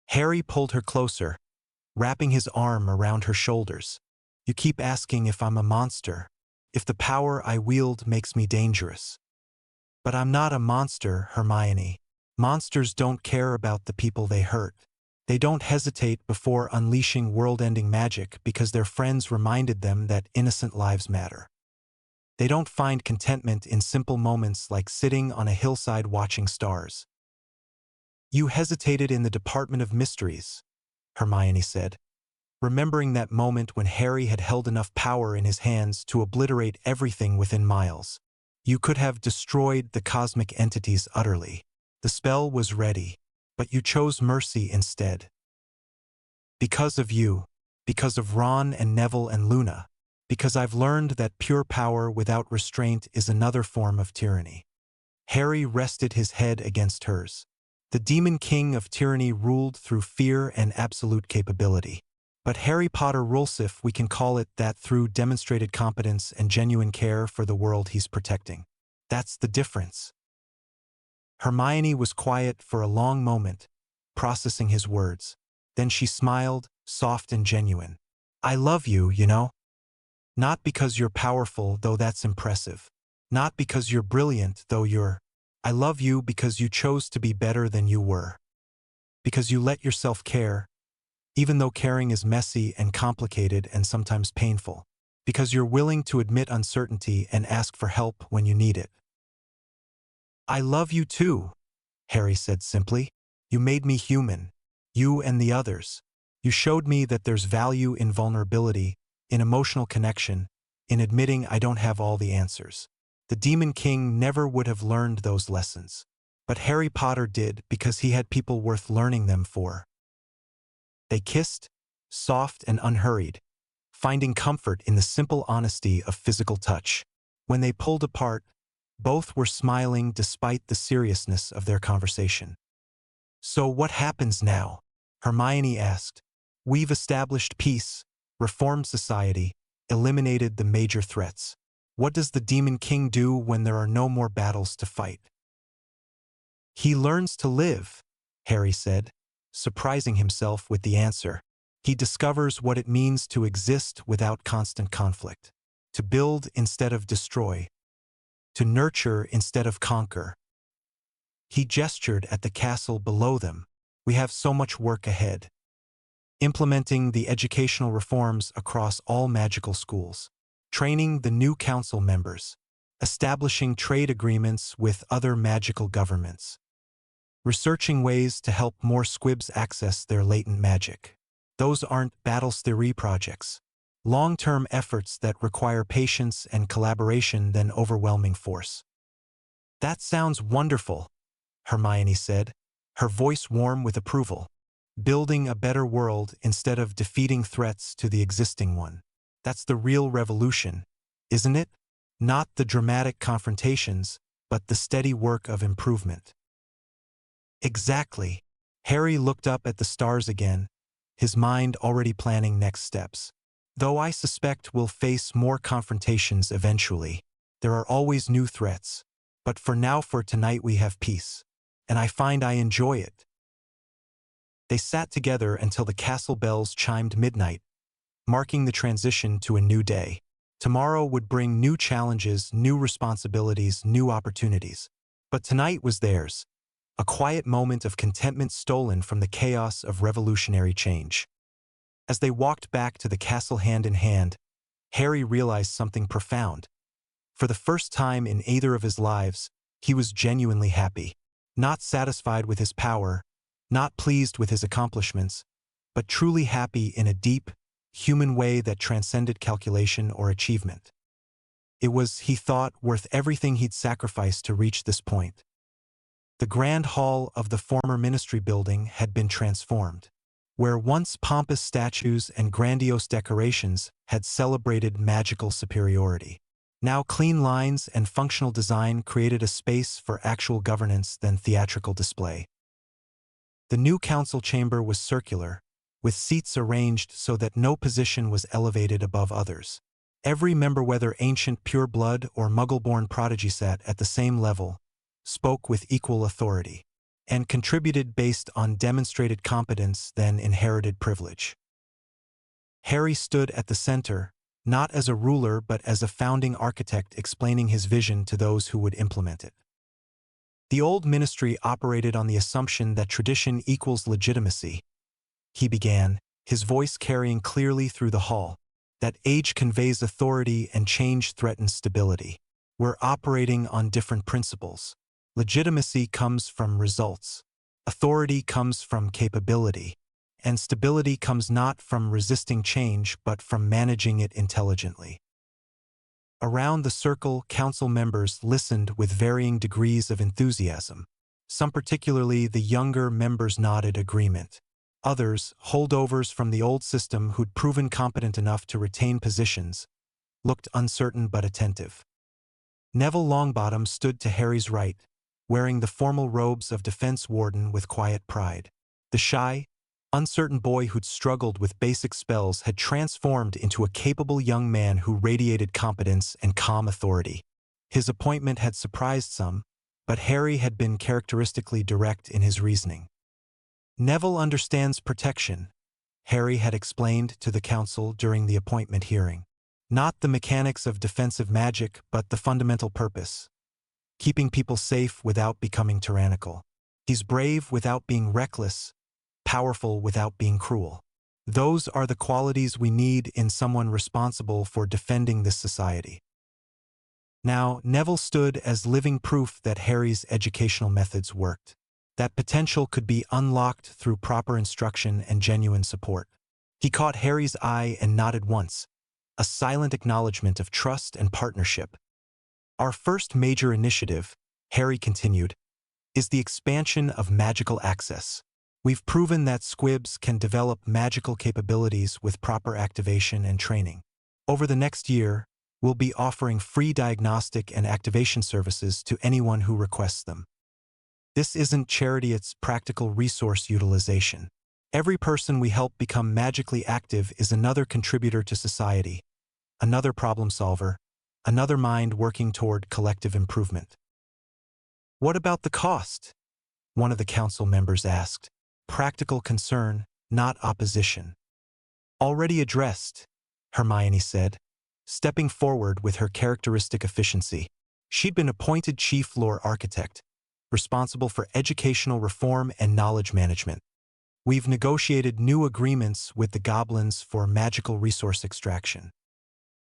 Harry pulled her closer, wrapping his arm around her shoulders. "You keep asking if I'm a monster, if the power I wield makes me dangerous. But I'm not a monster, Hermione. Monsters don't care about the people they hurt. They don't hesitate before unleashing world-ending magic because their friends reminded them that innocent lives matter. They don't find contentment in simple moments like sitting on a hillside watching stars." "You hesitated in the Department of Mysteries," Hermione said, remembering that moment when Harry had held enough power in his hands to obliterate everything within miles. "You could have destroyed the cosmic entities utterly. The spell was ready, but you chose mercy instead. Because of you, because of Ron and Neville and Luna, because I've learned that pure power without restraint is another form of tyranny." Harry rested his head against hers. The Demon King of tyranny ruled through fear and absolute capability. But Harry Potter Rulsif, we can call it that, through demonstrated competence and genuine care for the world he's protecting. That's the difference. Hermione was quiet for a long moment, processing his words. Then she smiled, soft and genuine. "I love you, you know. Not because you're powerful, though that's impressive. Not because you're brilliant, though you're. I love you because you chose to be better than you were. Because you let yourself care, even though caring is messy and complicated and sometimes painful. Because you're willing to admit uncertainty and ask for help when you need it." "I love you too," Harry said simply. "You made me human. You and the others. You showed me that there's value in vulnerability, in emotional connection, in admitting I don't have all the answers. The Demon King never would have learned those lessons. But Harry Potter did, because he had people worth learning them for." They kissed, soft and unhurried, finding comfort in the simple honesty of physical touch. When they pulled apart, both were smiling despite the seriousness of their conversation. "So what happens now?" Hermione asked. "We've established peace, reformed society, eliminated the major threats. What does the Demon King do when there are no more battles to fight?" "He learns to live," Harry said, surprising himself with the answer. "He discovers what it means to exist without constant conflict, to build instead of destroy, to nurture instead of conquer." He gestured at the castle below them. "We have so much work ahead. Implementing the educational reforms across all magical schools, training the new council members, establishing trade agreements with other magical governments, researching ways to help more squibs access their latent magic. Those aren't battles theory projects. Long-term efforts that require patience and collaboration than overwhelming force." That sounds wonderful, Hermione said, her voice warm with approval. Building a better world instead of defeating threats to the existing one. That's the real revolution, isn't it? Not the dramatic confrontations, but the steady work of improvement. Exactly. Harry looked up at the stars again, his mind already planning next steps. Though I suspect we'll face more confrontations eventually. There are always new threats. But for tonight we have peace. And I find I enjoy it. They sat together until the castle bells chimed midnight, marking the transition to a new day. Tomorrow would bring new challenges, new responsibilities, new opportunities. But tonight was theirs, a quiet moment of contentment stolen from the chaos of revolutionary change. As they walked back to the castle hand in hand, Harry realized something profound. For the first time in either of his lives, he was genuinely happy, not satisfied with his power, not pleased with his accomplishments, but truly happy in a deep, human way that transcended calculation or achievement. It was, he thought, worth everything he'd sacrificed to reach this point. The grand hall of the former ministry building had been transformed. Where once pompous statues and grandiose decorations had celebrated magical superiority. Now clean lines and functional design created a space for actual governance than theatrical display. The new council chamber was circular, with seats arranged so that no position was elevated above others. Every member, whether ancient pure-blood or Muggle-born prodigy, sat at the same level, spoke with equal authority, and contributed based on demonstrated competence than inherited privilege. Harry stood at the center, not as a ruler but as a founding architect explaining his vision to those who would implement it. The old ministry operated on the assumption that tradition equals legitimacy. He began, his voice carrying clearly through the hall, that age conveys authority and change threatens stability. We're operating on different principles. Legitimacy comes from results. Authority comes from capability. And stability comes not from resisting change but from managing it intelligently. Around the circle, council members listened with varying degrees of enthusiasm. Some, particularly the younger members, nodded agreement. Others, holdovers from the old system who'd proven competent enough to retain positions, looked uncertain but attentive. Neville Longbottom stood to Harry's right, wearing the formal robes of defense warden with quiet pride. The shy, uncertain boy who'd struggled with basic spells had transformed into a capable young man who radiated competence and calm authority. His appointment had surprised some, but Harry had been characteristically direct in his reasoning. Neville understands protection, Harry had explained to the council during the appointment hearing. Not the mechanics of defensive magic, but the fundamental purpose. Keeping people safe without becoming tyrannical. He's brave without being reckless, powerful without being cruel. Those are the qualities we need in someone responsible for defending this society. Now, Neville stood as living proof that Harry's educational methods worked. That potential could be unlocked through proper instruction and genuine support. He caught Harry's eye and nodded once, a silent acknowledgement of trust and partnership. Our first major initiative, Harry continued, is the expansion of magical access. We've proven that squibs can develop magical capabilities with proper activation and training. Over the next year, we'll be offering free diagnostic and activation services to anyone who requests them. This isn't charity, it's practical resource utilization. Every person we help become magically active is another contributor to society, another problem solver, another mind working toward collective improvement. What about the cost? One of the council members asked. Practical concern, not opposition. Already addressed, Hermione said, stepping forward with her characteristic efficiency. She'd been appointed chief lore architect, responsible for educational reform and knowledge management. We've negotiated new agreements with the goblins for magical resource extraction.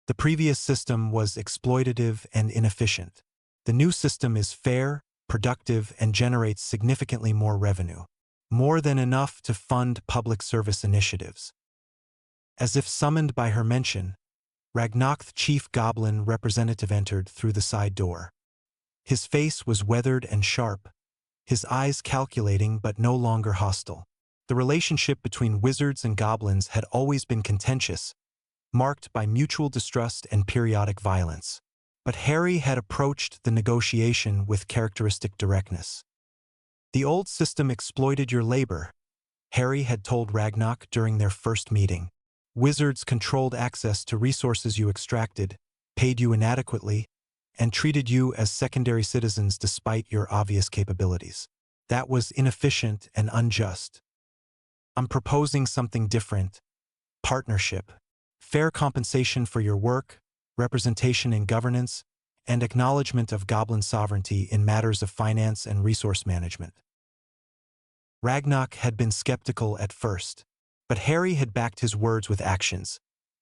The previous system was exploitative and inefficient. The new system is fair, productive, and generates significantly more revenue. More than enough to fund public service initiatives. As if summoned by her mention, Ragnarok, chief goblin representative, entered through the side door. His face was weathered and sharp, his eyes calculating but no longer hostile. The relationship between wizards and goblins had always been contentious, marked by mutual distrust and periodic violence. But Harry had approached the negotiation with characteristic directness. The old system exploited your labor, Harry had told Ragnarok during their first meeting. Wizards controlled access to resources you extracted, paid you inadequately, and treated you as secondary citizens despite your obvious capabilities. That was inefficient and unjust. I'm proposing something different. Partnership. Fair compensation for your work, representation in governance, and acknowledgement of goblin sovereignty in matters of finance and resource management. Ragnarok had been skeptical at first, but Harry had backed his words with actions,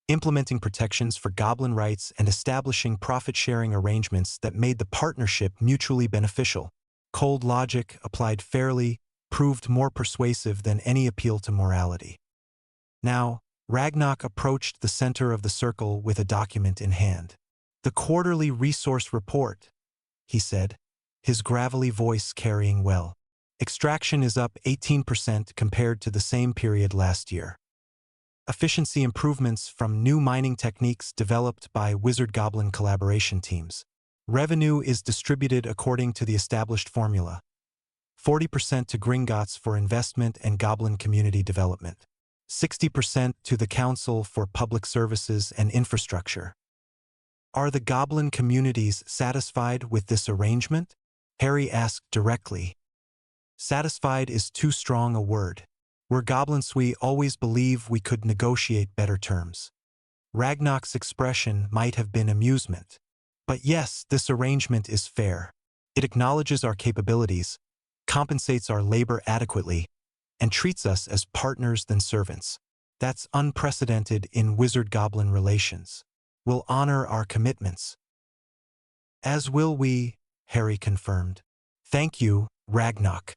implementing protections for goblin rights and establishing profit-sharing arrangements that made the partnership mutually beneficial. Cold logic, applied fairly, proved more persuasive than any appeal to morality. Now, Ragnarok approached the center of the circle with a document in hand. "The quarterly resource report," he said, his gravelly voice carrying well. "Extraction is up 18% compared to the same period last year. Efficiency improvements from new mining techniques developed by Wizard-Goblin collaboration teams. Revenue is distributed according to the established formula. 40% to Gringotts for investment and Goblin community development. 60% to the Council for Public Services and Infrastructure." "Are the Goblin communities satisfied with this arrangement?" Harry asked directly. Satisfied is too strong a word. We're goblins, we always believe we could negotiate better terms. Ragnarok's expression might have been amusement. But yes, this arrangement is fair. It acknowledges our capabilities, compensates our labor adequately, and treats us as partners than servants. That's unprecedented in wizard-goblin relations. We'll honor our commitments. "As will we," Harry confirmed. "Thank you, Ragnarok."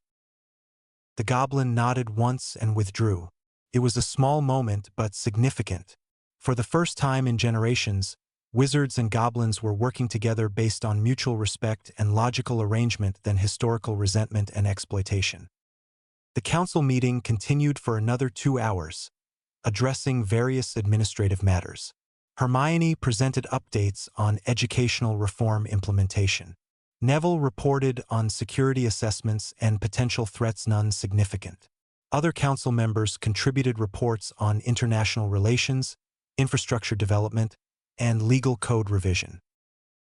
The goblin nodded once and withdrew. It was a small moment but significant. For the first time in generations, wizards and goblins were working together based on mutual respect and logical arrangement than historical resentment and exploitation. The council meeting continued for another 2 hours, addressing various administrative matters. Hermione presented updates on educational reform implementation. Neville reported on security assessments and potential threats none significant. Other council members contributed reports on international relations, infrastructure development, and legal code revision.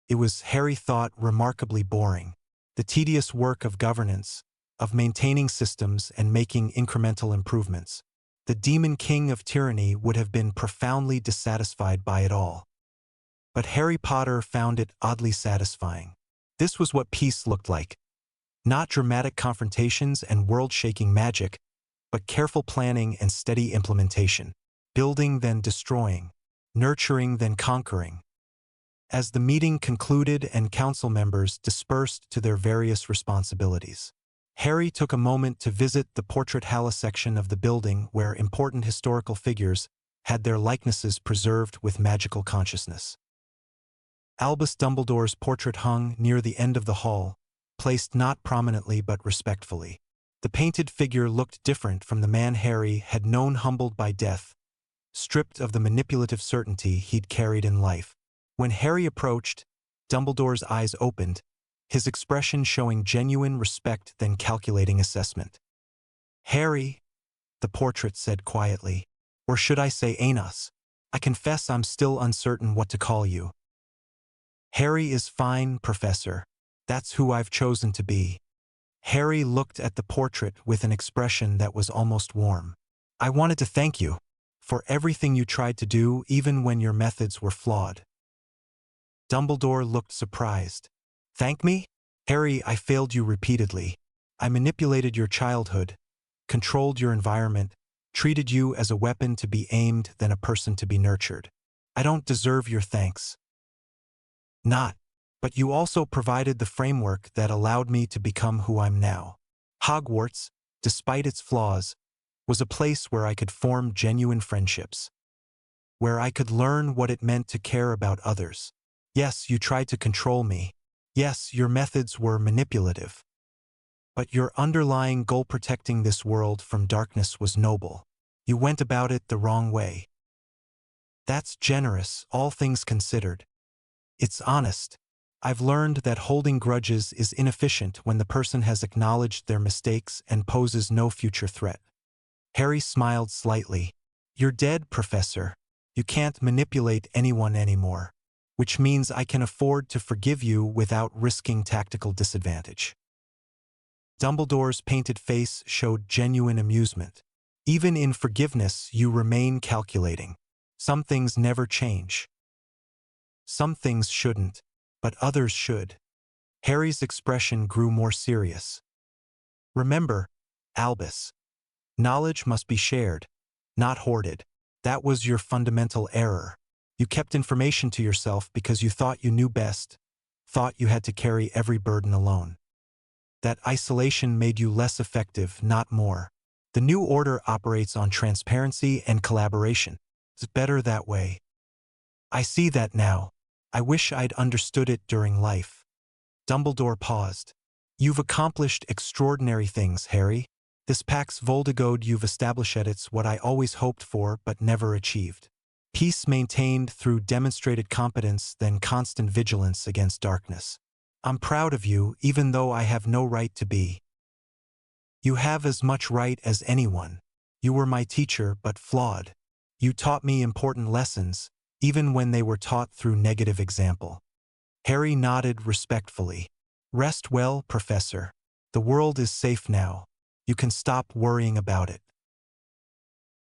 It was, Harry thought, remarkably boring. The tedious work of governance, of maintaining systems and making incremental improvements. The Demon King of Tyranny would have been profoundly dissatisfied by it all. But Harry Potter found it oddly satisfying. This was what peace looked like. Not dramatic confrontations and world-shaking magic, but careful planning and steady implementation. Building then destroying. Nurturing then conquering. As the meeting concluded and council members dispersed to their various responsibilities, Harry took a moment to visit the Portrait Hala section of the building where important historical figures had their likenesses preserved with magical consciousness. Albus Dumbledore's portrait hung near the end of the hall, placed not prominently but respectfully. The painted figure looked different from the man Harry had known, humbled by death, stripped of the manipulative certainty he'd carried in life. When Harry approached, Dumbledore's eyes opened, his expression showing genuine respect then calculating assessment. "Harry," the portrait said quietly, "or should I say ANOS? I confess I'm still uncertain what to call you." "Harry is fine, Professor. That's who I've chosen to be." Harry looked at the portrait with an expression that was almost warm. "I wanted to thank you for everything you tried to do, even when your methods were flawed." Dumbledore looked surprised. "Thank me? Harry, I failed you repeatedly. I manipulated your childhood, controlled your environment, treated you as a weapon to be aimed than a person to be nurtured. I don't deserve your thanks." "Not. But you also provided the framework that allowed me to become who I'm now. Hogwarts, despite its flaws, was a place where I could form genuine friendships, where I could learn what it meant to care about others. Yes, you tried to control me. Yes, your methods were manipulative. But your underlying goal, protecting this world from darkness, was noble. You went about it the wrong way. That's generous, all things considered. It's honest. I've learned that holding grudges is inefficient when the person has acknowledged their mistakes and poses no future threat. Harry smiled slightly. You're dead, Professor. You can't manipulate anyone anymore, which means I can afford to forgive you without risking tactical disadvantage. Dumbledore's painted face showed genuine amusement. Even in forgiveness, you remain calculating. Some things never change. Some things shouldn't, but others should. Harry's expression grew more serious. Remember, Albus, knowledge must be shared, not hoarded. That was your fundamental error. You kept information to yourself because you thought you knew best, thought you had to carry every burden alone. That isolation made you less effective, not more. The new order operates on transparency and collaboration. It's better that way. I see that now. I wish I'd understood it during life. Dumbledore paused. You've accomplished extraordinary things, Harry. This Pax VOLDIGAUD you've established, it's what I always hoped for but never achieved. Peace maintained through demonstrated competence, then constant vigilance against darkness. I'm proud of you, even though I have no right to be. You have as much right as anyone. You were my teacher, but flawed. You taught me important lessons, even when they were taught through negative example. Harry nodded respectfully. Rest well, Professor. The world is safe now. You can stop worrying about it.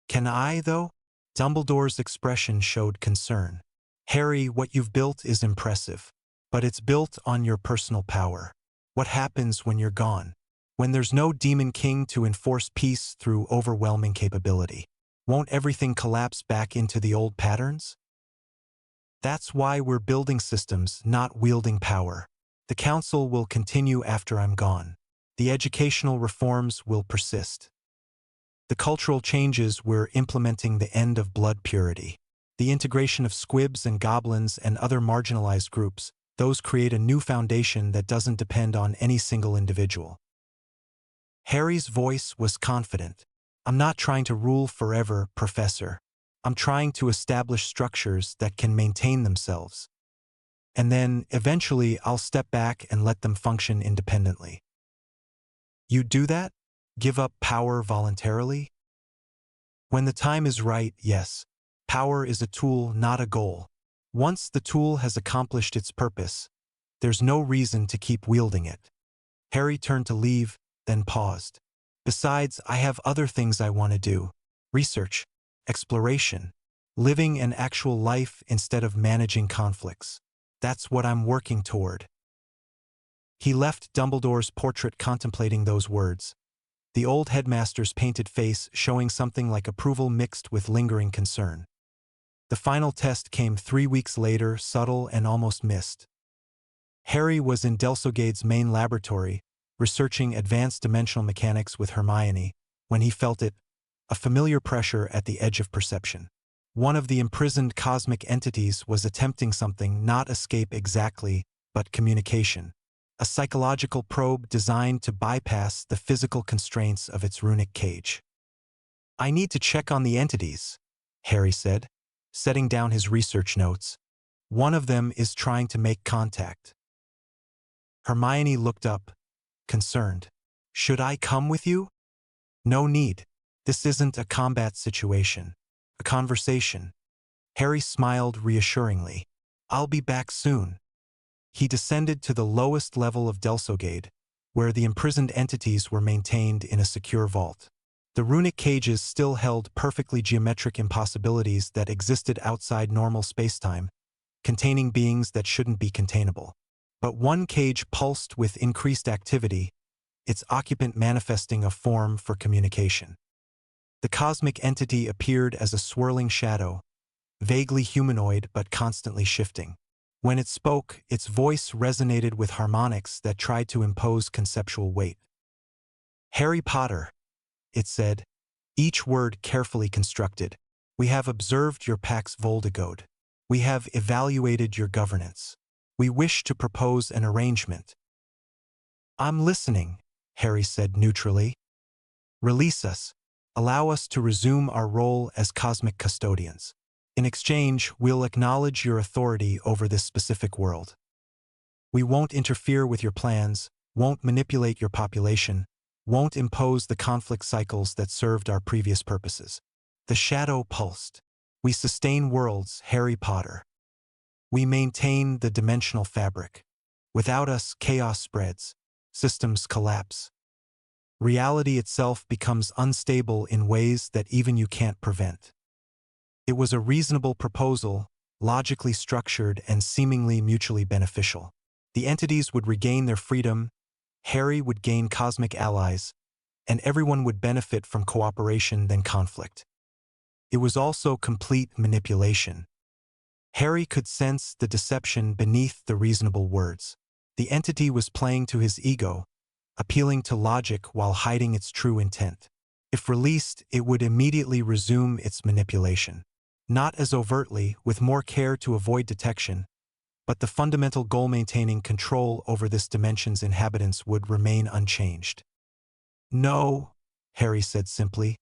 Can I, though? Dumbledore's expression showed concern. Harry, what you've built is impressive, but it's built on your personal power. What happens when you're gone? When there's no Demon King to enforce peace through overwhelming capability? Won't everything collapse back into the old patterns? That's why we're building systems, not wielding power. The Council will continue after I'm gone. The educational reforms will persist. The cultural changes we're implementing, the end of blood purity. The integration of squibs and goblins and other marginalized groups, those create a new foundation that doesn't depend on any single individual. Harry's voice was confident. I'm not trying to rule forever, Professor. I'm trying to establish structures that can maintain themselves. And then, eventually, I'll step back and let them function independently. You do that? Give up power voluntarily? When the time is right, yes. Power is a tool, not a goal. Once the tool has accomplished its purpose, there's no reason to keep wielding it. Harry turned to leave, then paused. Besides, I have other things I want to do. Research, exploration, living an actual life instead of managing conflicts. That's what I'm working toward. He left Dumbledore's portrait contemplating those words, the old headmaster's painted face showing something like approval mixed with lingering concern. The final test came 3 weeks later, subtle and almost missed. Harry was in Delsogaide's main laboratory, researching advanced dimensional mechanics with Hermione, when he felt it, a familiar pressure at the edge of perception. One of the imprisoned cosmic entities was attempting something, not escape exactly, but communication. A psychological probe designed to bypass the physical constraints of its runic cage. I need to check on the entities, Harry said, setting down his research notes. One of them is trying to make contact. Hermione looked up, concerned. Should I come with you? No need. This isn't a combat situation. A conversation. Harry smiled reassuringly. I'll be back soon. He descended to the lowest level of Delsogaide, where the imprisoned entities were maintained in a secure vault. The runic cages still held perfectly geometric impossibilities that existed outside normal spacetime, containing beings that shouldn't be containable. But one cage pulsed with increased activity, its occupant manifesting a form for communication. The cosmic entity appeared as a swirling shadow, vaguely humanoid but constantly shifting. When it spoke, its voice resonated with harmonics that tried to impose conceptual weight. Harry Potter, it said, each word carefully constructed. We have observed your Pax VOLDIGAUD. We have evaluated your governance. We wish to propose an arrangement." "I'm listening," Harry said neutrally. "Release us. Allow us to resume our role as cosmic custodians. In exchange, we'll acknowledge your authority over this specific world. We won't interfere with your plans, won't manipulate your population, won't impose the conflict cycles that served our previous purposes." The shadow pulsed. "We sustain worlds, Harry Potter. We maintain the dimensional fabric. Without us, chaos spreads. Systems collapse. Reality itself becomes unstable in ways that even you can't prevent." It was a reasonable proposal, logically structured and seemingly mutually beneficial. The entities would regain their freedom, Harry would gain cosmic allies, and everyone would benefit from cooperation than conflict. It was also complete manipulation. Harry could sense the deception beneath the reasonable words. The entity was playing to his ego, appealing to logic while hiding its true intent. If released, it would immediately resume its manipulation. Not as overtly, with more care to avoid detection, but the fundamental goal: maintaining control over this dimension's inhabitants would remain unchanged. "No," Harry said simply,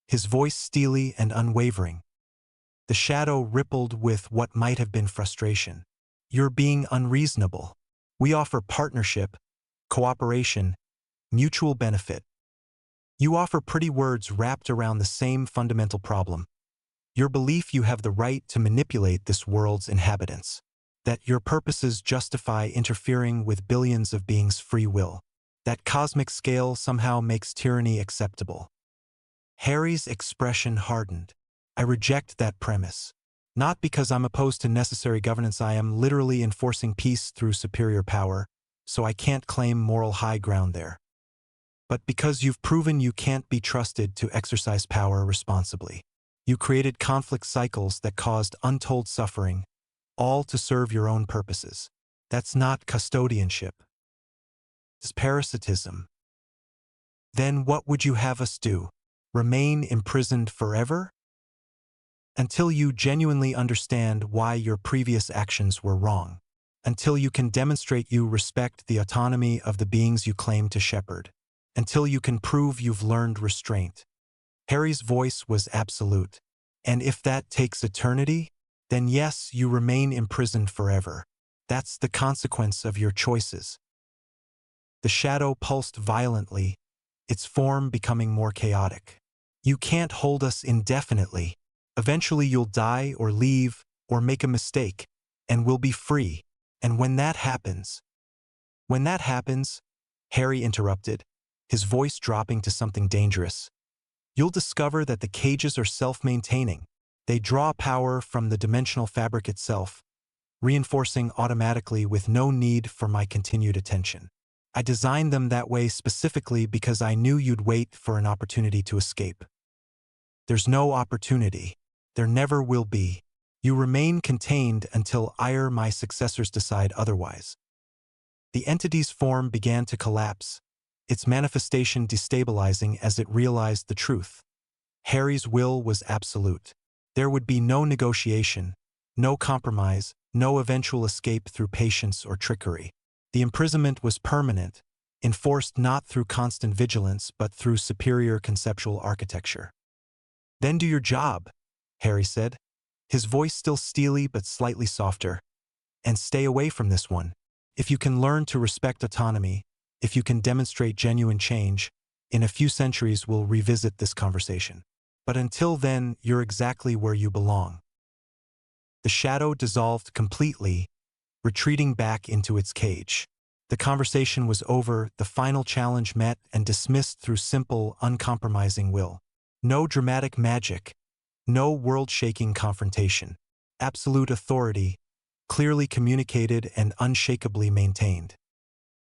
his voice steely and unwavering. The shadow rippled with what might have been frustration. "You're being unreasonable. We offer partnership, cooperation, mutual benefit. You offer pretty words wrapped around the same fundamental problem. Your belief you have the right to manipulate this world's inhabitants. That your purposes justify interfering with billions of beings' free will. That cosmic scale somehow makes tyranny acceptable." Harry's expression hardened. "I reject that premise. Not because I'm opposed to necessary governance. I am literally enforcing peace through superior power, so I can't claim moral high ground there. But because you've proven you can't be trusted to exercise power responsibly. You created conflict cycles that caused untold suffering, all to serve your own purposes. That's not custodianship. It's parasitism. Then what would you have us do? Remain imprisoned forever? Until you genuinely understand why your previous actions were wrong. Until you can demonstrate you respect the autonomy of the beings you claim to shepherd. Until you can prove you've learned restraint." Harry's voice was absolute. "And if that takes eternity, then yes, you remain imprisoned forever. That's the consequence of your choices." The shadow pulsed violently, its form becoming more chaotic. "You can't hold us indefinitely. Eventually you'll die or leave or make a mistake, and we'll be free. And when that happens—" "When that happens," Harry interrupted, his voice dropping to something dangerous, "you'll discover that the cages are self-maintaining. They draw power from the dimensional fabric itself, reinforcing automatically with no need for my continued attention. I designed them that way specifically because I knew you'd wait for an opportunity to escape. There's no opportunity. There never will be. You remain contained until my successors decide otherwise." The entity's form began to collapse, its manifestation destabilizing as it realized the truth. Harry's will was absolute. There would be no negotiation, no compromise, no eventual escape through patience or trickery. The imprisonment was permanent, enforced not through constant vigilance but through superior conceptual architecture. "Then do your job," Harry said, his voice still steely but slightly softer, "and stay away from this one. If you can learn to respect autonomy, if you can demonstrate genuine change, in a few centuries we'll revisit this conversation. But until then, you're exactly where you belong." The shadow dissolved completely, retreating back into its cage. The conversation was over, the final challenge met and dismissed through simple, uncompromising will. No dramatic magic, no world-shaking confrontation. Absolute authority, clearly communicated and unshakably maintained.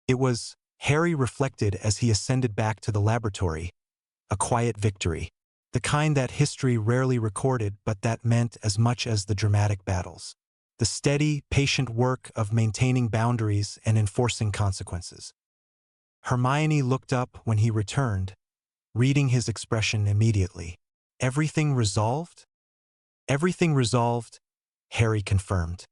It was, Harry reflected as he ascended back to the laboratory, a quiet victory. The kind that history rarely recorded but that meant as much as the dramatic battles. The steady, patient work of maintaining boundaries and enforcing consequences. Hermione looked up when he returned, reading his expression immediately. "Everything resolved?" "Everything resolved," Harry confirmed.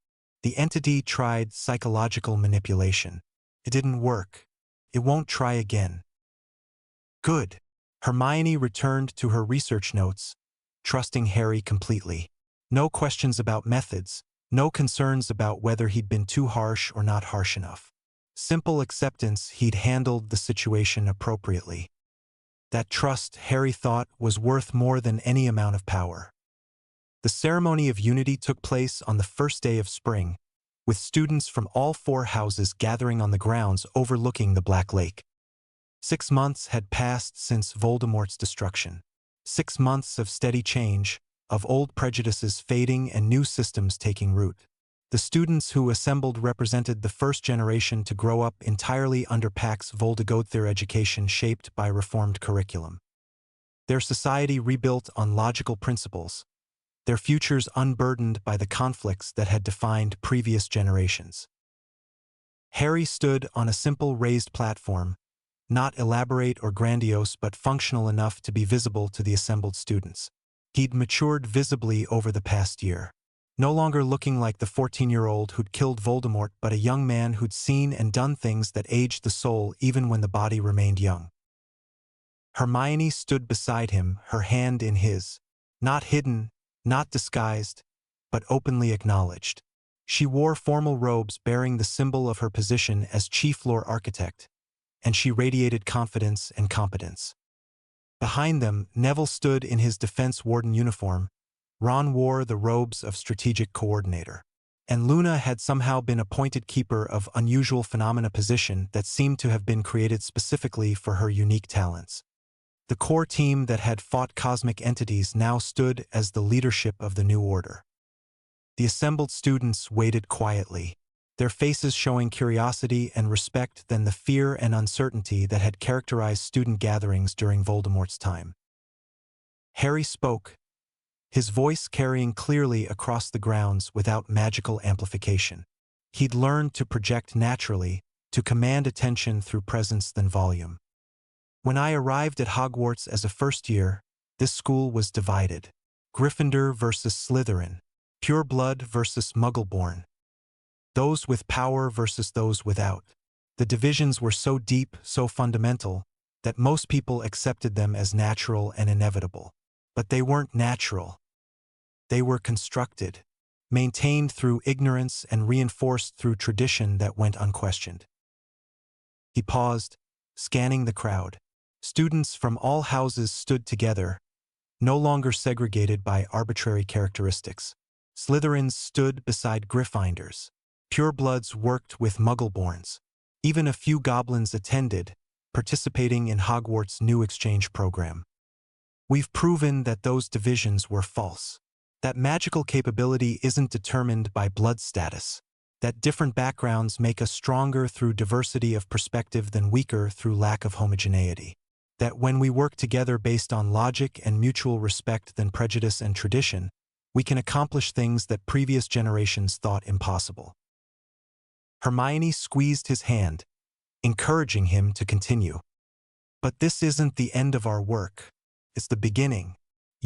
The entity tried psychological manipulation. It didn't work. It won't try again. Good. Hermione returned to her research notes, trusting Harry completely. No questions about methods, no concerns about whether he'd been too harsh or not harsh enough. Simple acceptance he'd handled the situation appropriately. That trust, Harry thought, was worth more than any amount of power. The ceremony of unity took place on the first day of spring, with students from all 4 houses gathering on the grounds overlooking the Black Lake. 6 months had passed since Voldemort's destruction. 6 months of steady change, of old prejudices fading and new systems taking root. The students who assembled represented the first generation to grow up entirely under Pax VOLDIGAUD, their education shaped by reformed curriculum. Their society rebuilt on logical principles, their futures unburdened by the conflicts that had defined previous generations. Harry stood on a simple raised platform, not elaborate or grandiose but functional enough to be visible to the assembled students. He'd matured visibly over the past year. No longer looking like the 14-year-old who'd killed Voldemort, but a young man who'd seen and done things that aged the soul even when the body remained young. Hermione stood beside him, her hand in his, not hidden, not disguised, but openly acknowledged. She wore formal robes bearing the symbol of her position as Chief Lore Architect, and she radiated confidence and competence. Behind them, Neville stood in his Defense Warden uniform. Ron wore the robes of Strategic Coordinator. And Luna had somehow been appointed Keeper of Unusual Phenomena, position that seemed to have been created specifically for her unique talents. The core team that had fought cosmic entities now stood as the leadership of the new order. The assembled students waited quietly, their faces showing curiosity and respect than the fear and uncertainty that had characterized student gatherings during Voldemort's time. Harry spoke, his voice carrying clearly across the grounds without magical amplification. He'd learned to project naturally, to command attention through presence than volume. When I arrived at Hogwarts as a first year, this school was divided. Gryffindor versus Slytherin, pure blood versus Muggleborn, those with power versus those without. The divisions were so deep, so fundamental, that most people accepted them as natural and inevitable. But they weren't natural. They were constructed, maintained through ignorance and reinforced through tradition that went unquestioned. He paused, scanning the crowd. Students from all houses stood together, no longer segregated by arbitrary characteristics. Slytherins stood beside Gryffindors. Purebloods worked with Muggleborns. Even a few goblins attended, participating in Hogwarts' new exchange program. We've proven that those divisions were false. That magical capability isn't determined by blood status. That different backgrounds make us stronger through diversity of perspective than weaker through lack of homogeneity. That when we work together based on logic and mutual respect than prejudice and tradition, we can accomplish things that previous generations thought impossible. Hermione squeezed his hand, encouraging him to continue. But this isn't the end of our work. It's the beginning.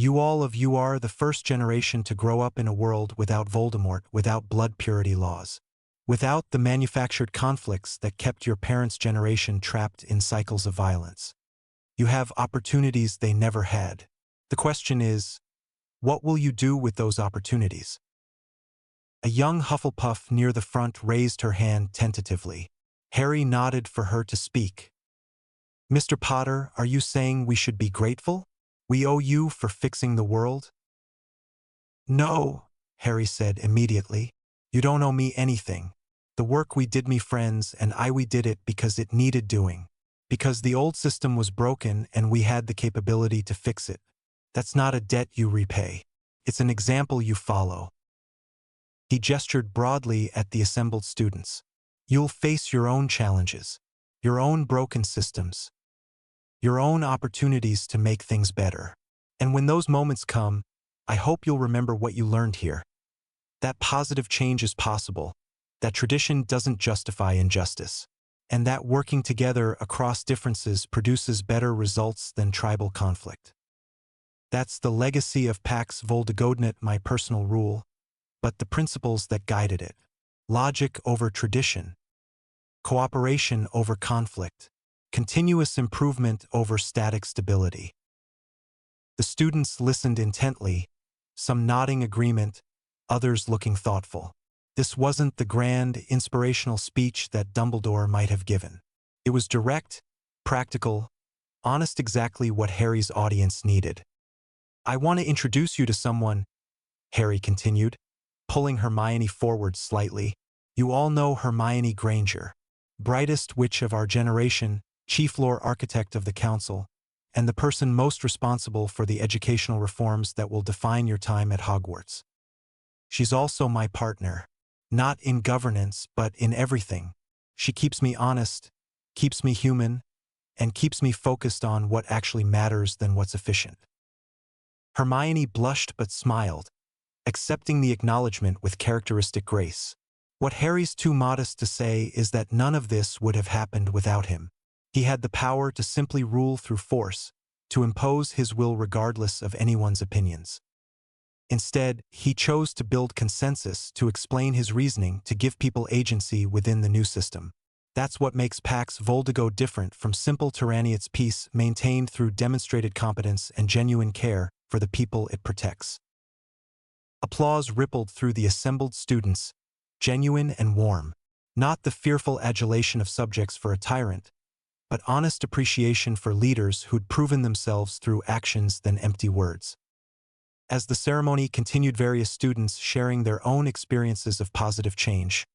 All of you are the first generation to grow up in a world without Voldemort, without blood purity laws, without the manufactured conflicts that kept your parents' generation trapped in cycles of violence. You have opportunities they never had. The question is, what will you do with those opportunities? A young Hufflepuff near the front raised her hand tentatively. Harry nodded for her to speak. Mr. Potter, are you saying we should be grateful? We owe you for fixing the world? No, Harry said immediately. You don't owe me anything. The work we did, me friends and I, we did it because it needed doing. Because the old system was broken and we had the capability to fix it. That's not a debt you repay. It's an example you follow. He gestured broadly at the assembled students. You'll face your own challenges, your own broken systems, your own opportunities to make things better. And when those moments come, I hope you'll remember what you learned here. That positive change is possible, that tradition doesn't justify injustice, and that working together across differences produces better results than tribal conflict. That's the legacy of Pax VOLDIGAUD, my personal rule, but the principles that guided it. logic over tradition, cooperation over conflict, continuous improvement over static stability. The students listened intently, some nodding agreement, others looking thoughtful. This wasn't the grand, inspirational speech that Dumbledore might have given. It was direct, practical, honest, exactly what Harry's audience needed. "I want to introduce you to someone," Harry continued, pulling Hermione forward slightly. "You all know Hermione Granger, brightest witch of our generation, chief lore architect of the council, and the person most responsible for the educational reforms that will define your time at Hogwarts. She's also my partner, not in governance but in everything. She keeps me honest, keeps me human, and keeps me focused on what actually matters than what's efficient." Hermione blushed but smiled, accepting the acknowledgement with characteristic grace. What Harry's too modest to say is that none of this would have happened without him. He had the power to simply rule through force, to impose his will regardless of anyone's opinions. Instead, he chose to build consensus, to explain his reasoning, to give people agency within the new system. That's what makes Pax VOLDIGAUD different from simple tyranny. Its peace maintained through demonstrated competence and genuine care for the people it protects. Applause rippled through the assembled students, genuine and warm, not the fearful adulation of subjects for a tyrant, but honest appreciation for leaders who'd proven themselves through actions than empty words. As the ceremony continued, various students sharing their own experiences of positive change,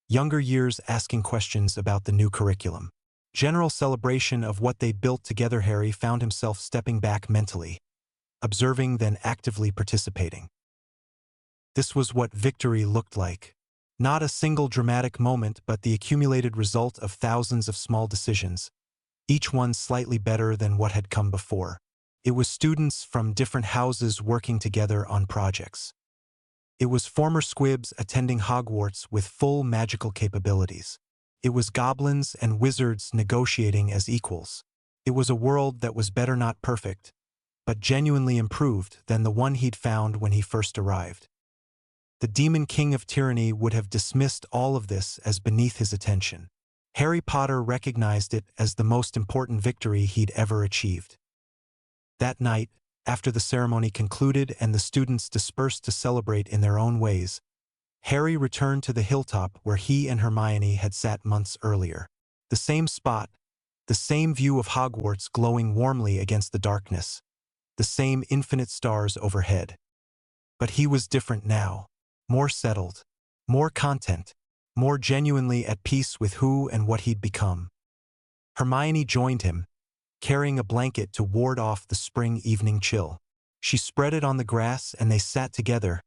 younger years asking questions about the new curriculum, general celebration of what they built together. Harry found himself stepping back mentally, observing then actively participating. This was what victory looked like. Not a single dramatic moment, but the accumulated result of thousands of small decisions, each one slightly better than what had come before. It was students from different houses working together on projects. It was former squibs attending Hogwarts with full magical capabilities. It was goblins and wizards negotiating as equals. It was a world that was better, not perfect, but genuinely improved than the one he'd found when he first arrived. The Demon King of Tyranny would have dismissed all of this as beneath his attention. Harry Potter recognized it as the most important victory he'd ever achieved. That night, after the ceremony concluded and the students dispersed to celebrate in their own ways, Harry returned to the hilltop where he and Hermione had sat months earlier. The same spot, the same view of Hogwarts glowing warmly against the darkness, the same infinite stars overhead. But he was different now, more settled, more content, more genuinely at peace with who and what he'd become. Hermione joined him, carrying a blanket to ward off the spring evening chill. She spread it on the grass and they sat together,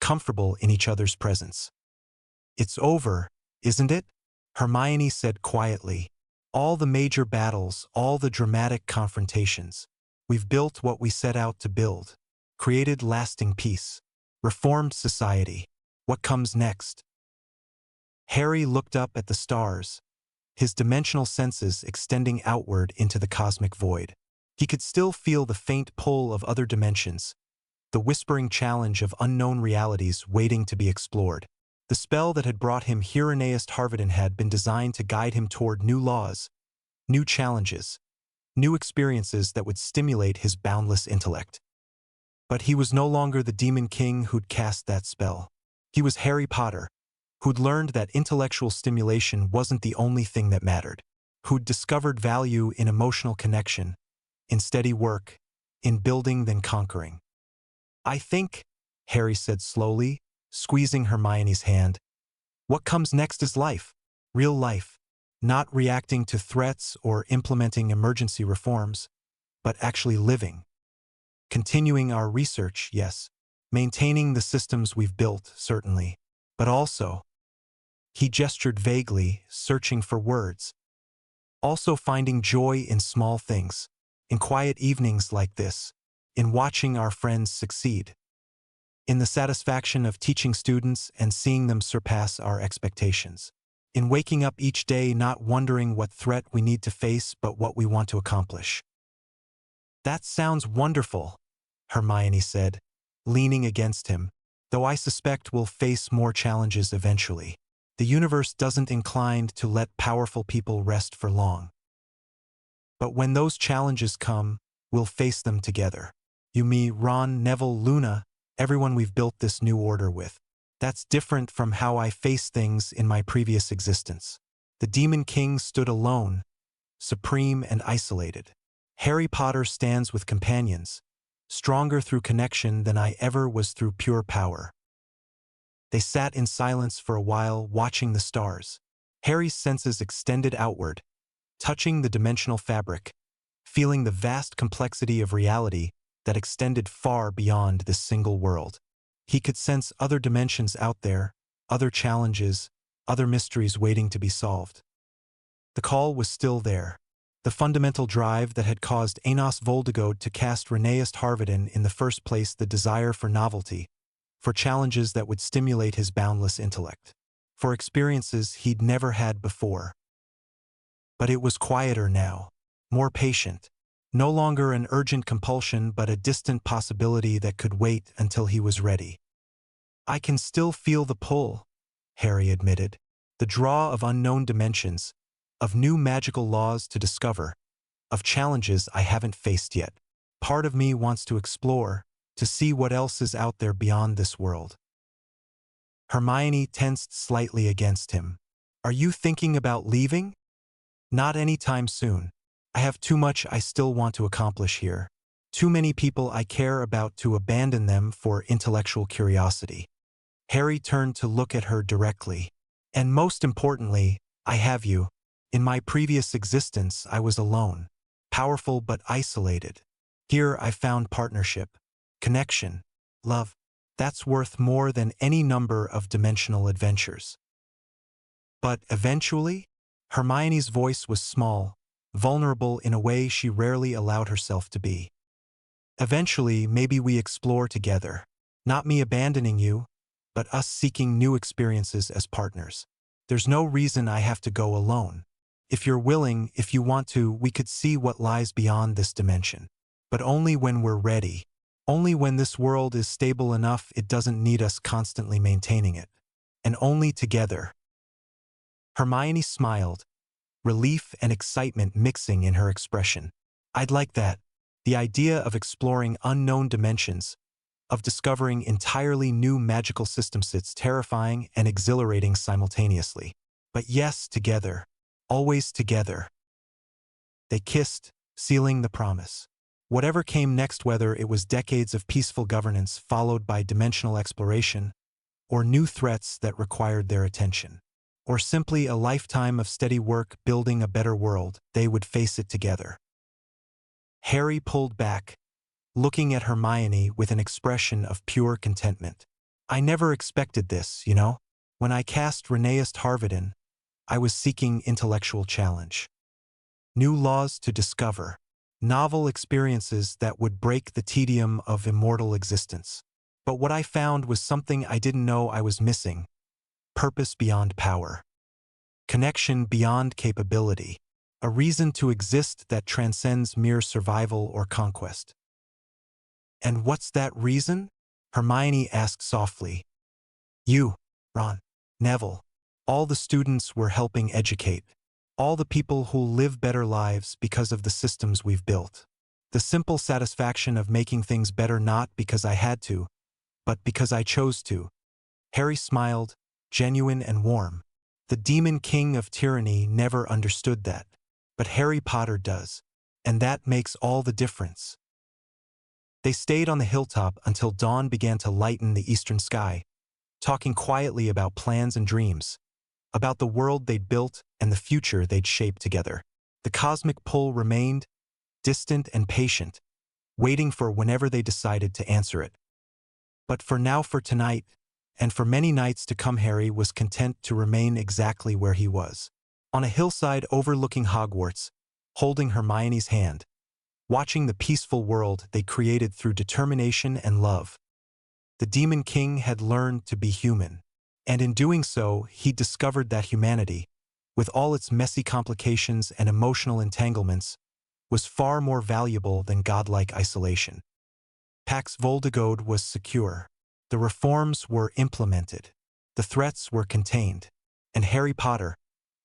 comfortable in each other's presence. "It's over, isn't it?" Hermione said quietly. "All the major battles, all the dramatic confrontations. We've built what we set out to build, created lasting peace, reformed society. What comes next?" Harry looked up at the stars, his dimensional senses extending outward into the cosmic void. He could still feel the faint pull of other dimensions, the whispering challenge of unknown realities waiting to be explored. The spell that had brought him here, Aeneas Harviden, had been designed to guide him toward new laws, new challenges, new experiences that would stimulate his boundless intellect. But he was no longer the Demon King who'd cast that spell. He was Harry Potter, who'd learned that intellectual stimulation wasn't the only thing that mattered, who'd discovered value in emotional connection, in steady work, in building then conquering. "I think," Harry said slowly, squeezing Hermione's hand, "what comes next is life, real life, not reacting to threats or implementing emergency reforms, but actually living. Continuing our research, yes, maintaining the systems we've built, certainly, but also," he gestured vaguely, searching for words, "also finding joy in small things, in quiet evenings like this, in watching our friends succeed, in the satisfaction of teaching students and seeing them surpass our expectations, in waking up each day not wondering what threat we need to face but what we want to accomplish." "That sounds wonderful," Hermione said, leaning against him, "though I suspect we'll face more challenges eventually." The universe doesn't incline to let powerful people rest for long. But when those challenges come, we'll face them together. You, me, Ron, Neville, Luna, everyone we've built this new order with. That's different from how I faced things in my previous existence. The Demon King stood alone, supreme and isolated. Harry Potter stands with companions, stronger through connection than I ever was through pure power. They sat in silence for a while, watching the stars. Harry's senses extended outward, touching the dimensional fabric, feeling the vast complexity of reality that extended far beyond this single world. He could sense other dimensions out there, other challenges, other mysteries waiting to be solved. The call was still there. The fundamental drive that had caused ANOS VOLDIGAUD to cast Reincarnation Harviden in the first place, the desire for novelty, for challenges that would stimulate his boundless intellect, for experiences he'd never had before. But it was quieter now, more patient, no longer an urgent compulsion but a distant possibility that could wait until he was ready. I can still feel the pull, Harry admitted, the draw of unknown dimensions, of new magical laws to discover, of challenges I haven't faced yet. Part of me wants to explore, to see what else is out there beyond this world. Hermione tensed slightly against him. Are you thinking about leaving? Not anytime soon. I have too much I still want to accomplish here. Too many people I care about to abandon them for intellectual curiosity. Harry turned to look at her directly. And most importantly, I have you. In my previous existence, I was alone, powerful but isolated. Here I found partnership, connection, love. That's worth more than any number of dimensional adventures. But eventually, Hermione's voice was small, vulnerable in a way she rarely allowed herself to be. Eventually, maybe we explore together. Not me abandoning you, but us seeking new experiences as partners. There's no reason I have to go alone. If you're willing, if you want to, we could see what lies beyond this dimension. But only when we're ready. Only when this world is stable enough it doesn't need us constantly maintaining it. And only together. Hermione smiled, relief and excitement mixing in her expression. I'd like that. The idea of exploring unknown dimensions, of discovering entirely new magical systems, it's terrifying and exhilarating simultaneously. But yes, together. Always together. They kissed, sealing the promise. Whatever came next, whether it was decades of peaceful governance followed by dimensional exploration, or new threats that required their attention, or simply a lifetime of steady work building a better world, they would face it together. Harry pulled back, looking at Hermione with an expression of pure contentment. I never expected this, you know? When I cast Reincarnation Harviden, I was seeking intellectual challenge. New laws to discover. Novel experiences that would break the tedium of immortal existence. But what I found was something I didn't know I was missing. Purpose beyond power. Connection beyond capability. A reason to exist that transcends mere survival or conquest. And what's that reason? Hermione asked softly. You, Ron, Neville. All the students we're helping educate. All the people who'll live better lives because of the systems we've built. The simple satisfaction of making things better, not because I had to, but because I chose to. Harry smiled, genuine and warm. The Demon King of Tyranny never understood that. But Harry Potter does. And that makes all the difference. They stayed on the hilltop until dawn began to lighten the eastern sky, talking quietly about plans and dreams. About the world they'd built and the future they'd shape together. The cosmic pull remained, distant and patient, waiting for whenever they decided to answer it. But for now, for tonight, and for many nights to come, Harry was content to remain exactly where he was. On a hillside overlooking Hogwarts, holding Hermione's hand, watching the peaceful world they created through determination and love. The Demon King had learned to be human. And in doing so, he discovered that humanity, with all its messy complications and emotional entanglements, was far more valuable than godlike isolation. Pax Voldigaud was secure. The reforms were implemented. The threats were contained. And Harry Potter,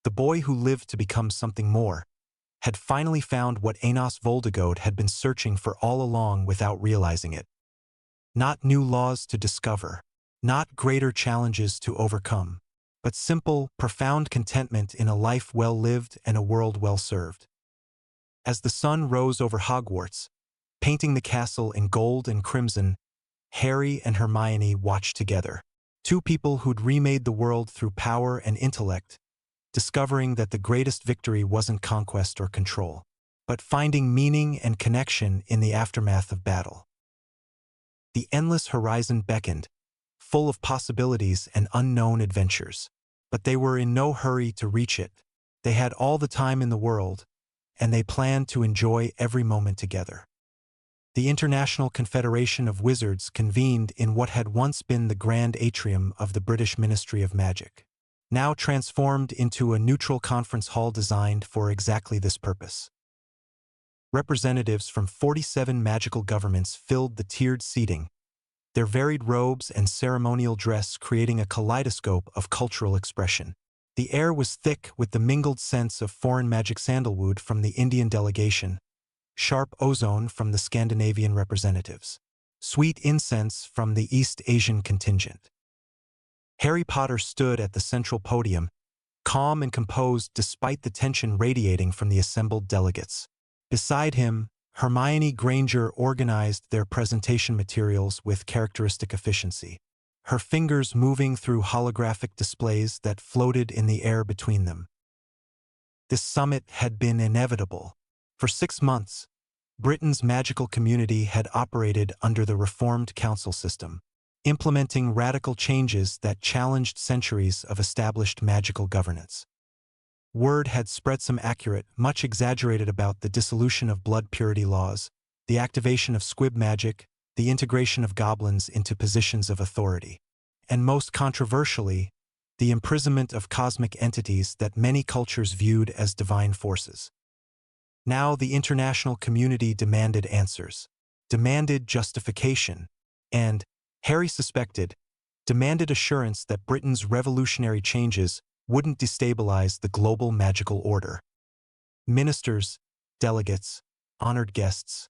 the boy who lived to become something more, had finally found what ANOS VOLDIGAUD had been searching for all along without realizing it. Not new laws to discover, not greater challenges to overcome, but simple, profound contentment in a life well lived and a world well served. As the sun rose over Hogwarts, painting the castle in gold and crimson, Harry and Hermione watched together. Two people who'd remade the world through power and intellect, discovering that the greatest victory wasn't conquest or control, but finding meaning and connection in the aftermath of battle. The endless horizon beckoned, full of possibilities and unknown adventures. But they were in no hurry to reach it. They had all the time in the world, and they planned to enjoy every moment together. The International Confederation of Wizards convened in what had once been the grand atrium of the British Ministry of Magic, now transformed into a neutral conference hall designed for exactly this purpose. Representatives from 47 magical governments filled the tiered seating, their varied robes and ceremonial dress creating a kaleidoscope of cultural expression. The air was thick with the mingled scents of foreign magic sandalwood from the Indian delegation, sharp ozone from the Scandinavian representatives, sweet incense from the East Asian contingent. Harry Potter stood at the central podium, calm and composed despite the tension radiating from the assembled delegates. Beside him, Hermione Granger organized their presentation materials with characteristic efficiency, her fingers moving through holographic displays that floated in the air between them. This summit had been inevitable. For 6 months, Britain's magical community had operated under the reformed council system, implementing radical changes that challenged centuries of established magical governance. Word had spread some accurate, much exaggerated about the dissolution of blood purity laws, the activation of squib magic, the integration of goblins into positions of authority, and most controversially, the imprisonment of cosmic entities that many cultures viewed as divine forces. Now the international community demanded answers, demanded justification, and, Harry suspected, demanded assurance that Britain's revolutionary changes wouldn't destabilize the global magical order. Ministers, delegates, honored guests.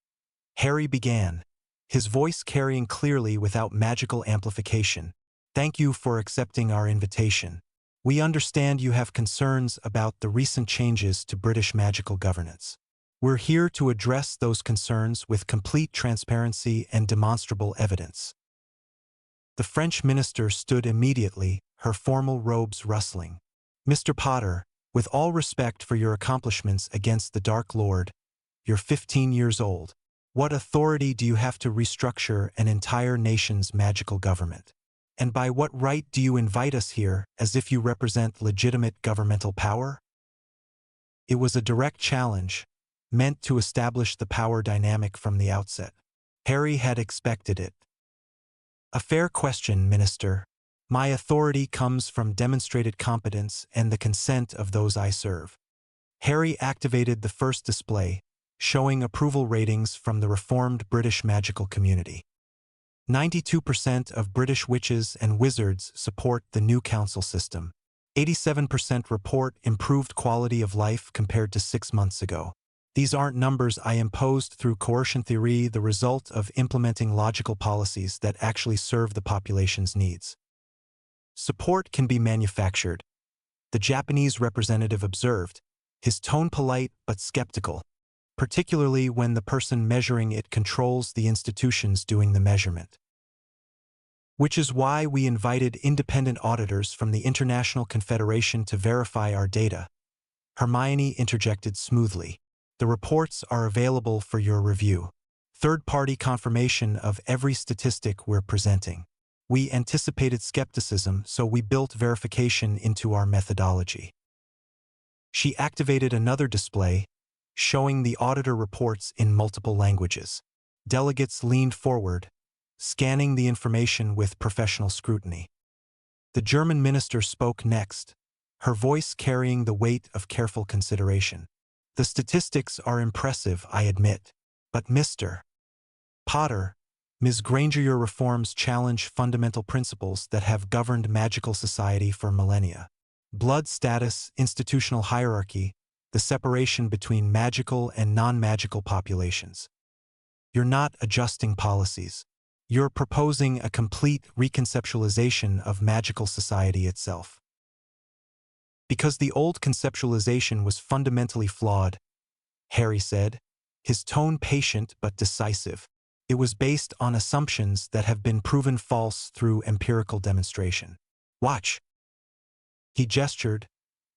Harry began, his voice carrying clearly without magical amplification. Thank you for accepting our invitation. We understand you have concerns about the recent changes to British magical governance. We're here to address those concerns with complete transparency and demonstrable evidence. The French minister stood immediately, her formal robes rustling. Mr. Potter, with all respect for your accomplishments against the Dark Lord, you're 15 years old. What authority do you have to restructure an entire nation's magical government? And by what right do you invite us here as if you represent legitimate governmental power? It was a direct challenge, meant to establish the power dynamic from the outset. Harry had expected it. A fair question, Minister. My authority comes from demonstrated competence and the consent of those I serve. Harry activated the first display, showing approval ratings from the reformed British magical community. 92% of British witches and wizards support the new council system. 87% report improved quality of life compared to 6 months ago. These aren't numbers I imposed through coercion theory, the result of implementing logical policies that actually serve the population's needs. Support can be manufactured, the Japanese representative observed, his tone polite but skeptical, particularly when the person measuring it controls the institutions doing the measurement. Which is why we invited independent auditors from the International Confederation to verify our data. Hermione interjected smoothly. The reports are available for your review. Third-party confirmation of every statistic we're presenting. We anticipated skepticism, so we built verification into our methodology. She activated another display, showing the auditor reports in multiple languages. Delegates leaned forward, scanning the information with professional scrutiny. The German minister spoke next, her voice carrying the weight of careful consideration. The statistics are impressive, I admit, but Mr. Potter, Ms. Granger, your reforms challenge fundamental principles that have governed magical society for millennia. blood status, institutional hierarchy, the separation between magical and non-magical populations. You're not adjusting policies. You're proposing a complete reconceptualization of magical society itself. Because the old conceptualization was fundamentally flawed, Harry said, his tone patient but decisive. It was based on assumptions that have been proven false through empirical demonstration. Watch. He gestured,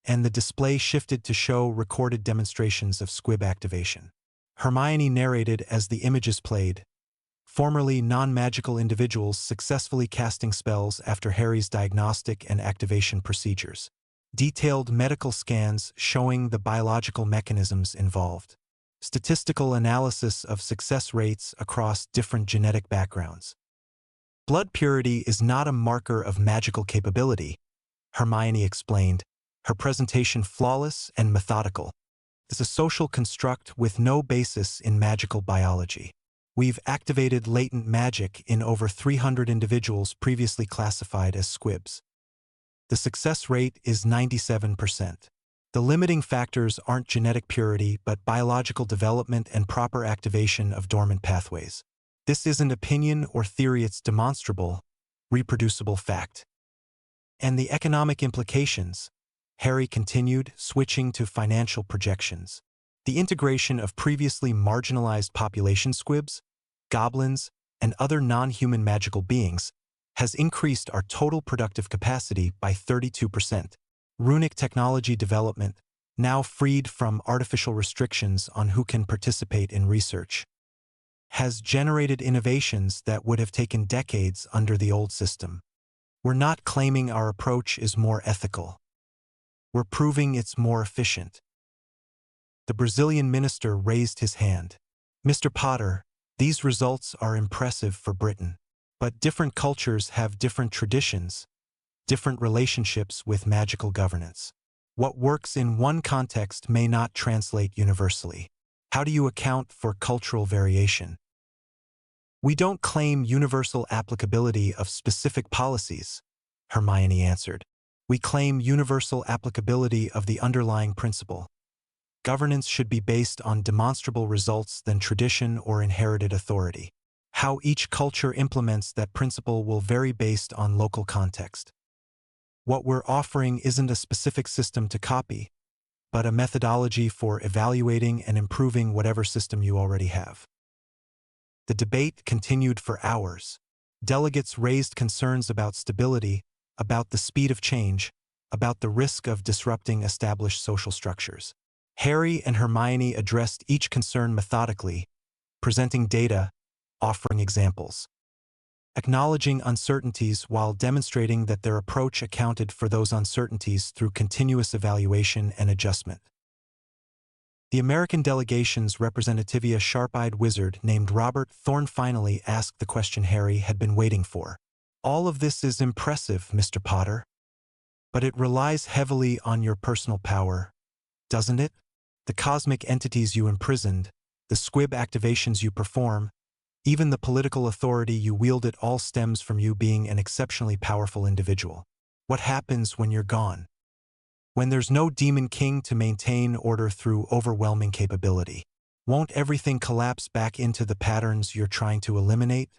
and the display shifted to show recorded demonstrations of squib activation. Hermione narrated as the images played, formerly non-magical individuals successfully casting spells after Harry's diagnostic and activation procedures. Detailed medical scans showing the biological mechanisms involved. Statistical analysis of success rates across different genetic backgrounds. Blood purity is not a marker of magical capability, Hermione explained, her presentation flawless and methodical. It's a social construct with no basis in magical biology. We've activated latent magic in over 300 individuals previously classified as squibs. The success rate is 97%. The limiting factors aren't genetic purity but biological development and proper activation of dormant pathways. This isn't opinion or theory, it's demonstrable, reproducible fact. And the economic implications, Harry continued, switching to financial projections. The integration of previously marginalized population squibs, goblins, and other non-human magical beings has increased our total productive capacity by 32%. Runic technology development, now freed from artificial restrictions on who can participate in research, has generated innovations that would have taken decades under the old system. We're not claiming our approach is more ethical. We're proving it's more efficient. The Brazilian minister raised his hand. Mr. Potter, these results are impressive for Britain. But different cultures have different traditions, different relationships with magical governance. What works in one context may not translate universally. How do you account for cultural variation? We don't claim universal applicability of specific policies, Hermione answered. We claim universal applicability of the underlying principle. Governance should be based on demonstrable results than tradition or inherited authority. How each culture implements that principle will vary based on local context. What we're offering isn't a specific system to copy, but a methodology for evaluating and improving whatever system you already have. The debate continued for hours. Delegates raised concerns about stability, about the speed of change, about the risk of disrupting established social structures. Harry and Hermione addressed each concern methodically, presenting data, offering examples, acknowledging uncertainties while demonstrating that their approach accounted for those uncertainties through continuous evaluation and adjustment. The American delegation's representative, a sharp-eyed wizard named Robert Thorne, finally asked the question Harry had been waiting for. All of this is impressive, Mr. Potter, but it relies heavily on your personal power, doesn't it? The cosmic entities you imprisoned, the squib activations you perform, even the political authority you wield, it all stems from you being an exceptionally powerful individual. What happens when you're gone? When there's no demon king to maintain order through overwhelming capability? Won't everything collapse back into the patterns you're trying to eliminate?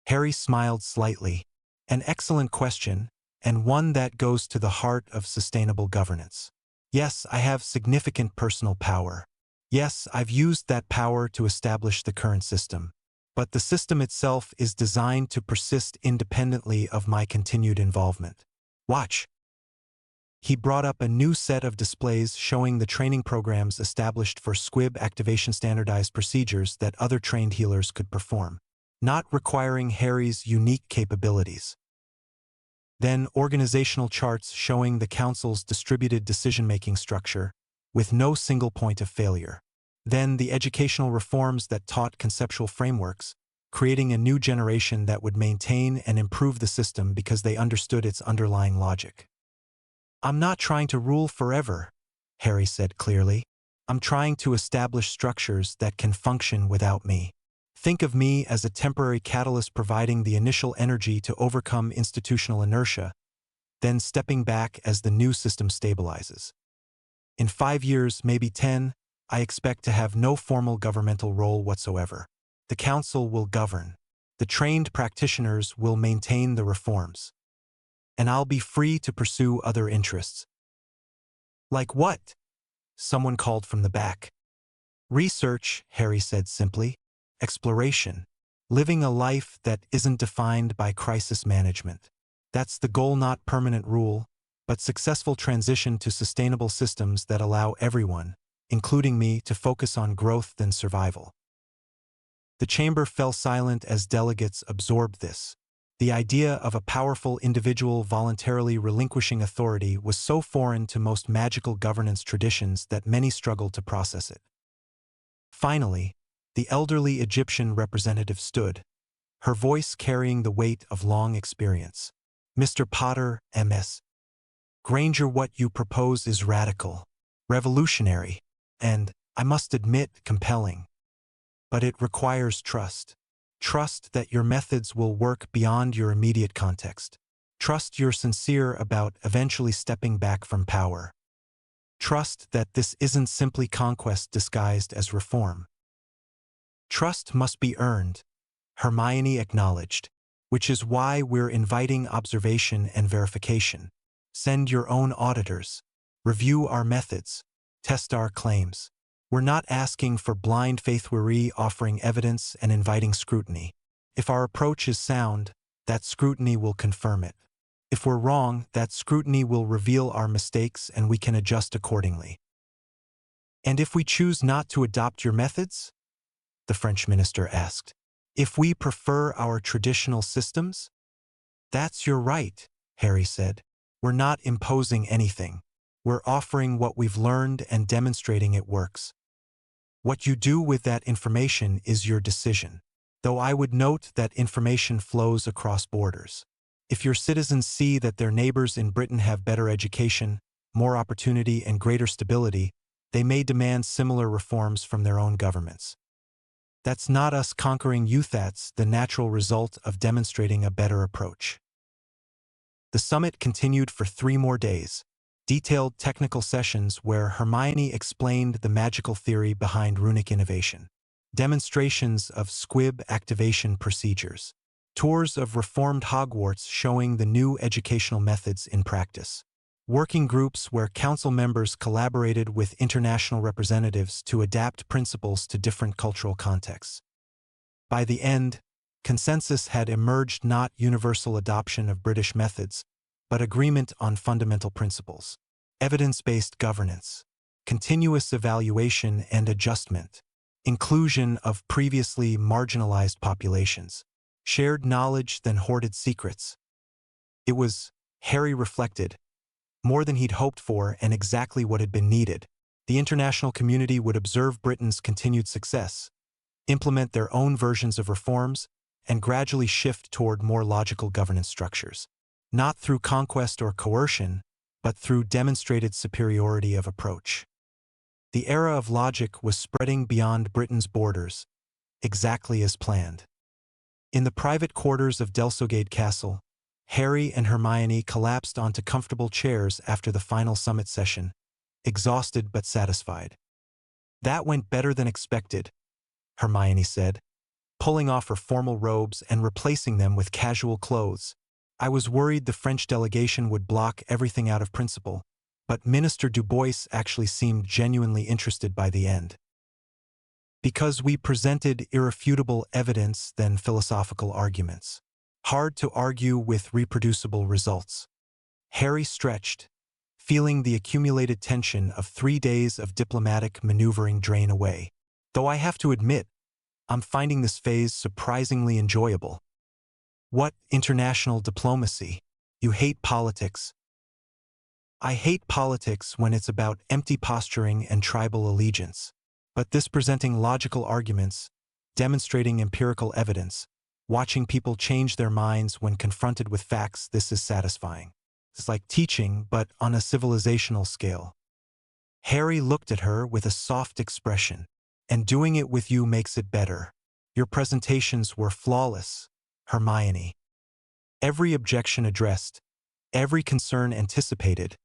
Harry smiled slightly. An excellent question, and one that goes to the heart of sustainable governance. Yes, I have significant personal power. Yes, I've used that power to establish the current system. But the system itself is designed to persist independently of my continued involvement. Watch. He brought up a new set of displays showing the training programs established for squib activation, standardized procedures that other trained healers could perform, not requiring Harry's unique capabilities. Then organizational charts showing the council's distributed decision-making structure, with no single point of failure. Then the educational reforms that taught conceptual frameworks, creating a new generation that would maintain and improve the system because they understood its underlying logic. I'm not trying to rule forever, Harry said clearly. I'm trying to establish structures that can function without me. Think of me as a temporary catalyst providing the initial energy to overcome institutional inertia, then stepping back as the new system stabilizes. In 5 years, maybe 10, I expect to have no formal governmental role whatsoever. The council will govern. The trained practitioners will maintain the reforms. And I'll be free to pursue other interests. Like what? Someone called from the back. Research, Harry said simply. Exploration. Living a life that isn't defined by crisis management. That's the goal, not permanent rule, but successful transition to sustainable systems that allow everyone, including me, to focus on growth than survival. The chamber fell silent as delegates absorbed this. The idea of a powerful individual voluntarily relinquishing authority was so foreign to most magical governance traditions that many struggled to process it. Finally, the elderly Egyptian representative stood, her voice carrying the weight of long experience. Mr. Potter, MS. Granger, what you propose is radical, revolutionary, and, I must admit, compelling. But it requires trust. Trust that your methods will work beyond your immediate context. Trust you're sincere about eventually stepping back from power. Trust that this isn't simply conquest disguised as reform. Trust must be earned, Hermione acknowledged, which is why we're inviting observation and verification. Send your own auditors. Review our methods. Test our claims. We're not asking for blind faith, we're offering evidence and inviting scrutiny. If our approach is sound, that scrutiny will confirm it. If we're wrong, that scrutiny will reveal our mistakes and we can adjust accordingly. And if we choose not to adopt your methods? The French minister asked. If we prefer our traditional systems? That's your right, Harry said. We're not imposing anything. We're offering what we've learned and demonstrating it works. What you do with that information is your decision, though I would note that information flows across borders. If your citizens see that their neighbors in Britain have better education, more opportunity, and greater stability, they may demand similar reforms from their own governments. That's not us conquering you, that's the natural result of demonstrating a better approach. The summit continued for 3 more days. Detailed technical sessions where Hermione explained the magical theory behind runic innovation, demonstrations of squib activation procedures, tours of reformed Hogwarts showing the new educational methods in practice, working groups where council members collaborated with international representatives to adapt principles to different cultural contexts. By the end, consensus had emerged, not universal adoption of British methods, but agreement on fundamental principles, evidence-based governance, continuous evaluation and adjustment, inclusion of previously marginalized populations, shared knowledge than hoarded secrets. It was, Harry reflected, more than he'd hoped for and exactly what had been needed. The international community would observe Britain's continued success, implement their own versions of reforms, and gradually shift toward more logical governance structures. Not through conquest or coercion, but through demonstrated superiority of approach. The era of logic was spreading beyond Britain's borders, exactly as planned. In the private quarters of Delsogade Castle, Harry and Hermione collapsed onto comfortable chairs after the final summit session, exhausted but satisfied. That went better than expected, Hermione said, pulling off her formal robes and replacing them with casual clothes. I was worried the French delegation would block everything out of principle, but Minister Du Bois actually seemed genuinely interested by the end. Because we presented irrefutable evidence than philosophical arguments. Hard to argue with reproducible results. Harry stretched, feeling the accumulated tension of 3 days of diplomatic maneuvering drain away. Though I have to admit, I'm finding this phase surprisingly enjoyable. What international diplomacy? You hate politics. I hate politics when it's about empty posturing and tribal allegiance. But this presenting logical arguments, demonstrating empirical evidence, watching people change their minds when confronted with facts, this is satisfying. It's like teaching, but on a civilizational scale. Harry looked at her with a soft expression. And doing it with you makes it better. Your presentations were flawless, Hermione. Every objection addressed, every concern anticipated,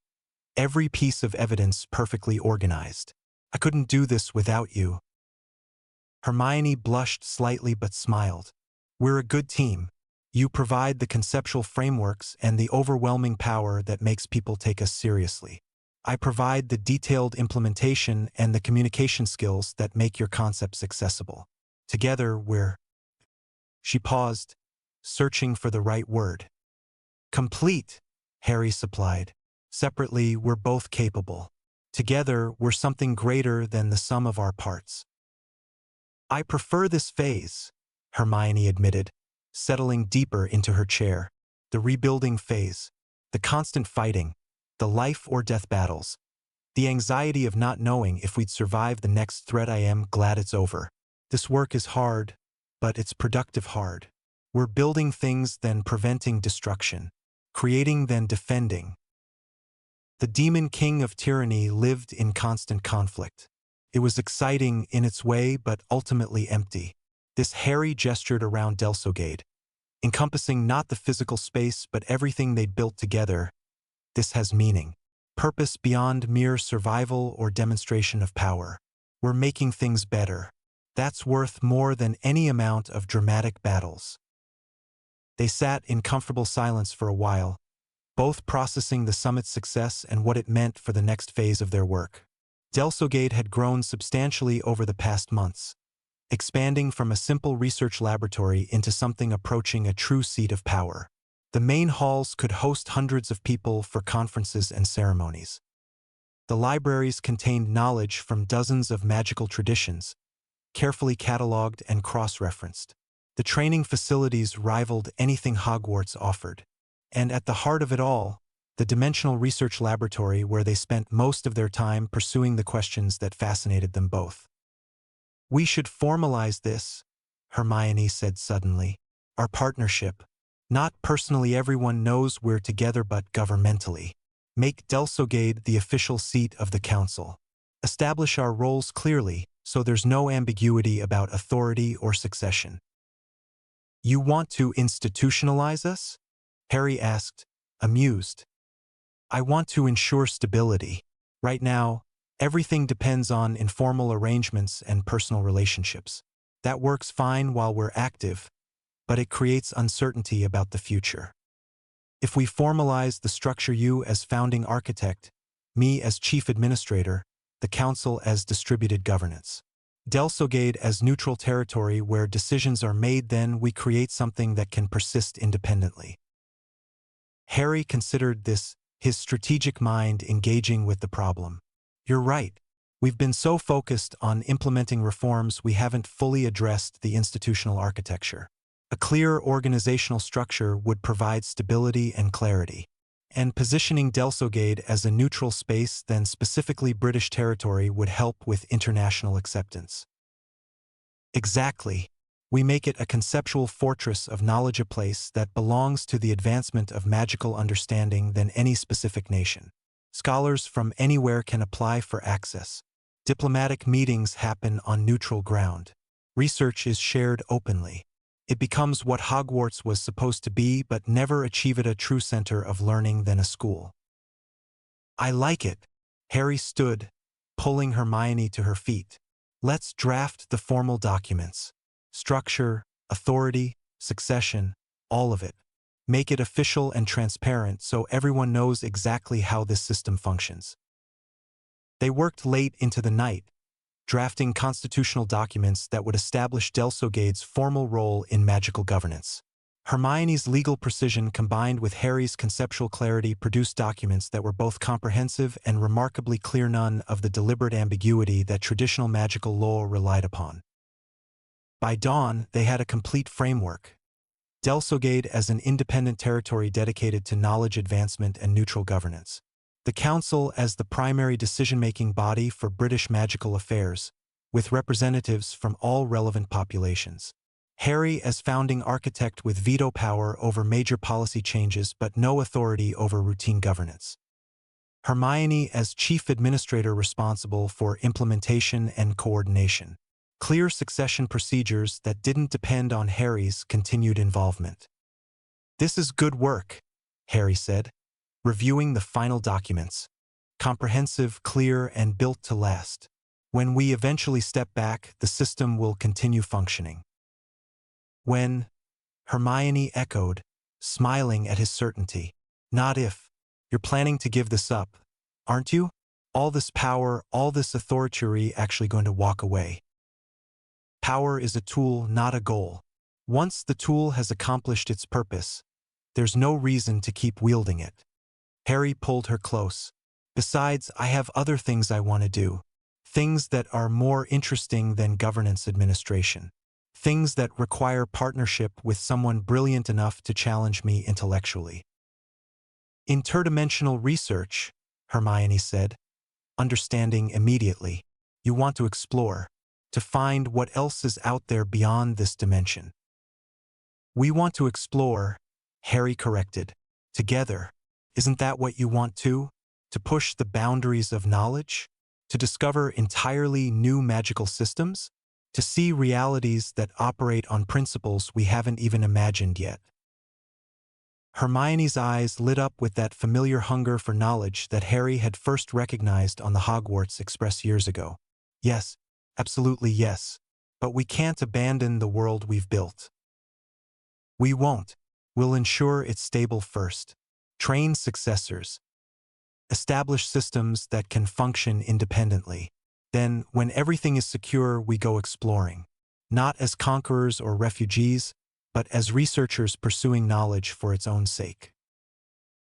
every piece of evidence perfectly organized. I couldn't do this without you. Hermione blushed slightly but smiled. We're a good team. You provide the conceptual frameworks and the overwhelming power that makes people take us seriously. I provide the detailed implementation and the communication skills that make your concepts accessible. Together, we're... She paused, searching for the right word. Complete, Harry supplied. Separately, we're both capable. Together, we're something greater than the sum of our parts. I prefer this phase, Hermione admitted, settling deeper into her chair. The rebuilding phase, the constant fighting, the life-or-death battles, the anxiety of not knowing if we'd survive the next threat. I am glad it's over. This work is hard, but it's productive hard. We're building things then preventing destruction, creating then defending. The demon king of tyranny lived in constant conflict. It was exciting in its way but ultimately empty. This Harry gestured around Delsogade, encompassing not the physical space but everything they'd built together. This has meaning, purpose beyond mere survival or demonstration of power. We're making things better. That's worth more than any amount of dramatic battles. They sat in comfortable silence for a while, both processing the summit's success and what it meant for the next phase of their work. Delsogade had grown substantially over the past months, expanding from a simple research laboratory into something approaching a true seat of power. The main halls could host hundreds of people for conferences and ceremonies. The libraries contained knowledge from dozens of magical traditions, carefully cataloged and cross-referenced. The training facilities rivaled anything Hogwarts offered. And at the heart of it all, the Dimensional Research Laboratory where they spent most of their time pursuing the questions that fascinated them both. We should formalize this, Hermione said suddenly. Our partnership. Not personally, everyone knows we're together, but governmentally. Make Delsogade the official seat of the council. Establish our roles clearly, so there's no ambiguity about authority or succession. You want to institutionalize us? Harry asked, amused. I want to ensure stability. Right now, everything depends on informal arrangements and personal relationships. That works fine while we're active, but it creates uncertainty about the future. If we formalize the structure, you as founding architect, me as chief administrator, the council as distributed governance, Delsogade as neutral territory where decisions are made, then we create something that can persist independently. Harry considered this, his strategic mind engaging with the problem. You're right. We've been so focused on implementing reforms we haven't fully addressed the institutional architecture. A clear organizational structure would provide stability and clarity. And positioning Delsogade as a neutral space, then specifically British territory, would help with international acceptance. Exactly. We make it a conceptual fortress of knowledge, a place that belongs to the advancement of magical understanding than any specific nation. Scholars from anywhere can apply for access. Diplomatic meetings happen on neutral ground. Research is shared openly. It becomes what Hogwarts was supposed to be but never achieved, a true center of learning than a school. I like it. Harry stood, pulling Hermione to her feet. Let's draft the formal documents. Structure, authority, succession, all of it. Make it official and transparent so everyone knows exactly how this system functions. They worked late into the night, drafting constitutional documents that would establish Delsogade's formal role in magical governance. Hermione's legal precision combined with Harry's conceptual clarity produced documents that were both comprehensive and remarkably clear, none of the deliberate ambiguity that traditional magical law relied upon. By dawn, they had a complete framework. Delsogade as an independent territory dedicated to knowledge advancement and neutral governance. The Council as the primary decision-making body for British magical affairs, with representatives from all relevant populations. Harry as founding architect with veto power over major policy changes but no authority over routine governance. Hermione as chief administrator responsible for implementation and coordination. Clear succession procedures that didn't depend on Harry's continued involvement. This is good work, Harry said. reviewing the final documents. Comprehensive, clear, and built to last. When we eventually step back, the system will continue functioning. When? Hermione echoed, smiling at his certainty. Not if. You're planning to give this up, aren't you? All this power, all this authority actually going to walk away. Power is a tool, not a goal. Once the tool has accomplished its purpose, there's no reason to keep wielding it. Harry pulled her close. Besides, I have other things I want to do. Things that are more interesting than governance administration. Things that require partnership with someone brilliant enough to challenge me intellectually. Interdimensional research, Hermione said, understanding immediately. You want to explore, to find what else is out there beyond this dimension. We want to explore, Harry corrected. Together. Isn't that what you want too? To push the boundaries of knowledge? To discover entirely new magical systems? To see realities that operate on principles we haven't even imagined yet. Hermione's eyes lit up with that familiar hunger for knowledge that Harry had first recognized on the Hogwarts Express years ago. Yes, absolutely yes, but we can't abandon the world we've built. We won't. We'll ensure it's stable first. Train successors. Establish systems that can function independently. Then, when everything is secure, we go exploring. Not as conquerors or refugees, but as researchers pursuing knowledge for its own sake.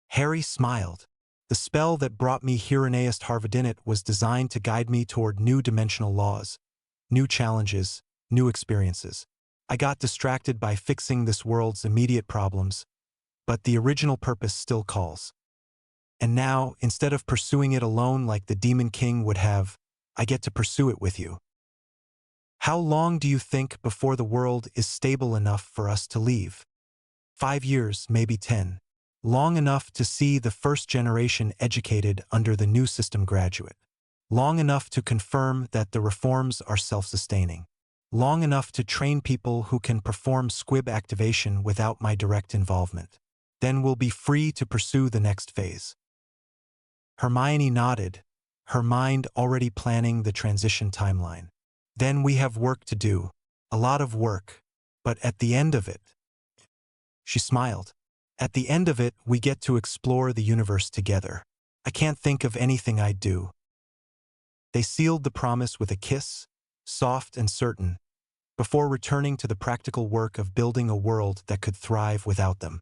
Harry smiled. The spell that brought me Hieronymus Harvardinate was designed to guide me toward new dimensional laws, new challenges, new experiences. I got distracted by fixing this world's immediate problems, but the original purpose still calls. And now, instead of pursuing it alone like the Demon King would have, I get to pursue it with you. How long do you think before the world is stable enough for us to leave? 5 years, maybe 10. Long enough to see the first generation educated under the new system graduate. Long enough to confirm that the reforms are self-sustaining. Long enough to train people who can perform squib activation without my direct involvement. Then we'll be free to pursue the next phase. Hermione nodded, her mind already planning the transition timeline. Then we have work to do, a lot of work, but at the end of it, she smiled. At the end of it, we get to explore the universe together. I can't think of anything I'd do. They sealed the promise with a kiss, soft and certain, before returning to the practical work of building a world that could thrive without them.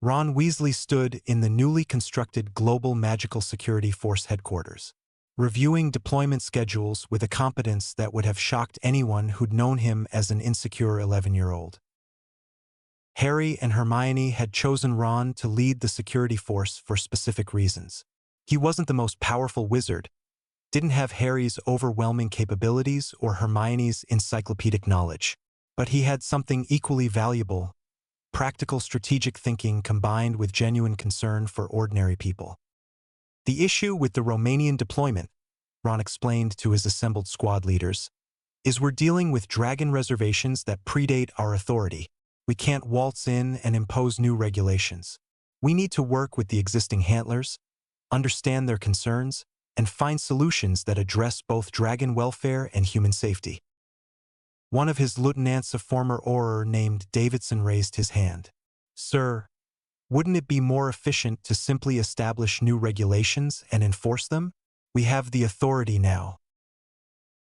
Ron Weasley stood in the newly constructed Global Magical Security Force headquarters, reviewing deployment schedules with a competence that would have shocked anyone who'd known him as an insecure 11-year-old. Harry and Hermione had chosen Ron to lead the security force for specific reasons. He wasn't the most powerful wizard, didn't have Harry's overwhelming capabilities or Hermione's encyclopedic knowledge, but he had something equally valuable: practical strategic thinking combined with genuine concern for ordinary people. The issue with the Romanian deployment, Ron explained to his assembled squad leaders, is we're dealing with dragon reservations that predate our authority. We can't waltz in and impose new regulations. We need to work with the existing handlers, understand their concerns, and find solutions that address both dragon welfare and human safety. One of his lieutenants, a former Auror named Davidson, raised his hand. Sir, wouldn't it be more efficient to simply establish new regulations and enforce them? We have the authority now.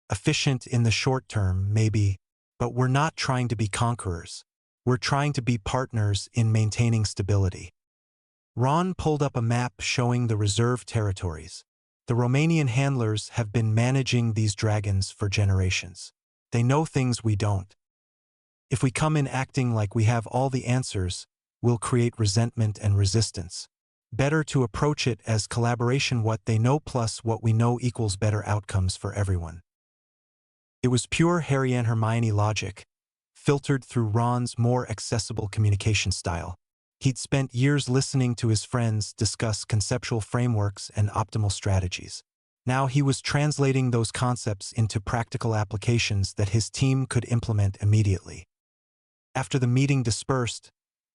Efficient in the short term, maybe, but we're not trying to be conquerors. We're trying to be partners in maintaining stability. Ron pulled up a map showing the reserve territories. The Romanian handlers have been managing these dragons for generations. They know things we don't. If we come in acting like we have all the answers, we'll create resentment and resistance. Better to approach it as collaboration. What they know plus what we know equals better outcomes for everyone. It was pure Harry and Hermione logic, filtered through Ron's more accessible communication style. He'd spent years listening to his friends discuss conceptual frameworks and optimal strategies. Now he was translating those concepts into practical applications that his team could implement immediately. After the meeting dispersed,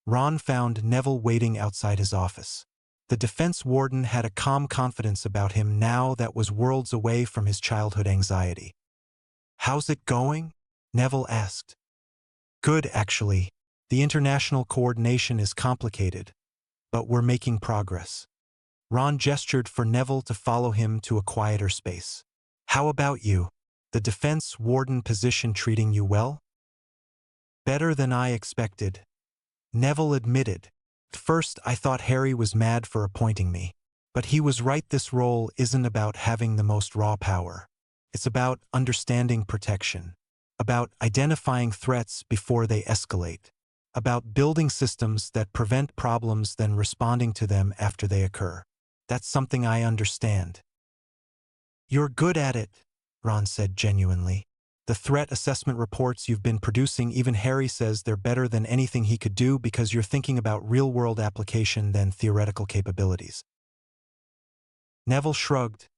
Ron found Neville waiting outside his office. The defense warden had a calm confidence about him now that was worlds away from his childhood anxiety. "How's it going?" Neville asked. "Good, actually. The international coordination is complicated, but we're making progress." Ron gestured for Neville to follow him to a quieter space. "How about you? The defense warden position treating you well?" "Better than I expected," Neville admitted. "First, I thought Harry was mad for appointing me. But he was right, this role isn't about having the most raw power. It's about understanding protection, about identifying threats before they escalate, about building systems that prevent problems then responding to them after they occur. That's something I understand." "You're good at it," Ron said genuinely. "The threat assessment reports you've been producing, even Harry says they're better than anything he could do because you're thinking about real-world application than theoretical capabilities." Neville shrugged,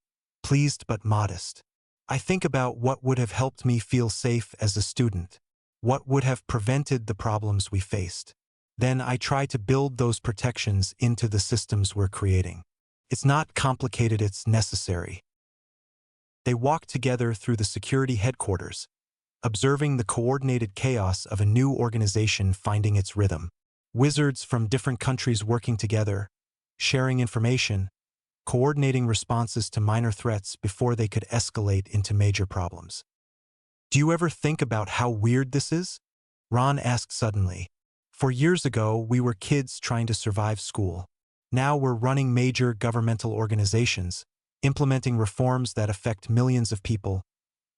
pleased but modest. "I think about what would have helped me feel safe as a student, what would have prevented the problems we faced. Then I try to build those protections into the systems we're creating. It's not complicated, it's necessary." They walked together through the security headquarters, observing the coordinated chaos of a new organization finding its rhythm. Wizards from different countries working together, sharing information, coordinating responses to minor threats before they could escalate into major problems. "Do you ever think about how weird this is?" Ron asked suddenly. "For years ago, we were kids trying to survive school. Now we're running major governmental organizations, implementing reforms that affect millions of people,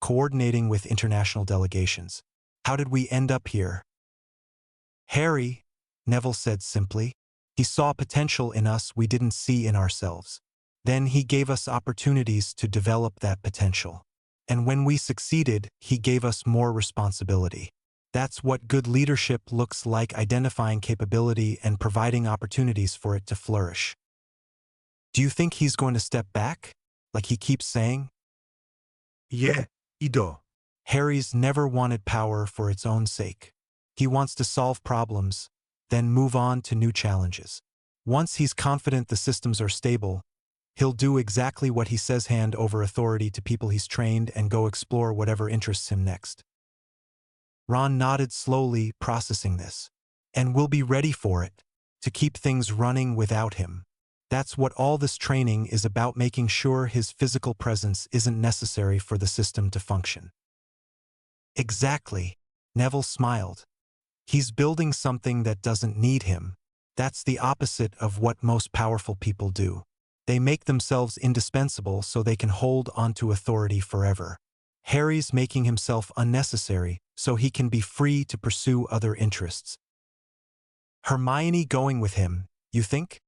coordinating with international delegations. How did we end up here?" "Harry," Neville said simply. "He saw potential in us we didn't see in ourselves. Then he gave us opportunities to develop that potential. And when we succeeded, he gave us more responsibility. That's what good leadership looks like, identifying capability and providing opportunities for it to flourish." "Do you think he's going to step back, like he keeps saying?" Yeah, I do. Harry's never wanted power for its own sake. He wants to solve problems, then move on to new challenges. Once he's confident the systems are stable, he'll do exactly what he says, hand over authority to people he's trained and go explore whatever interests him next. Ron nodded slowly, processing this. "And we'll be ready for it, to keep things running without him. That's what all this training is about, making sure his physical presence isn't necessary for the system to function." "Exactly," Neville smiled. "He's building something that doesn't need him. That's the opposite of what most powerful people do. They make themselves indispensable so they can hold onto authority forever. Harry's making himself unnecessary so he can be free to pursue other interests." "Hermione going with him, you think?"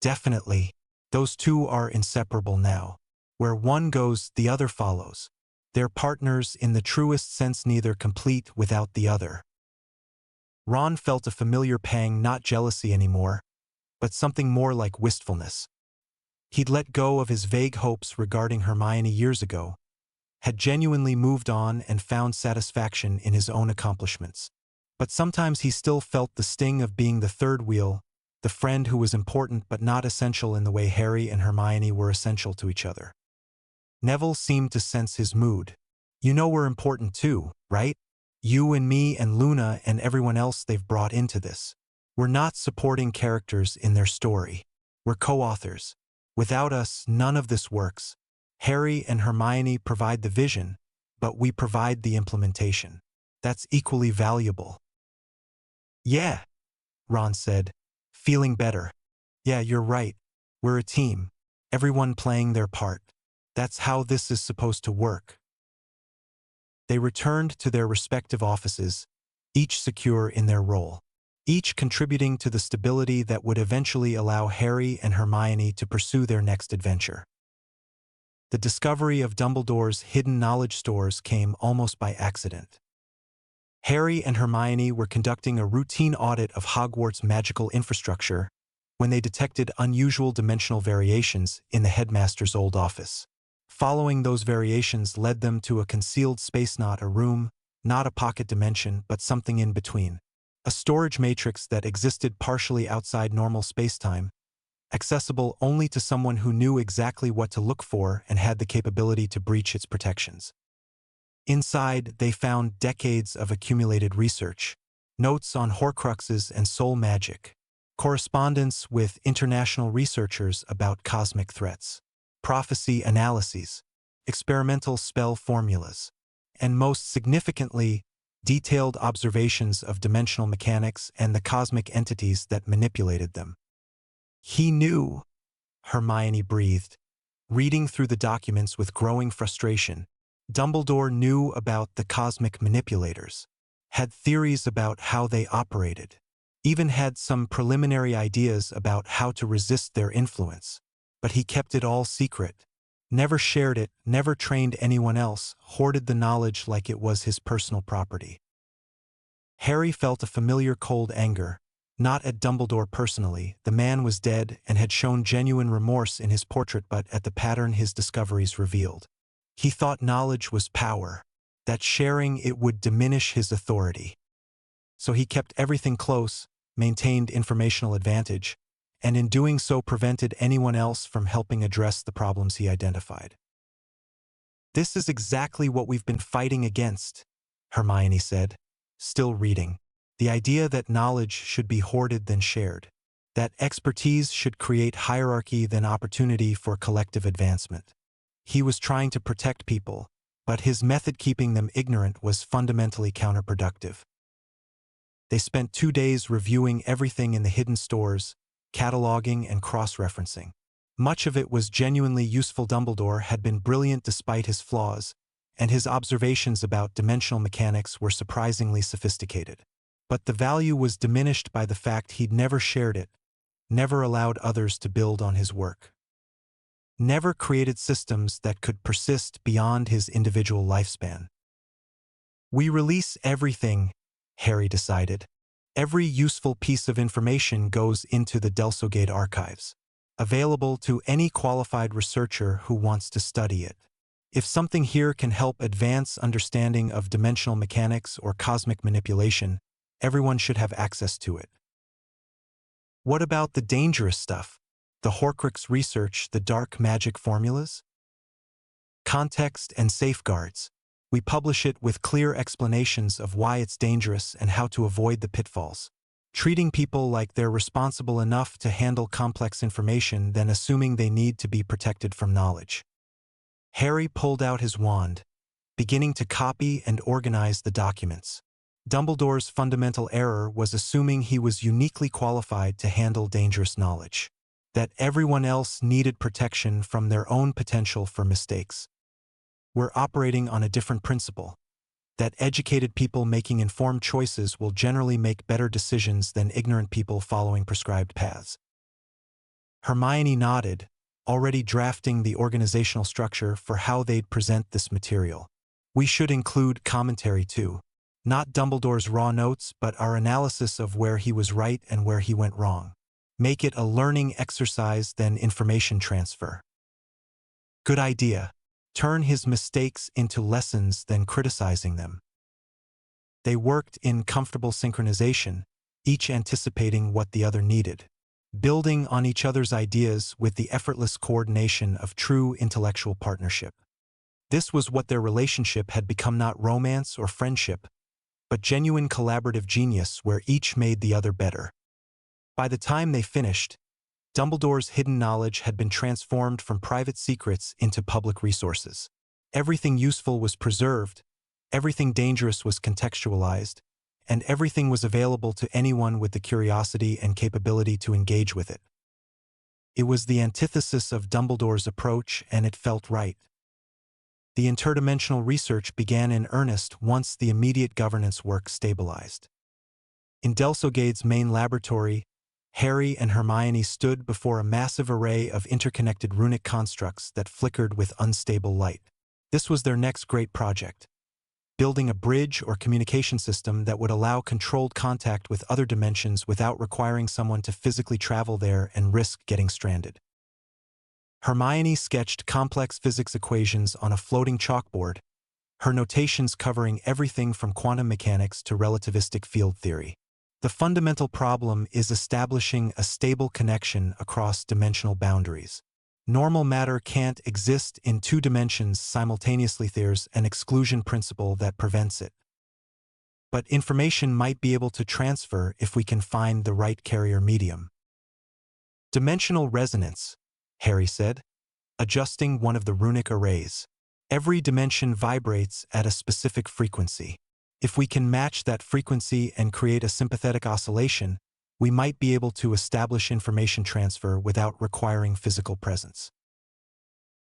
"Definitely. Those two are inseparable now. Where one goes, the other follows. They're partners in the truest sense, neither complete without the other." Ron felt a familiar pang, not jealousy anymore, but something more like wistfulness. He'd let go of his vague hopes regarding Hermione years ago, had genuinely moved on and found satisfaction in his own accomplishments. But sometimes he still felt the sting of being the third wheel, the friend who was important but not essential in the way Harry and Hermione were essential to each other. Neville seemed to sense his mood. "You know we're important too, right? You and me and Luna and everyone else they've brought into this. We're not supporting characters in their story. We're co-authors. Without us, none of this works. Harry and Hermione provide the vision, but we provide the implementation. That's equally valuable." "Yeah," Ron said, feeling better. "Yeah, you're right. We're a team, everyone playing their part. That's how this is supposed to work." They returned to their respective offices, each secure in their role, each contributing to the stability that would eventually allow Harry and Hermione to pursue their next adventure. The discovery of Dumbledore's hidden knowledge stores came almost by accident. Harry and Hermione were conducting a routine audit of Hogwarts' magical infrastructure when they detected unusual dimensional variations in the headmaster's old office. Following those variations led them to a concealed space, not a room, not a pocket dimension, but something in between. A storage matrix that existed partially outside normal spacetime, accessible only to someone who knew exactly what to look for and had the capability to breach its protections. Inside, they found decades of accumulated research, notes on Horcruxes and soul magic, correspondence with international researchers about cosmic threats, prophecy analyses, experimental spell formulas, and most significantly, detailed observations of dimensional mechanics and the cosmic entities that manipulated them. He knew, Hermione breathed, reading through the documents with growing frustration. Dumbledore knew about the cosmic manipulators, had theories about how they operated, even had some preliminary ideas about how to resist their influence. But he kept it all secret, never shared it, never trained anyone else, hoarded the knowledge like it was his personal property. Harry felt a familiar cold anger, not at Dumbledore personally. The man was dead and had shown genuine remorse in his portrait, but at the pattern his discoveries revealed. He thought knowledge was power, that sharing it would diminish his authority. So he kept everything close, maintained informational advantage, and in doing so prevented anyone else from helping address the problems he identified. "This is exactly what we've been fighting against," Hermione said, still reading. The idea that knowledge should be hoarded than shared, that expertise should create hierarchy than opportunity for collective advancement. He was trying to protect people, but his method keeping them ignorant was fundamentally counterproductive. They spent 2 days reviewing everything in the hidden stores, cataloging and cross-referencing. Much of it was genuinely useful. Dumbledore had been brilliant despite his flaws, and his observations about dimensional mechanics were surprisingly sophisticated. But the value was diminished by the fact he'd never shared it, never allowed others to build on his work, never created systems that could persist beyond his individual lifespan. "We release everything," Harry decided. "Every useful piece of information goes into the VOLDIGAUD archives, available to any qualified researcher who wants to study it. If something here can help advance understanding of dimensional mechanics or cosmic manipulation, everyone should have access to it." What about the dangerous stuff? The Horcrux research, the dark magic formulas? Context and safeguards. We publish it with clear explanations of why it's dangerous and how to avoid the pitfalls. Treating people like they're responsible enough to handle complex information than assuming they need to be protected from knowledge. Harry pulled out his wand, beginning to copy and organize the documents. Dumbledore's fundamental error was assuming he was uniquely qualified to handle dangerous knowledge, that everyone else needed protection from their own potential for mistakes. We're operating on a different principle, that educated people making informed choices will generally make better decisions than ignorant people following prescribed paths. Hermione nodded, already drafting the organizational structure for how they'd present this material. "We should include commentary too. Not Dumbledore's raw notes, but our analysis of where he was right and where he went wrong. Make it a learning exercise than information transfer." "Good idea. Turn his mistakes into lessons than criticizing them." They worked in comfortable synchronization, each anticipating what the other needed, building on each other's ideas with the effortless coordination of true intellectual partnership. This was what their relationship had become, not romance or friendship, but genuine collaborative genius where each made the other better. By the time they finished, Dumbledore's hidden knowledge had been transformed from private secrets into public resources. Everything useful was preserved, everything dangerous was contextualized, and everything was available to anyone with the curiosity and capability to engage with it. It was the antithesis of Dumbledore's approach, and it felt right. The interdimensional research began in earnest once the immediate governance work stabilized. In VOLDIGAUD's main laboratory, Harry and Hermione stood before a massive array of interconnected runic constructs that flickered with unstable light. This was their next great project, building a bridge or communication system that would allow controlled contact with other dimensions without requiring someone to physically travel there and risk getting stranded. Hermione sketched complex physics equations on a floating chalkboard, her notations covering everything from quantum mechanics to relativistic field theory. The fundamental problem is establishing a stable connection across dimensional boundaries. Normal matter can't exist in two dimensions simultaneously. There's an exclusion principle that prevents it. But information might be able to transfer if we can find the right carrier medium. Dimensional resonance, Harry said, adjusting one of the runic arrays. Every dimension vibrates at a specific frequency. If we can match that frequency and create a sympathetic oscillation, we might be able to establish information transfer without requiring physical presence.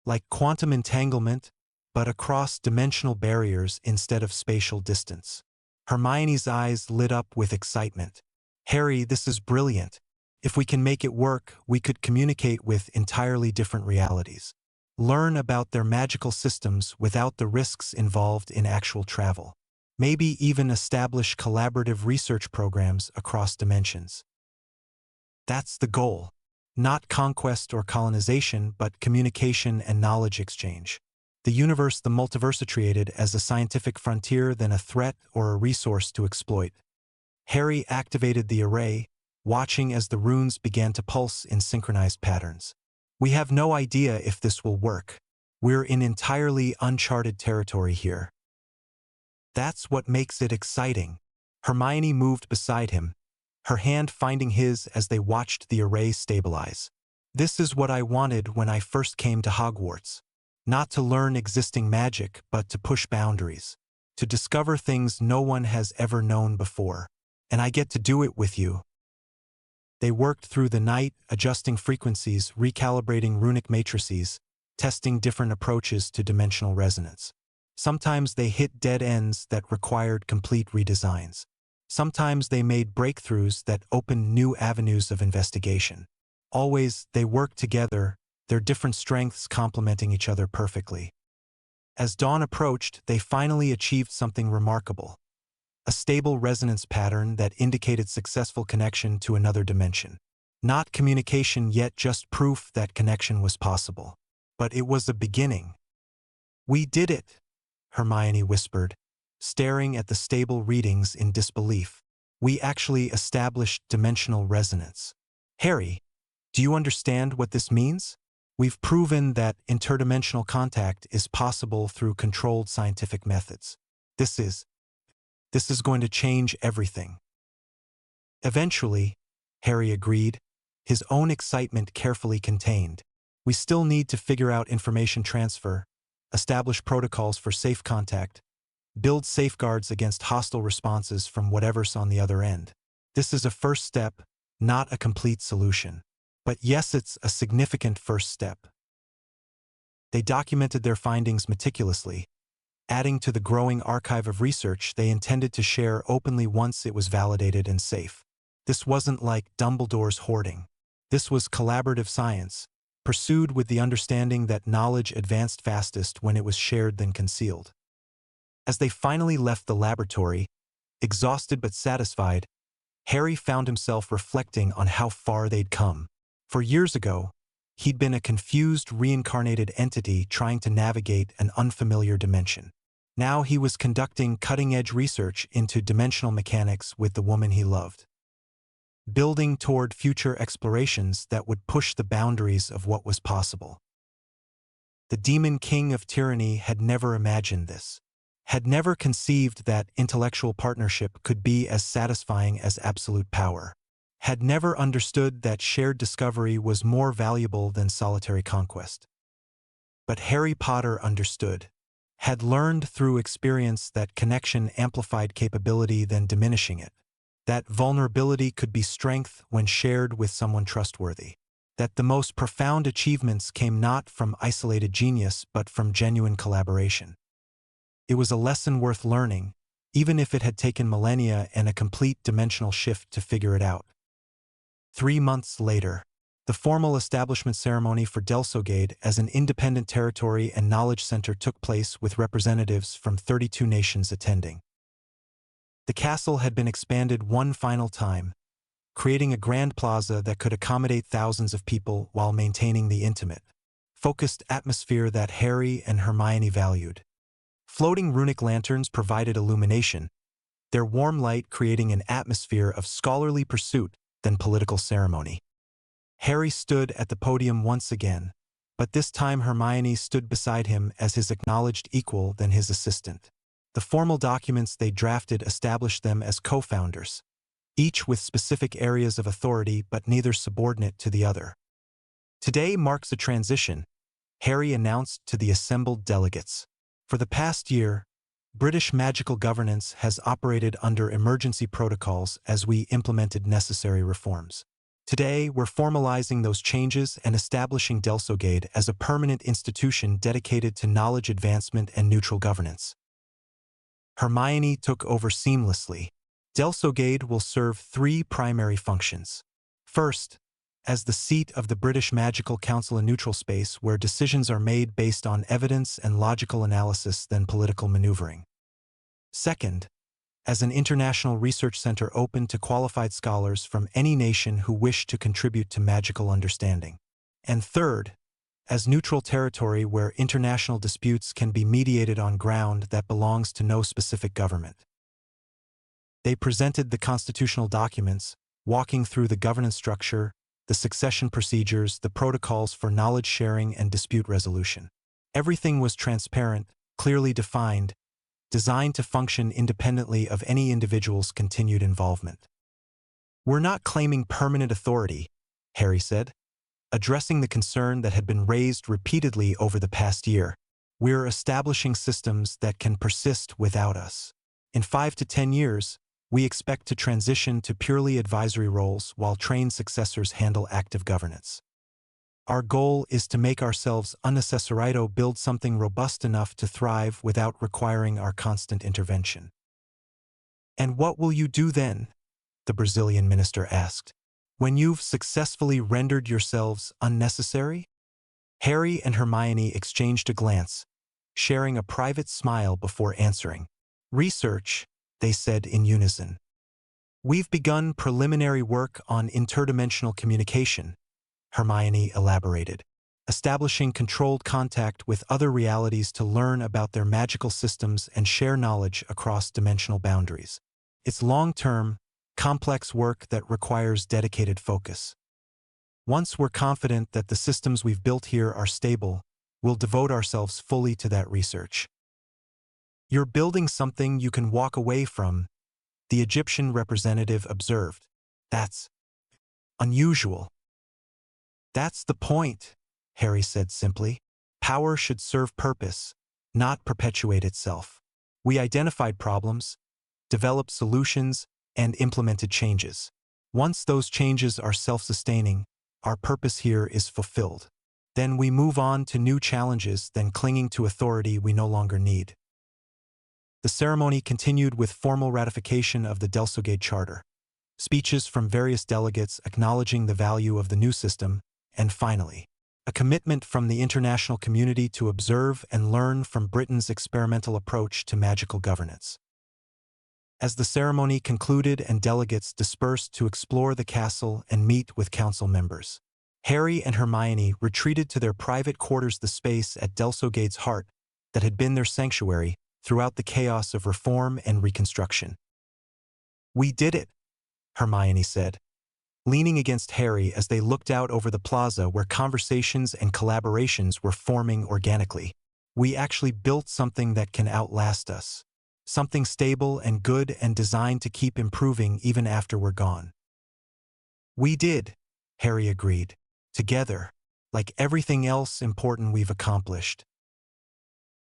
Like quantum entanglement, but across dimensional barriers instead of spatial distance. Hermione's eyes lit up with excitement. Harry, this is brilliant. If we can make it work, we could communicate with entirely different realities. Learn about their magical systems without the risks involved in actual travel. Maybe even establish collaborative research programs across dimensions. That's the goal. Not conquest or colonization, but communication and knowledge exchange. The universe, the multiverse, treated as a scientific frontier than a threat or a resource to exploit. Harry activated the array, watching as the runes began to pulse in synchronized patterns. We have no idea if this will work. We're in entirely uncharted territory here. That's what makes it exciting. Hermione moved beside him, her hand finding his as they watched the array stabilize. This is what I wanted when I first came to Hogwarts. Not to learn existing magic, but to push boundaries. To discover things no one has ever known before. And I get to do it with you. They worked through the night, adjusting frequencies, recalibrating runic matrices, testing different approaches to dimensional resonance. Sometimes they hit dead ends that required complete redesigns. Sometimes they made breakthroughs that opened new avenues of investigation. Always, they worked together, their different strengths complementing each other perfectly. As dawn approached, they finally achieved something remarkable. A stable resonance pattern that indicated successful connection to another dimension. Not communication yet, just proof that connection was possible. But it was a beginning. We did it, Hermione whispered, staring at the stable readings in disbelief. We actually established dimensional resonance. Harry, do you understand what this means? We've proven that interdimensional contact is possible through controlled scientific methods. This is going to change everything. Eventually, Harry agreed, his own excitement carefully contained. We still need to figure out information transfer, establish protocols for safe contact, build safeguards against hostile responses from whatever's on the other end. This is a first step, not a complete solution. But yes, it's a significant first step. They documented their findings meticulously, adding to the growing archive of research they intended to share openly once it was validated and safe. This wasn't like Dumbledore's hoarding. This was collaborative science, pursued with the understanding that knowledge advanced fastest when it was shared than concealed. As they finally left the laboratory, exhausted but satisfied, Harry found himself reflecting on how far they'd come. For years ago, he'd been a confused, reincarnated entity trying to navigate an unfamiliar dimension. Now he was conducting cutting-edge research into dimensional mechanics with the woman he loved. Building toward future explorations that would push the boundaries of what was possible. The demon king of tyranny had never imagined this. Had never conceived that intellectual partnership could be as satisfying as absolute power. Had never understood that shared discovery was more valuable than solitary conquest. But Harry Potter understood. Had learned through experience that connection amplified capability than diminishing it. That vulnerability could be strength when shared with someone trustworthy. That the most profound achievements came not from isolated genius but from genuine collaboration. It was a lesson worth learning, even if it had taken millennia and a complete dimensional shift to figure it out. 3 months later, the formal establishment ceremony for VOLDIGAUD as an independent territory and knowledge center took place with representatives from 32 nations attending. The castle had been expanded one final time, creating a grand plaza that could accommodate thousands of people while maintaining the intimate, focused atmosphere that Harry and Hermione valued. Floating runic lanterns provided illumination, their warm light creating an atmosphere of scholarly pursuit than political ceremony. Harry stood at the podium once again, but this time Hermione stood beside him as his acknowledged equal than his assistant. The formal documents they drafted established them as co-founders, each with specific areas of authority but neither subordinate to the other. Today marks a transition, Harry announced to the assembled delegates. For the past year, British magical governance has operated under emergency protocols as we implemented necessary reforms. Today, we're formalizing those changes and establishing VOLDIGAUD as a permanent institution dedicated to knowledge advancement and neutral governance. Hermione took over seamlessly. VOLDIGAUD will serve three primary functions. First, as the seat of the British Magical Council in neutral space where decisions are made based on evidence and logical analysis than political maneuvering. Second, as an international research center open to qualified scholars from any nation who wish to contribute to magical understanding. And third, as neutral territory where international disputes can be mediated on ground that belongs to no specific government. They presented the constitutional documents, walking through the governance structure, the succession procedures, the protocols for knowledge sharing and dispute resolution. Everything was transparent, clearly defined, designed to function independently of any individual's continued involvement. We're not claiming permanent authority, Harry said, addressing the concern that had been raised repeatedly over the past year. We're establishing systems that can persist without us. In 5 to 10 years, we expect to transition to purely advisory roles while trained successors handle active governance. Our goal is to make ourselves unnecessarito build something robust enough to thrive without requiring our constant intervention. And what will you do then? The Brazilian minister asked. When you've successfully rendered yourselves unnecessary? Harry and Hermione exchanged a glance, sharing a private smile before answering. Research, they said in unison. We've begun preliminary work on interdimensional communication, Hermione elaborated, establishing controlled contact with other realities to learn about their magical systems and share knowledge across dimensional boundaries. It's long-term, complex work that requires dedicated focus. Once we're confident that the systems we've built here are stable, we'll devote ourselves fully to that research. You're building something you can walk away from, the Egyptian representative observed. That's unusual. That's the point, Harry said simply. Power should serve purpose, not perpetuate itself. We identified problems, developed solutions, and implemented changes. Once those changes are self-sustaining, our purpose here is fulfilled. Then we move on to new challenges than clinging to authority we no longer need. The ceremony continued with formal ratification of the VOLDIGAUD Charter, speeches from various delegates acknowledging the value of the new system, and finally, a commitment from the international community to observe and learn from Britain's experimental approach to magical governance. As the ceremony concluded and delegates dispersed to explore the castle and meet with council members, Harry and Hermione retreated to their private quarters, the space at VOLDIGAUD's heart that had been their sanctuary throughout the chaos of reform and reconstruction. We did it, Hermione said, leaning against Harry as they looked out over the plaza where conversations and collaborations were forming organically. We actually built something that can outlast us. Something stable and good and designed to keep improving even after we're gone. We did, Harry agreed, together, like everything else important we've accomplished.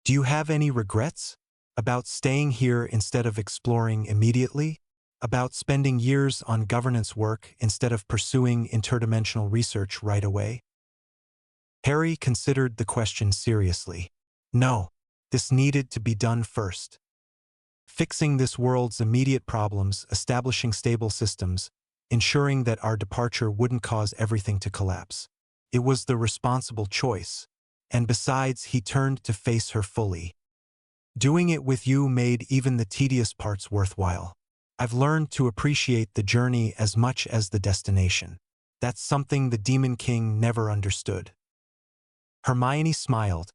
Do you have any regrets? About staying here instead of exploring immediately? About spending years on governance work instead of pursuing interdimensional research right away? Harry considered the question seriously. No, this needed to be done first. Fixing this world's immediate problems, establishing stable systems, ensuring that our departure wouldn't cause everything to collapse. It was the responsible choice. And besides, he turned to face her fully. Doing it with you made even the tedious parts worthwhile. I've learned to appreciate the journey as much as the destination. That's something the Demon King never understood. Hermione smiled,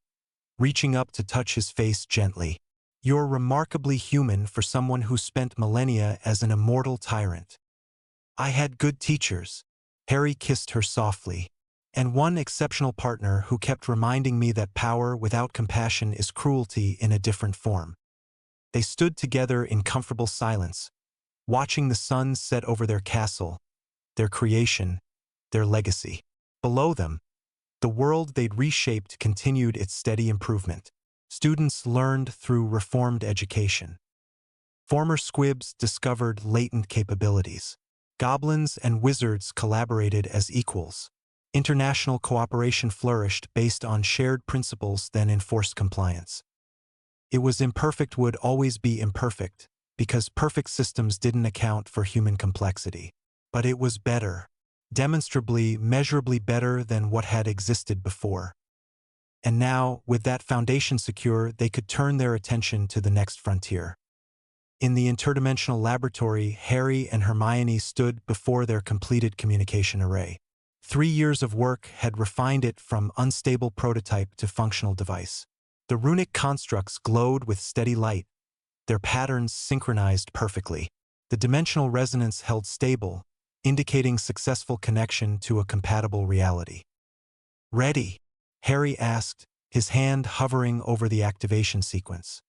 reaching up to touch his face gently. You're remarkably human for someone who spent millennia as an immortal tyrant. I had good teachers. Harry kissed her softly. And one exceptional partner who kept reminding me that power without compassion is cruelty in a different form. They stood together in comfortable silence, watching the sun set over their castle, their creation, their legacy. Below them, the world they'd reshaped continued its steady improvement. Students learned through reformed education. Former squibs discovered latent capabilities. Goblins and wizards collaborated as equals. International cooperation flourished based on shared principles that enforced compliance. It was imperfect would always be imperfect, because perfect systems didn't account for human complexity. But it was better, demonstrably, measurably better than what had existed before. And now, with that foundation secure, they could turn their attention to the next frontier. In the interdimensional laboratory, Harry and Hermione stood before their completed communication array. 3 years of work had refined it from unstable prototype to functional device. The runic constructs glowed with steady light, their patterns synchronized perfectly. The dimensional resonance held stable, indicating successful connection to a compatible reality. "Ready?" Harry asked, his hand hovering over the activation sequence.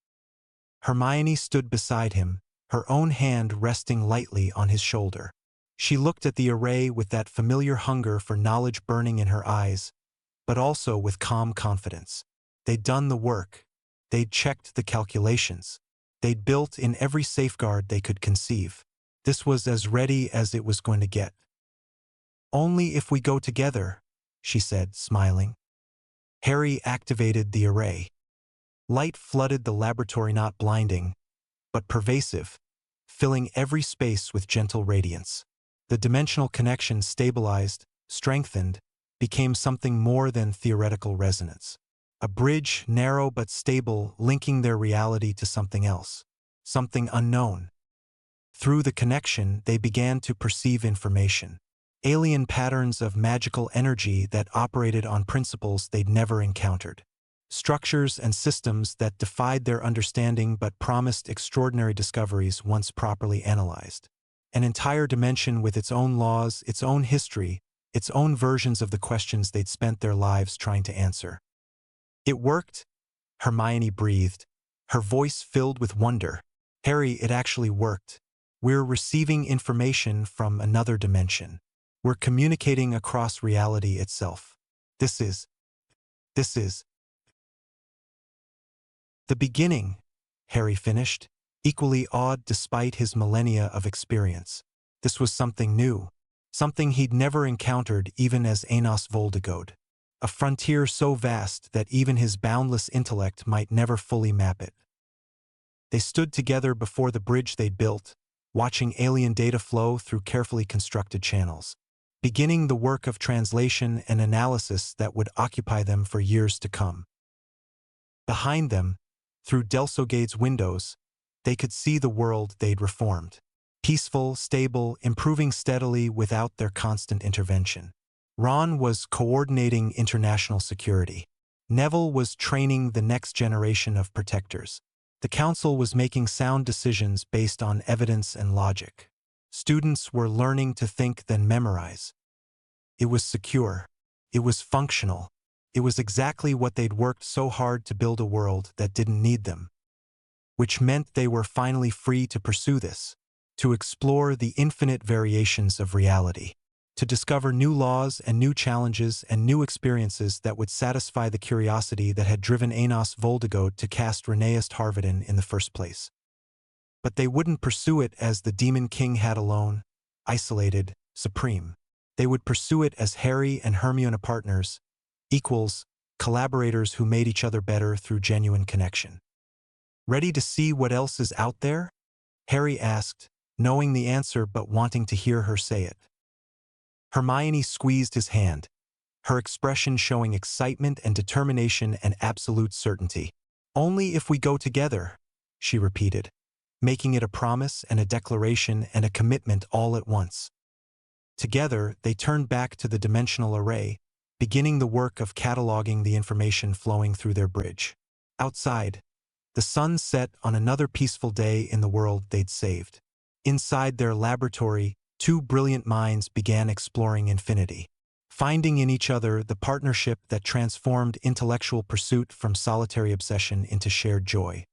Hermione stood beside him, her own hand resting lightly on his shoulder. She looked at the array with that familiar hunger for knowledge burning in her eyes, but also with calm confidence. They'd done the work. They'd checked the calculations. They'd built in every safeguard they could conceive. This was as ready as it was going to get. "Only if we go together," she said, smiling. Harry activated the array. Light flooded the laboratory, not blinding, but pervasive, filling every space with gentle radiance. The dimensional connection stabilized, strengthened, became something more than theoretical resonance. A bridge, narrow but stable, linking their reality to something else, something unknown. Through the connection, they began to perceive information. Alien patterns of magical energy that operated on principles they'd never encountered. Structures and systems that defied their understanding but promised extraordinary discoveries once properly analyzed. An entire dimension with its own laws, its own history, its own versions of the questions they'd spent their lives trying to answer. "It worked," Hermione breathed, her voice filled with wonder. "Harry, it actually worked. We're receiving information from another dimension. We're communicating across reality itself. This is the beginning," Harry finished, equally awed despite his millennia of experience. This was something new, something he'd never encountered even as ANOS VOLDIGAUD. A frontier so vast that even his boundless intellect might never fully map it. They stood together before the bridge they'd built, watching alien data flow through carefully constructed channels, beginning the work of translation and analysis that would occupy them for years to come. Behind them, through Delsogade's windows, they could see the world they'd reformed. Peaceful, stable, improving steadily without their constant intervention. Ron was coordinating international security. Neville was training the next generation of protectors. The council was making sound decisions based on evidence and logic. Students were learning to think then memorize. It was secure. It was functional. It was exactly what they'd worked so hard to build, a world that didn't need them. Which meant they were finally free to pursue this, to explore the infinite variations of reality, to discover new laws and new challenges and new experiences that would satisfy the curiosity that had driven ANOS VOLDIGAUD to cast Reincarnation Harviden in the first place. But they wouldn't pursue it as the Demon King had alone, isolated, supreme. They would pursue it as Harry and Hermione partners, equals, collaborators who made each other better through genuine connection. "Ready to see what else is out there?" Harry asked, knowing the answer but wanting to hear her say it. Hermione squeezed his hand, her expression showing excitement and determination and absolute certainty. "Only if we go together," she repeated, making it a promise and a declaration and a commitment all at once. Together, they turned back to the dimensional array, beginning the work of cataloging the information flowing through their bridge. Outside, The sun set on another peaceful day in the world they'd saved. Inside their laboratory, two brilliant minds began exploring infinity, finding in each other the partnership that transformed intellectual pursuit from solitary obsession into shared joy.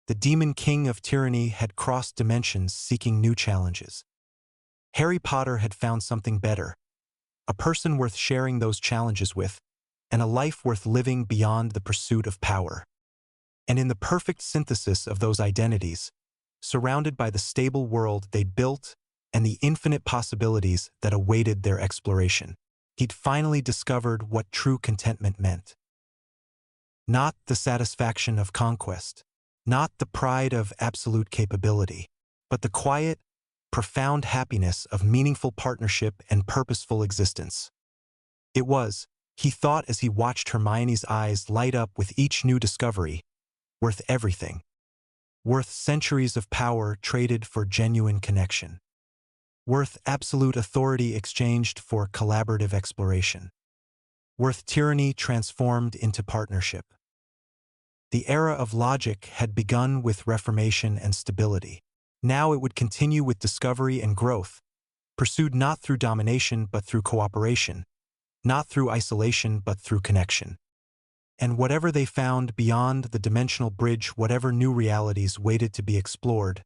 The demon king of tyranny had crossed dimensions seeking new challenges. Harry Potter had found something better, a person worth sharing those challenges with, and a life worth living beyond the pursuit of power. And in the perfect synthesis of those identities, surrounded by the stable world they'd built and the infinite possibilities that awaited their exploration, he'd finally discovered what true contentment meant. Not the satisfaction of conquest, not the pride of absolute capability, but the quiet, profound happiness of meaningful partnership and purposeful existence. It was, he thought as he watched Hermione's eyes light up with each new discovery, worth everything. Worth centuries of power traded for genuine connection. Worth absolute authority exchanged for collaborative exploration. Worth tyranny transformed into partnership. The era of logic had begun with reformation and stability. Now it would continue with discovery and growth, pursued not through domination but through cooperation, not through isolation but through connection. And whatever they found beyond the dimensional bridge, whatever new realities waited to be explored,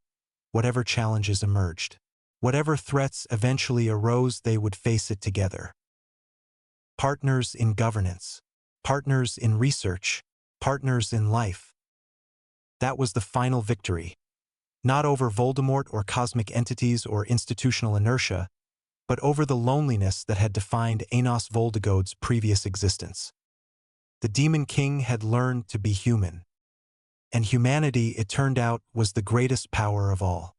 whatever challenges emerged, whatever threats eventually arose, they would face it together. Partners in governance, partners in research, partners in life. That was the final victory, not over Voldemort or cosmic entities or institutional inertia, but over the loneliness that had defined ANOS VOLDIGAUD's previous existence. The Demon King had learned to be human, and humanity, it turned out, was the greatest power of all.